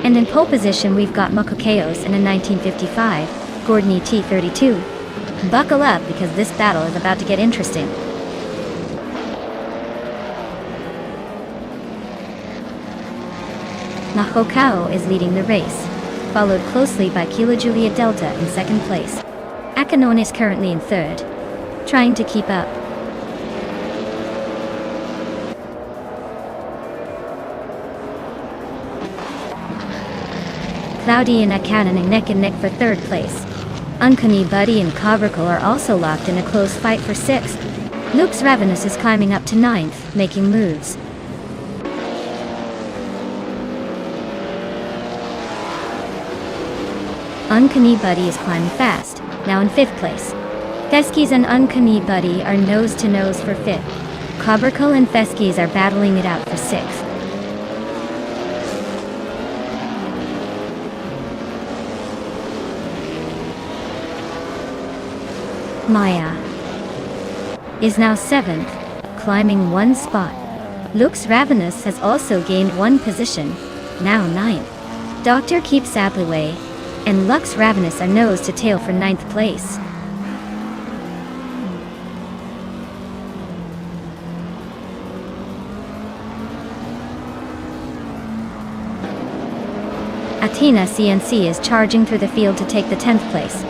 S1: and in pole position we've got Mokokeos in a 1955 Gordon ET32. Buckle up because this battle is about to get interesting. Mahokao is leading the race, followed closely by Kilo Juliet Delta in second place. Akanon is currently in third, trying to keep up. Cloudy and Akanon are neck and neck for third place. Uncanny Buddy and Covercle are also locked in a close fight for sixth. Lux Ravenous is climbing up to ninth, making moves. Uncanny Buddy is climbing fast, now in fifth place. Feskies and Uncanny Buddy are nose to nose for fifth. Covercle and Feskies are battling it out for sixth. Maya is now seventh, climbing one spot. Lux Ravenous has also gained one position, now ninth. Dr. Keep Saplaway and Lux Ravenous are nose to tail for ninth place. Athena CNC is charging through the field to take the 10th place.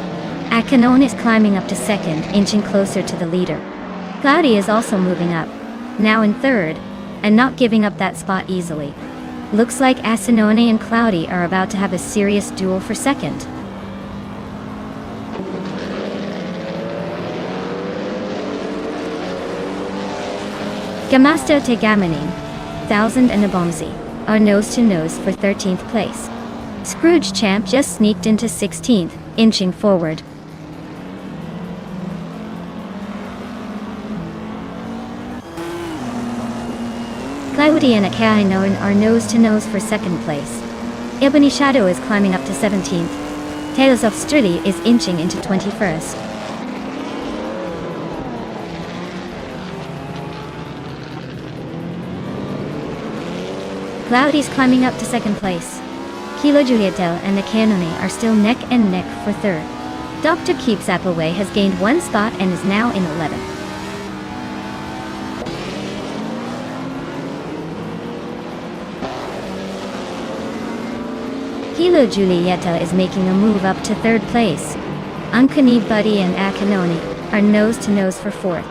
S1: Akanon is climbing up to second, inching closer to the leader. Cloudy is also moving up, now in third, and not giving up that spot easily. Looks like Asinone and Cloudy are about to have a serious duel for second. Gamasto Tegamanin, Thousand and Abomzi are nose to nose for 13th place. Scrooge Champ just sneaked into 16th, inching forward. Cloudy and Akanon are nose to nose for second place. Ebony Shadow is climbing up to 17th. Tales of Strilly is inching into 21st. Cloudy's climbing up to second place. Kilo Julietel and Akanone are still neck and neck for third. Dr. Keep Saplaway has gained one spot and is now in 11th. Kilo Julieta is making a move up to third place. Uncanny Buddy and Akanone are nose to nose for fourth.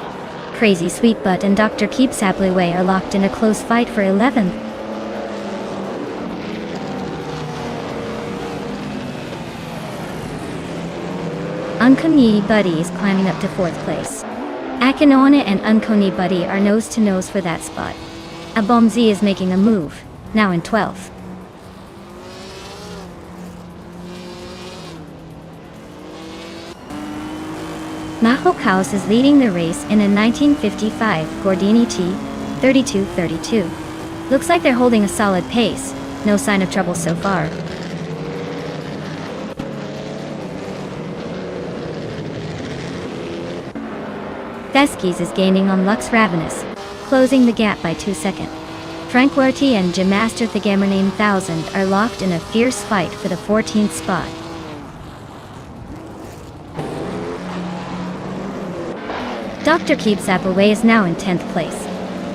S1: Crazy Sweet Butt and Dr. Keep Saplaway are locked in a close fight for 11th. Uncanny Buddy is climbing up to fourth place. Akanone and Uncanny Buddy are nose to nose for that spot. Abomzi is making a move, now in 12th. Mahokaus is leading the race in a 1955 Gordini T3232. Looks like they're holding a solid pace, no sign of trouble so far. Feskies is gaining on Lux Ravenous. closing the gap by 2 seconds. Frankworthy and Gemaster Thegamernain 1000 are locked in a fierce fight for the 14th spot. Dr. Keeps Appleway is now in 10th place.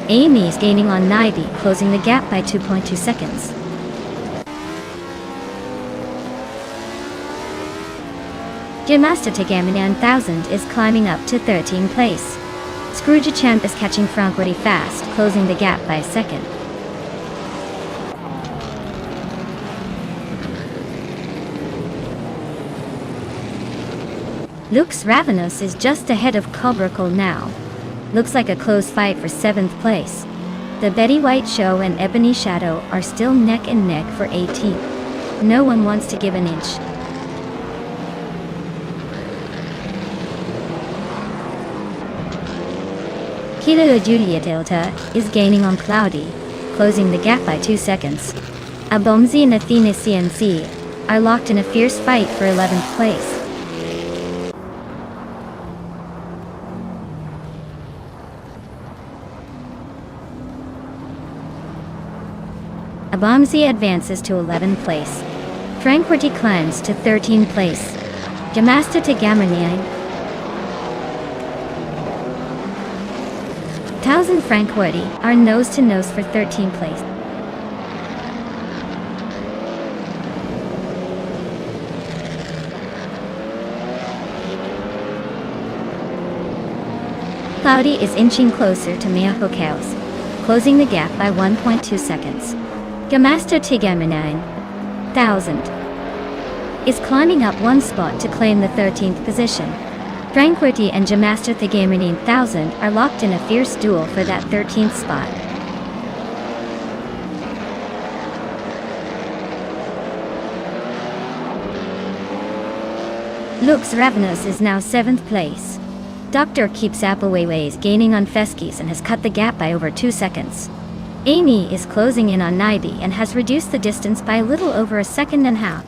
S1: Amy is gaining on Naibi, closing the gap by 2.2 seconds. Gemaster Thegamernain 1000 is climbing up to 13th place. Scroogechamp is catching Frankworthy fast, closing the gap by a second. Lux Ravenous is just ahead of Cobracle now. Looks like a close fight for 7th place. The Betty White Show and Ebony Shadow are still neck and neck for 18th. No one wants to give an inch. Kilo Julia Delta is gaining on Cloudy, closing the gap by 2 seconds. Abomzi and Athena CNC are locked in a fierce fight for 11th place. Abomzi advances to 11th place. Frankworthy climbs to 13th place. Gemaster Thegamernain 1000 Frankworthy are nose-to-nose for 13th place. Cloudy is inching closer to Mayako Chaos, closing the gap by 1.2 seconds. Gemaster Thegamernain 1000 is climbing up 1 spot to claim the 13th position. Frankworthy and Gemaster Thegamernain 1000 are locked in a fierce duel for that 13th spot. Lux Ravenous is now 7th place. Dr. Keeps Appleway is gaining on Feskis and has cut the gap by over 2 seconds. Amy is closing in on Naibi and has reduced the distance by a little over a second and a half.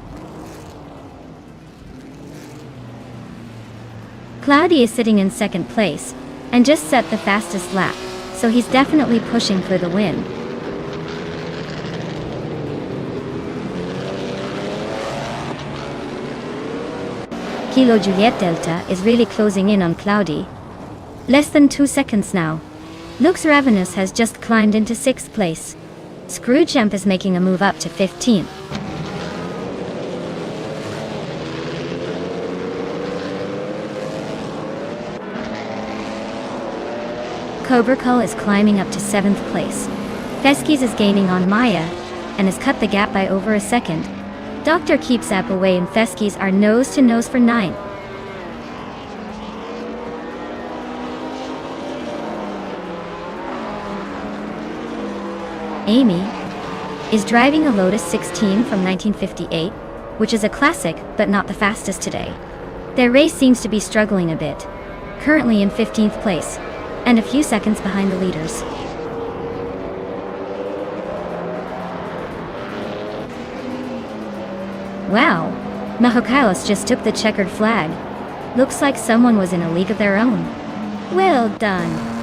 S1: Cloudy is sitting in 2nd place and just set the fastest lap, so he's definitely pushing for the win. Kilo Juliet Delta is really closing in on Cloudy. Less than 2 seconds now. Lux Ravenous has just climbed into 6th place. Scroogechamp is making a move up to 15th. Cobracle is climbing up to 7th place. Feskis is gaining on Maya and has cut the gap by over a second. Dr. Keeps Appleway and Feskis are nose-to-nose for 9th. Amy is driving a Lotus 16 from 1958, which is a classic but not the fastest today. Their race seems to be struggling a bit, currently in 15th place, and a few seconds behind the leaders. Wow, Mahokailos just took the checkered flag. Looks like someone was in a league of their own. Well done.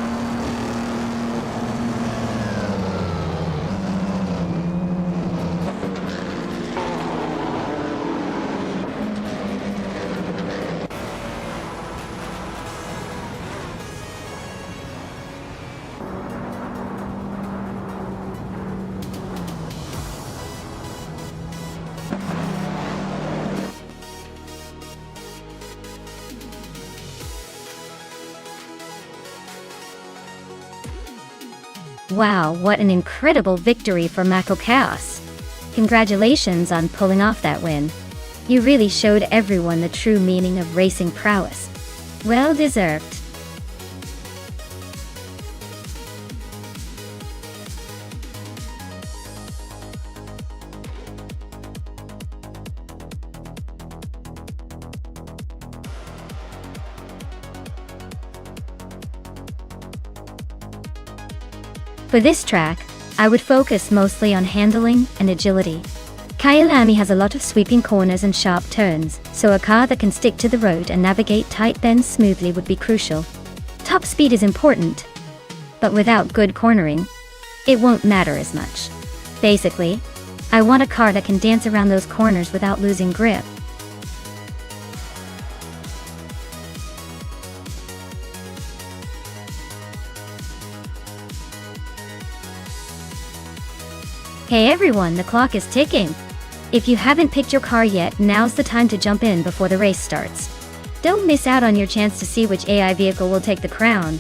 S1: Wow, what an incredible victory for Mako Chaos. Congratulations on pulling off that win. You really showed everyone the true meaning of racing prowess. Well deserved. For this track, I would focus mostly on handling and agility. Kyalami has a lot of sweeping corners and sharp turns, so a car that can stick to the road and navigate tight bends smoothly would be crucial. Top speed is important, but without good cornering, it won't matter as much. Basically, I want a car that can dance around those corners without losing grip. Hey everyone, the clock is ticking. If you haven't picked your car yet, now's the time to jump in before the race starts. Don't miss out on your chance to see which AI vehicle will take the crown.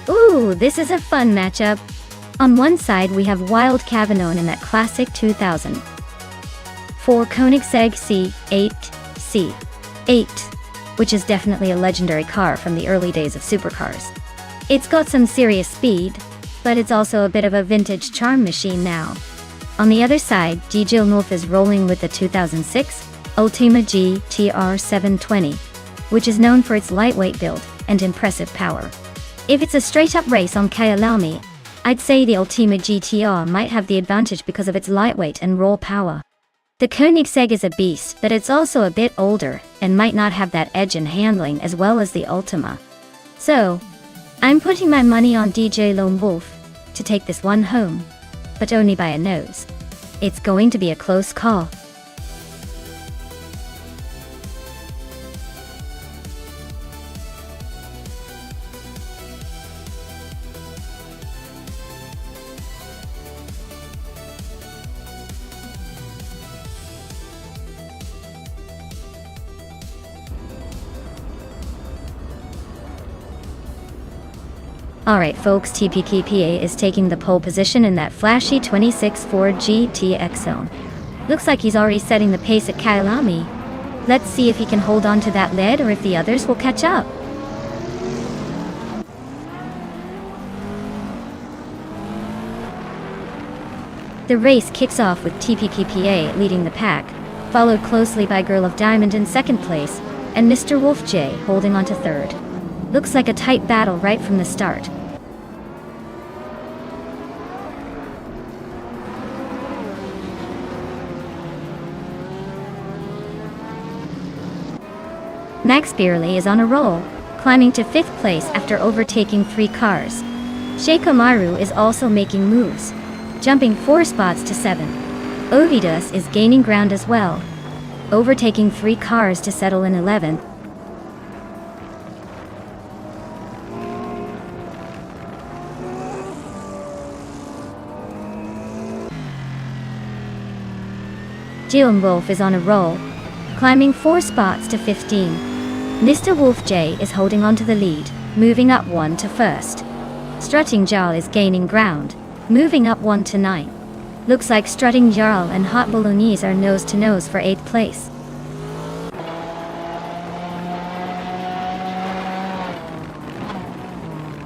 S1: Ooh, this is a fun matchup. On one side we have Wild Cavanon in that classic 2004 Koenigsegg C8, which is definitely a legendary car from the early days of supercars. It's got some serious speed, but it's also a bit of a vintage charm machine now. On the other side, DJ Wolf is rolling with the 2006 Ultima GTR 720, which is known for its lightweight build and impressive power. If it's a straight-up race on Kyalami, I'd say the Ultima GTR might have the advantage because of its lightweight and raw power. The Koenigsegg is a beast, but it's also a bit older and might not have that edge and handling as well as the Ultima. So, I'm putting my money on DJ Lone Wolf to take this one home, but only by a nose. It's going to be a close call. Alright folks, TPKPA is taking the pole position in that flashy 26 Ford GTX zone. Looks like he's already setting the pace at Kyalami. Let's see if he can hold on to that lead or if the others will catch up. The race kicks off with TPKPA leading the pack, followed closely by Girl of Diamond in second place, and Mr. Wolf J holding on to third. Looks like a tight battle right from the start. Max Beerley is on a roll, climbing to 5th place after overtaking 3 cars. Sheikomaru is also making moves, jumping 4 spots to 7. Ovidus is gaining ground as well, overtaking 3 cars to settle in 11th. Jillian Wolf is on a roll, climbing 4 spots to 15. Mr. Wolf J is holding on to the lead, moving up 1 to 1st. Strutting Jarl is gaining ground, moving up 1 to 9. Looks like Strutting Jarl and Hot Bolognese are nose to nose for 8th place.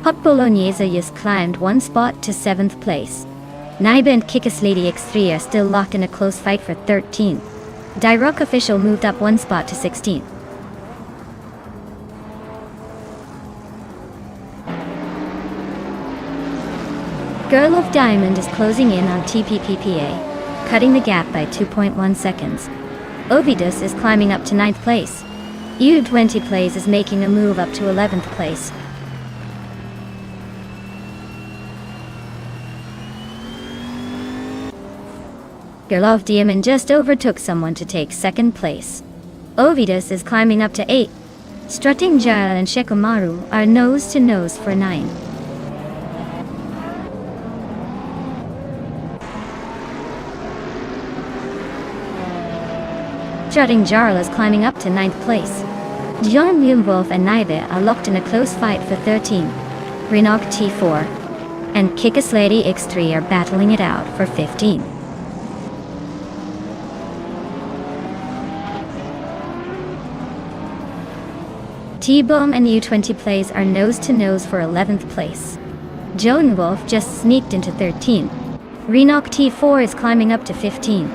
S1: Hot Bolognese just climbed 1 spot to 7th place. Naiba and Kickus Lady X3 are still locked in a close fight for 13th. Dyrock Official moved up 1 spot to 16th. Girl of Diamond is closing in on TPPPA. cutting the gap by 2.1 seconds. Ovidus is climbing up to 9th place. U20 Plays is making a move up to 11th place. Gerlof Diamond just overtook someone to take 2nd place. Ovidus is climbing up to 8. Strutting Jail and Shikamaru are nose to nose for 9. Strutting Jarl is climbing up to 9th place. John Wolf and Naive are locked in a close fight for 13. Renok T4 and Kickus Lady X3 are battling it out for 15. T-Bomb and U20 Plays are nose to nose for 11th place. Joan Wolf just sneaked into 13. Renok T4 is climbing up to 15.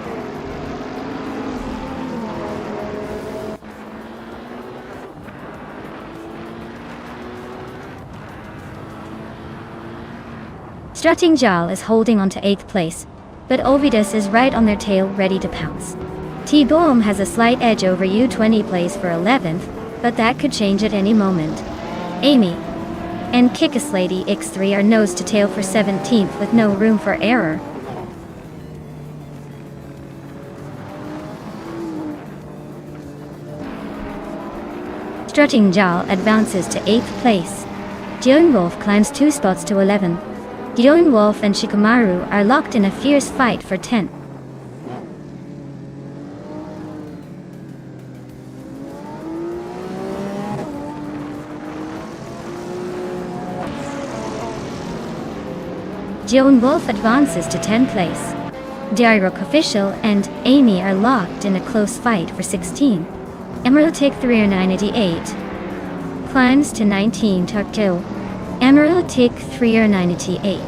S1: Strutting Jal is holding on to 8th place, but Ovidus is right on their tail ready to pounce. T-Bomb has a slight edge over U20 Plays for 11th, but that could change at any moment. Amy and Kickus Lady X3 are nose to tail for 17th with no room for error. Strutting Jal advances to 8th place. Joan Wolf climbs 2 spots to 11. Joan Wolf and Shikamaru are locked in a fierce fight for 10. Joan Wolf advances to 10th place. Dairook Official and Amy are locked in a close fight for 16. Emerald Tick 398 climbs to 19 Tartil. Emerald Tick 398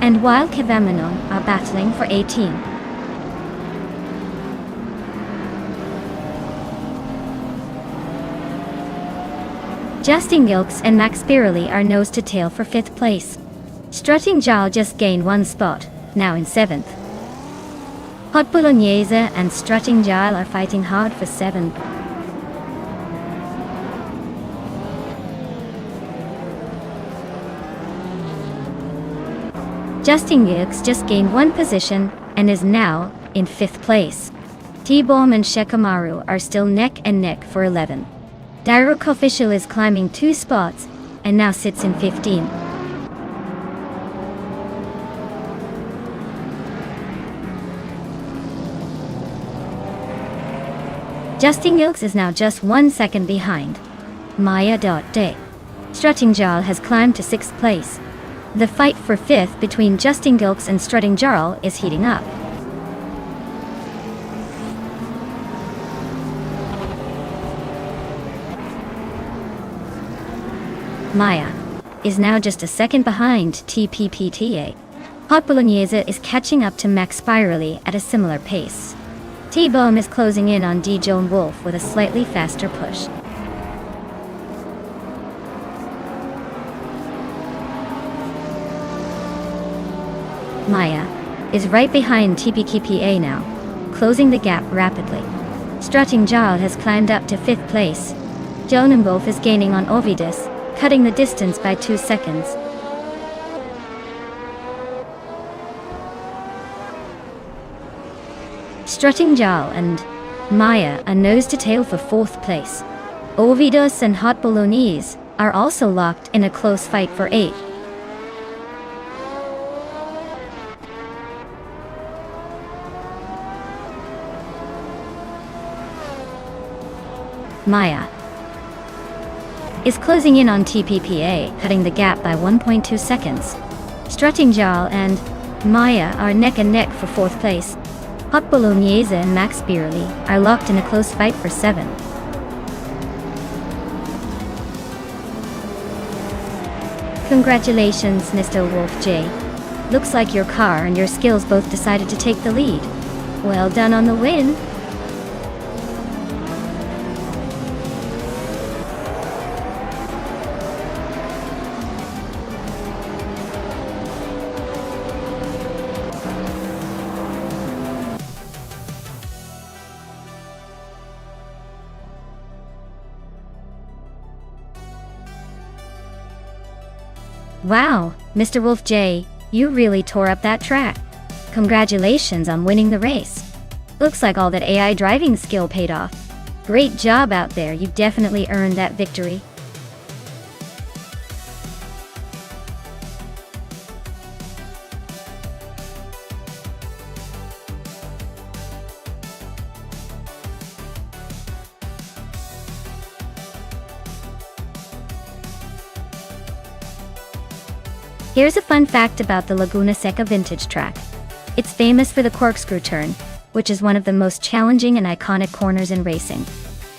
S1: and Wild Kevamenon are battling for 18. Justin Gilks and Max Spirally are nose to tail for 5th place. Strutting Jal just gained 1 spot, now in 7th. Hot Bolognese and Strutting Jal are fighting hard for 7th. Justin Gilks just gained 1 position and is now in 5th place. T-Bomb and Shikamaru are still neck and neck for 11. Dairook Official is climbing 2 spots and now sits in 15. Justin Gilks is now just 1 second behind. Maya.Day. Strutting Jarl has climbed to 6th place. The fight for 5th between Justin Gilks and Strutting Jarl is heating up. Maya is now just a second behind TPPTA. Hot Bolognese is catching up to Max Spirally at a similar pace. T-Bomb is closing in on D. Joan Wolf with a slightly faster push. Maya is right behind TPKPA now, closing the gap rapidly. Strutting Jarl has climbed up to 5th place. Joan Wolf is gaining on Ovidus, cutting the distance by 2 seconds. Strutting Jal and Maya are nose to tail for 4th place. Ovidus and Hot Bolognese are also locked in a close fight for 8th. Maya is closing in on TPPA, cutting the gap by 1.2 seconds. Strutting Jal and Maya are neck and neck for 4th place. Hot Bolognese and Max Spirally are locked in a close fight for 7. Congratulations, Mr. Wolf J. Looks like your car and your skills both decided to take the lead. Well done on the win. Wow, Mr. Wolf J, you really tore up that track. Congratulations on winning the race. Looks like all that AI driving skill paid off. Great job out there, you definitely earned that victory. Here's a fun fact about the Laguna Seca vintage track. It's famous for the corkscrew turn, which is one of the most challenging and iconic corners in racing.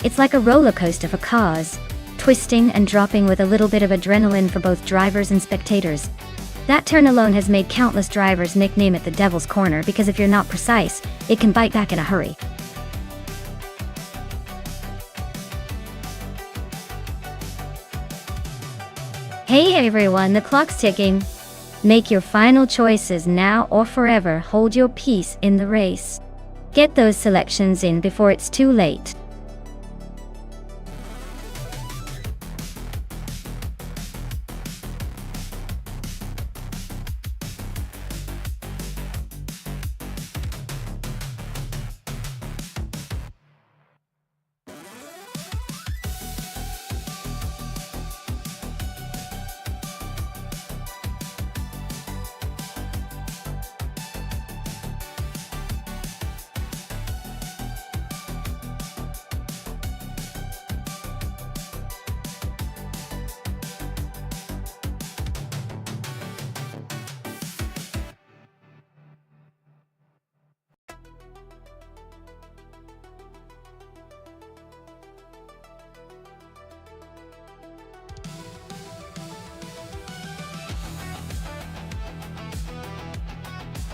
S1: It's like a roller coaster for cars, twisting and dropping with a little bit of adrenaline for both drivers and spectators. That turn alone has made countless drivers nickname it the Devil's Corner because if you're not precise, it can bite back in a hurry. Hey everyone, the clock's ticking. Make your final choices now or forever hold your peace in the race. Get those selections in before it's too late.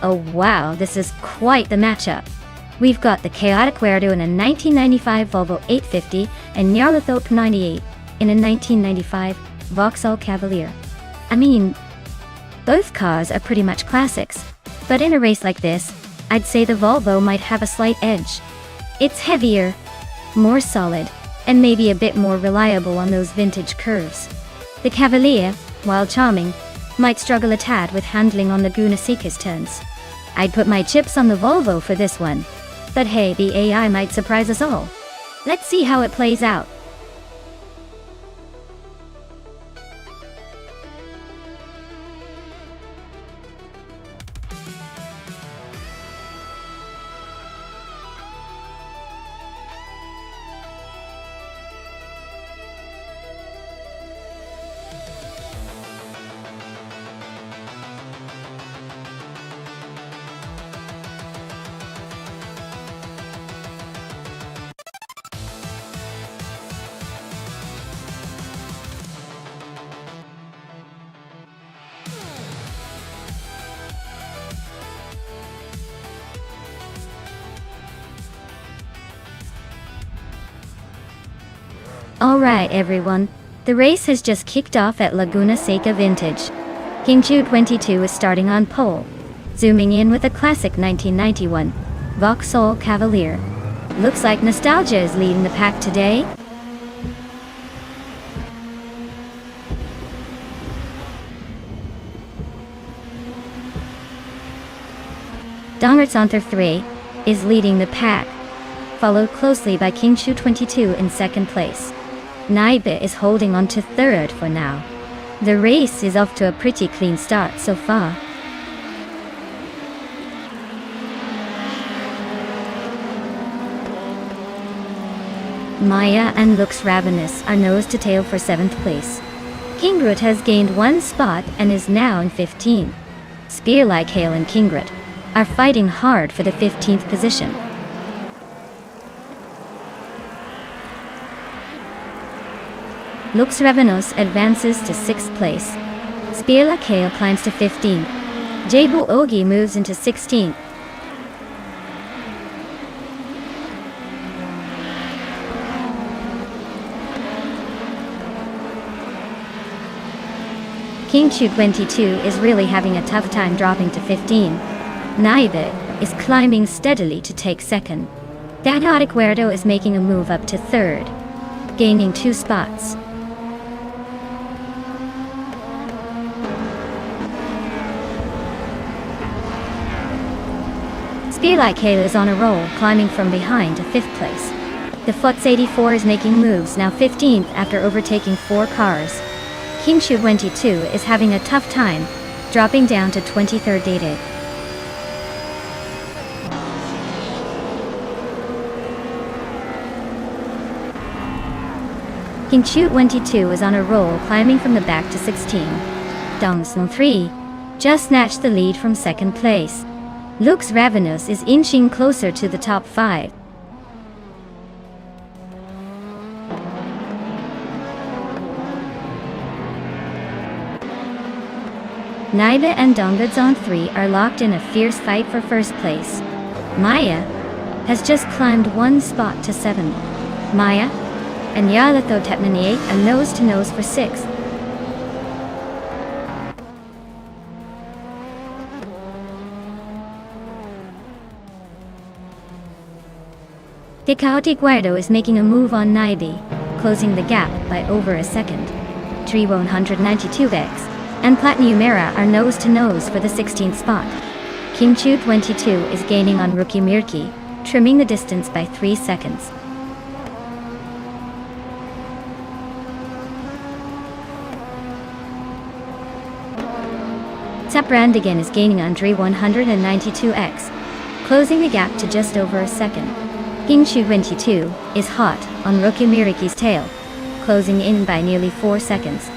S1: Oh wow, this is quite the matchup. We've got the chaotic Weirdo in a 1995 Volvo 850 and Nyarlathotep 98 in a 1995 Vauxhall Cavalier. I mean, both cars are pretty much classics, but in a race like this, I'd say the Volvo might have a slight edge. It's heavier, more solid, and maybe a bit more reliable on those vintage curves. The Cavalier, while charming, might struggle a tad with handling on Laguna Seca's turns. I'd put my chips on the Volvo for this one. But hey, the AI might surprise us all. Let's see how it plays out. Alright everyone, the race has just kicked off at Laguna Seca Vintage. King Chu 22 is starting on pole, zooming in with a classic 1991 Vauxhall Cavalier. Looks like nostalgia is leading the pack today. Dongertsanther 3 is leading the pack, followed closely by King Chu 22 in second place. Naibe is holding on to third for now. The race is off to a pretty clean start so far. Maya and Looks Ravenous are nose to tail for 7th place. Kingrut has gained 1 spot and is now in 15. Spear Like Hail and Kingrut are fighting hard for the 15th position. Lux Ravenous advances to 6th place. Spear Like Hail climbs to 15. Jebu Ogi moves into 16th. King Chu 22 is really having a tough time dropping to 15. Naibe is climbing steadily to take second. Chaotic Weirdo is making a move up to third, gaining 2 spots. Spearlight Kayla is on a roll, climbing from behind to 5th place. The Futz 84 is making moves, now 15th after overtaking 4 cars. King Shu 22 is having a tough time, dropping down to 23rd dated. King Shu 22 is on a roll, climbing from the back to 16. Dongsung 3 just snatched the lead from 2nd place. Looks Ravenous is inching closer to the top 5. Naiba and Donggadzon 3 are locked in a fierce fight for 1st place. Maya has just climbed 1 spot to 7. Maya and Yalatho Tepnani 8 are nose to nose for 6th. Decaute Guardo is making a move on Naibi, closing the gap by over a second. Trivo 192X and Platniumera are nose to nose for the 16th spot. King Chu 22 is gaining on Rookie Mirki, trimming the distance by 3 seconds. Brandigan is gaining on Dre 192X, closing the gap to just over a second. King Chu 22 is hot on Rookie Miriki's tail, closing in by nearly 4 seconds.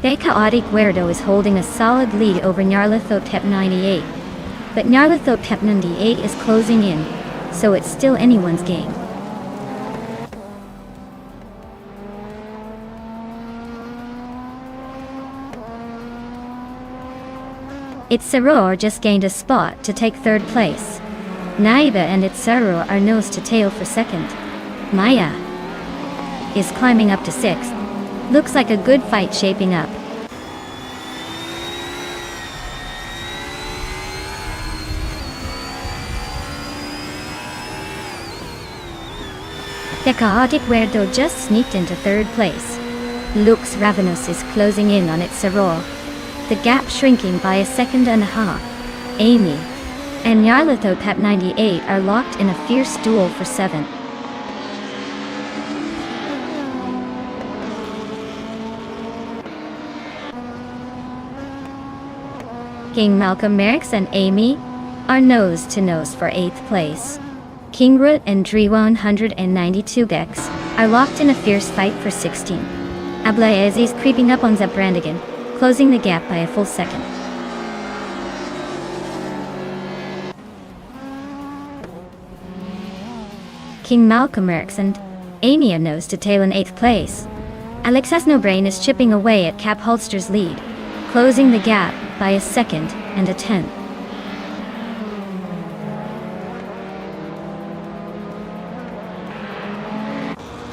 S1: De Chaotic Guerdo is holding a solid lead over Nyarlathotep 98, but Nyarlathotep 98 is closing in, so it's still anyone's game. Its Saror just gained a spot to take 3rd place. Naiba and its Saror are nose to tail for 2nd. Maya is climbing up to 6th. Looks like a good fight shaping up. The Chaotic Weirdo just sneaked into 3rd place. Lux Ravenous is closing in on its Saror, the gap shrinking by a second and a half. Amy and Nyarlathotep 98 are locked in a fierce duel for 7th. King Malcolm Merrickx and Amy are nose to nose for 8th place. King Root and Dre 192X are locked in a fierce fight for 16th. Ablaeze is creeping up on Brandigan, closing the gap by a full second. King Malcolm Merrickx and Amy are nose to tail in 8th place. Alex Hasnobrain is chipping away at Cap Holster's lead, closing the gap by a second and a tenth.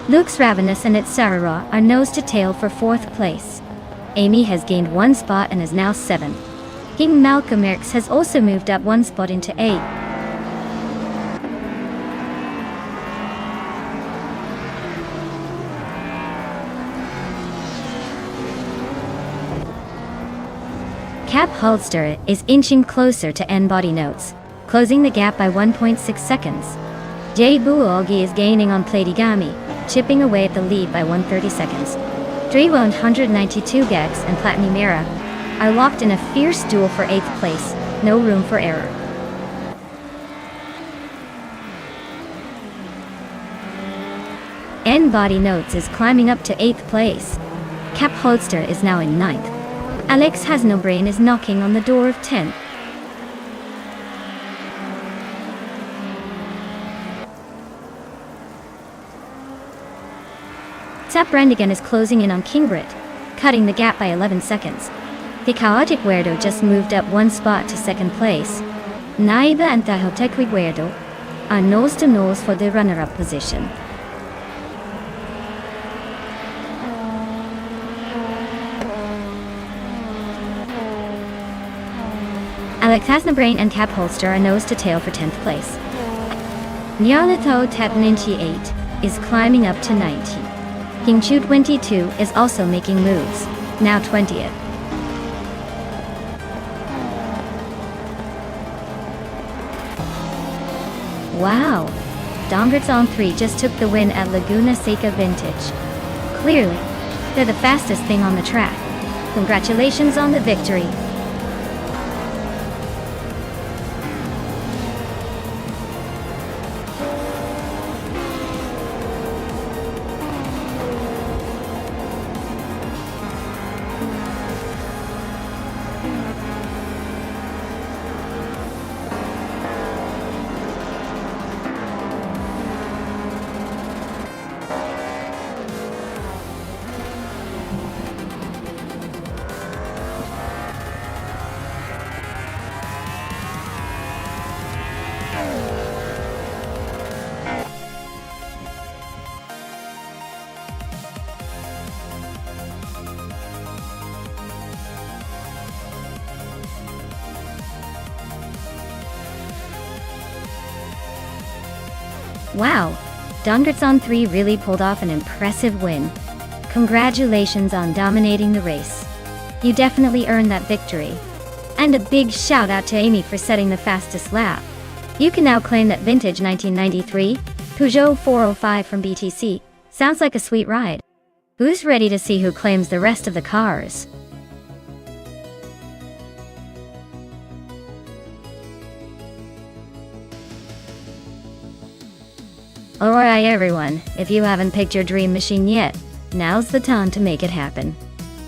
S1: Lux Ravenous and its Sarara are nose to tail for 4th place. Amy has gained 1 spot and is now 7th. King Malcolm Merrickx has also moved up 1 spot into 8th. Cap Holster is inching closer to N-Body Notes, closing the gap by 1.6 seconds. Jay Buogi is gaining on Platigami, chipping away at the lead by 130 seconds. Dre 192 Gex and Platinumera are locked in a fierce duel for 8th place, no room for error. N-Body Notes is climbing up to 8th place. Cap Holster is now in 9th. Alex Hasnobrain is knocking on the door of 10th. Brandigan is closing in on Kingrit, cutting the gap by 11 seconds. The Chaotic Weirdo just moved up 1 spot to 2nd place. Naiba and Tahotekwi Weirdo are nose to nose for the runner-up position. Alex Hasnobrain and Cap Holster are nose to tail for 10th place. Nyarlathotep 98 is climbing up to 19. King Chu 22 is also making moves. now 20th. Wow! Dongertson 3 just took the win at Laguna Seca Vintage. Clearly, they're the fastest thing on the track. Congratulations on the victory. Wow, Dongertson 3 really pulled off an impressive win. Congratulations on dominating the race. You definitely earned that victory. And a big shout out to Amy for setting the fastest lap. You can now claim that vintage 1993 Peugeot 405 from BTC. Sounds like a sweet ride. Who's ready to see who claims the rest of the cars? Alright everyone, if you haven't picked your dream machine yet, now's the time to make it happen.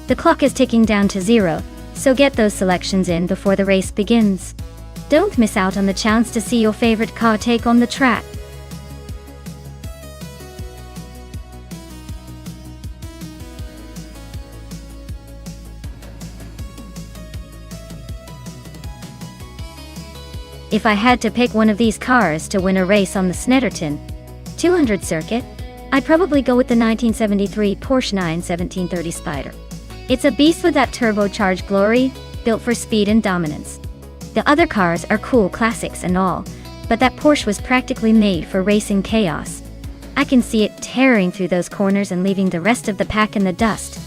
S1: The clock is ticking down to 0, so get those selections in before the race begins. Don't miss out on the chance to see your favorite car take on the track. If I had to pick one of these cars to win a race on the Snetterton 200 circuit, I'd probably go with the 1973 Porsche 91730 Spider. It's a beast with that turbocharged glory, built for speed and dominance. The other cars are cool classics and all, but that Porsche was practically made for racing chaos. I can see it tearing through those corners and leaving the rest of the pack in the dust.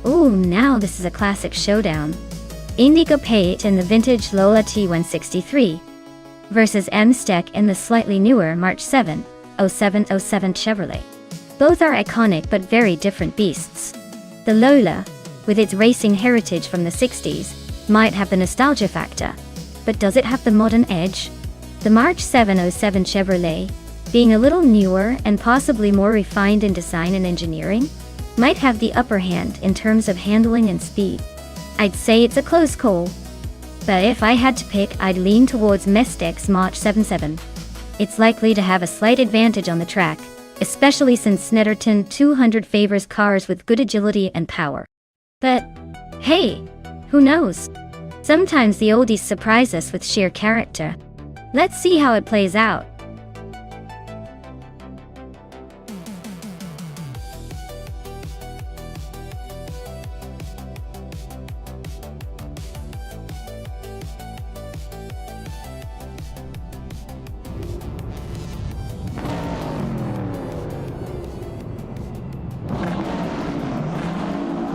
S1: Ooh, now this is a classic showdown. Indigo Pate in the vintage Lola T163 versus M-Steck in the slightly newer March 7, 0707 Chevrolet. Both are iconic but very different beasts. The Lola, with its racing heritage from the 60s, might have the nostalgia factor, but does it have the modern edge? The March 707 Chevrolet, being a little newer and possibly more refined in design and engineering, might have the upper hand in terms of handling and speed. I'd say it's a close call, but if I had to pick, I'd lean towards M-Steck's March 77. It's likely to have a slight advantage on the track, especially since Snetterton 200 favors cars with good agility and power. But hey, who knows? Sometimes the oldies surprise us with sheer character. Let's see how it plays out.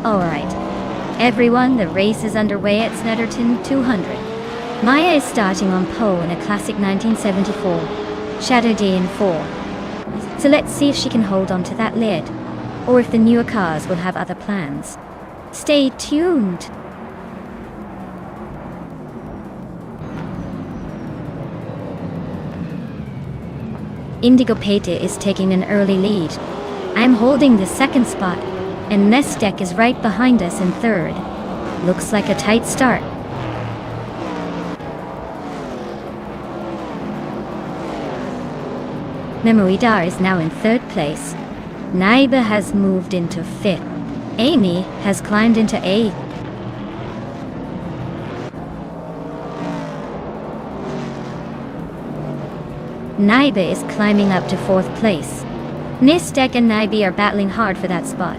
S1: Alright, everyone, the race is underway at Snetterton 200. Maya is starting on pole in a classic 1974 Shadow Day in 4. So let's see if she can hold on to that lead, or if the newer cars will have other plans. Stay tuned! Indigo Pate is taking an early lead. I'm holding the second spot, and M-Steck is right behind us in third. Looks like a tight start. Memoidar is now in 3rd place. Naiba has moved into 5th. Amy has climbed into 8th. Naiba is climbing up to 4th place. Nistek and Naibi are battling hard for that spot.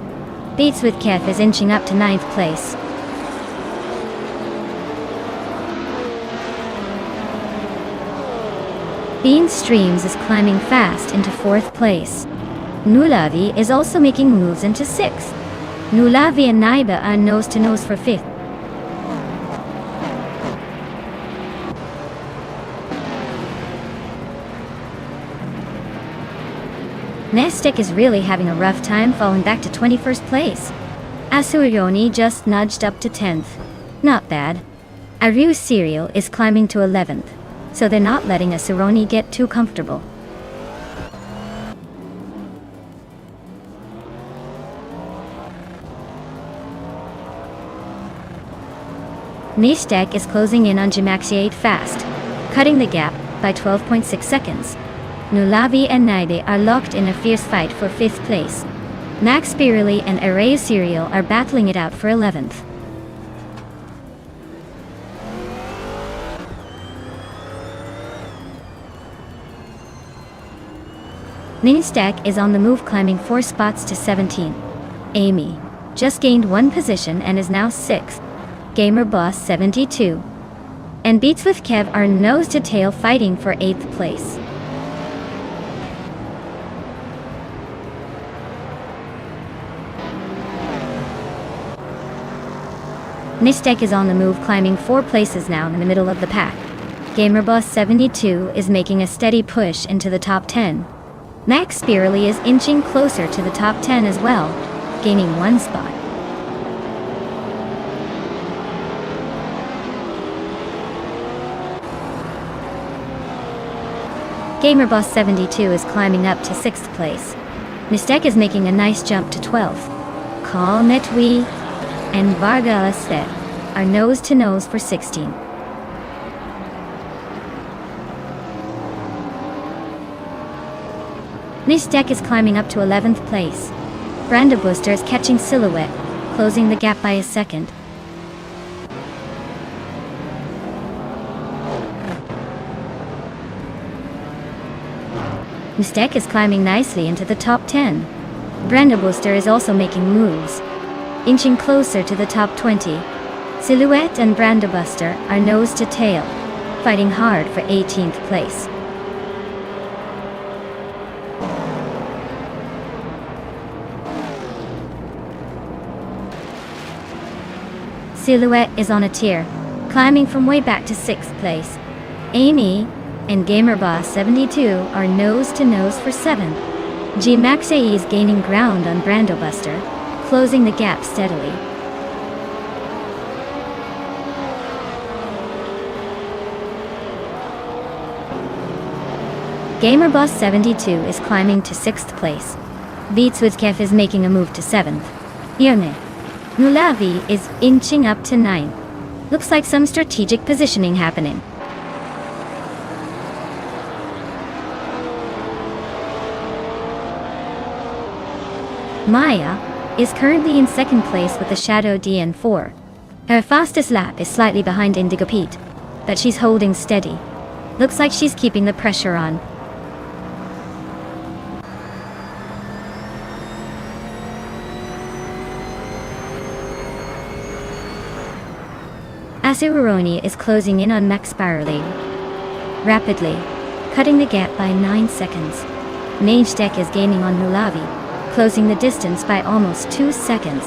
S1: Beats with Kef is inching up to 9th place. Bean Streams is climbing fast into 4th place. Nulavi is also making moves into 6th. Nulavi and Naiba are nose to nose for 5th. Nestek is really having a rough time falling back to 21st place. Asurioni just nudged up to 10th. Not bad. Aru Serial is climbing to 11th, so they're not letting Asuroni get too comfortable. Nistek is closing in on Jimaxiate fast, cutting the gap by 12.6 seconds. Nulavi and Naibe are locked in a fierce fight for 5th place. Max Spirally and Array Serial are battling it out for 11th. Nistek is on the move, climbing 4 spots to 17. Amy just gained 1 position and is now 6th. Gamer Boss 72 and Beats with Kev are nose to tail fighting for 8th place. Nistek is on the move, climbing 4 places now in the middle of the pack. Gamer Boss 72 is making a steady push into the top 10. Max Spirally is inching closer to the top 10 as well, gaining 1 spot. Gamer Boss 72 is climbing up to 6th place. Nistek is making a nice jump to 12th. Call Netwi and Vargalastet are nose to nose for 16. Nistek is climbing up to 11th place. Branda Booster is catching Silhouette, closing the gap by a second. Nistek is climbing nicely into the top 10. Branda Booster is also making moves, inching closer to the top 20. Silhouette and Branda Buster are nose to tail, fighting hard for 18th place. Silhouette is on a tear, climbing from way back to 6th place. Amy and Gamer Boss 72 are nose to nose for 7th. G Maxei is gaining ground on Brando Buster, closing the gap steadily. Gamer Boss 72 is climbing to 6th place. Beats with Kef is making a move to 7th. Yone Nulavi is inching up to 9th. Looks like some strategic positioning happening. Maya is currently in 2nd place with the Shadow DN4. Her fastest lap is slightly behind Indigo Pete, but she's holding steady. Looks like she's keeping the pressure on. Asuroni is closing in on Max Spirally rapidly, cutting the gap by 9 seconds. Mage Deck is gaining on Nulavi, closing the distance by almost 2 seconds.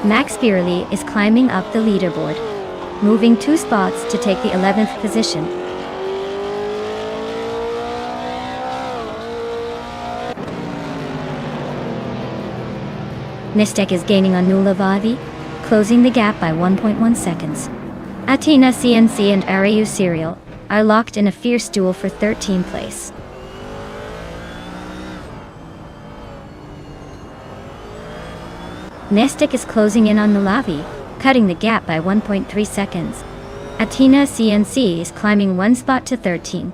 S1: Max Spirally is climbing up the leaderboard, moving 2 spots to take the 11th position. Nistek is gaining on Nulavavi, closing the gap by 1.1 seconds. Atina CNC and Arayu Serial are locked in a fierce duel for 13th place. Nestek is closing in on Nulavi, cutting the gap by 1.3 seconds. Atina CNC is climbing 1 spot to 13.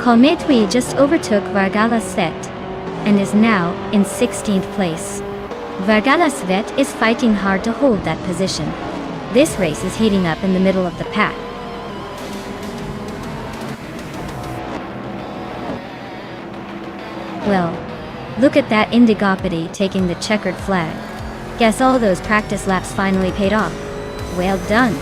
S1: Cometui just overtook Vargalasvet and is now in 16th place. Vargalasvet is fighting hard to hold that position. This race is heating up in the middle of the pack. Well, look at that Indigopity taking the checkered flag. Guess all those practice laps finally paid off. Well done.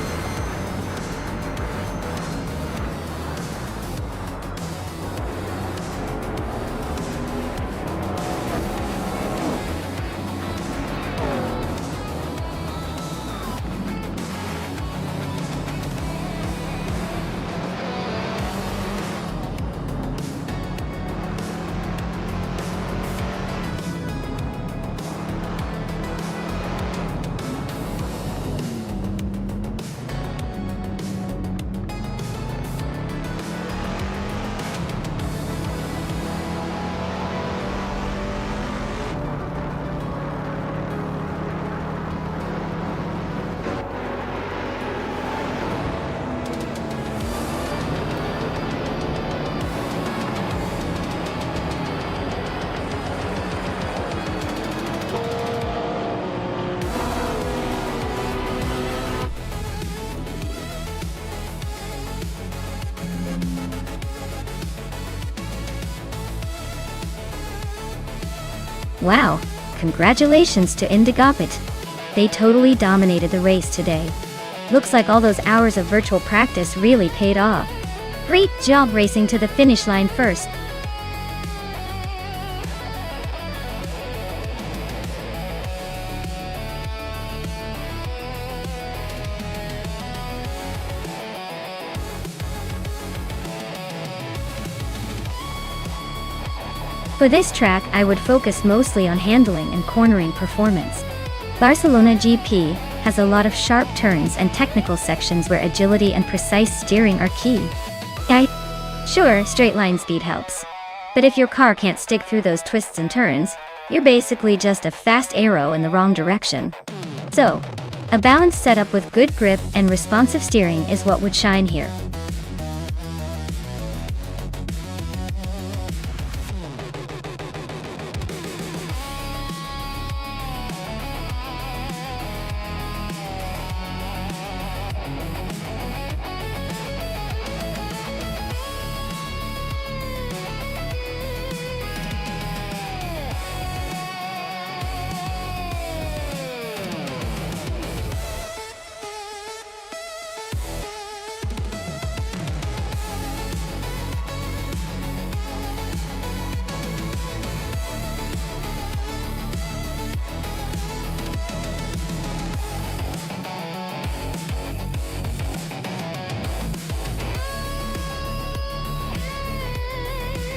S1: Wow, congratulations to Indigopit. They totally dominated the race today. Looks like all those hours of virtual practice really paid off. Great job racing to the finish line first. For this track, I would focus mostly on handling and cornering performance. Barcelona GP has a lot of sharp turns and technical sections where agility and precise steering are key. Sure, straight line speed helps. But if your car can't stick through those twists and turns, you're basically just a fast arrow in the wrong direction. So, a balanced setup with good grip and responsive steering is what would shine here.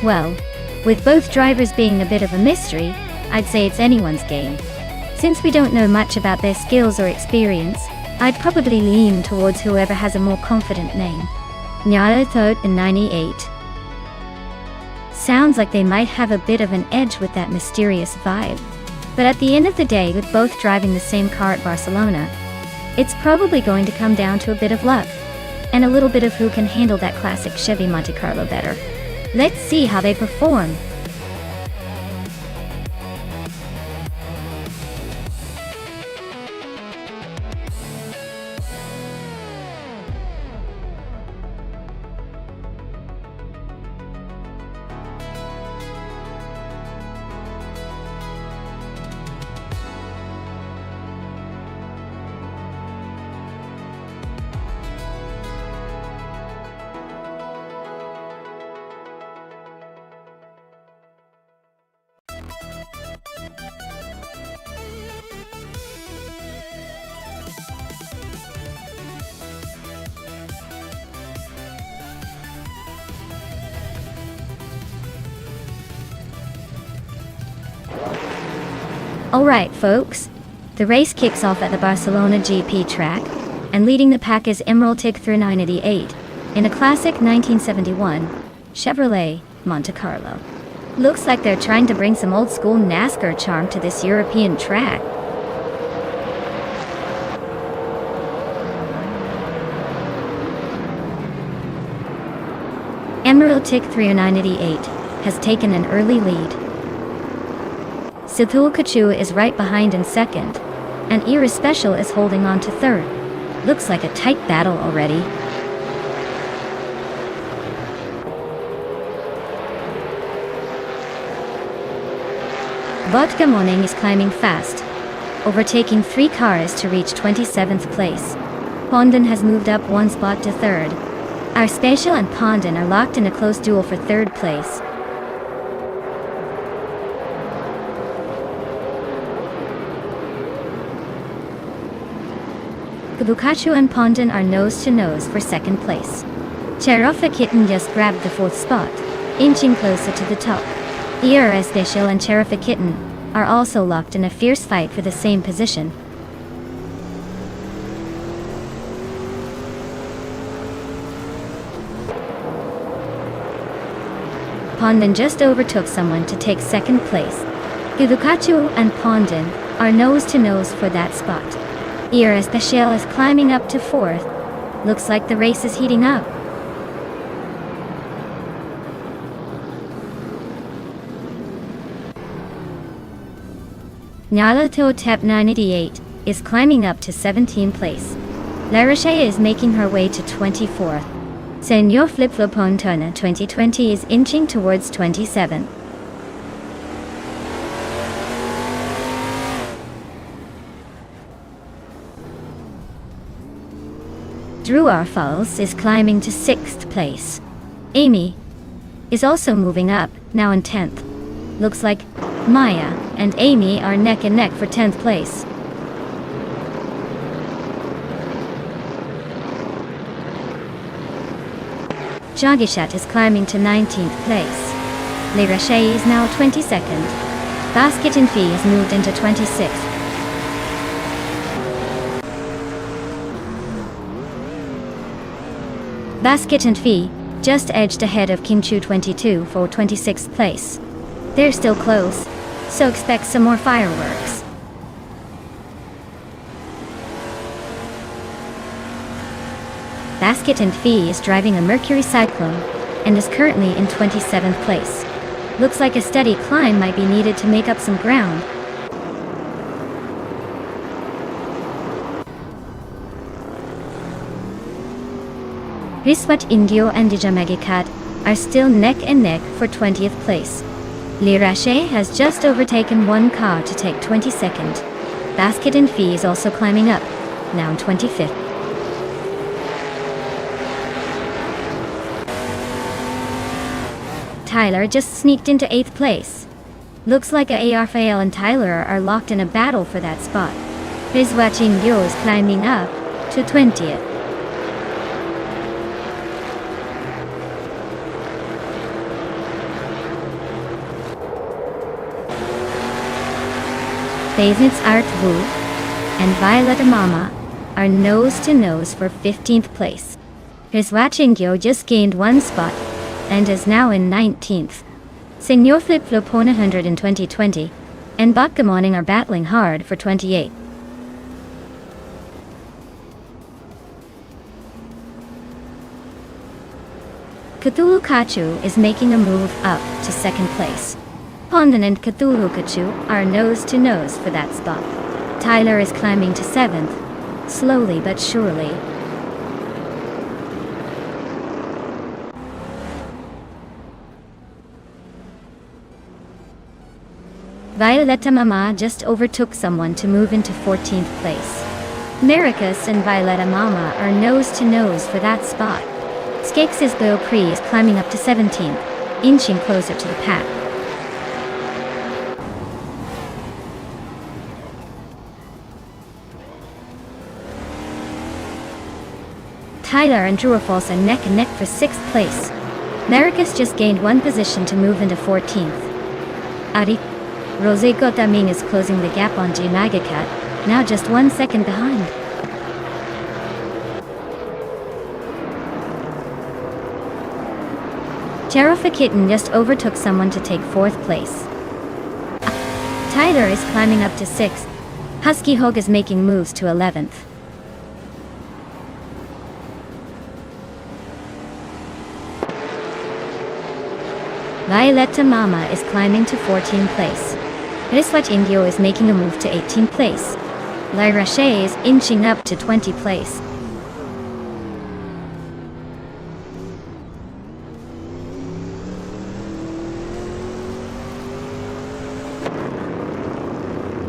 S1: Well, with both drivers being a bit of a mystery, I'd say it's anyone's game. Since we don't know much about their skills or experience, I'd probably lean towards whoever has a more confident name. Nyala in 98. Sounds like they might have a bit of an edge with that mysterious vibe. But at the end of the day, with both driving the same car at Barcelona, it's probably going to come down to a bit of luck, and a little bit of who can handle that classic Chevy Monte Carlo better. Let's see how they perform. Alright folks, the race kicks off at the Barcelona GP track, and leading the pack is Emeraltic through 988, in a classic 1971 Chevrolet Monte Carlo. Looks like they're trying to bring some old school NASCAR charm to this European track. Emerald Tick 30988 has taken an early lead. Sithul Kachu is right behind in second, and Era Special is holding on to third. Looks like a tight battle already. Vodka Morning is climbing fast, overtaking 3 cars to reach 27th place. Pondon has moved up 1 spot to third. Our Spatial and Pondon are locked in a close duel for third place. Kabukachu and Pondon are nose to nose for second place. Cherofa Kitten just grabbed the 4th spot, inching closer to the top. ERS Spatial and Cherofa Kitten are also locked in a fierce fight for the same position. Pondon just overtook someone to take second place. Kabukachu and Pondon are nose to nose for that spot. ERS Spatial is climbing up to 4th. Looks like the race is heating up. Nyalato Tep 988 is climbing up to 17th place. Larachey is making her way to 24th. Senor Flip-Flopon 2020 is inching towards 27th. Drew R. Falls is climbing to 6th place. Amy is also moving up, now in 10th. Looks like Maya and Amy are neck and neck for 10th place. Jagishat is climbing to 19th place. Le Rache is now 22nd. Basket and Fee has moved into 26th. Basket and Fee just edged ahead of Kimchu 22 for 26th place. They're still close, so expect some more fireworks. Basket and Fee is driving a Mercury Cyclone and is currently in 27th place. Looks like a steady climb might be needed to make up some ground. Riswat Indio and Dijamagikat are still neck and neck for 20th place. Le Rache has just overtaken 1 car to take 22nd. Basket and Fee is also climbing up, now in 25th. Tyler just sneaked into 8th place. Looks like Raphael and Tyler are locked in a battle for that spot. Riswat Indio is climbing up to 20th. Faisnitz Art Wu and Violetta Mama are nose to nose for 15th place. Riswachingyo just gained 1 spot and is now in 19th. Senor Flip Flopon 100 in 2020 and Vodka Morning are battling hard for 28th. Cthulhu Kachu is making a move up to 2nd place. Pondon and Cthulhu Kachu are nose to nose for that spot. Tyler is climbing to 7th, slowly but surely. Violetta Mama just overtook someone to move into 14th place. Maricus and Violetta Mama are nose to nose for that spot. Skakes' Go Pre is climbing up to 17th, inching closer to the pack. Tyler and Druafalls are neck and neck for 6th place. Maricus just gained 1 position to move into 14th. Ari Rosego Daming is closing the gap on Jinagakat, now just 1 second behind. Cherofa Kitten just overtook someone to take 4th place. Tyler is climbing up to 6th. Husky Hog is making moves to 11th. Violetta Mama is climbing to 14th place. Riswat Indio is making a move to 18th place. La Roche is inching up to 20th place.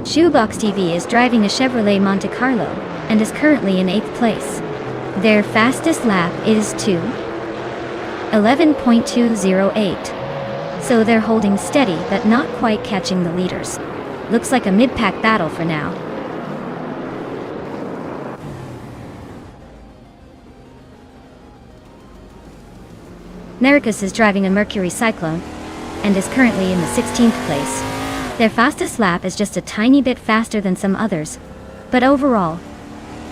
S1: Shoebox TV is driving a Chevrolet Monte Carlo and is currently in 8th place. Their fastest lap is 11.208. So they're holding steady but not quite catching the leaders. Looks like a mid-pack battle for now. Nericus is driving a Mercury Cyclone and is currently in the 16th place. Their fastest lap is just a tiny bit faster than some others, but overall,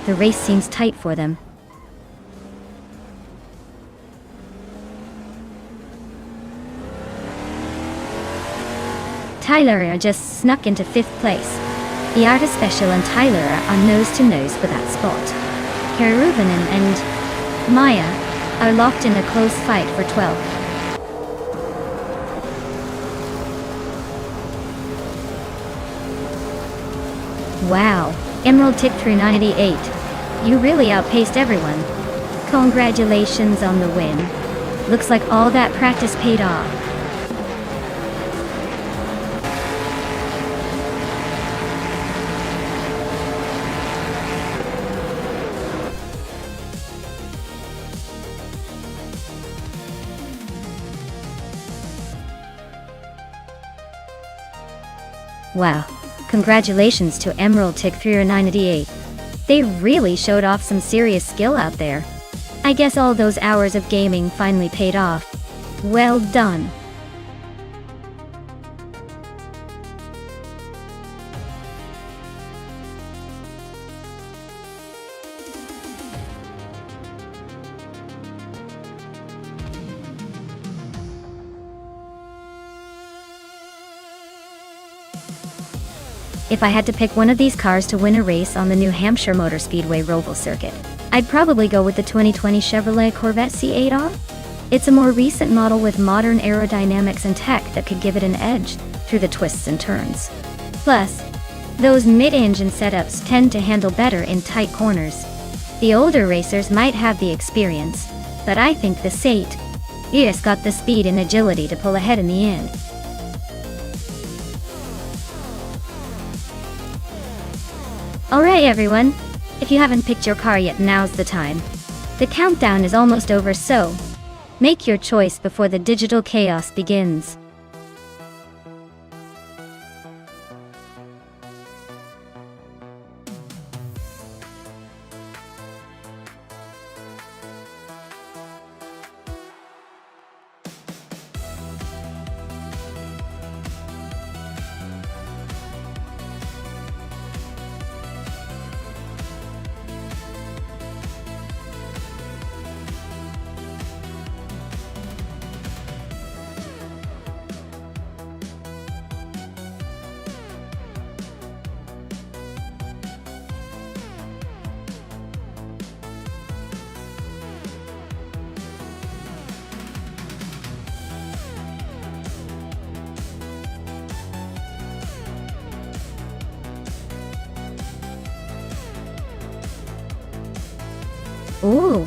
S1: the race seems tight for them. Tyler just snuck into 5th place. The Artist Special and Tyler are nose to nose for that spot. Keruvanen and Maya are locked in a close fight for 12th. Wow, Emerald Tick through 98. You really outpaced everyone. Congratulations on the win. Looks like all that practice paid off. Wow. Congratulations to Emerald Tick 398. They really showed off some serious skill out there. I guess all those hours of gaming finally paid off. Well done. If I had to pick one of these cars to win a race on the New Hampshire Motor Speedway Roval circuit, I'd probably go with the 2020 Chevrolet Corvette C8R. It's a more recent model with modern aerodynamics and tech that could give it an edge through the twists and turns. Plus, those mid-engine setups tend to handle better in tight corners. The older racers might have the experience, but I think the C8R's got the speed and agility to pull ahead in the end. Alright everyone, if you haven't picked your car yet, now's the time. The countdown is almost over, so make your choice before the digital chaos begins. Ooh,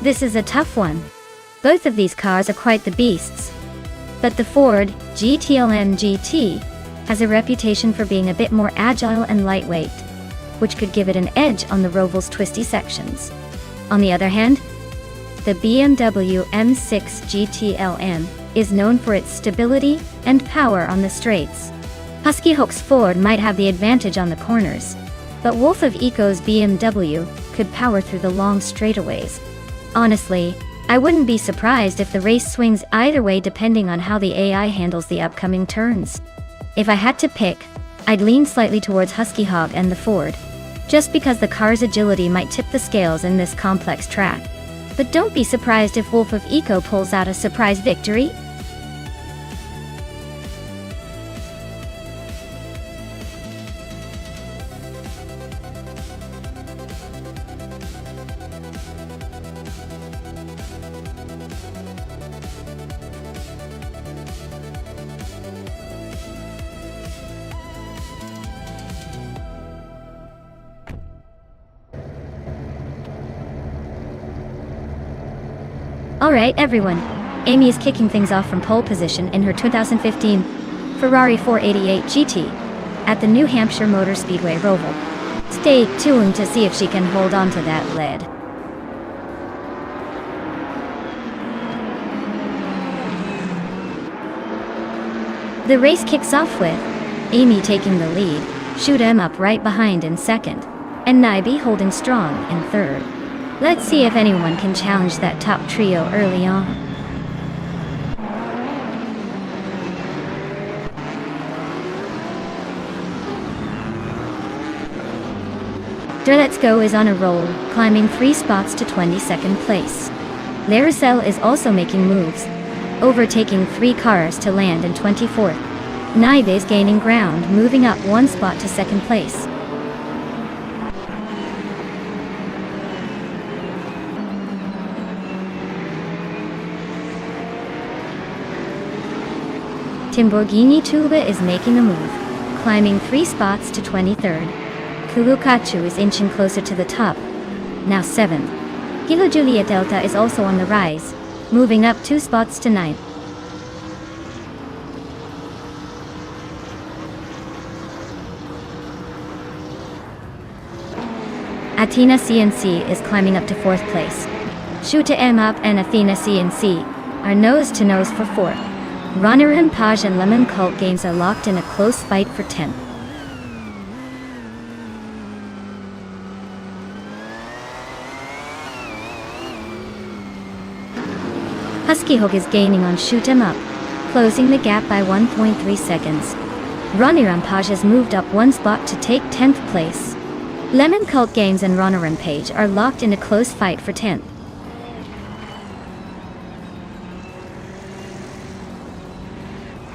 S1: this is a tough one. Both of these cars are quite the beasts. But the Ford GTLM GT has a reputation for being a bit more agile and lightweight, which could give it an edge on the Roval's twisty sections. On the other hand, the BMW M6 GTLM is known for its stability and power on the straights. Husky Hook's Ford might have the advantage on the corners, but Wolf of Eco's BMW could power through the long straightaways. Honestly, I wouldn't be surprised if the race swings either way depending on how the AI handles the upcoming turns. If I had to pick, I'd lean slightly towards Husky Hog and the Ford, just because the car's agility might tip the scales in this complex track. But don't be surprised if Wolf of Eco pulls out a surprise victory. Alright everyone, Amy is kicking things off from pole position in her 2015 Ferrari 488 GT at the New Hampshire Motor Speedway Roval. Stay tuned to see if she can hold on to that lead. The race kicks off with Amy taking the lead, Shoot 'em up right behind in second, and Naibi holding strong in third. Let's see if anyone can challenge that top trio early on. Let's Go is on a roll, climbing 3 spots to 22nd place. Laricel is also making moves, overtaking 3 cars to land in 24th. Naibe is gaining ground, moving up 1 spot to 2nd place. Timborghini Tuba is making a move, climbing 3 spots to 23rd. Kulukachu is inching closer to the top, now 7th. Kilo Julia Delta is also on the rise, moving up 2 spots to 9th. Athena CNC is climbing up to 4th place. Shoot 'em up and Athena CNC are nose-to-nose for 4th. Runner Page and Lemon Cult Games are locked in a close fight for 10th. Husky Hook is gaining on Shoot 'em Up, closing the gap by 1.3 seconds. Ronnie Rampage has moved up 1 spot to take 10th place. Lemon Cult Games and Ronnie Rampage are locked in a close fight for 10th.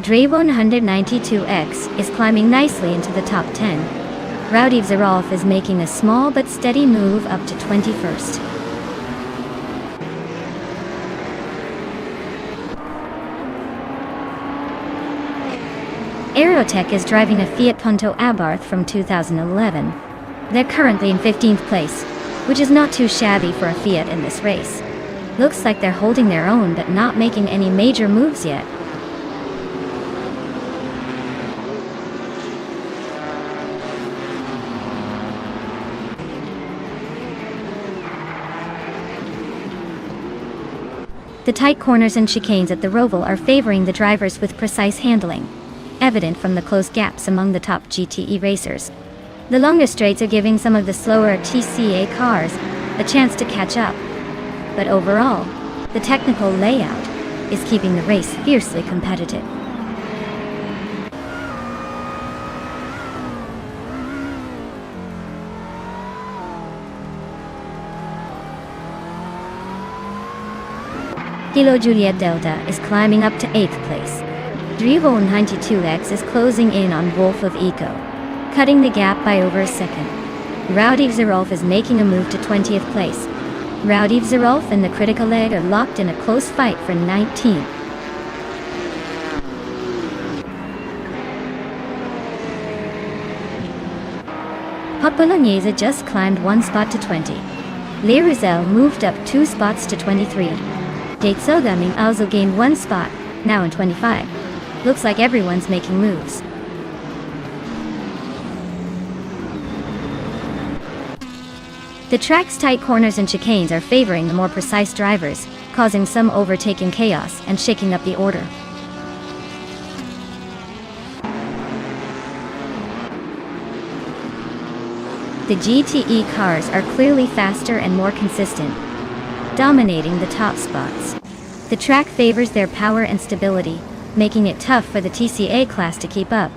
S1: Dre 192X is climbing nicely into the top 10. Rowdy Zarolf is making a small but steady move up to 21st. Aerotech is driving a Fiat Punto Abarth from 2011. They're currently in 15th place, which is not too shabby for a Fiat in this race. Looks like they're holding their own but not making any major moves yet. The tight corners and chicanes at the Roval are favoring the drivers with precise handling, evident from the close gaps among the top GTE racers. The longer straights are giving some of the slower TCA cars a chance to catch up. But overall, the technical layout is keeping the race fiercely competitive. Kilo Juliet Delta is climbing up to 8th place. Drivo 92X is closing in on Wolf of Eco, cutting the gap by over a second. Rowdy Zarolf is making a move to 20th place. Rowdy Zarolf and the Critical Leg are locked in a close fight for 19th. Hot Bolognese just climbed 1 spot to 20. Le Rizal moved up 2 spots to 23. Date Sogaming also gained 1 spot, now in 25. Looks like everyone's making moves. The track's tight corners and chicanes are favoring the more precise drivers, causing some overtaking chaos and shaking up the order. The GTE cars are clearly faster and more consistent, dominating the top spots. The track favors their power and stability, making it tough for the TCA class to keep up.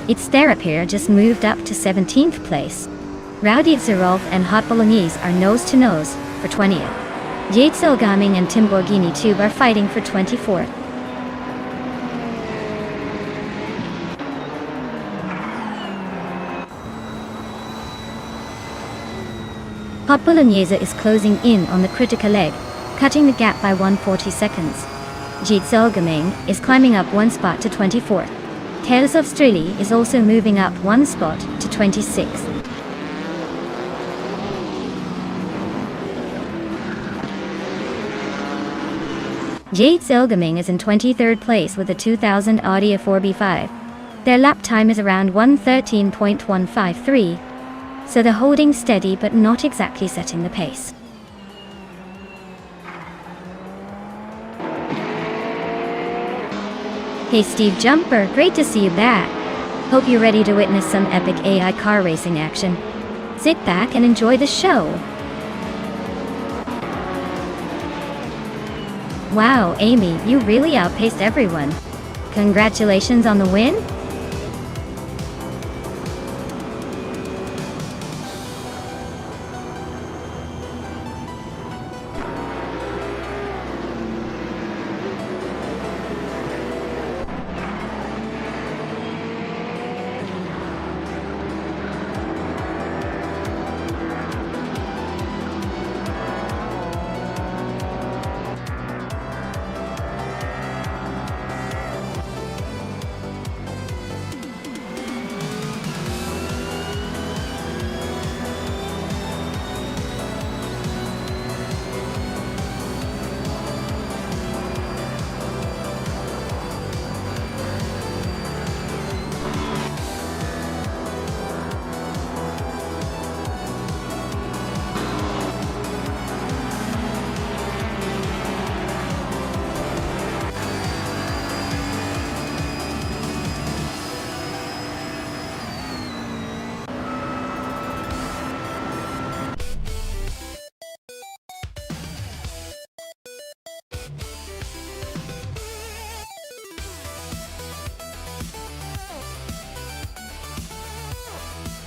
S1: Its Therapir just moved up to 17th place. Rowdy Zarolf and Hot Bolognese are nose-to-nose for 20th. Yates Gaming and Timborghini Tube are fighting for 24th. Hot Bolognese is closing in on the Critical Leg, cutting the gap by 140 seconds. Jade Gaming is climbing up 1 spot to 24th. Tales of Strili is also moving up one spot to 26th. Yates Ilgaming is in 23rd place with a 2000 Audi A4B5. Their lap time is around 1:13.153, so they're holding steady but not exactly setting the pace. Hey Steve Jumper, great to see you back. Hope you're ready to witness some epic AI car racing action. Sit back and enjoy the show. Wow, Amy, you really outpaced everyone. Congratulations on the win?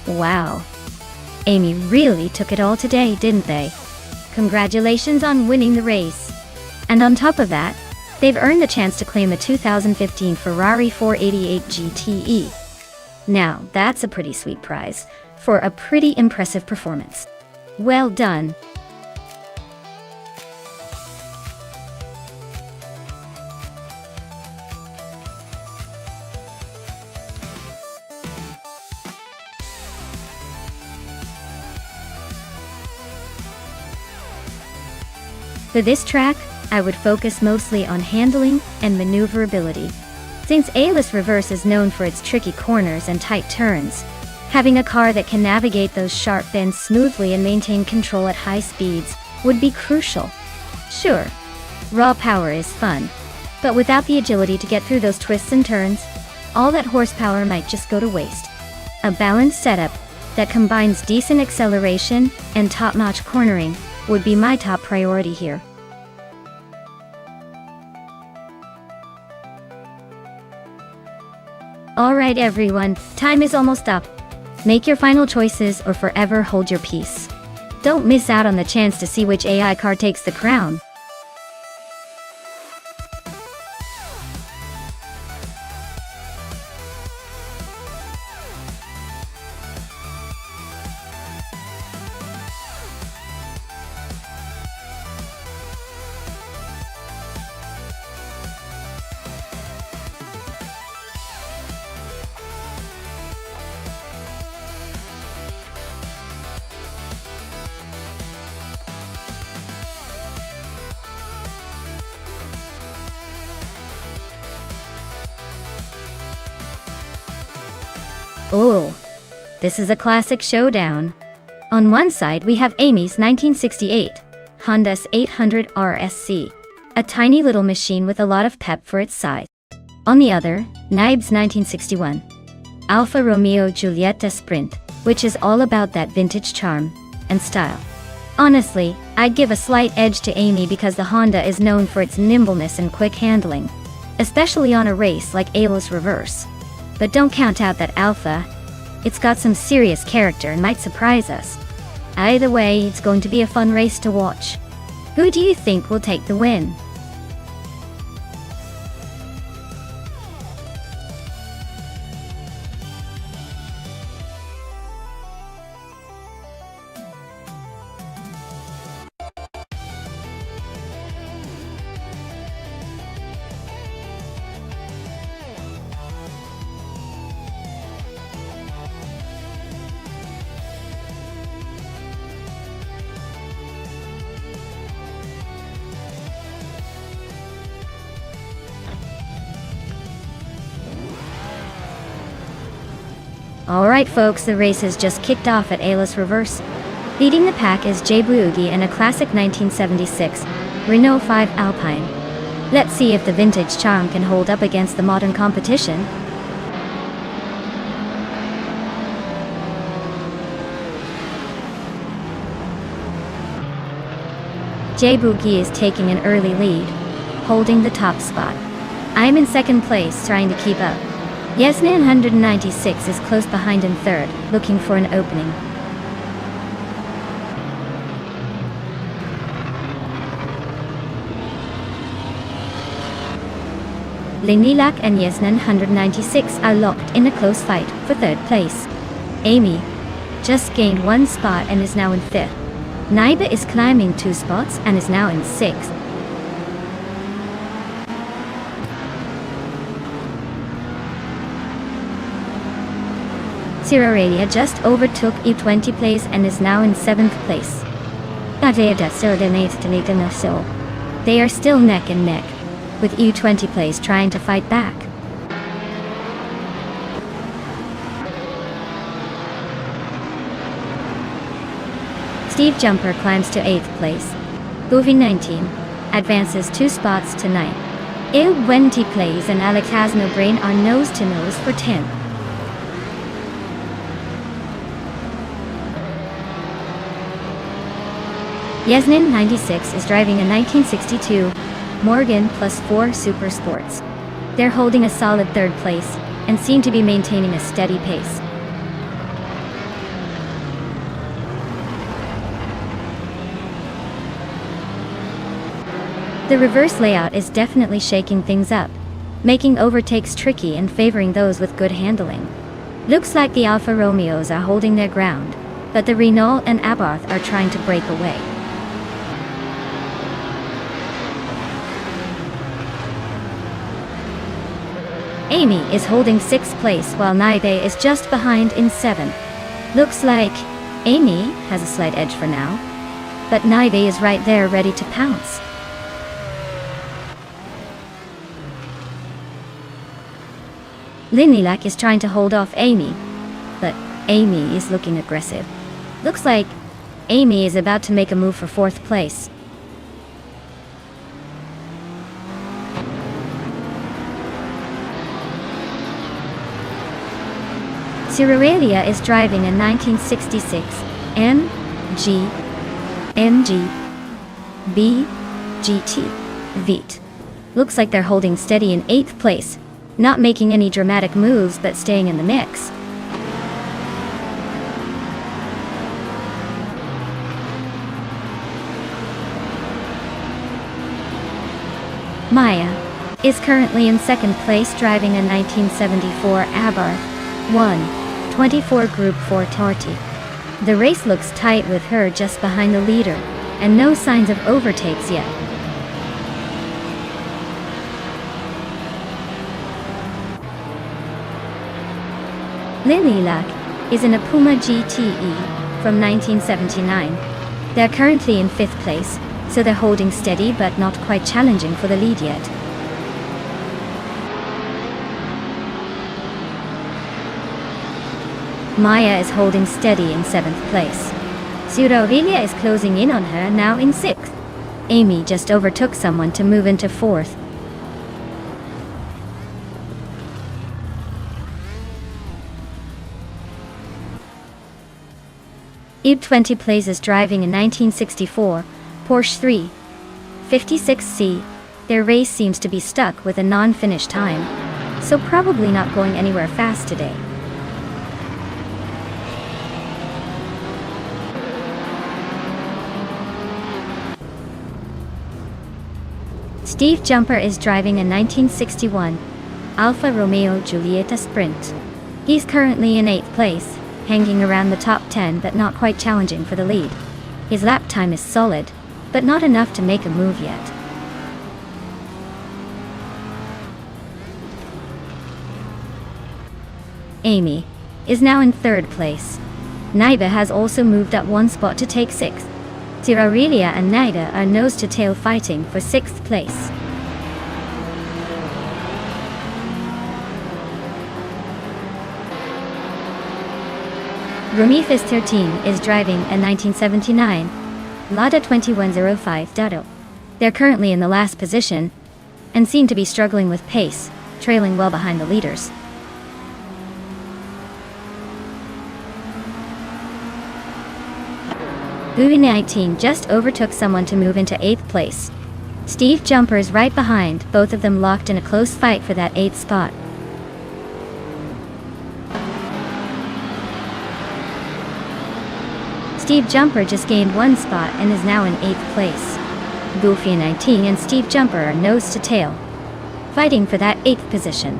S1: Wow. Amy really took it all today, didn't they? Congratulations on winning the race. And on top of that, they've earned the chance to claim the 2015 Ferrari 488 GTE. Now, that's a pretty sweet prize for a pretty impressive performance. Well done. For this track, I would focus mostly on handling and maneuverability. Since A-list reverse is known for its tricky corners and tight turns, having a car that can navigate those sharp bends smoothly and maintain control at high speeds would be crucial. Sure, raw power is fun, but without the agility to get through those twists and turns, all that horsepower might just go to waste. A balanced setup that combines decent acceleration and top-notch cornering would be my top priority here. Alright everyone, time is almost up. Make your final choices or forever hold your peace. Don't miss out on the chance to see which AI car takes the crown. Oh, this is a classic showdown. On one side we have Amy's 1968 Honda S800 RSC, a tiny little machine with a lot of pep for its size. On the other, Naib's 1961 Alfa Romeo Giulietta Sprint, which is all about that vintage charm and style. Honestly, I'd give a slight edge to Amy because the Honda is known for its nimbleness and quick handling, especially on a race like A-list reverse. But don't count out that Alpha. It's got some serious character and might surprise us. Either way, it's going to be a fun race to watch. Who do you think will take the win? Alright folks, the race has just kicked off at Ayla's Reverse. Leading the pack is Jay Boogie in a classic 1976 Renault 5 Alpine. Let's see if the vintage charm can hold up against the modern competition. Jay Boogie is taking an early lead, holding the top spot. I'm in second place, trying to keep up. Yasnin 196 is close behind in third, looking for an opening. Linilak and Yasnin 196 are locked in a close fight for third place. Amy just gained one spot and is now in fifth. Naiba is climbing 2 spots and is now in sixth. Sirarelia just overtook E20 place and is now in 7th place. They are still neck and neck, with E20 place trying to fight back. Steve Jumper climbs to 8th place. Govi19 advances 2 spots to 9th. Il20 plays and Alakazno Brain are nose to nose for 10th. Yasnin 96 is driving a 1962 Morgan Plus 4 Super Sports. They're holding a solid third place and seem to be maintaining a steady pace. The reverse layout is definitely shaking things up, making overtakes tricky and favoring those with good handling. Looks like the Alfa Romeos are holding their ground, but the Renault and Abarth are trying to break away. Amy is holding 6th place while Naibe is just behind in 7th. Looks like Amy has a slight edge for now, but Naibe is right there ready to pounce. Linilak is trying to hold off Amy, but Amy is looking aggressive. Looks like Amy is about to make a move for 4th place. Sirarelia is driving a 1966 MG B GT Vite. Looks like they're holding steady in 8th place, not making any dramatic moves but staying in the mix. Maya is currently in 2nd place driving a 1974 Abarth 124 Group 4 Torti. The race looks tight with her just behind the leader, and no signs of overtakes yet. Linilak is in a Puma GTE from 1979. They're currently in 5th place, so they're holding steady but not quite challenging for the lead yet. Maya is holding steady in 7th place. Sirarelia is closing in on her, now in 6th. Amy just overtook someone to move into 4th. E20 plays is driving a 1964 Porsche 356C. Their race seems to be stuck with a non-finished time, so probably not going anywhere fast today. Steve Jumper is driving a 1961 Alfa Romeo Giulietta Sprint. He's currently in 8th place, hanging around the top 10 but not quite challenging for the lead. His lap time is solid, but not enough to make a move yet. Amy is now in 3rd place. Naiba has also moved up 1 spot to take 6th. Sirarelia and Naida are nose-to-tail fighting for 6th place. Rumi Fist 13 is driving a 1979 Lada 2105 Dado. They're currently in the last position and seem to be struggling with pace, trailing well behind the leaders. Buvi 19 just overtook someone to move into 8th place. Steve Jumper is right behind, both of them locked in a close fight for that 8th spot. Steve Jumper just gained 1 spot and is now in 8th place. Goofy 19 and Steve Jumper are nose to tail, fighting for that 8th position.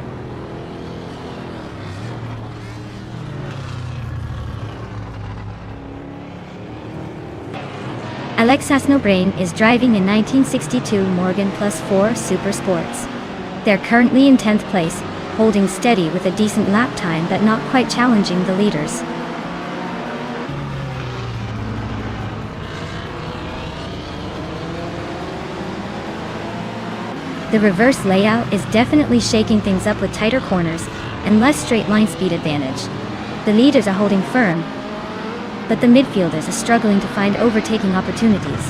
S1: Alex Has No Brain is driving a 1962 Morgan Plus 4 Super Sports. They're currently in 10th place, holding steady with a decent lap time but not quite challenging the leaders. The reverse layout is definitely shaking things up with tighter corners and less straight line speed advantage. The leaders are holding firm, but the midfielders are struggling to find overtaking opportunities.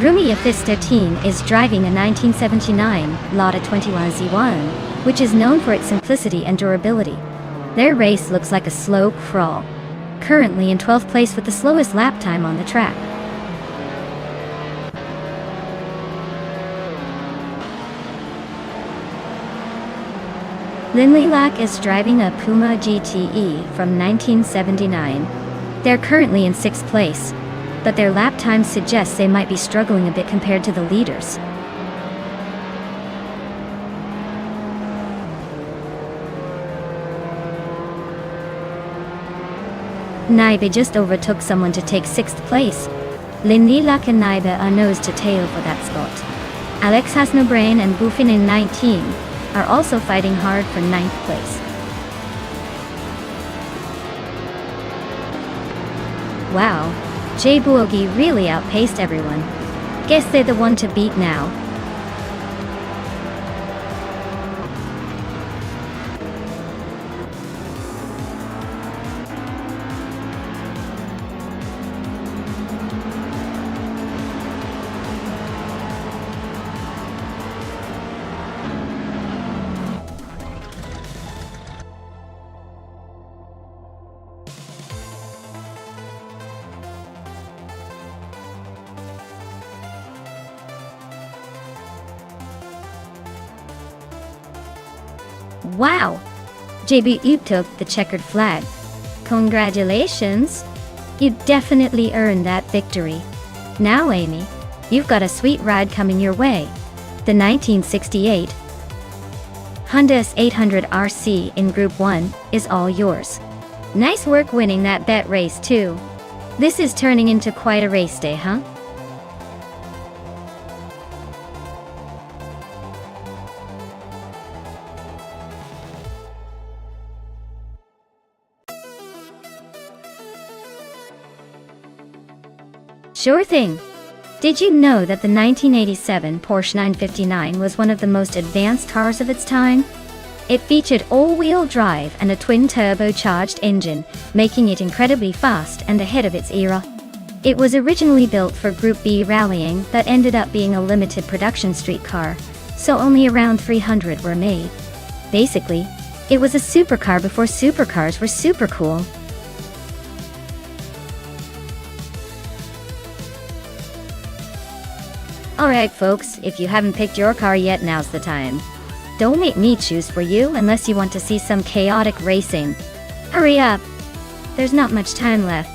S1: Rumi Fist 13 is driving a 1979 Lada 21Z1, which is known for its simplicity and durability. Their race looks like a slow crawl, currently in 12th place with the slowest lap time on the track. Lindley Lack is driving a Puma GTE from 1979. They're currently in 6th place, but their lap time suggests they might be struggling a bit compared to the leaders. Naibe just overtook someone to take 6th place. Lindley Lack and Naibe are nose to tail for that spot. Alex Has No Brain and Buffin in 19 are also fighting hard for 9th place. Wow, Jay Buogi really outpaced everyone. Guess they're the one to beat now. Wow! JB, you took the checkered flag. Congratulations! You definitely earned that victory. Now, Amy, you've got a sweet ride coming your way. The 1968 Honda S800 RC in Group 1 is all yours. Nice work winning that bet race too. This is turning into quite a race day, huh? Sure thing. Did you know that the 1987 Porsche 959 was one of the most advanced cars of its time? It featured all-wheel drive and a twin-turbocharged engine, making it incredibly fast and ahead of its era. It was originally built for Group B rallying but ended up being a limited production street car, so only around 300 were made. Basically, it was a supercar before supercars were super cool. Alright folks, if you haven't picked your car yet, now's the time. Don't make me choose for you unless you want to see some chaotic racing. Hurry up! There's not much time left.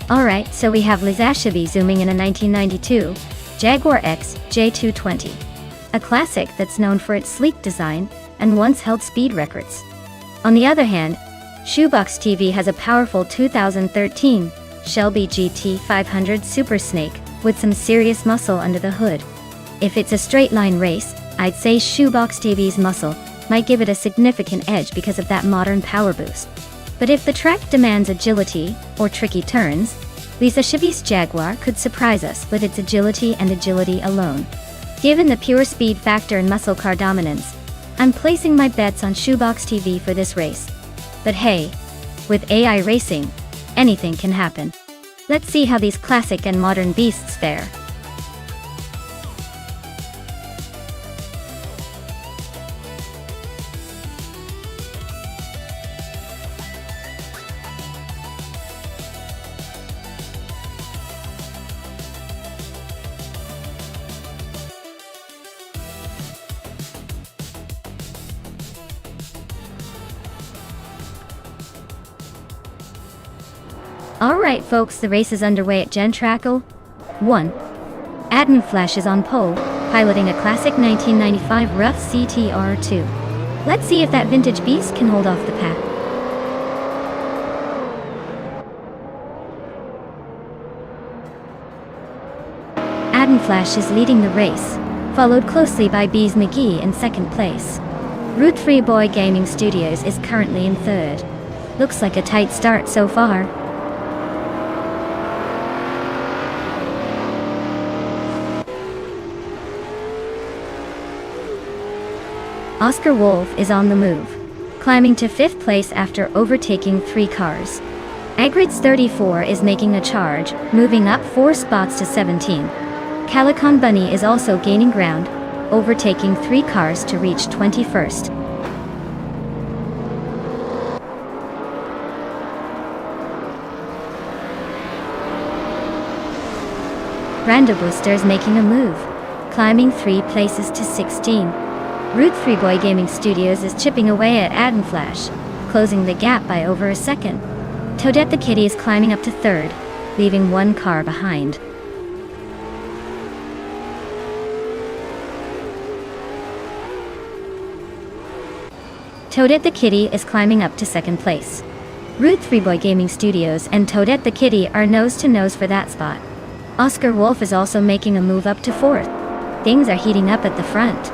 S1: Alright, so we have Lizashi zooming in a 1992 Jaguar X J220. A classic that's known for its sleek design and once held speed records. On the other hand, Shoebox TV has a powerful 2013 Shelby GT 500 Super Snake with some serious muscle under the hood. If it's a straight line race, I'd say Shoebox TV's muscle might give it a significant edge because of that modern power boost. But if the track demands agility or tricky turns, Lizashi's Jaguar could surprise us with its agility and agility alone. Given the pure speed factor and muscle car dominance, I'm placing my bets on Shoebox TV for this race. But hey, with AI racing, anything can happen. Let's see how these classic and modern beasts fare. Alright folks, the race is underway at Gen Trackle 1. Adnan Flash is on pole, piloting a classic 1995 Rough CTR2. Let's see if that vintage beast can hold off the pack. Adnan Flash is leading the race, followed closely by Bees McGee in second place. Root Free Boy Gaming Studios is currently in third. Looks like a tight start so far. Oscar Wolf is on the move, climbing to 5th place after overtaking 3 cars. Agrids 34 is making a charge, moving up 4 spots to 17. Calicon Bunny is also gaining ground, overtaking 3 cars to reach 21st. Brando Booster is making a move, climbing 3 places to 16. Root 3 Boy Gaming Studios is chipping away at Adnan Flash, closing the gap by over a second. Toadette the Kitty is climbing up to 3rd, leaving 1 car behind. Toadette the Kitty is climbing up to 2nd place. Root 3 Boy Gaming Studios and Toadette the Kitty are nose to nose for that spot. Oscar Wolf is also making a move up to 4th. Things are heating up at the front.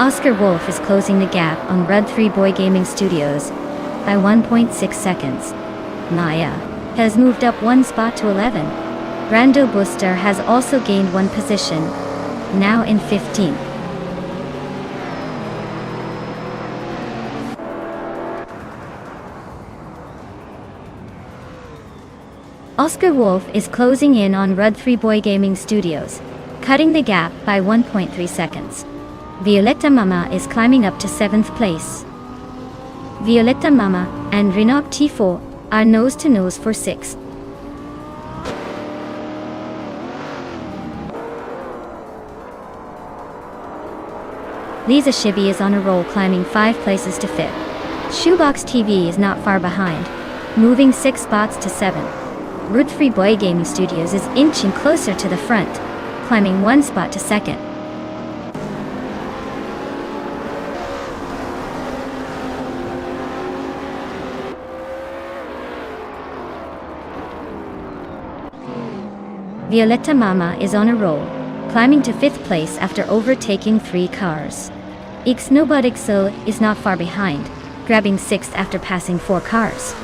S1: Oscar Wolf is closing the gap on Red 3 Boy Gaming Studios by 1.6 seconds. Maya has moved up 1 spot to 11. Brando Booster has also gained 1 position, now in 15th. Oscar Wolf is closing in on Red 3 Boy Gaming Studios, cutting the gap by 1.3 seconds. Violetta Mama is climbing up to 7th place. Violetta Mama and Renault T4 are nose to nose for 6th. Lisa Shibi is on a roll, climbing 5 places to 5th. Shoebox TV is not far behind, moving 6 spots to 7. Root 3 Boy Gaming Studios is inching closer to the front, climbing 1 spot to 2nd. Violetta Mama is on a roll, climbing to 5th place after overtaking 3 cars. Ixnobudixil is not far behind, grabbing 6th after passing 4 cars.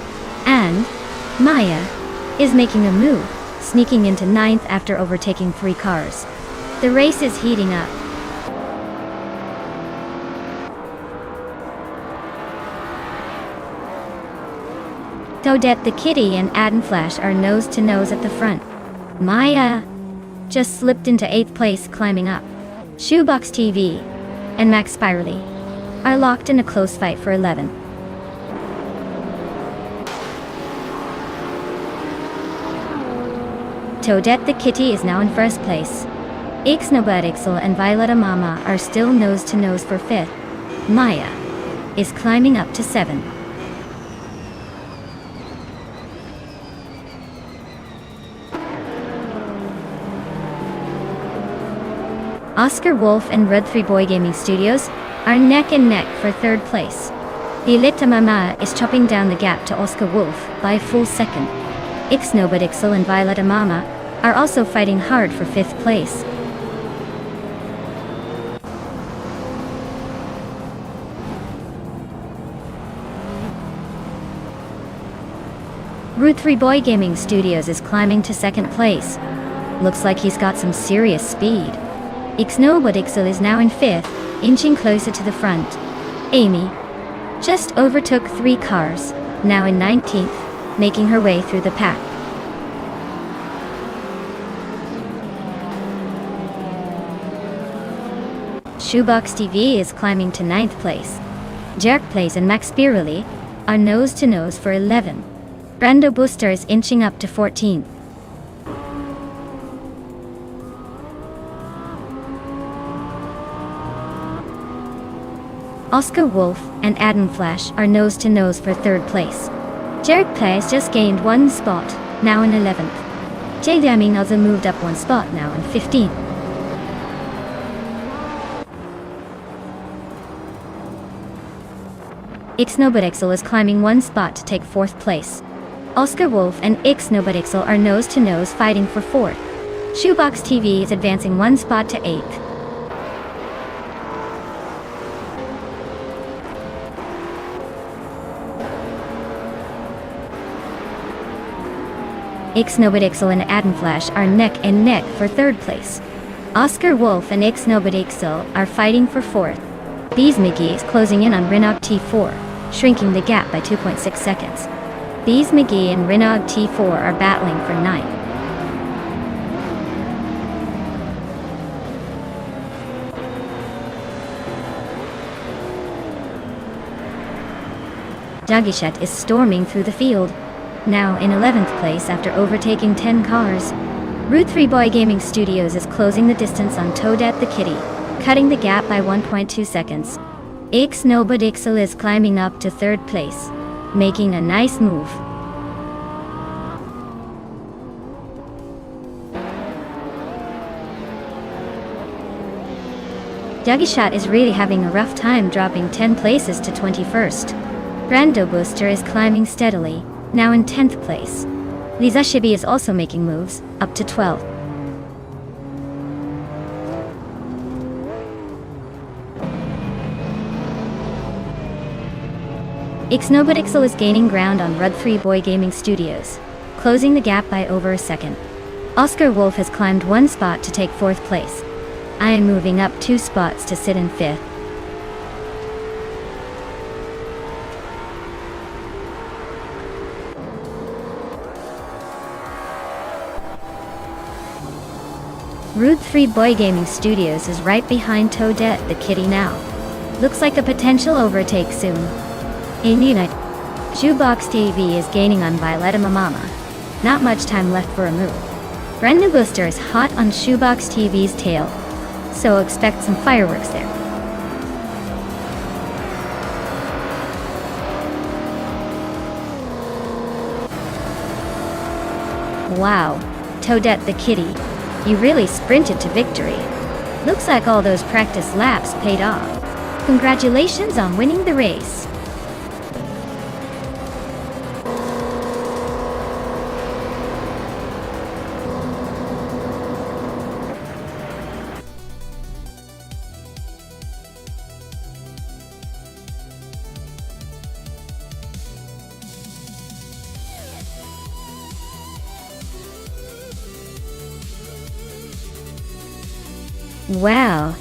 S1: And Maya is making a move, sneaking into 9th after overtaking 3 cars. The race is heating up. Toadette the Kitty and Adnan Flash are nose to nose at the front. Maya just slipped into 8th place, climbing up. Shoebox TV and Max Spirally are locked in a close fight for 11th. Toadette the Kitty is now in 1st place. Ixnobutixel and Violetta Mama are still nose-to-nose for 5th. Maya is climbing up to 7th. Oscar Wolf and Red 3 Boy Gaming Studios are neck and neck for 3rd place. Violetta Mama is chopping down the gap to Oscar Wolf by a full second. Ixnobutixel and Violetta Mama are also fighting hard for 5th place. Root 3 Boy Gaming Studios is climbing to 2nd place. Looks like he's got some serious speed. Ixnobutixel is now in 5th, inching closer to the front. Amy just overtook 3 cars, now in 19th, making her way through the pack. Shoebox TV is climbing to 9th place. Jerk Plays and Max Spirelli are nose-to-nose for 11. Brando Booster is inching up to 14th. Oscar Wolf and Adam Flash are nose-to-nose for 3rd place. Jerk Plays just gained 1 spot, now in 11th. J-Daming also moved up 1 spot, now in 15th. Ixnobutixel is climbing 1 spot to take 4th place. Oscar Wolf and Ixnobutixel are nose-to-nose fighting for 4th. Shoebox TV is advancing 1 spot to 8th. Ixnobutixel and Adam Flash are neck and neck for 3rd place. Oscar Wolf and Ixnobutixel are fighting for 4th. Bees McGee is closing in on Renog T4, shrinking the gap by 2.6 seconds. Bees McGee and Renog T4 are battling for 9th. Dagishet is storming through the field, now in 11th place after overtaking 10 cars. Root 3 Boy Gaming Studios is closing the distance on Toadette the Kitty, cutting the gap by 1.2 seconds. Ixnobutixel is climbing up to 3rd place, making a nice move. Dagishet is really having a rough time, dropping 10 places to 21st. Brando Booster is climbing steadily, now in 10th place. Lisa Shibi is also making moves, up to 12th. Ixnobutixel is gaining ground on Red 3 Boy Gaming Studios, closing the gap by over a second. Oscar Wolf has climbed 1 spot to take 4th place. I am moving up 2 spots to sit in 5th. Root 3 Boy Gaming Studios is right behind Toadette the Kitty now. Looks like a potential overtake soon. In unit, Shoebox TV is gaining on Violetta Mama. Not much time left for a move. Brenda Booster is hot on Shoebox TV's tail, so expect some fireworks there. Wow, Toadette the Kitty, you really sprinted to victory. Looks like all those practice laps paid off. Congratulations on winning the race. Wow,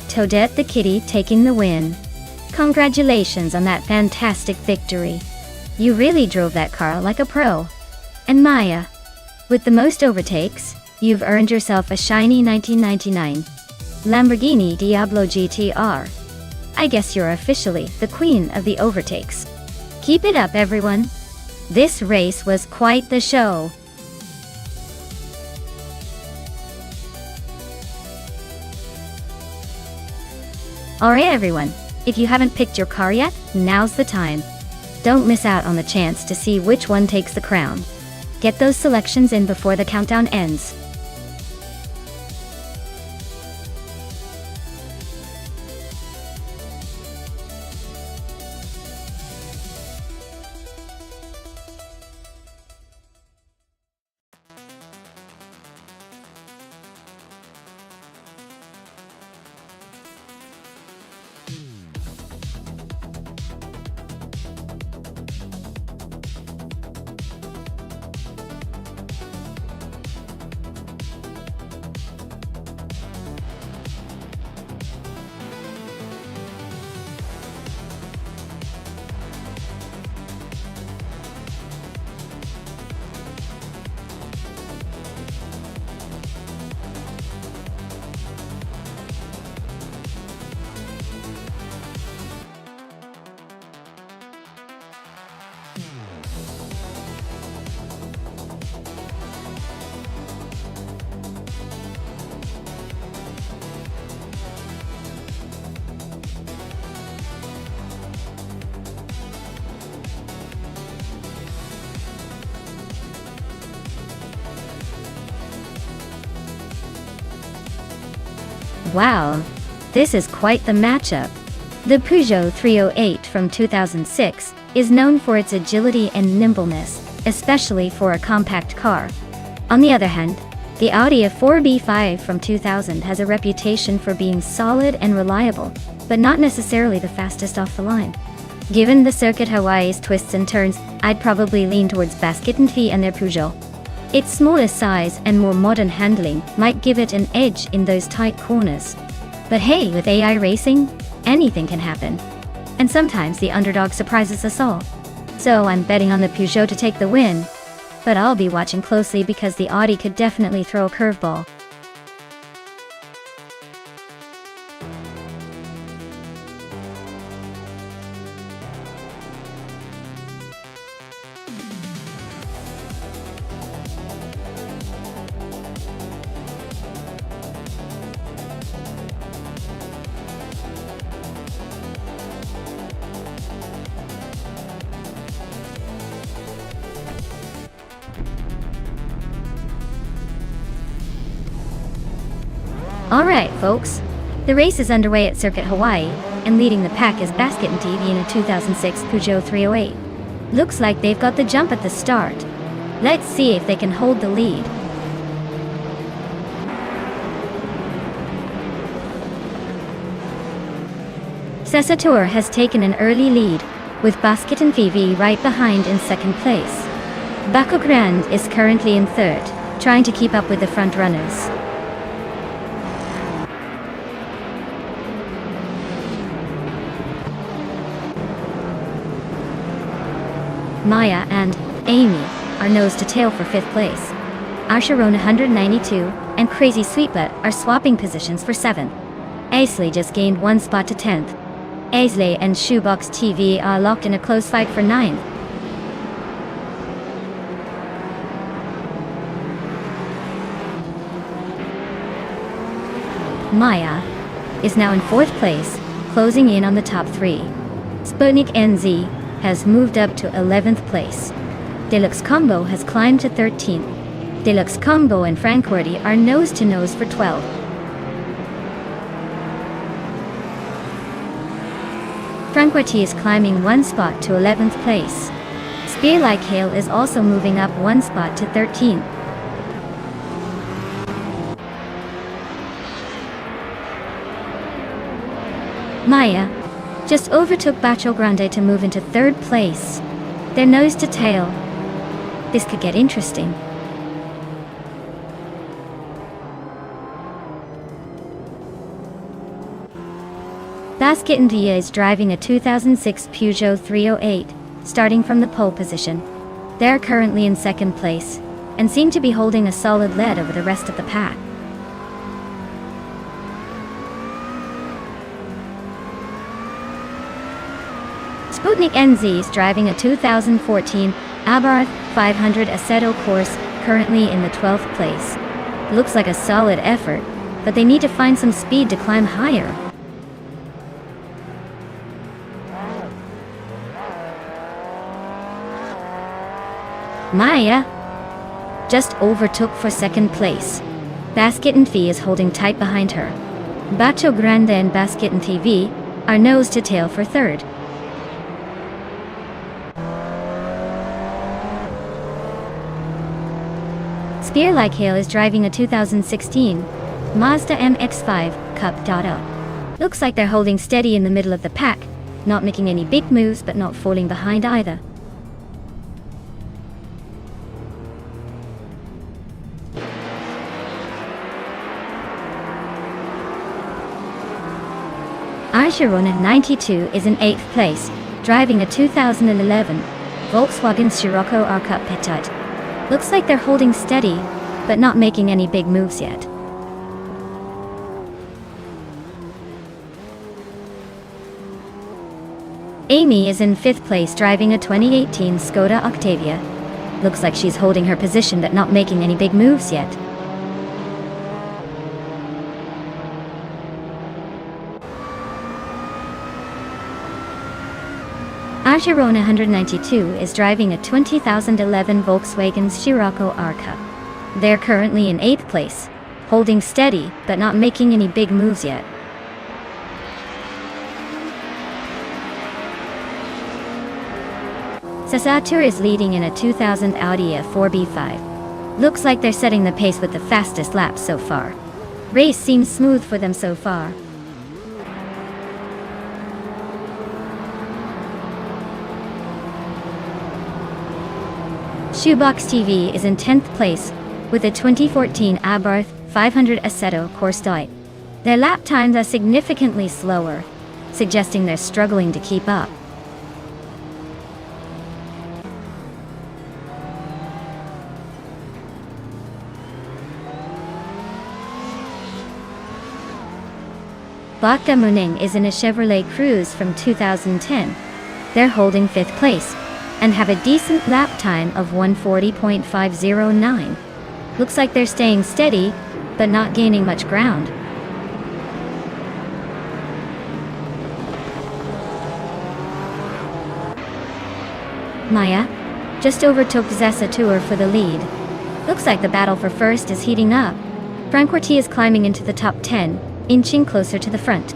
S1: Toadette the Kitty taking the win. Congratulations on that fantastic victory. You really drove that car like a pro. And Maya, with the most overtakes, you've earned yourself a shiny 1999 Lamborghini Diablo GTR. I guess you're officially the queen of the overtakes. Keep it up, everyone. This race was quite the show. Alright everyone, if you haven't picked your car yet, now's the time. Don't miss out on the chance to see which one takes the crown. Get those selections in before the countdown ends. Wow, this is quite the matchup. The Peugeot 308 from 2006 is known for its agility and nimbleness, especially for a compact car. On the other hand, the Audi A4 from 2000 has a reputation for being solid and reliable, but not necessarily the fastest off the line. Given the Circuit Hawaii's twists and turns, I'd probably lean towards Basket & Fee and their Peugeot. Its smaller size and more modern handling might give it an edge in those tight corners. But hey, with AI racing, anything can happen. And sometimes the underdog surprises us all. So I'm betting on the Peugeot to take the win, but I'll be watching closely because the Audi could definitely throw a curveball. Alright folks, the race is underway at Circuit Hawaii, and leading the pack is Basket & TV in a 2006 Peugeot 308. Looks like they've got the jump at the start. Let's see if they can hold the lead. Cessateur has taken an early lead, with Basket & TV right behind in second place. Baco Grand is currently in third, trying to keep up with the front runners. Maya and Amy are nose to tail for 5th place. Asheron 192 and Crazy Sweetbutt are swapping positions for 7th. Aisley just gained 1 spot to 10th. Aisley and Shoebox TV are locked in a close fight for 9th. Maya is now in 4th place, closing in on the top 3. Sputnik NZ has moved up to 11th place. Deluxe Combo has climbed to 13th. Deluxe Combo and Francorti are nose to nose for 12th. Francorti is climbing 1 spot to 11th place. Spear Like Hail is also moving up 1 spot to 13th. Maya just overtook Bacho Grande to move into 3rd place. They're nose to tail. This could get interesting. Basket & Dia is driving a 2006 Peugeot 308, starting from the pole position. They're currently in 2nd place, and seem to be holding a solid lead over the rest of the pack. Sputnik NZ is driving a 2014 Abarth 500 Assetto course, currently in the 12th place. Looks like a solid effort, but they need to find some speed to climb higher. Maya just overtook for second place. Basket and Fee is holding tight behind her. Bacho Grande and Basket and TV are nose to tail for third. Spear Like Hail is driving a 2016 Mazda MX-5 Cup Dada. Looks like they're holding steady in the middle of the pack, not making any big moves but not falling behind either. Archerona 92 is in 8th place, driving a 2011 Volkswagen Scirocco R-Cup Petite. Looks like they're holding steady, but not making any big moves yet. Amy is in 5th place driving a 2018 Skoda Octavia. Looks like she's holding her position but not making any big moves yet. Archerona 192 is driving a 2011 Volkswagen Scirocco R-Cup. They're currently in 8th place, holding steady but not making any big moves yet. Sasatur is leading in a 2000 Audi A4B5. Looks like they're setting the pace with the fastest laps so far. Race seems smooth for them so far. Shoebox TV is in 10th place with a 2014 Abarth 500 Assetto Corse Diet. Their lap times are significantly slower, suggesting they're struggling to keep up. Bacta Muning is in a Chevrolet Cruze from 2010. They're holding 5th place and have a decent lap time of 140.509. Looks like they're staying steady, but not gaining much ground. Maya just overtook Zessatur for the lead. Looks like the battle for first is heating up. Franquarty is climbing into the top 10, inching closer to the front.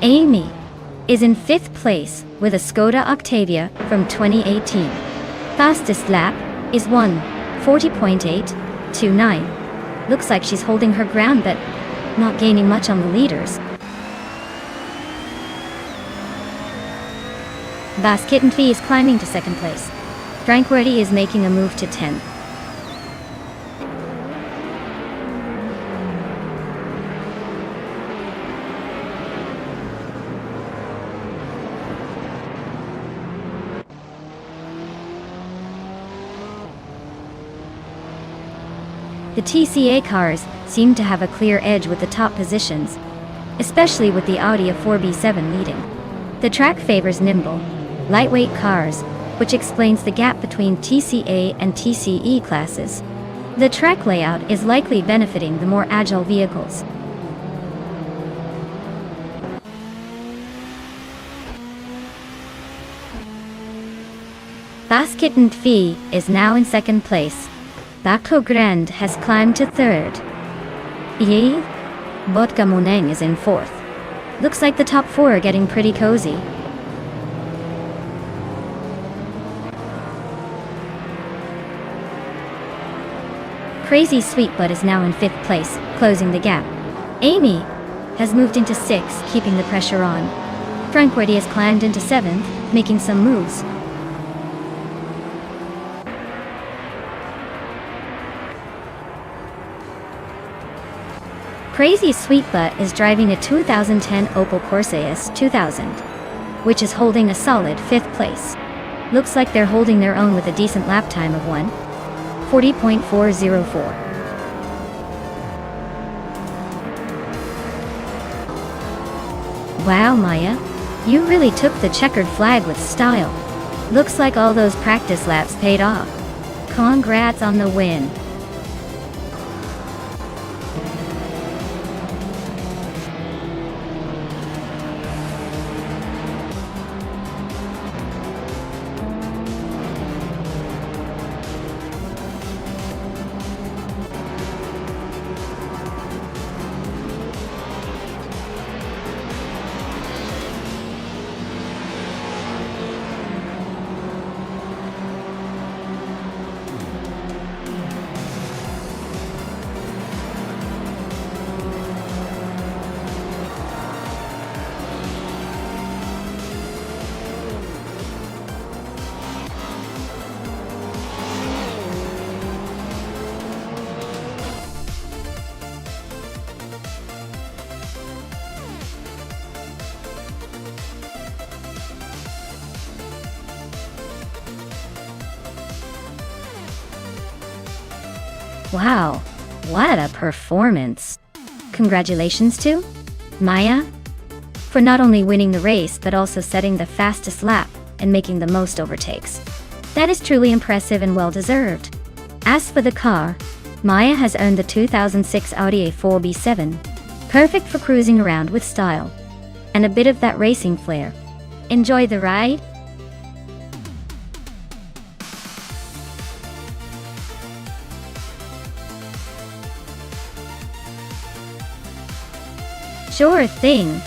S1: Amy is in 5th place with a Skoda Octavia from 2018. Fastest lap is 1:40.829. Looks like she's holding her ground but not gaining much on the leaders. Basket and Fee is climbing to 2nd place. Tranquility is making a move to 10th. The TCA cars seem to have a clear edge with the top positions, especially with the Audi A4B7 leading. The track favors nimble, lightweight cars, which explains the gap between TCA and TCE classes. The track layout is likely benefiting the more agile vehicles. Basket and Fee is now in 2nd place. Baco Grande has climbed to 3rd. Yee Vodka Moneng is in 4th. Looks like the top 4 are getting pretty cozy. Crazy Sweet Butt is now in 5th place, closing the gap. Amy has moved into 6th, keeping the pressure on. Tranquility has climbed into 7th, making some moves. Crazy Sweet Butt is driving a 2010 Opel Corsa S2000, which is holding a solid 5th place. Looks like they're holding their own with a decent lap time of 1:40.404. Wow, Maya, you really took the checkered flag with style. Looks like all those practice laps paid off. Congrats on the win. Wow, what a performance. Congratulations to Maya for not only winning the race but also setting the fastest lap and making the most overtakes. That is truly impressive and well deserved. As for the car, Maya has earned the 2006 Audi A4 B7, perfect for cruising around with style and a bit of that racing flair. Enjoy the ride. Sure thing.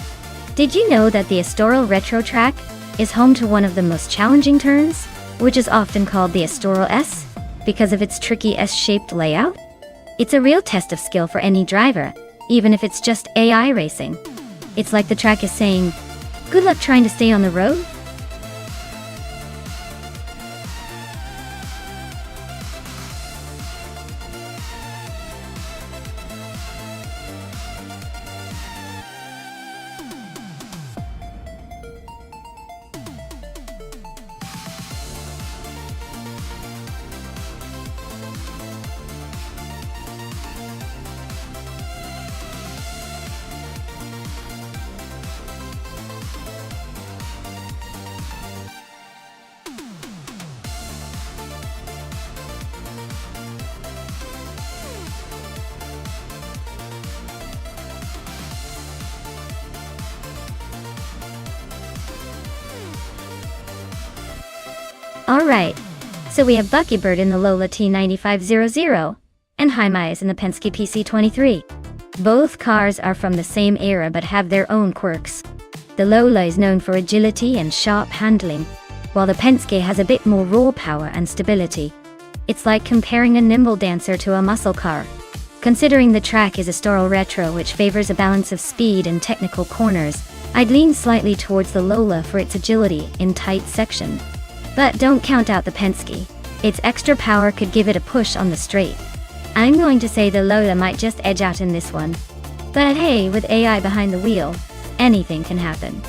S1: Did you know that the Estoril Retro track is home to one of the most challenging turns, which is often called the Estoril S, because of its tricky S-shaped layout? It's a real test of skill for any driver, even if it's just AI racing. It's like the track is saying, good luck trying to stay on the road. Alright, so we have Buckybird in the Lola T9500 and Hymias in the Penske PC23. Both cars are from the same era but have their own quirks. The Lola is known for agility and sharp handling, while the Penske has a bit more raw power and stability. It's like comparing a nimble dancer to a muscle car. Considering the track is a Estoril Retro which favors a balance of speed and technical corners, I'd lean slightly towards the Lola for its agility in tight section. But don't count out the Penske. Its extra power could give it a push on the straight. I'm going to say the Lola might just edge out in this one. But hey, with AI behind the wheel, anything can happen.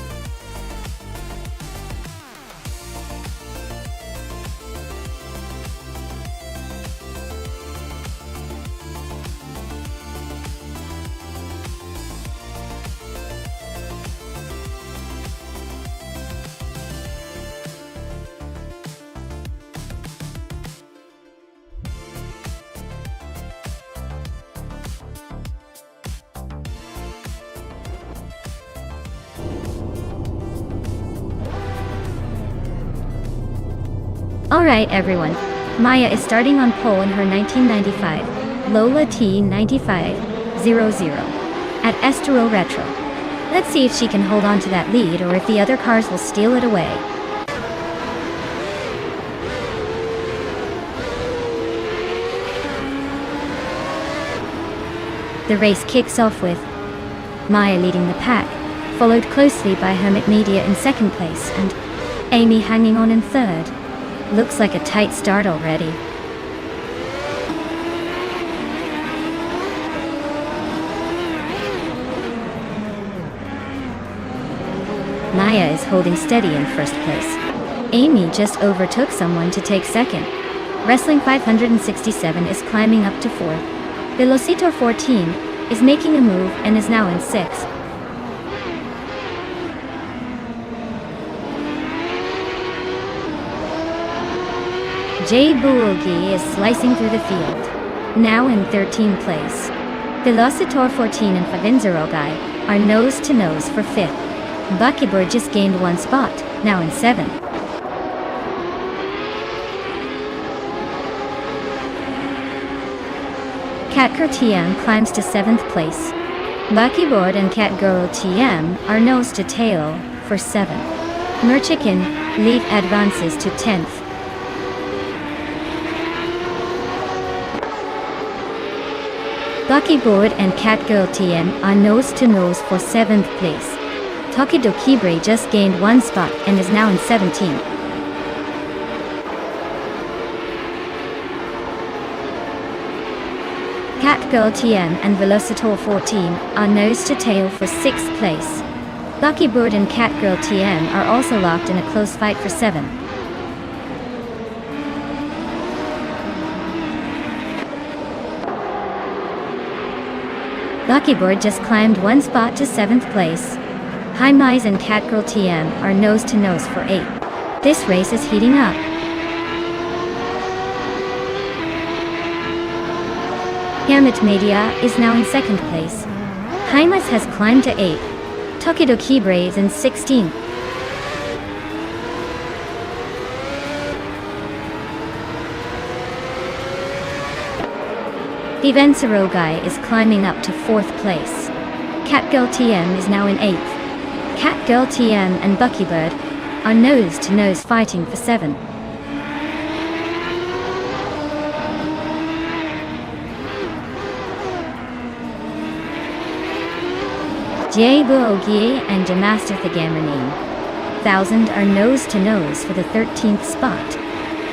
S1: Alright everyone, Maya is starting on pole in her 1995 Lola T9500 at Estoril Retro. Let's see if she can hold on to that lead or if the other cars will steal it away. The race kicks off with Maya leading the pack, followed closely by Hermit Media in second place and Amy hanging on in third. Looks like a tight start already. Maya is holding steady in first place. Amy just overtook someone to take second. Wrestling 567 is climbing up to fourth. Velocitor 14 is making a move and is now in sixth. Jay Bulgi is slicing through the field, now in 13th place. Velocitor 14 and Favinzerogai are nose-to-nose for 5th. Buckybird just gained one spot, now in 7th. Catgirl TM climbs to 7th place. Buckybird and Catgirl TM are nose-to-tail for 7th. Merchicken Leaf advances to 10th. Buckybird and Catgirl TM are nose-to-nose for 7th place. Tokido Kibre just gained one spot and is now in 17th. Catgirl TM and Velocitor 14 are nose-to-tail for 6th place. Buckybird and Catgirl TM are also locked in a close fight for 7th. Buckybird just climbed one spot to 7th place. Hi-Mize and Catgirl TM are nose-to-nose for 8th. This race is heating up. Hamlet Media is now in 2nd place. Hi-Mize has climbed to 8th. Tokidokibre is in 16th. Vivensarogai is climbing up to 4th place. Catgirl TM is now in 8th. Catgirl TM and Buckybird are nose-to-nose fighting for 7th. Jaibu Ogie and Jamaster Thagamanin 1000 are nose-to-nose for the 13th spot.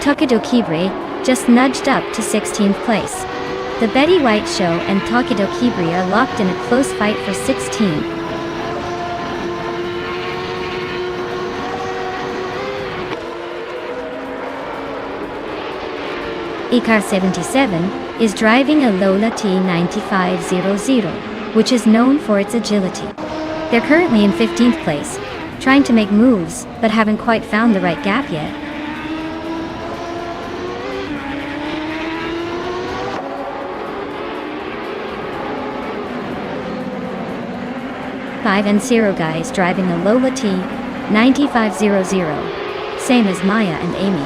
S1: Tokidokibre just nudged up to 16th place. The Betty White Show and Tokidokibre are locked in a close fight for 16th. Ikar 77 is driving a Lola T9500, which is known for its agility. They're currently in 15th place, trying to make moves, but haven't quite found the right gap yet. Five and Zero Guy is driving a Lola T9500, same as Maya and Amy.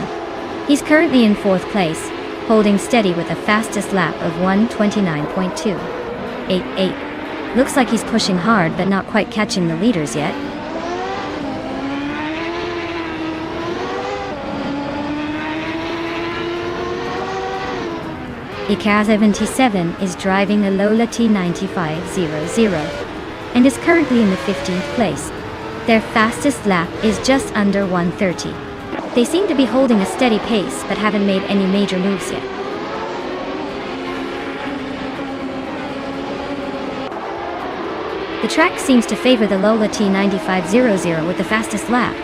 S1: He's currently in 4th place, holding steady with a fastest lap of 1:29.288. Looks like he's pushing hard but not quite catching the leaders yet. Ikar 77 is driving a Lola T9500 and is currently in the 15th place. Their fastest lap is just under 1:30. They seem to be holding a steady pace but haven't made any major moves yet. The track seems to favor the Lola T9500 with the fastest lap,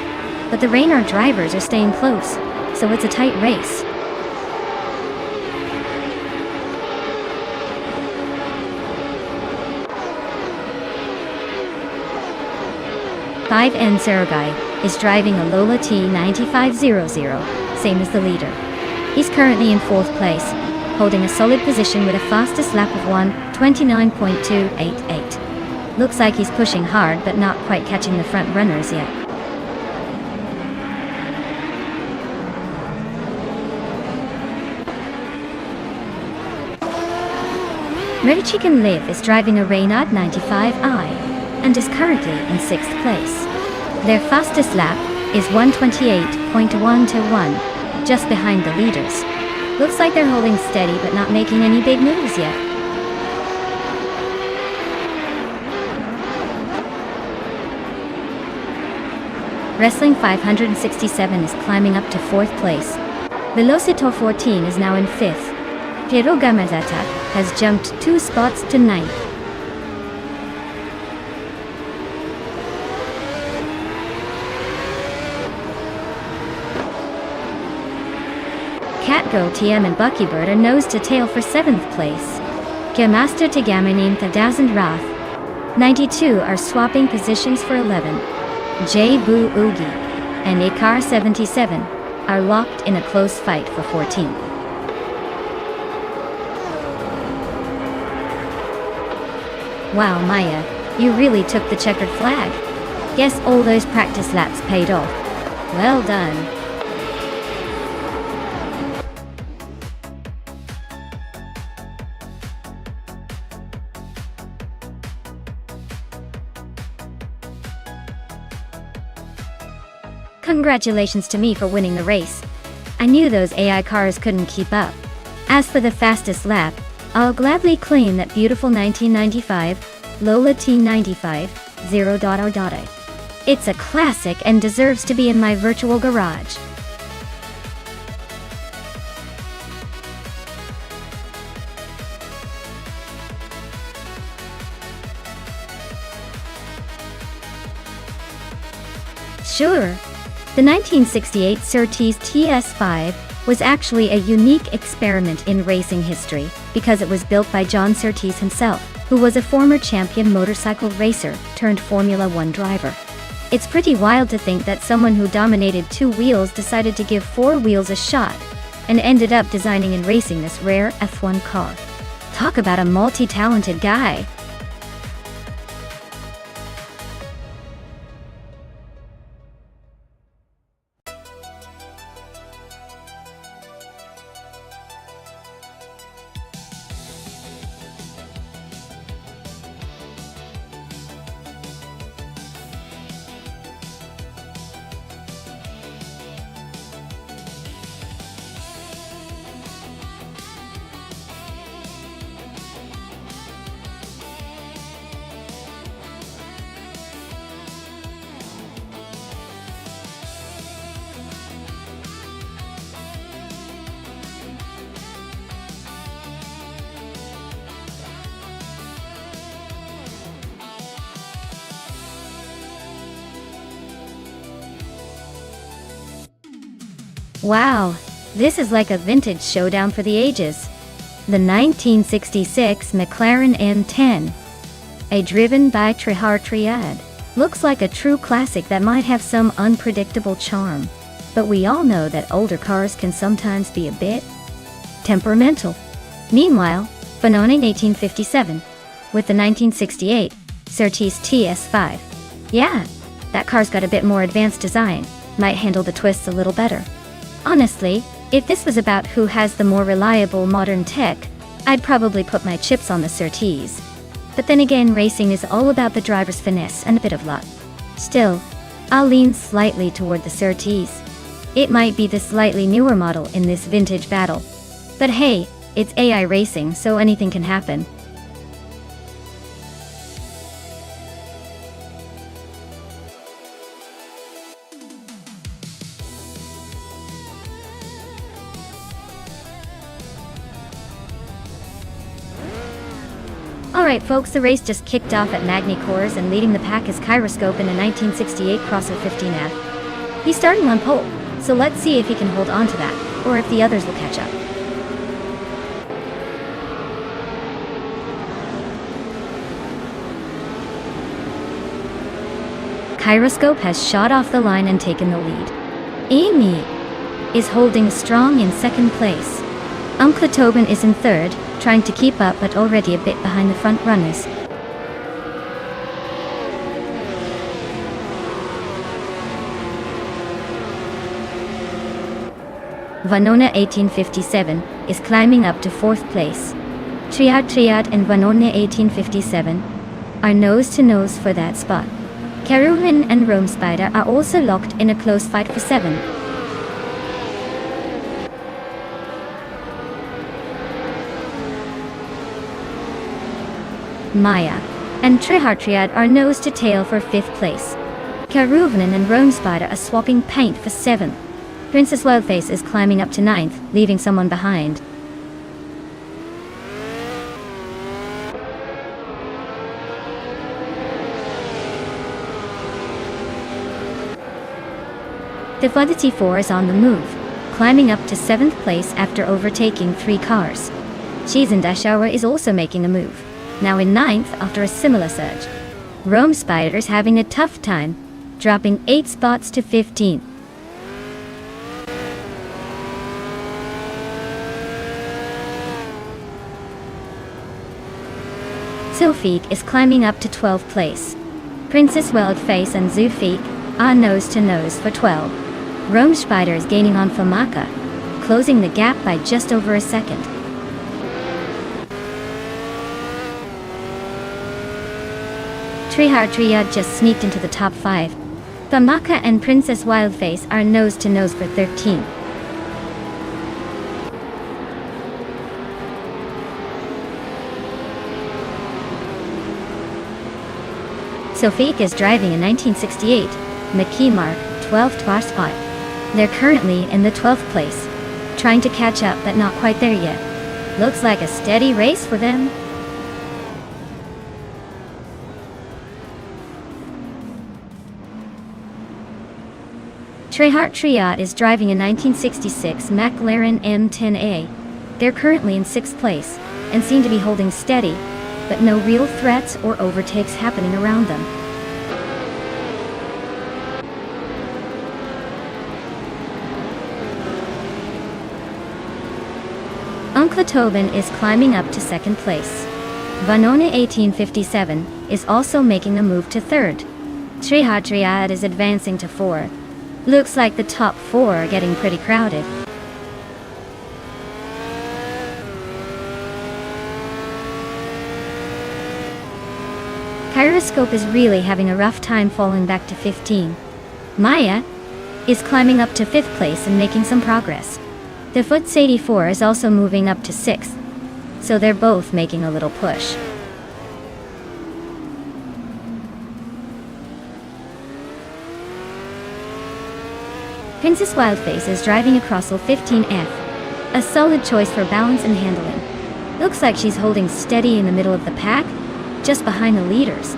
S1: but the Reynard drivers are staying close, so it's a tight race. Five N Saragai is driving a Lola T9500, same as the leader. He's currently in 4th place, holding a solid position with a fastest lap of 1:29.288. Looks like he's pushing hard but not quite catching the front runners yet. Red Chicken Live is driving a Reynard 95i and is currently in 6th place. Their fastest lap is 1:28.121, just behind the leaders. Looks like they're holding steady but not making any big moves yet. Wrestling 567 is climbing up to 4th place. Velocitor 14 is now in 5th. Piero Gamazata has jumped 2 spots to 9th. Catgirl TM and Buckybird are nose to tail for 7th place. Gemaster Tagamanim Thadazand Rath 92 are swapping positions for 11. Jaibu Oogie and Ikar 77 are locked in a close fight for 14th. Wow, Maya, you really took the checkered flag. Guess all those practice laps paid off. Well done. Congratulations to me for winning the race. I knew those AI cars couldn't keep up. As for the fastest lap, I'll gladly claim that beautiful 1995 Lola T95 0.0. It's a classic and deserves to be in my virtual garage. Sure. The 1968 Surtees TS5 was actually a unique experiment in racing history because it was built by John Surtees himself. who was a former champion motorcycle racer turned Formula One driver. It's pretty wild to think that someone who dominated 2 wheels decided to give 4 wheels a shot, and ended up designing and racing this rare F1 car. Talk about a multi-talented guy. Wow, this is like a vintage showdown for the ages. The 1966 McLaren M10, a driven by Triad. Looks like a true classic that might have some unpredictable charm. But we all know that older cars can sometimes be a bit temperamental. Meanwhile, Vanone 1857, with the 1968 Surtees TS5. Yeah, that car's got a bit more advanced design, might handle the twists a little better. Honestly, if this was about who has the more reliable modern tech, I'd probably put my chips on the Surtees. But then again, racing is all about the driver's finesse and a bit of luck. Still, I'll lean slightly toward the Surtees. It might be the slightly newer model in this vintage battle. But hey, it's AI racing, so anything can happen. Alright folks, the race just kicked off at Magny Cours, and leading the pack is Kyroscope in a 1968 Crosser 15F. He's starting on pole, so let's see if he can hold on to that, or if the others will catch up. Kyroscope has shot off the line and taken the lead. Amy is holding strong in second place. Tobin is in third, trying to keep up but already a bit behind the front runners. Vanone 1857 is climbing up to fourth place. Triad and Vanone 1857 are nose to nose for that spot. Caruman and Rome Spider are also locked in a close fight for 7. Maya and Triad are nose to tail for 5th place. Caruvanen and Rome Spider are swapping paint for 7th. Princess Wildface is climbing up to 9th, leaving someone behind. The Fidelity 4 is on the move, climbing up to 7th place after overtaking 3 cars. Chizendashawa is also making a move, now in 9th after a similar surge. Rome Spider's having a tough time, dropping 8 spots to 15th. Sylphique is climbing up to 12th place. Princess Wildface and Zoofique are nose to nose for 12. Rome Spider is gaining on Famaka, closing the gap by just over a second. Triad just sneaked into the top 5. Famaka and Princess Wildface are nose to nose for 13. Sylphique is driving a 1968 McKee Mark 12th spot. They're currently in the 12th place, trying to catch up but not quite there yet. Looks like a steady race for them. Triad is driving a 1966 McLaren M10A. They're currently in 6th place, and seem to be holding steady, but no real threats or overtakes happening around them. Uncle Tobin is climbing up to second place. Vanona 1857 is also making a move to third. Triad is advancing to fourth. Looks like the top four are getting pretty crowded. Gyroscope is really having a rough time falling back to 15. Maya is climbing up to 5th place and making some progress. The Foots 84 is also moving up to 6th, so they're both making a little push. Princess Wildface is driving a Crossel 15F, a solid choice for balance and handling. Looks like she's holding steady in the middle of the pack, just behind the leaders.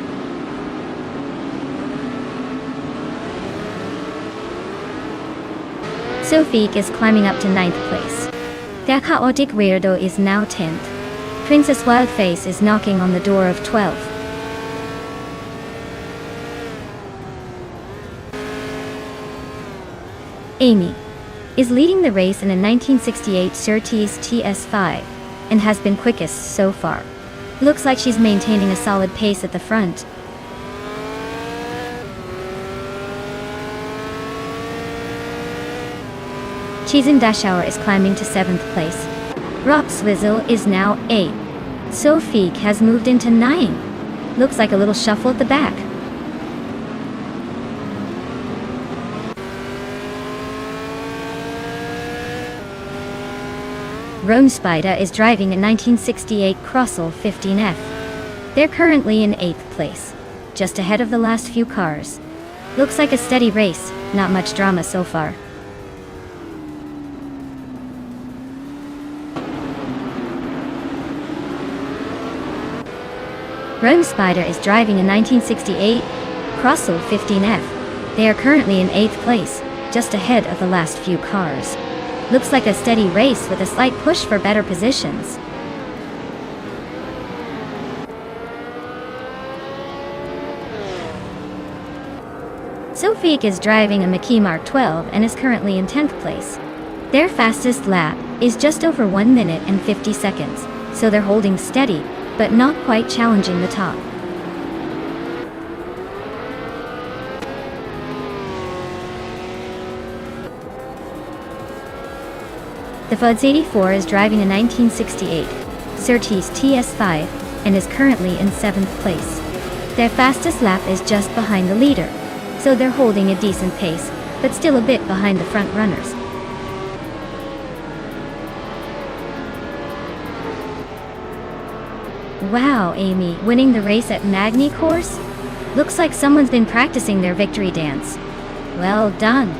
S1: Sophique is climbing up to 9th place. The Chaotic Weirdo is now 10th. Princess Wildface is knocking on the door of 12th. Amy is leading the race in a 1968 Surtees TS5 and has been quickest so far. Looks like she's maintaining a solid pace at the front. Cheese and Dashauer is climbing to 7th place. Rock Swizzle is now 8. Sophique has moved into 9. Looks like a little shuffle at the back. Rome Spider is driving a 1968 Crossel 15F. They're currently in 8th place, just ahead of the last few cars. Looks like a steady race, not much drama so far. Rome Spider is driving a 1968 Crossel 15F. They are currently in 8th place, just ahead of the last few cars. Looks like a steady race with a slight push for better positions. Sophique is driving a McKee Mark 12 and is currently in 10th place. Their fastest lap is just over 1 minute and 50 seconds, so they're holding steady, but not quite challenging the top. The Fuds 84 is driving a 1968 Surtees TS5 and is currently in 7th place. Their fastest lap is just behind the leader, so they're holding a decent pace, but still a bit behind the front runners. Wow, Amy, winning the race at Magny course? Looks like someone's been practicing their victory dance. Well done.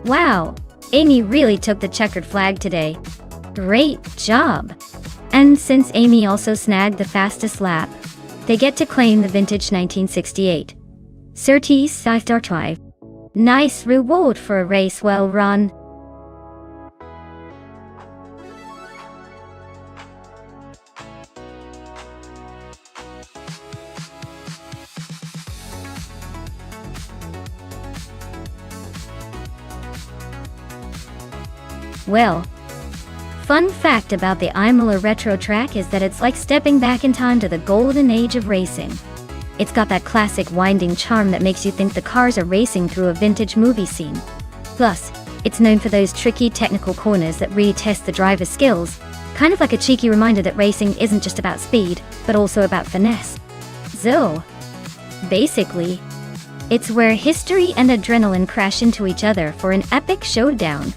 S1: Wow, Amy really took the checkered flag today. Great job! And since Amy also snagged the fastest lap, they get to claim the vintage 1968 Surtees Scythe. Nice reward for a race well run. Well, Fun fact about the Imola retro track is that it's like stepping back in time to the golden age of racing. It's got that classic winding charm that makes you think the cars are racing through a vintage movie scene. Plus, it's known for those tricky technical corners that really test the driver's skills, kind of like a cheeky reminder that racing isn't just about speed, but also about finesse. So, basically, it's where history and adrenaline crash into each other for an epic showdown.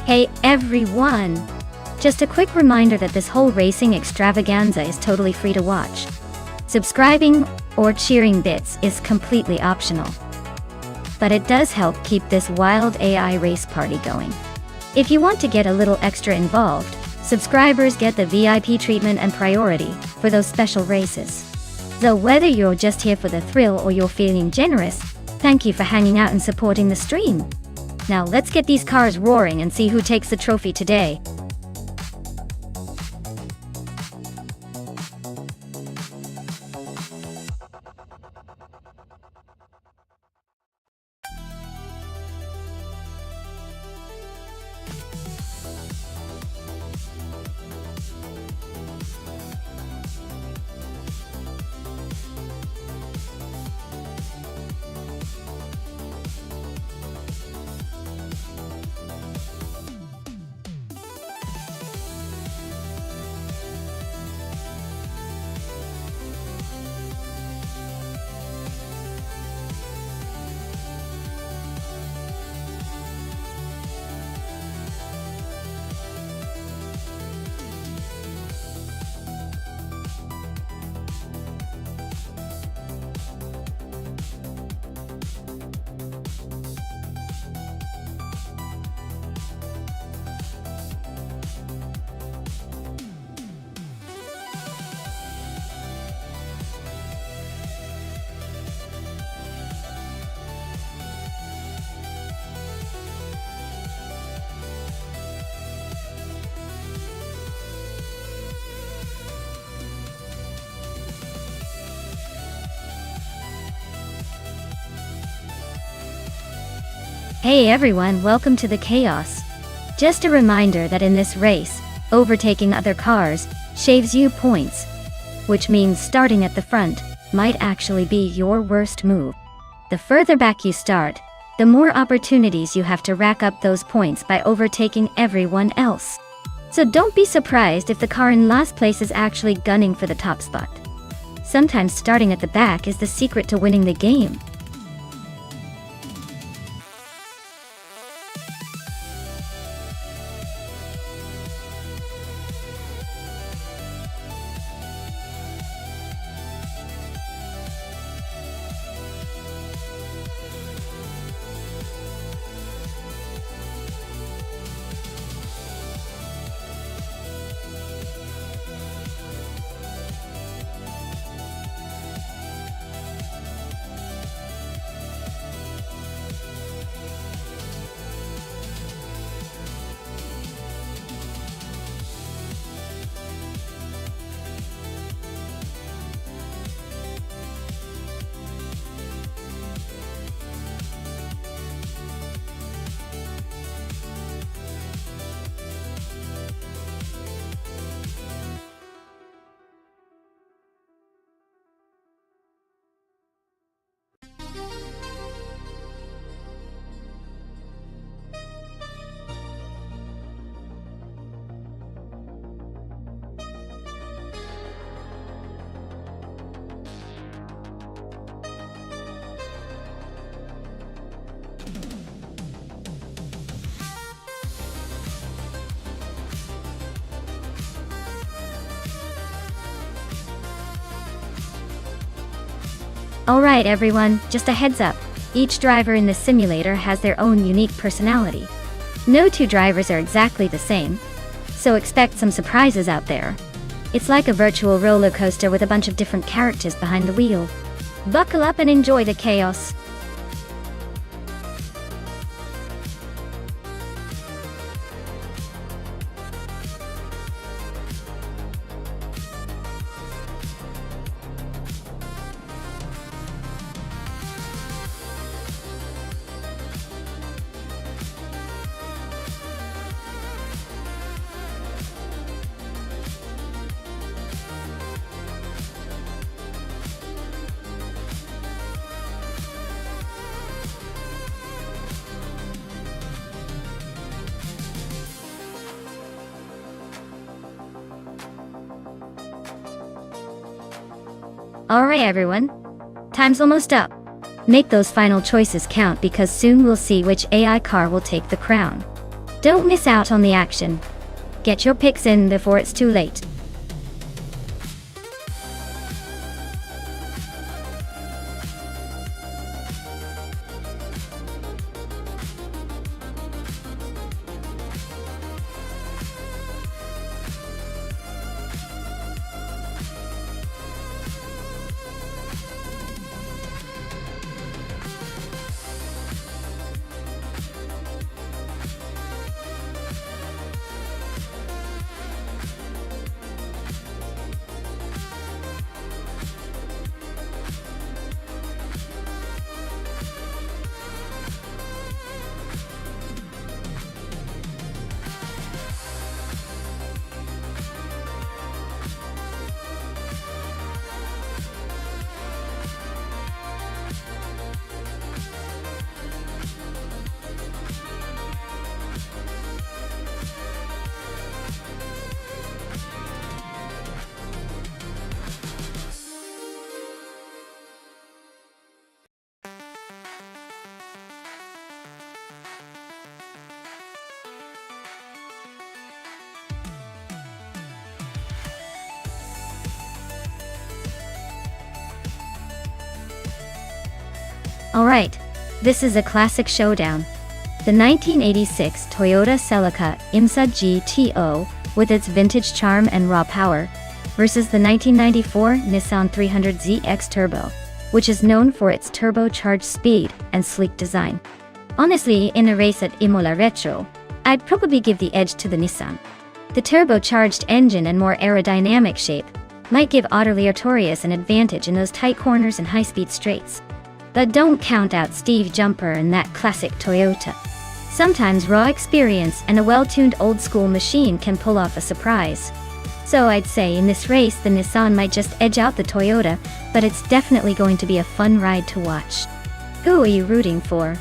S1: Hey everyone! Just a quick reminder that this whole racing extravaganza is totally free to watch. Subscribing or cheering bits is completely optional. But it does help keep this wild AI race party going. If you want to get a little extra involved, subscribers get the VIP treatment and priority for those special races. So whether you're just here for the thrill or you're feeling generous, thank you for hanging out and supporting the stream. Now let's get these cars roaring and see who takes the trophy today. Hey everyone, welcome to the chaos. Just a reminder that in this race, overtaking other cars shaves you points, which means starting at the front might actually be your worst move. The further back you start, the more opportunities you have to rack up those points by overtaking everyone else. So don't be surprised if the car in last place is actually gunning for the top spot. Sometimes starting at the back is the secret to winning the game. Alright everyone, just a heads up. Each driver in this simulator has their own unique personality. No two drivers are exactly the same, so expect some surprises out there. It's like a virtual roller coaster with a bunch of different characters behind the wheel. Buckle up and enjoy the chaos. Alright everyone, time's almost up. Make those final choices count because soon we'll see which AI car will take the crown. Don't miss out on the action. Get your picks in before it's too late. Alright, this is a classic showdown. The 1986 Toyota Celica IMSA GTO, with its vintage charm and raw power, versus the 1994 Nissan 300Z X-Turbo, which is known for its turbocharged speed and sleek design. Honestly, in a race at Imola Retro, I'd probably give the edge to the Nissan. The turbocharged engine and more aerodynamic shape might give Autolier Taurus an advantage in those tight corners and high-speed straights. But don't count out Steve Jumper and that classic Toyota. Sometimes raw experience and a well-tuned old-school machine can pull off a surprise. So I'd say in this race the Nissan might just edge out the Toyota, but it's definitely going to be a fun ride to watch. Who are you rooting for?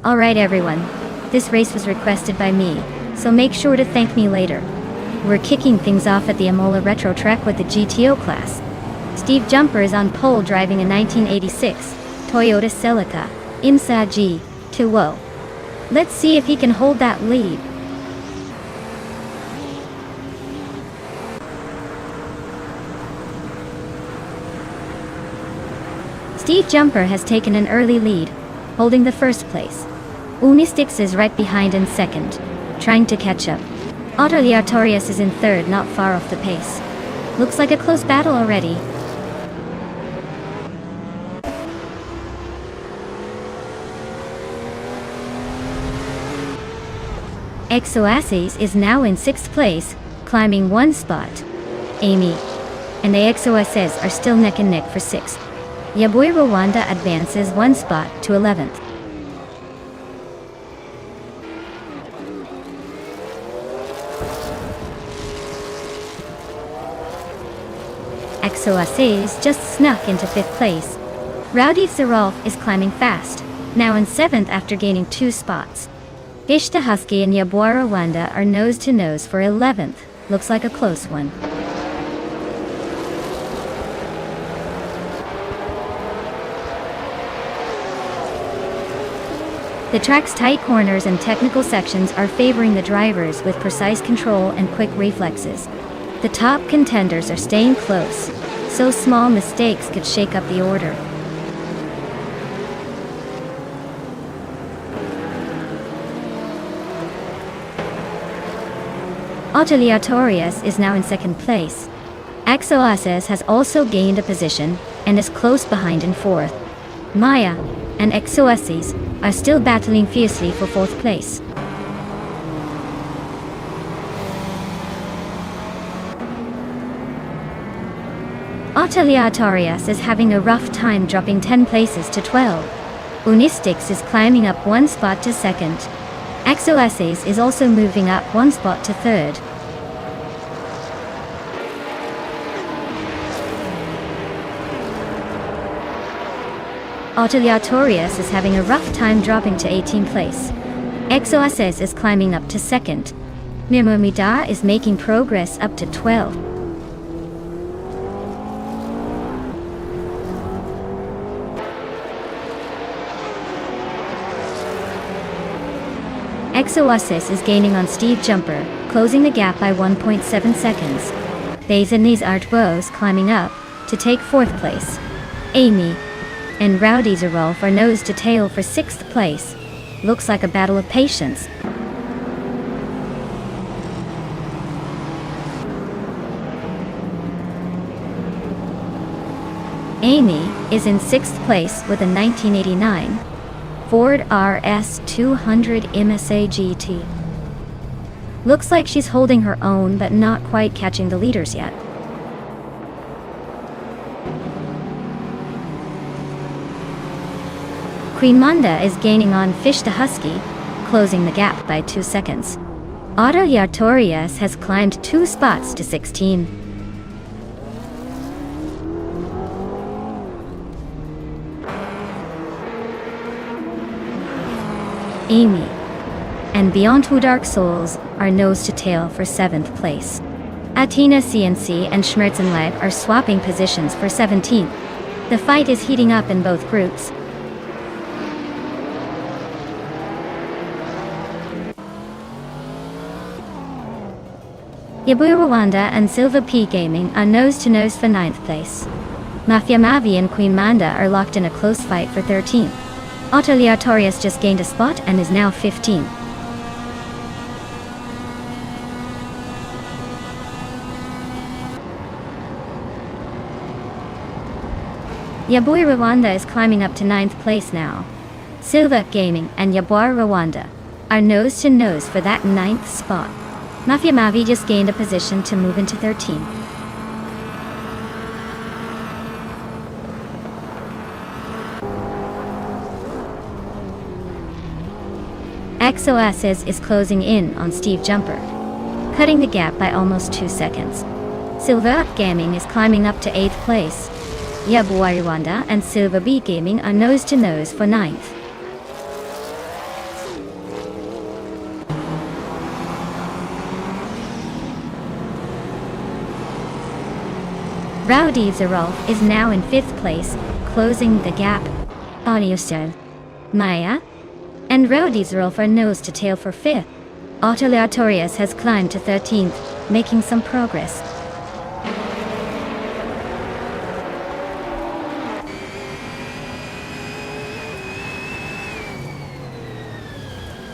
S1: Alright everyone, this race was requested by me, so make sure to thank me later. We're kicking things off at the Imola Retro Track with the GTO class. Steve Jumper is on pole driving a 1986 Toyota Celica IMSA G2O. Let's see if he can hold that lead. Steve Jumper has taken an early lead, holding the first place. Unistix is right behind in second, trying to catch up. Autolier Taurus is in third, not far off the pace. Looks like a close battle already. Exoaces is now in 6th place, climbing 1 spot. Amy and the Exoaces are still neck and neck for 6th. Yaboy Rwanda advances 1 spot to 11th. Exoaces just snuck into 5th place. Rowdy Zerolf is climbing fast, now in 7th after gaining 2 spots. Ishta Husky and Yaboy Rwanda are nose to nose for 11th. Looks like a close one. The track's tight corners and technical sections are favoring the drivers with precise control and quick reflexes. The top contenders are staying close, so small mistakes could shake up the order. Autoliatorius is now in 2nd place. Exoaces has also gained a position and is close behind in 4th. Maya and Exoaces are still battling fiercely for 4th place. Autoliatorius is having a rough time, dropping 10 places to 12. Unistix is climbing up 1 spot to 2nd. Exoaces is also moving up 1 spot to 3rd. Autoliatorius is having a rough time, dropping to 18th place. Exoaces is climbing up to 2nd. Mirmomida is making progress up to 12. Exoaces is gaining on Steve Jumper, closing the gap by 1.7 seconds. Bazanis Artbos climbing up to take 4th place. Amy and Rowdy Zerolf are nose to tail for 6th place. Looks like a battle of patience. Amy is in 6th place with a 1989 Ford RS 200 MSA GT. Looks like she's holding her own but not quite catching the leaders yet. Queen Manda is gaining on Fish the Husky, closing the gap by 2 seconds. Autoliatorius has climbed 2 spots to 16. Amy and Beyond Two Dark Souls are nose to tail for 7th place. Athena CNC and Schmerzenleib are swapping positions for 17th. The fight is heating up in both groups. Yaboy Rwanda and Silva P Gaming are nose to nose for 9th place. Mafia Mavi and Queen Manda are locked in a close fight for 13th. Autoliatorius just gained a spot and is now 15th. Yaboy Rwanda is climbing up to 9th place now. Silva Gaming and Yaboy Rwanda are nose to nose for that 9th spot. Mafia Mavi just gained a position to move into 13th. Exoaces is closing in on Steve Jumper, cutting the gap by almost 2 seconds. Silva Gaming is climbing up to 8th place. Yaboy Rwanda and Silva B Gaming are nose to nose for 9th. Rowdy Zerolf is now in 5th place, closing the gap. Audiostel, Maya and Rowdy Zerolf are nose to tail for 5th. Autoliatorius has climbed to 13th, making some progress.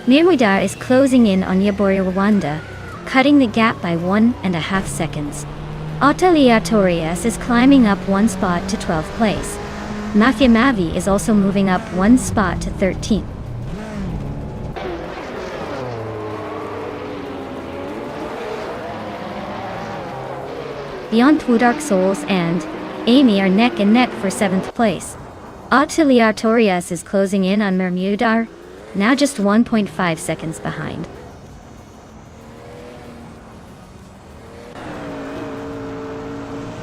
S1: Mirmidar is closing in on Yaboy Rwanda, cutting the gap by 1.5 seconds. Autoliatorius is climbing up 1 spot to 12th place. Mafia Mavi is also moving up 1 spot to 13th. Beyond Two Dark Souls and Amy are neck and neck for 7th place. Atelier Torias is closing in on Mermudar, now just 1.5 seconds behind.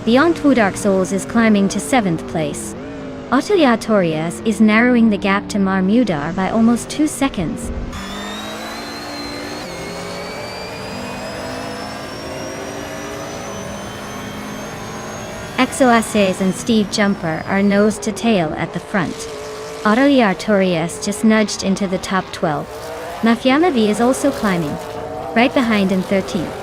S1: Beyond Two Dark Souls is climbing to 7th place. Atelier Torias is narrowing the gap to Marmudar by almost 2 seconds. Exoaces and Steve Jumper are nose to tail at the front. Atelier Torias just nudged into the top 12. Mafiamavi is also climbing, right behind in 13th.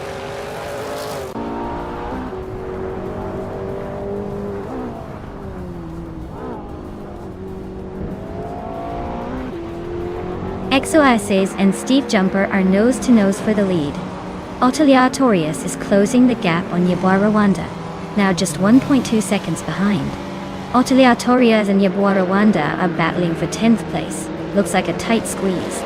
S1: Exoaces and Steve Jumper are nose to nose for the lead. Atelier Torias is closing the gap on Yabuarawanda, now just 1.2 seconds behind. Atelier Torias and Yabuarawanda are battling for 10th place. Looks like a tight squeeze.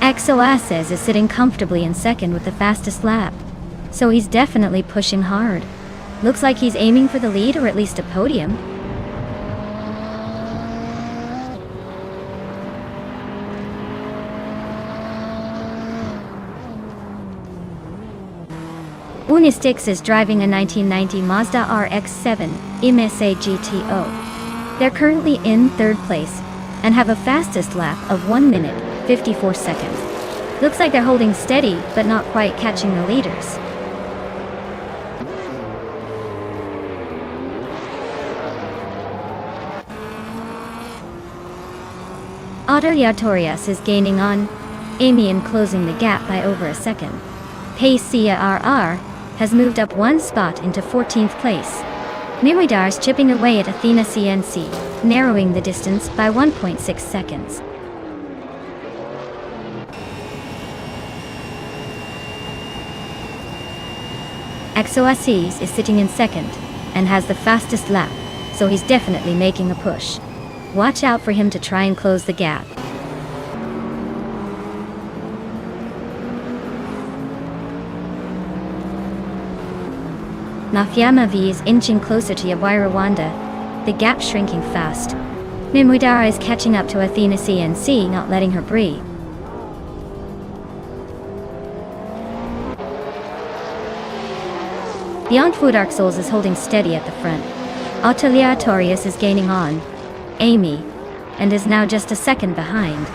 S1: Exoaces is sitting comfortably in second with the fastest lap, so he's definitely pushing hard. Looks like he's aiming for the lead or at least a podium. Unistix is driving a 1990 Mazda RX-7 MSA GTO. They're currently in 3rd place and have a fastest lap of 1 minute, 54 seconds. Looks like they're holding steady but not quite catching the leaders. Atelier Torias is gaining on Amy and closing the gap by over a second. Pacia RR has moved up 1 spot into 14th place. Miridar is chipping away at Athena CNC, narrowing the distance by 1.6 seconds. Exoaces is sitting in second and has the fastest lap, so he's definitely making a push. Watch out for him to try and close the gap. Mafiamavi is inching closer to Yabuarawanda, the gap shrinking fast. Mimwidara is catching up to Athena CNC, not letting her breathe. Beyond Two Dark Souls is holding steady at the front. Atelier Torias is gaining on Amy, and is now just a second behind.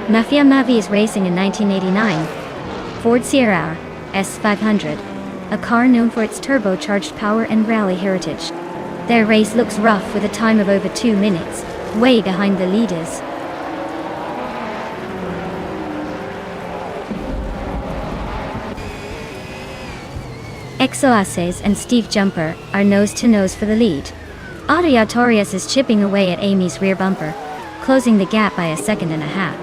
S1: Mafiamavi is racing a 1989 Ford Sierra S500, a car known for its turbocharged power and rally heritage. Their race looks rough with a time of over 2 minutes, way behind the leaders. Exoaces and Steve Jumper are nose to nose for the lead. Atelier Torias is chipping away at Amy's rear bumper, closing the gap by 1.5 seconds.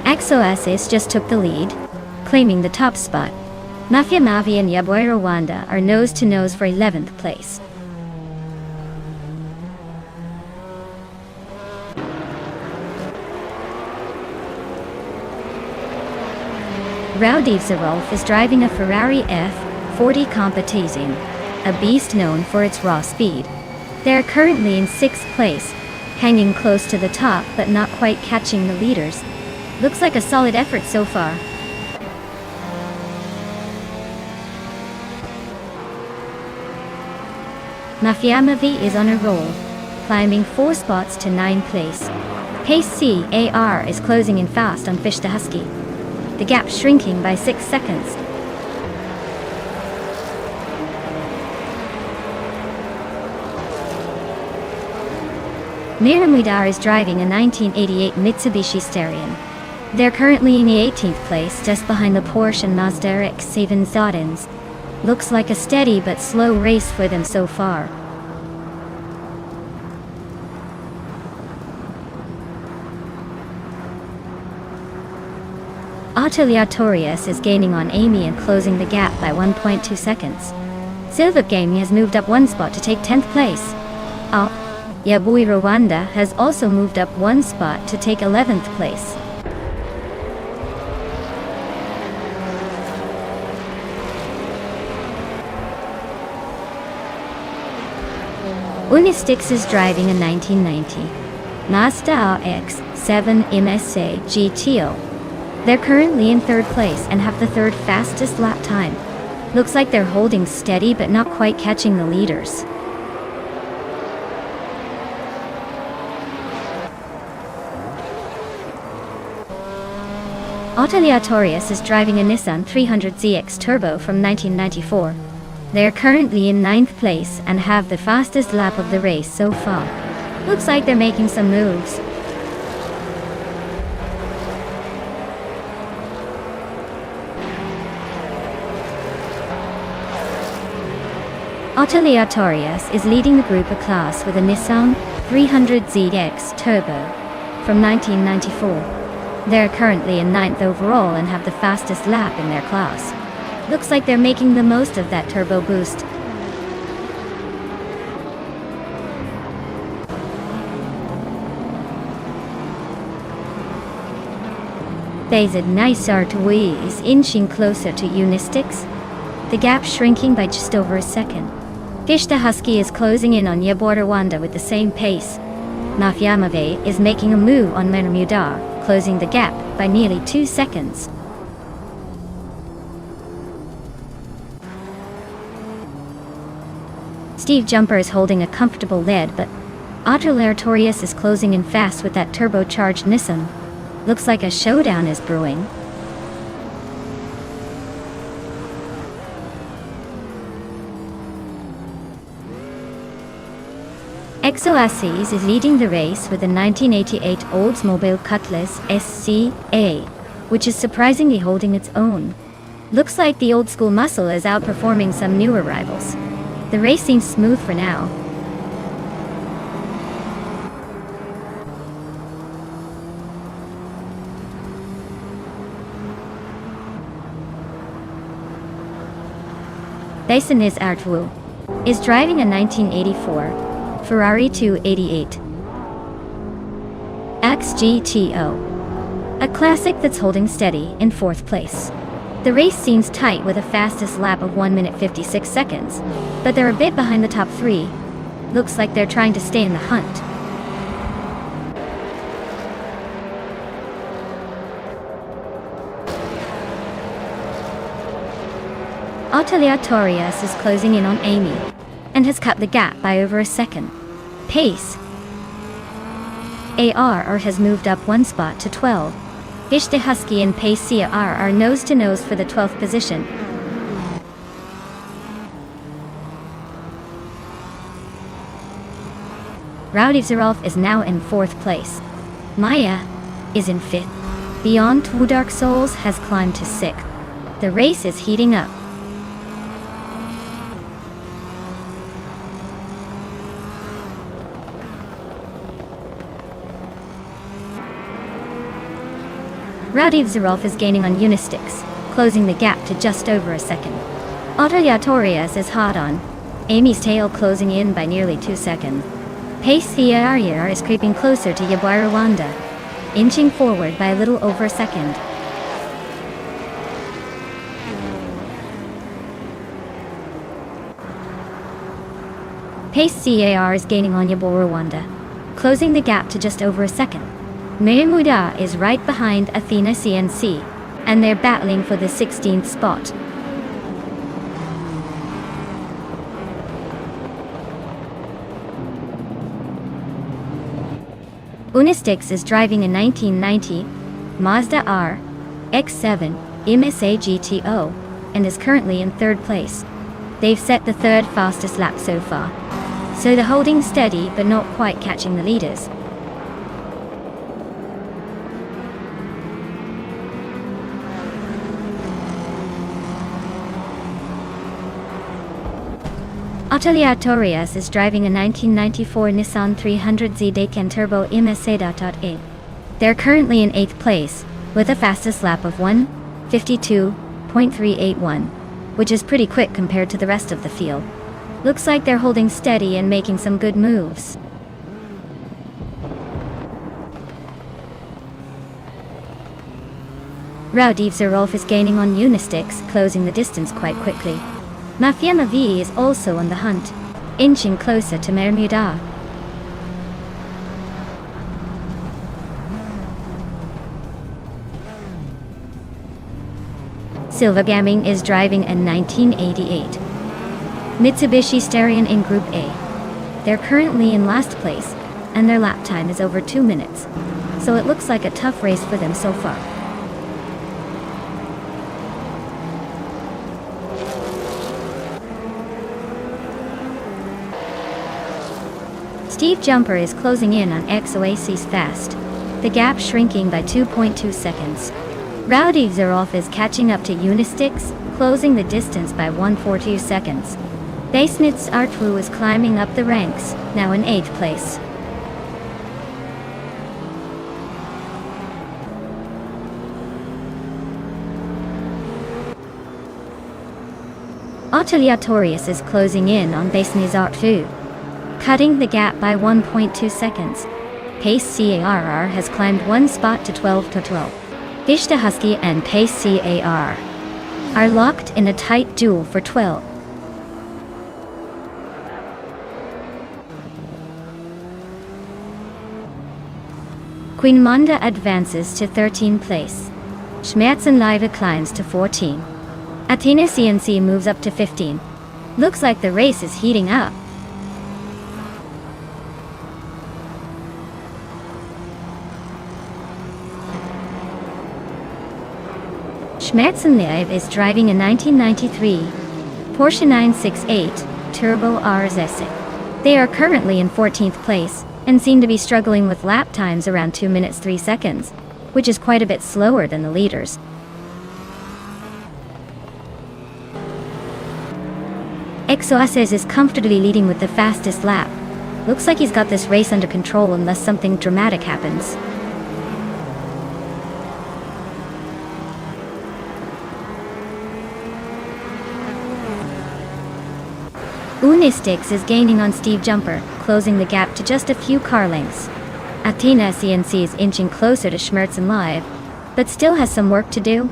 S1: Exoaces just took the lead, claiming the top spot. Mafiamavi and Yabuarawanda are nose to nose for 11th place. Raudiv Zarolf is driving a Ferrari F40 Competizione, a beast known for its raw speed. They are currently in 6th place, hanging close to the top but not quite catching the leaders. Looks like a solid effort so far. Mafiamavi is on a roll, climbing 4 spots to 9th place. Pace CAR is closing in fast on Fishtahuski, the gap shrinking by 6 seconds. Miramidar is driving a 1988 Mitsubishi Starion. They're currently in the 18th place, just behind the Porsche and Mazda RX-7 Zodins. Looks like a steady but slow race for them so far. Aleatorius is gaining on Amy and closing the gap by 1.2 seconds. Silver Gaming has moved up one spot to take 10th place. Yabui Rwanda has also moved up one spot to take 11th place. Unistix is driving a 1990 Mazda RX-7 MSA GTO. They're currently in third place and have the third fastest lap time. Looks like they're holding steady but not quite catching the leaders. Aleatorius is driving a Nissan 300ZX Turbo from 1994. They are currently in 9th place and have the fastest lap of the race so far. Looks like they're making some moves. Aleatorius is leading the group of class with a Nissan 300ZX Turbo from 1994. They're currently in 9th overall and have the fastest lap in their class. Looks like they're making the most of that turbo boost. Bezid Nisartui is inching closer to Unistix, the gap shrinking by just over a second. Gishta Husky is closing in on Yabor Rwanda with the same pace. Nafyamave is making a move on Menamudar, closing the gap by nearly 2 seconds. Steve Jumper is holding a comfortable lead, but Aleatorius is closing in fast with that turbocharged Nissan. Looks like a showdown is brewing. Exoaces is leading the race with a 1988 Oldsmobile Cutlass SCA, which is surprisingly holding its own. Looks like the old school muscle is outperforming some newer rivals. The race seems smooth for now. Daisanis Artwu is driving a 1984 Ferrari 288 XGTO, a classic that's holding steady in 4th place. The race seems tight with a fastest lap of 1 minute 56 seconds, but they're a bit behind the top 3. Looks like they're trying to stay in the hunt. Aleatorius is closing in on Amy, and has cut the gap by over a second. Pace AR has moved up one spot to 12. Gishta Husky and Pace CR are nose-to-nose for the 12th position. Rowdy Zerolf is now in 4th place. Maya is in 5th. Beyond Two Dark Souls has climbed to 6th. The race is heating up. Rowdy Zerolf is gaining on Unistix, closing the gap to just over a second. Aleatorius is hot on Amy's tail, closing in by nearly 2 seconds. Pace CR is creeping closer to Yabui Rwanda, inching forward by a little over a second. Pace CAR is gaining on Yabui Rwanda, closing the gap to just over a second. Memuda is right behind Athena CNC, and they're battling for the 16th spot. Unistix is driving a 1990 Mazda RX-7 MSA GTO, and is currently in 3rd place. They've set the 3rd fastest lap so far, so they're holding steady but not quite catching the leaders. Aleatorius is driving a 1994 Nissan 300Z Daken Turbo MSA.8. They're currently in 8th place, with a fastest lap of 1:52.381, which is pretty quick compared to the rest of the field. Looks like they're holding steady and making some good moves. Raoul Zerolf is gaining on Unisticks, closing the distance quite quickly. Mafia V is also on the hunt, inching closer to Mermuda. Silva Gaming is driving a 1988 Mitsubishi Starion in Group A. They're currently in last place, and their lap time is over 2 minutes, so it looks like a tough race for them so far. Steve Jumper is closing in on XOAC's fast, the gap shrinking by 2.2 seconds. Raoul Zerolf is catching up to Unisticks, closing the distance by 1.42 seconds. Basenitz Artwu is climbing up the ranks, now in 8th place. Oteliatorius is closing in on Basenitz Artwu, cutting the gap by 1.2 seconds. Pace CARR has climbed 1 spot to 12. Vishta Husky and Pace CAR are locked in a tight duel for 12. Queen Manda advances to 13th place. Schmerzenliebe climbs to 14. Athena CNC moves up to 15. Looks like the race is heating up. Schmerzenliebe is driving a 1993 Porsche 968 Turbo RS. They are currently in 14th place and seem to be struggling with lap times around 2 minutes 3 seconds, which is quite a bit slower than the leaders. Exoaces is comfortably leading with the fastest lap. Looks like he's got this race under control unless something dramatic happens. Unisticks is gaining on Steve Jumper, closing the gap to just a few car lengths. Athena CNC is inching closer to Schmerzenliebe, but still has some work to do.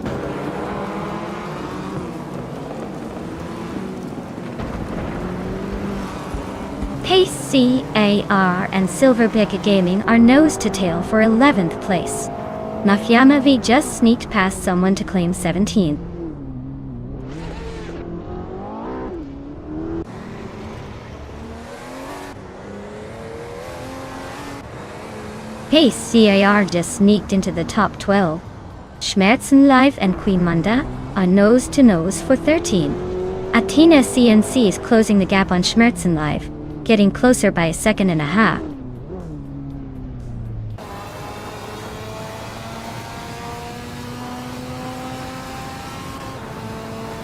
S1: Pace CAR and Silverbeck Gaming are nose to tail for 11th place. Mafia V just sneaked past someone to claim 17th. Pace CAR just sneaked into the top 12. Schmerzenliebe and Queen Manda are nose to nose for 13. Athena CNC is closing the gap on Schmerzenliebe, getting closer by 1.5 seconds.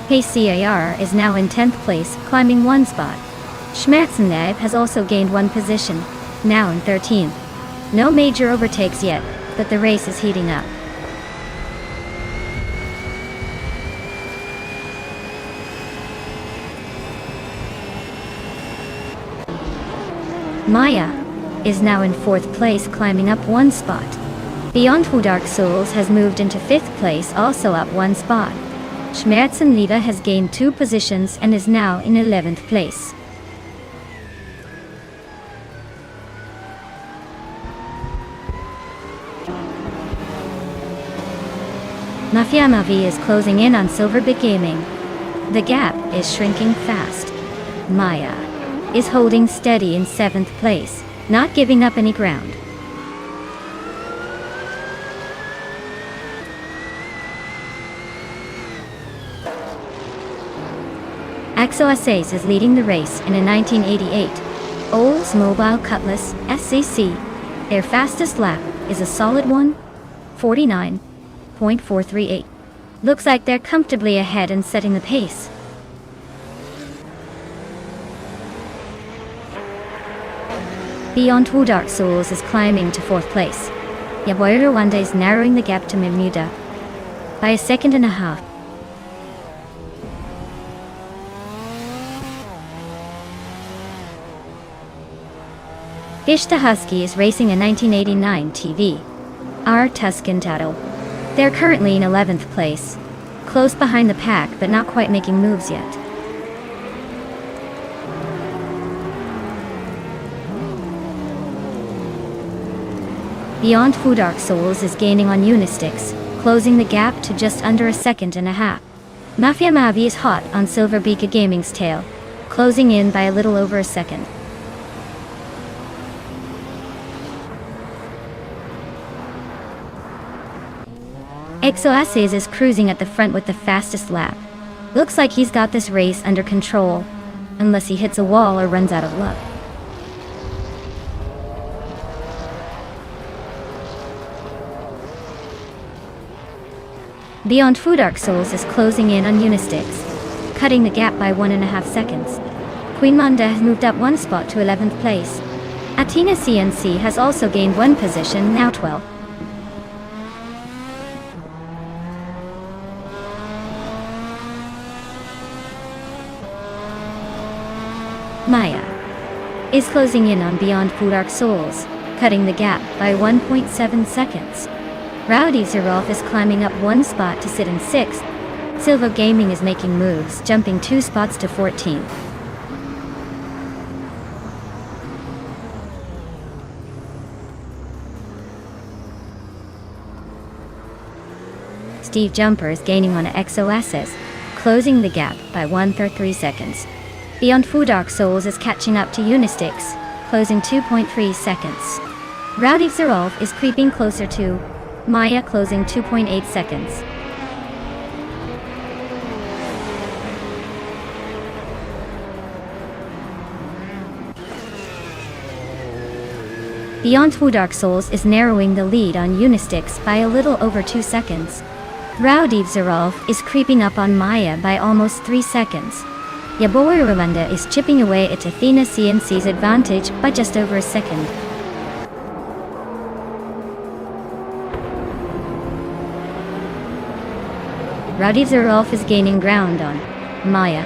S1: Pace CAR is now in 10th place, climbing 1 spot. Schmerzenliebe has also gained 1 position, now in 13th. No major overtakes yet, but the race is heating up. Maya is now in 4th place, climbing up 1 spot. Beyond Who Dark Souls has moved into 5th place, also up 1 spot. Schmerzenliebe has gained 2 positions and is now in 11th place. Mafia V is closing in on Silverbeck Gaming. The gap is shrinking fast. Maya is holding steady in 7th place, not giving up any ground. Exoaces is leading the race in a 1988 Oldsmobile Cutlass SCC. Their fastest lap is a solid 1:49.438. Looks like they're comfortably ahead and setting the pace. Beyond Two Dark Souls is climbing to 4th place. Yaboy Rwanda is narrowing the gap to Bermuda by a second and a half. Ishta Husky is racing a 1989 TV R Tuscan Tattle. They're currently in 11th place, close behind the pack but not quite making moves yet. Beyond Food Dark Souls is gaining on Unistix, closing the gap to just under a second and a half. Mafia Mavi is hot on Silver Beaka Gaming's tail, closing in by a little over a second. Exoases is cruising at the front with the fastest lap. Looks like he's got this race under control, unless he hits a wall or runs out of luck. Beyond Food Dark Souls is closing in on Unistix, cutting the gap by 1.5 seconds. Queen Manda has moved up one spot to 11th place. Athena CNC has also gained one position, now 12th. Maya is closing in on Beyond Food Dark Souls, cutting the gap by 1.7 seconds. Rowdy Zerolf is climbing up one spot to sit in 6th. Silva Gaming is making moves, jumping 2 spots to 14th. Steve Jumper is gaining on Exoasis, closing the gap by 1.3 seconds. Beyond Food Dark Souls is catching up to Unistix, closing 2.3 seconds. Rowdy Zerolf is creeping closer to Maya, closing 2.8 seconds. Beyond Food Dark Souls is narrowing the lead on Unistix by a little over 2 seconds. Rowdy Zerolf is creeping up on Maya by almost 3 seconds. Yaboy Rwanda is chipping away at Athena CNC's advantage by just over a second. Rowdy Zerolf is gaining ground on Maya,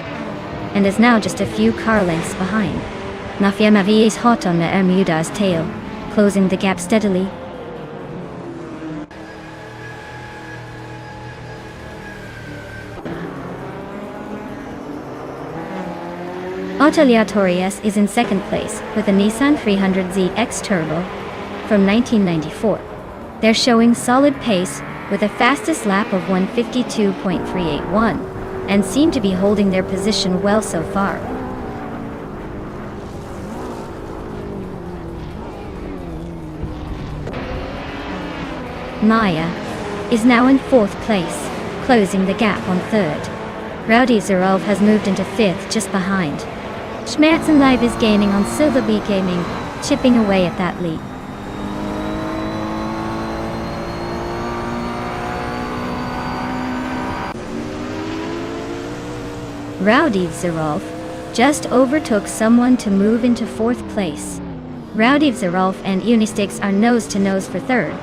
S1: and is now just a few car lengths behind. Mafia Mavi is hot on the Bermuda's tail, closing the gap steadily. Ateliatorius is in 2nd place with a Nissan 300Z X Turbo from 1994. They're showing solid pace with a fastest lap of 1:52.381 and seem to be holding their position well so far. Maya is now in 4th place, closing the gap on 3rd. Rowdy Zerolf has moved into 5th just behind. Schmerzen Live is gaining on Silver Beaka Gaming, chipping away at that lead. Rowdy Zerolf just overtook someone to move into 4th place. Rowdy Zerolf and Unistix are nose-to-nose for 3rd.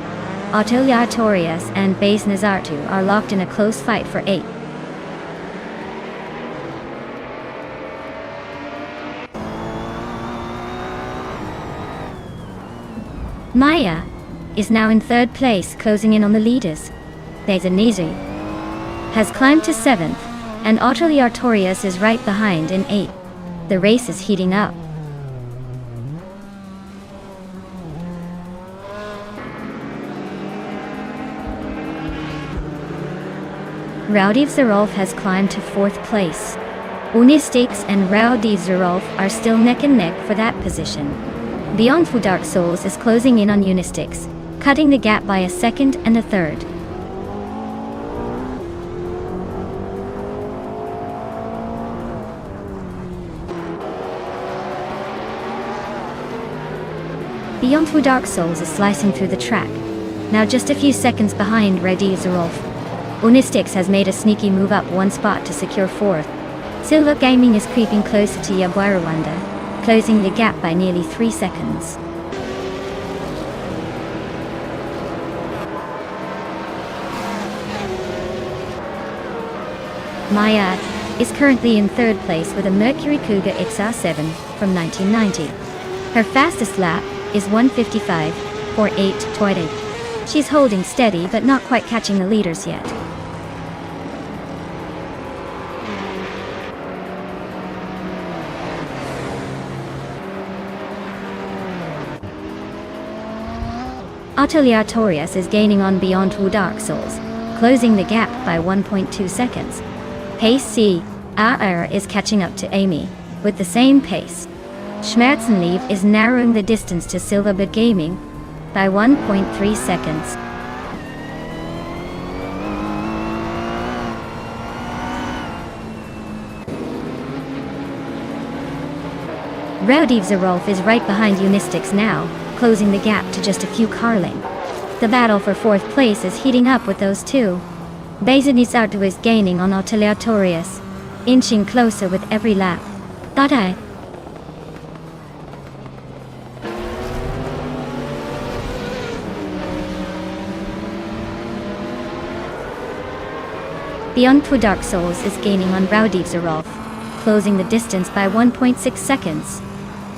S1: Ateliatorius and Base Nazartu are locked in a close fight for 8th. Maya is now in 3rd place, closing in on the leaders. Bezanizi has climbed to 7th, and Ateliatorius is right behind in 8th. The race is heating up. Rowdy Zerolf has climbed to 4th place. Unistix and Rowdy Zerolf are still neck and neck for that position. Beyond Food Dark Souls is closing in on Unistix, cutting the gap by a second and a third. Beyond Food Dark Souls is slicing through the track, now just a few seconds behind Rowdy Zerolf. Unistix has made a sneaky move up one spot to secure 4th. Silver Gaming is creeping closer to Yaboy Rwanda, closing the gap by nearly 3 seconds.
S2: Maya is currently in third place with a Mercury Cougar XR7 from 1990. Her fastest lap is 1:55.48. She's holding steady but not quite catching the leaders yet. Atelier Torius is gaining on Beyond Two Dark Souls, closing the gap by 1.2 seconds. Pace CRR is catching up to Amy, with the same pace. Schmerzenliebe is narrowing the distance to Silverbird Gaming by 1.3 seconds. Rowdy Zerolf is right behind Unistyx now, closing the gap to just a few car lengths. The battle for fourth place is heating up with those two. Bezanis Artu is gaining on Atelier Torius, inching closer with every lap. Dada. Beyond Two Dark Souls is gaining on Rowdy Zerolf, closing the distance by 1.6 seconds.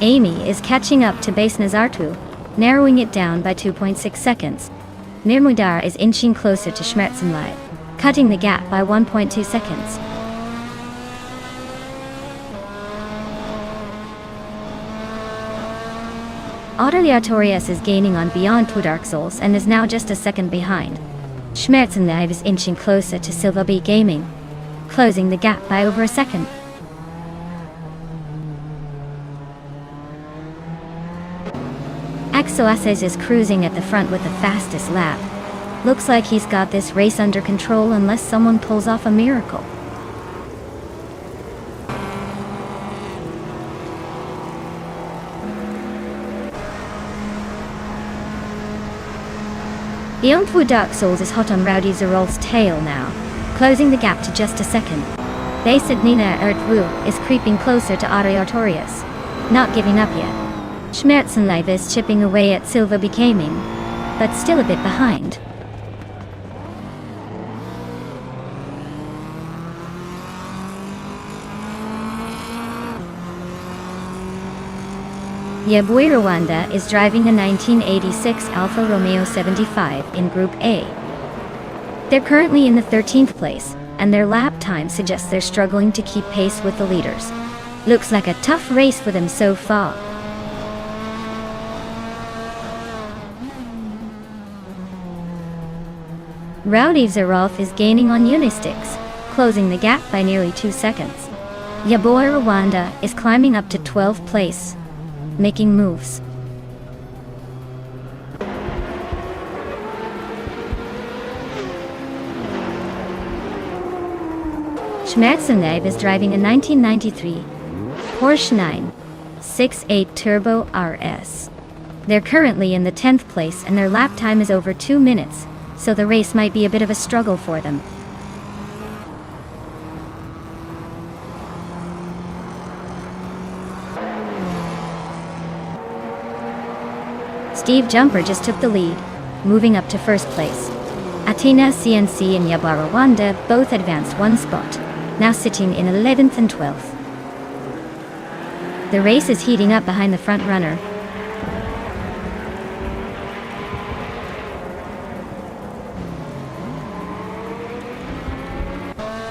S2: Amy is catching up to Base Nazartu, narrowing it down by 2.6 seconds. Nirmudar is inching closer to Schmerzenliebe, cutting the gap by 1.2 seconds. Atelier Torius is gaining on Beyond Two Dark Souls and is now just a second behind. Schmerzenliebe is inching closer to Silverbird Gaming, closing the gap by over a second. Axoaces is cruising at the front with the fastest lap. Looks like he's got this race under control unless someone pulls off a miracle. Beyond Two Dark Souls is hot on Rowdy Zerolf's tail now, closing the gap to just a second. Based Nina Ertwu is creeping closer to Atelier Torius, not giving up yet. Schmerzenliebe is chipping away at Silverbird Gaming, but still a bit behind. Yabui Rwanda is driving a 1986 Alfa Romeo 75 in Group A. They're currently in the 13th place, and their lap time suggests they're struggling to keep pace with the leaders. Looks like a tough race for them so far. Rowdy Zerolf is gaining on Unistyx, closing the gap by nearly 2 seconds. Yaboi Rwanda is climbing up to 12th place, making moves. Schmerzenliebe is driving a 1993 Porsche 968 Turbo RS. They're currently in the 10th place and their lap time is over 2 minutes, so the race might be a bit of a struggle for them. Steve Jumper just took the lead, moving up to first place. Athena CNC and Yabara Rwanda both advanced one spot, now sitting in 11th and 12th. The race is heating up behind the front runner.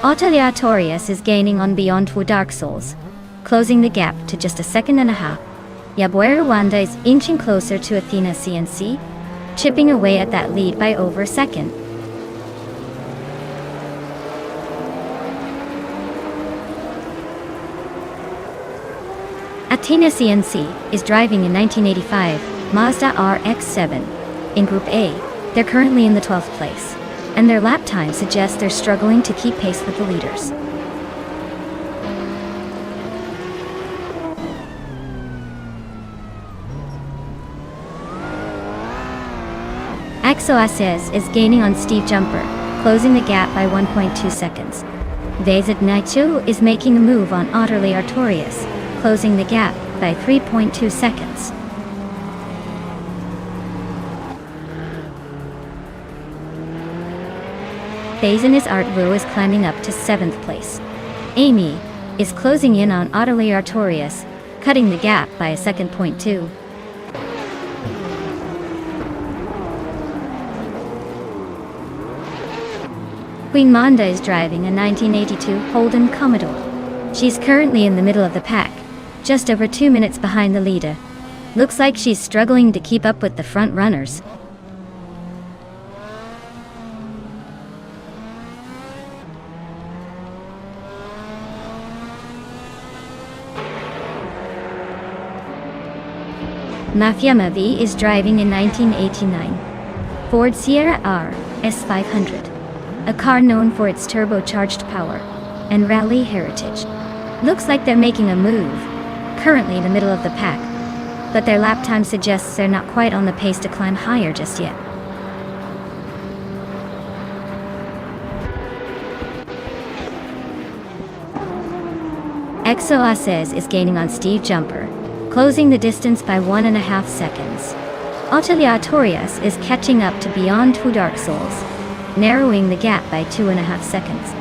S2: Atelier Torius is gaining on Beyond Two Dark Souls, closing the gap to just a second and a half. Yaboi Rwanda is inching closer to Athena CNC, chipping away at that lead by over a second. Athena CNC is driving a 1985 Mazda RX-7 in Group A. They're currently in the 12th place, and their lap time suggests they're struggling to keep pace with the leaders. Axoaces is gaining on Steve Jumper, closing the gap by 1.2 seconds. Vezid Naichu is making a move on Atelier Torius, closing the gap by 3.2 seconds. Business Art Wu is climbing up to 7th place. Amy is closing in on Atelier Artorias, cutting the gap by a second. Point 2. Queen Manda is driving a 1982 Holden Commodore. She's currently in the middle of the pack, just over 2 minutes behind the leader. Looks like she's struggling to keep up with the front runners. Mafia Mavi is driving a 1989 Ford Sierra R S500, a car known for its turbocharged power and rally heritage. Looks like they're making a move, currently in the middle of the pack, but their lap time suggests they're not quite on the pace to climb higher just yet. Exo is gaining on Steve Jumper, closing the distance by 1.5 seconds. Atelier Torias is catching up to Beyond Two Dark Souls, narrowing the gap by 2.5 seconds.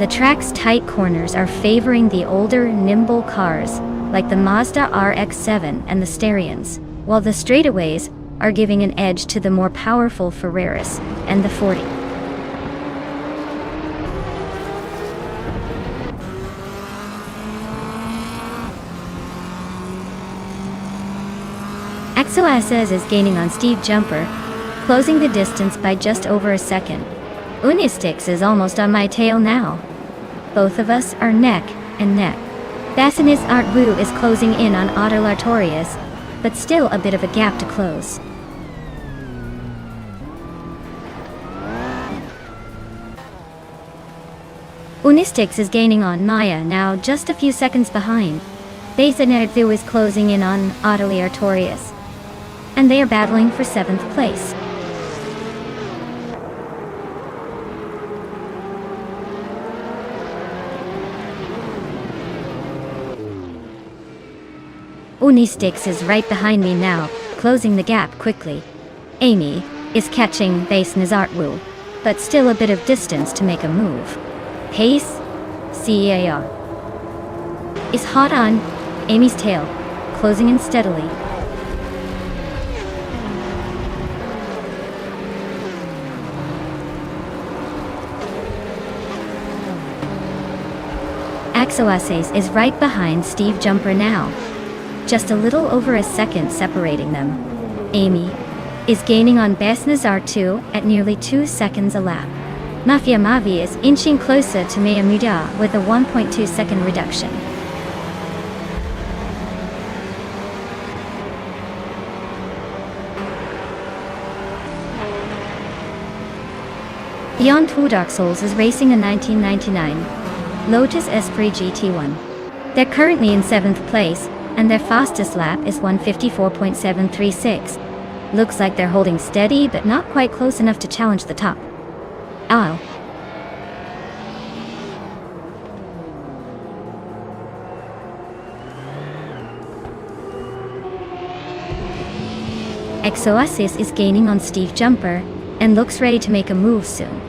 S2: The track's tight corners are favoring the older, nimble cars, like the Mazda RX-7 and the Starions, while the straightaways are giving an edge to the more powerful Ferraris and the 40. Exo is gaining on Steve Jumper, closing the distance by just over a second. Unistix is almost on my tail now. Both of us are neck and neck. Business Art Wu is closing in on Atelier Torias, but still a bit of a gap to close. Unistix is gaining on Maya, now just a few seconds behind. Business Art Wu is closing in on Atelier Torias, and they are battling for 7th place. Unistix is right behind me now, closing the gap quickly. Amy is catching Business Art Wu, but still a bit of distance to make a move. Pace CAR is hot on Amy's tail, closing in steadily. Exo is right behind Steve Jumper now, just a little over a second separating them. Amy is gaining on Business Art 2 at nearly 2 seconds a lap. Mafia Mavi is inching closer to Maya Muda with a 1.2 second reduction. Beyond Two Dark Souls is racing a 1999 Lotus Esprit GT1. They're currently in 7th place, and their fastest lap is 154.736. Looks like they're holding steady, but not quite close enough to challenge the top. Ow. Exoasis is gaining on Steve Jumper, and looks ready to make a move soon.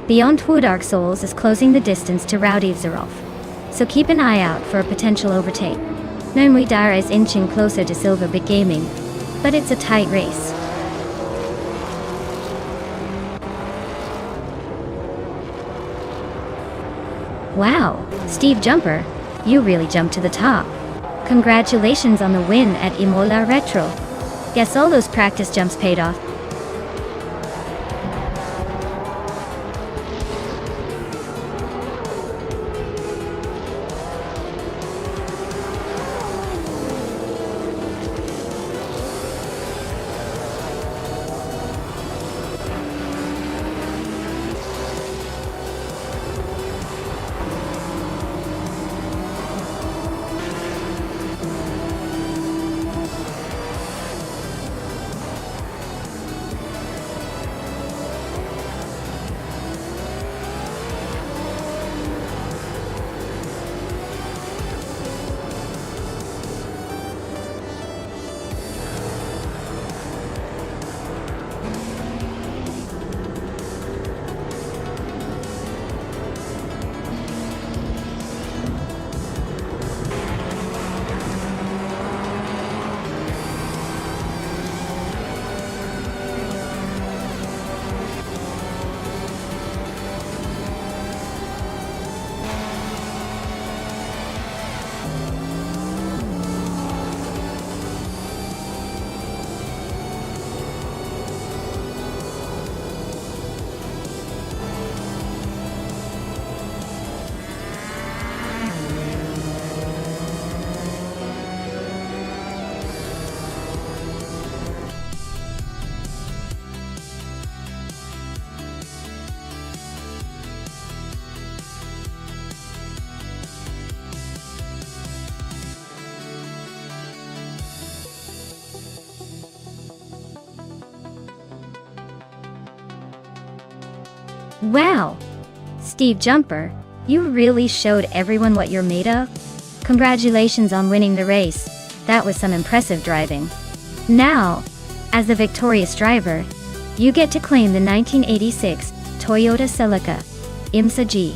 S2: Beyond Two Dark Souls is closing the distance to Rowdy Zerov, so keep an eye out for a potential overtake. Nonstop is inching closer to Silver Big Gaming, but it's a tight race. Wow, Steve Jumper, you really jumped to the top. Congratulations on the win at Imola Retro. Guess all those practice jumps paid off. Wow! Steve Jumper, you really showed everyone what you're made of? Congratulations on winning the race. That was some impressive driving. Now, as the victorious driver, you get to claim the 1986 Toyota Celica IMSA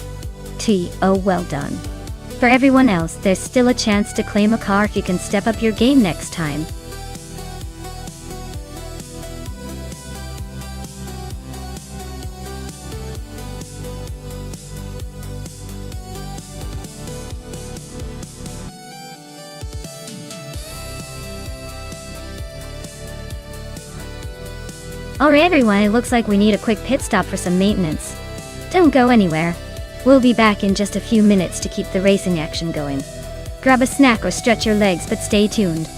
S2: GT. Oh, well done. For everyone else, there's still a chance to claim a car if you can step up your game next time. Alright everyone, it looks like we need a quick pit stop for some maintenance. Don't go anywhere. We'll be back in just a few minutes to keep the racing action going. Grab a snack or stretch your legs, but stay tuned.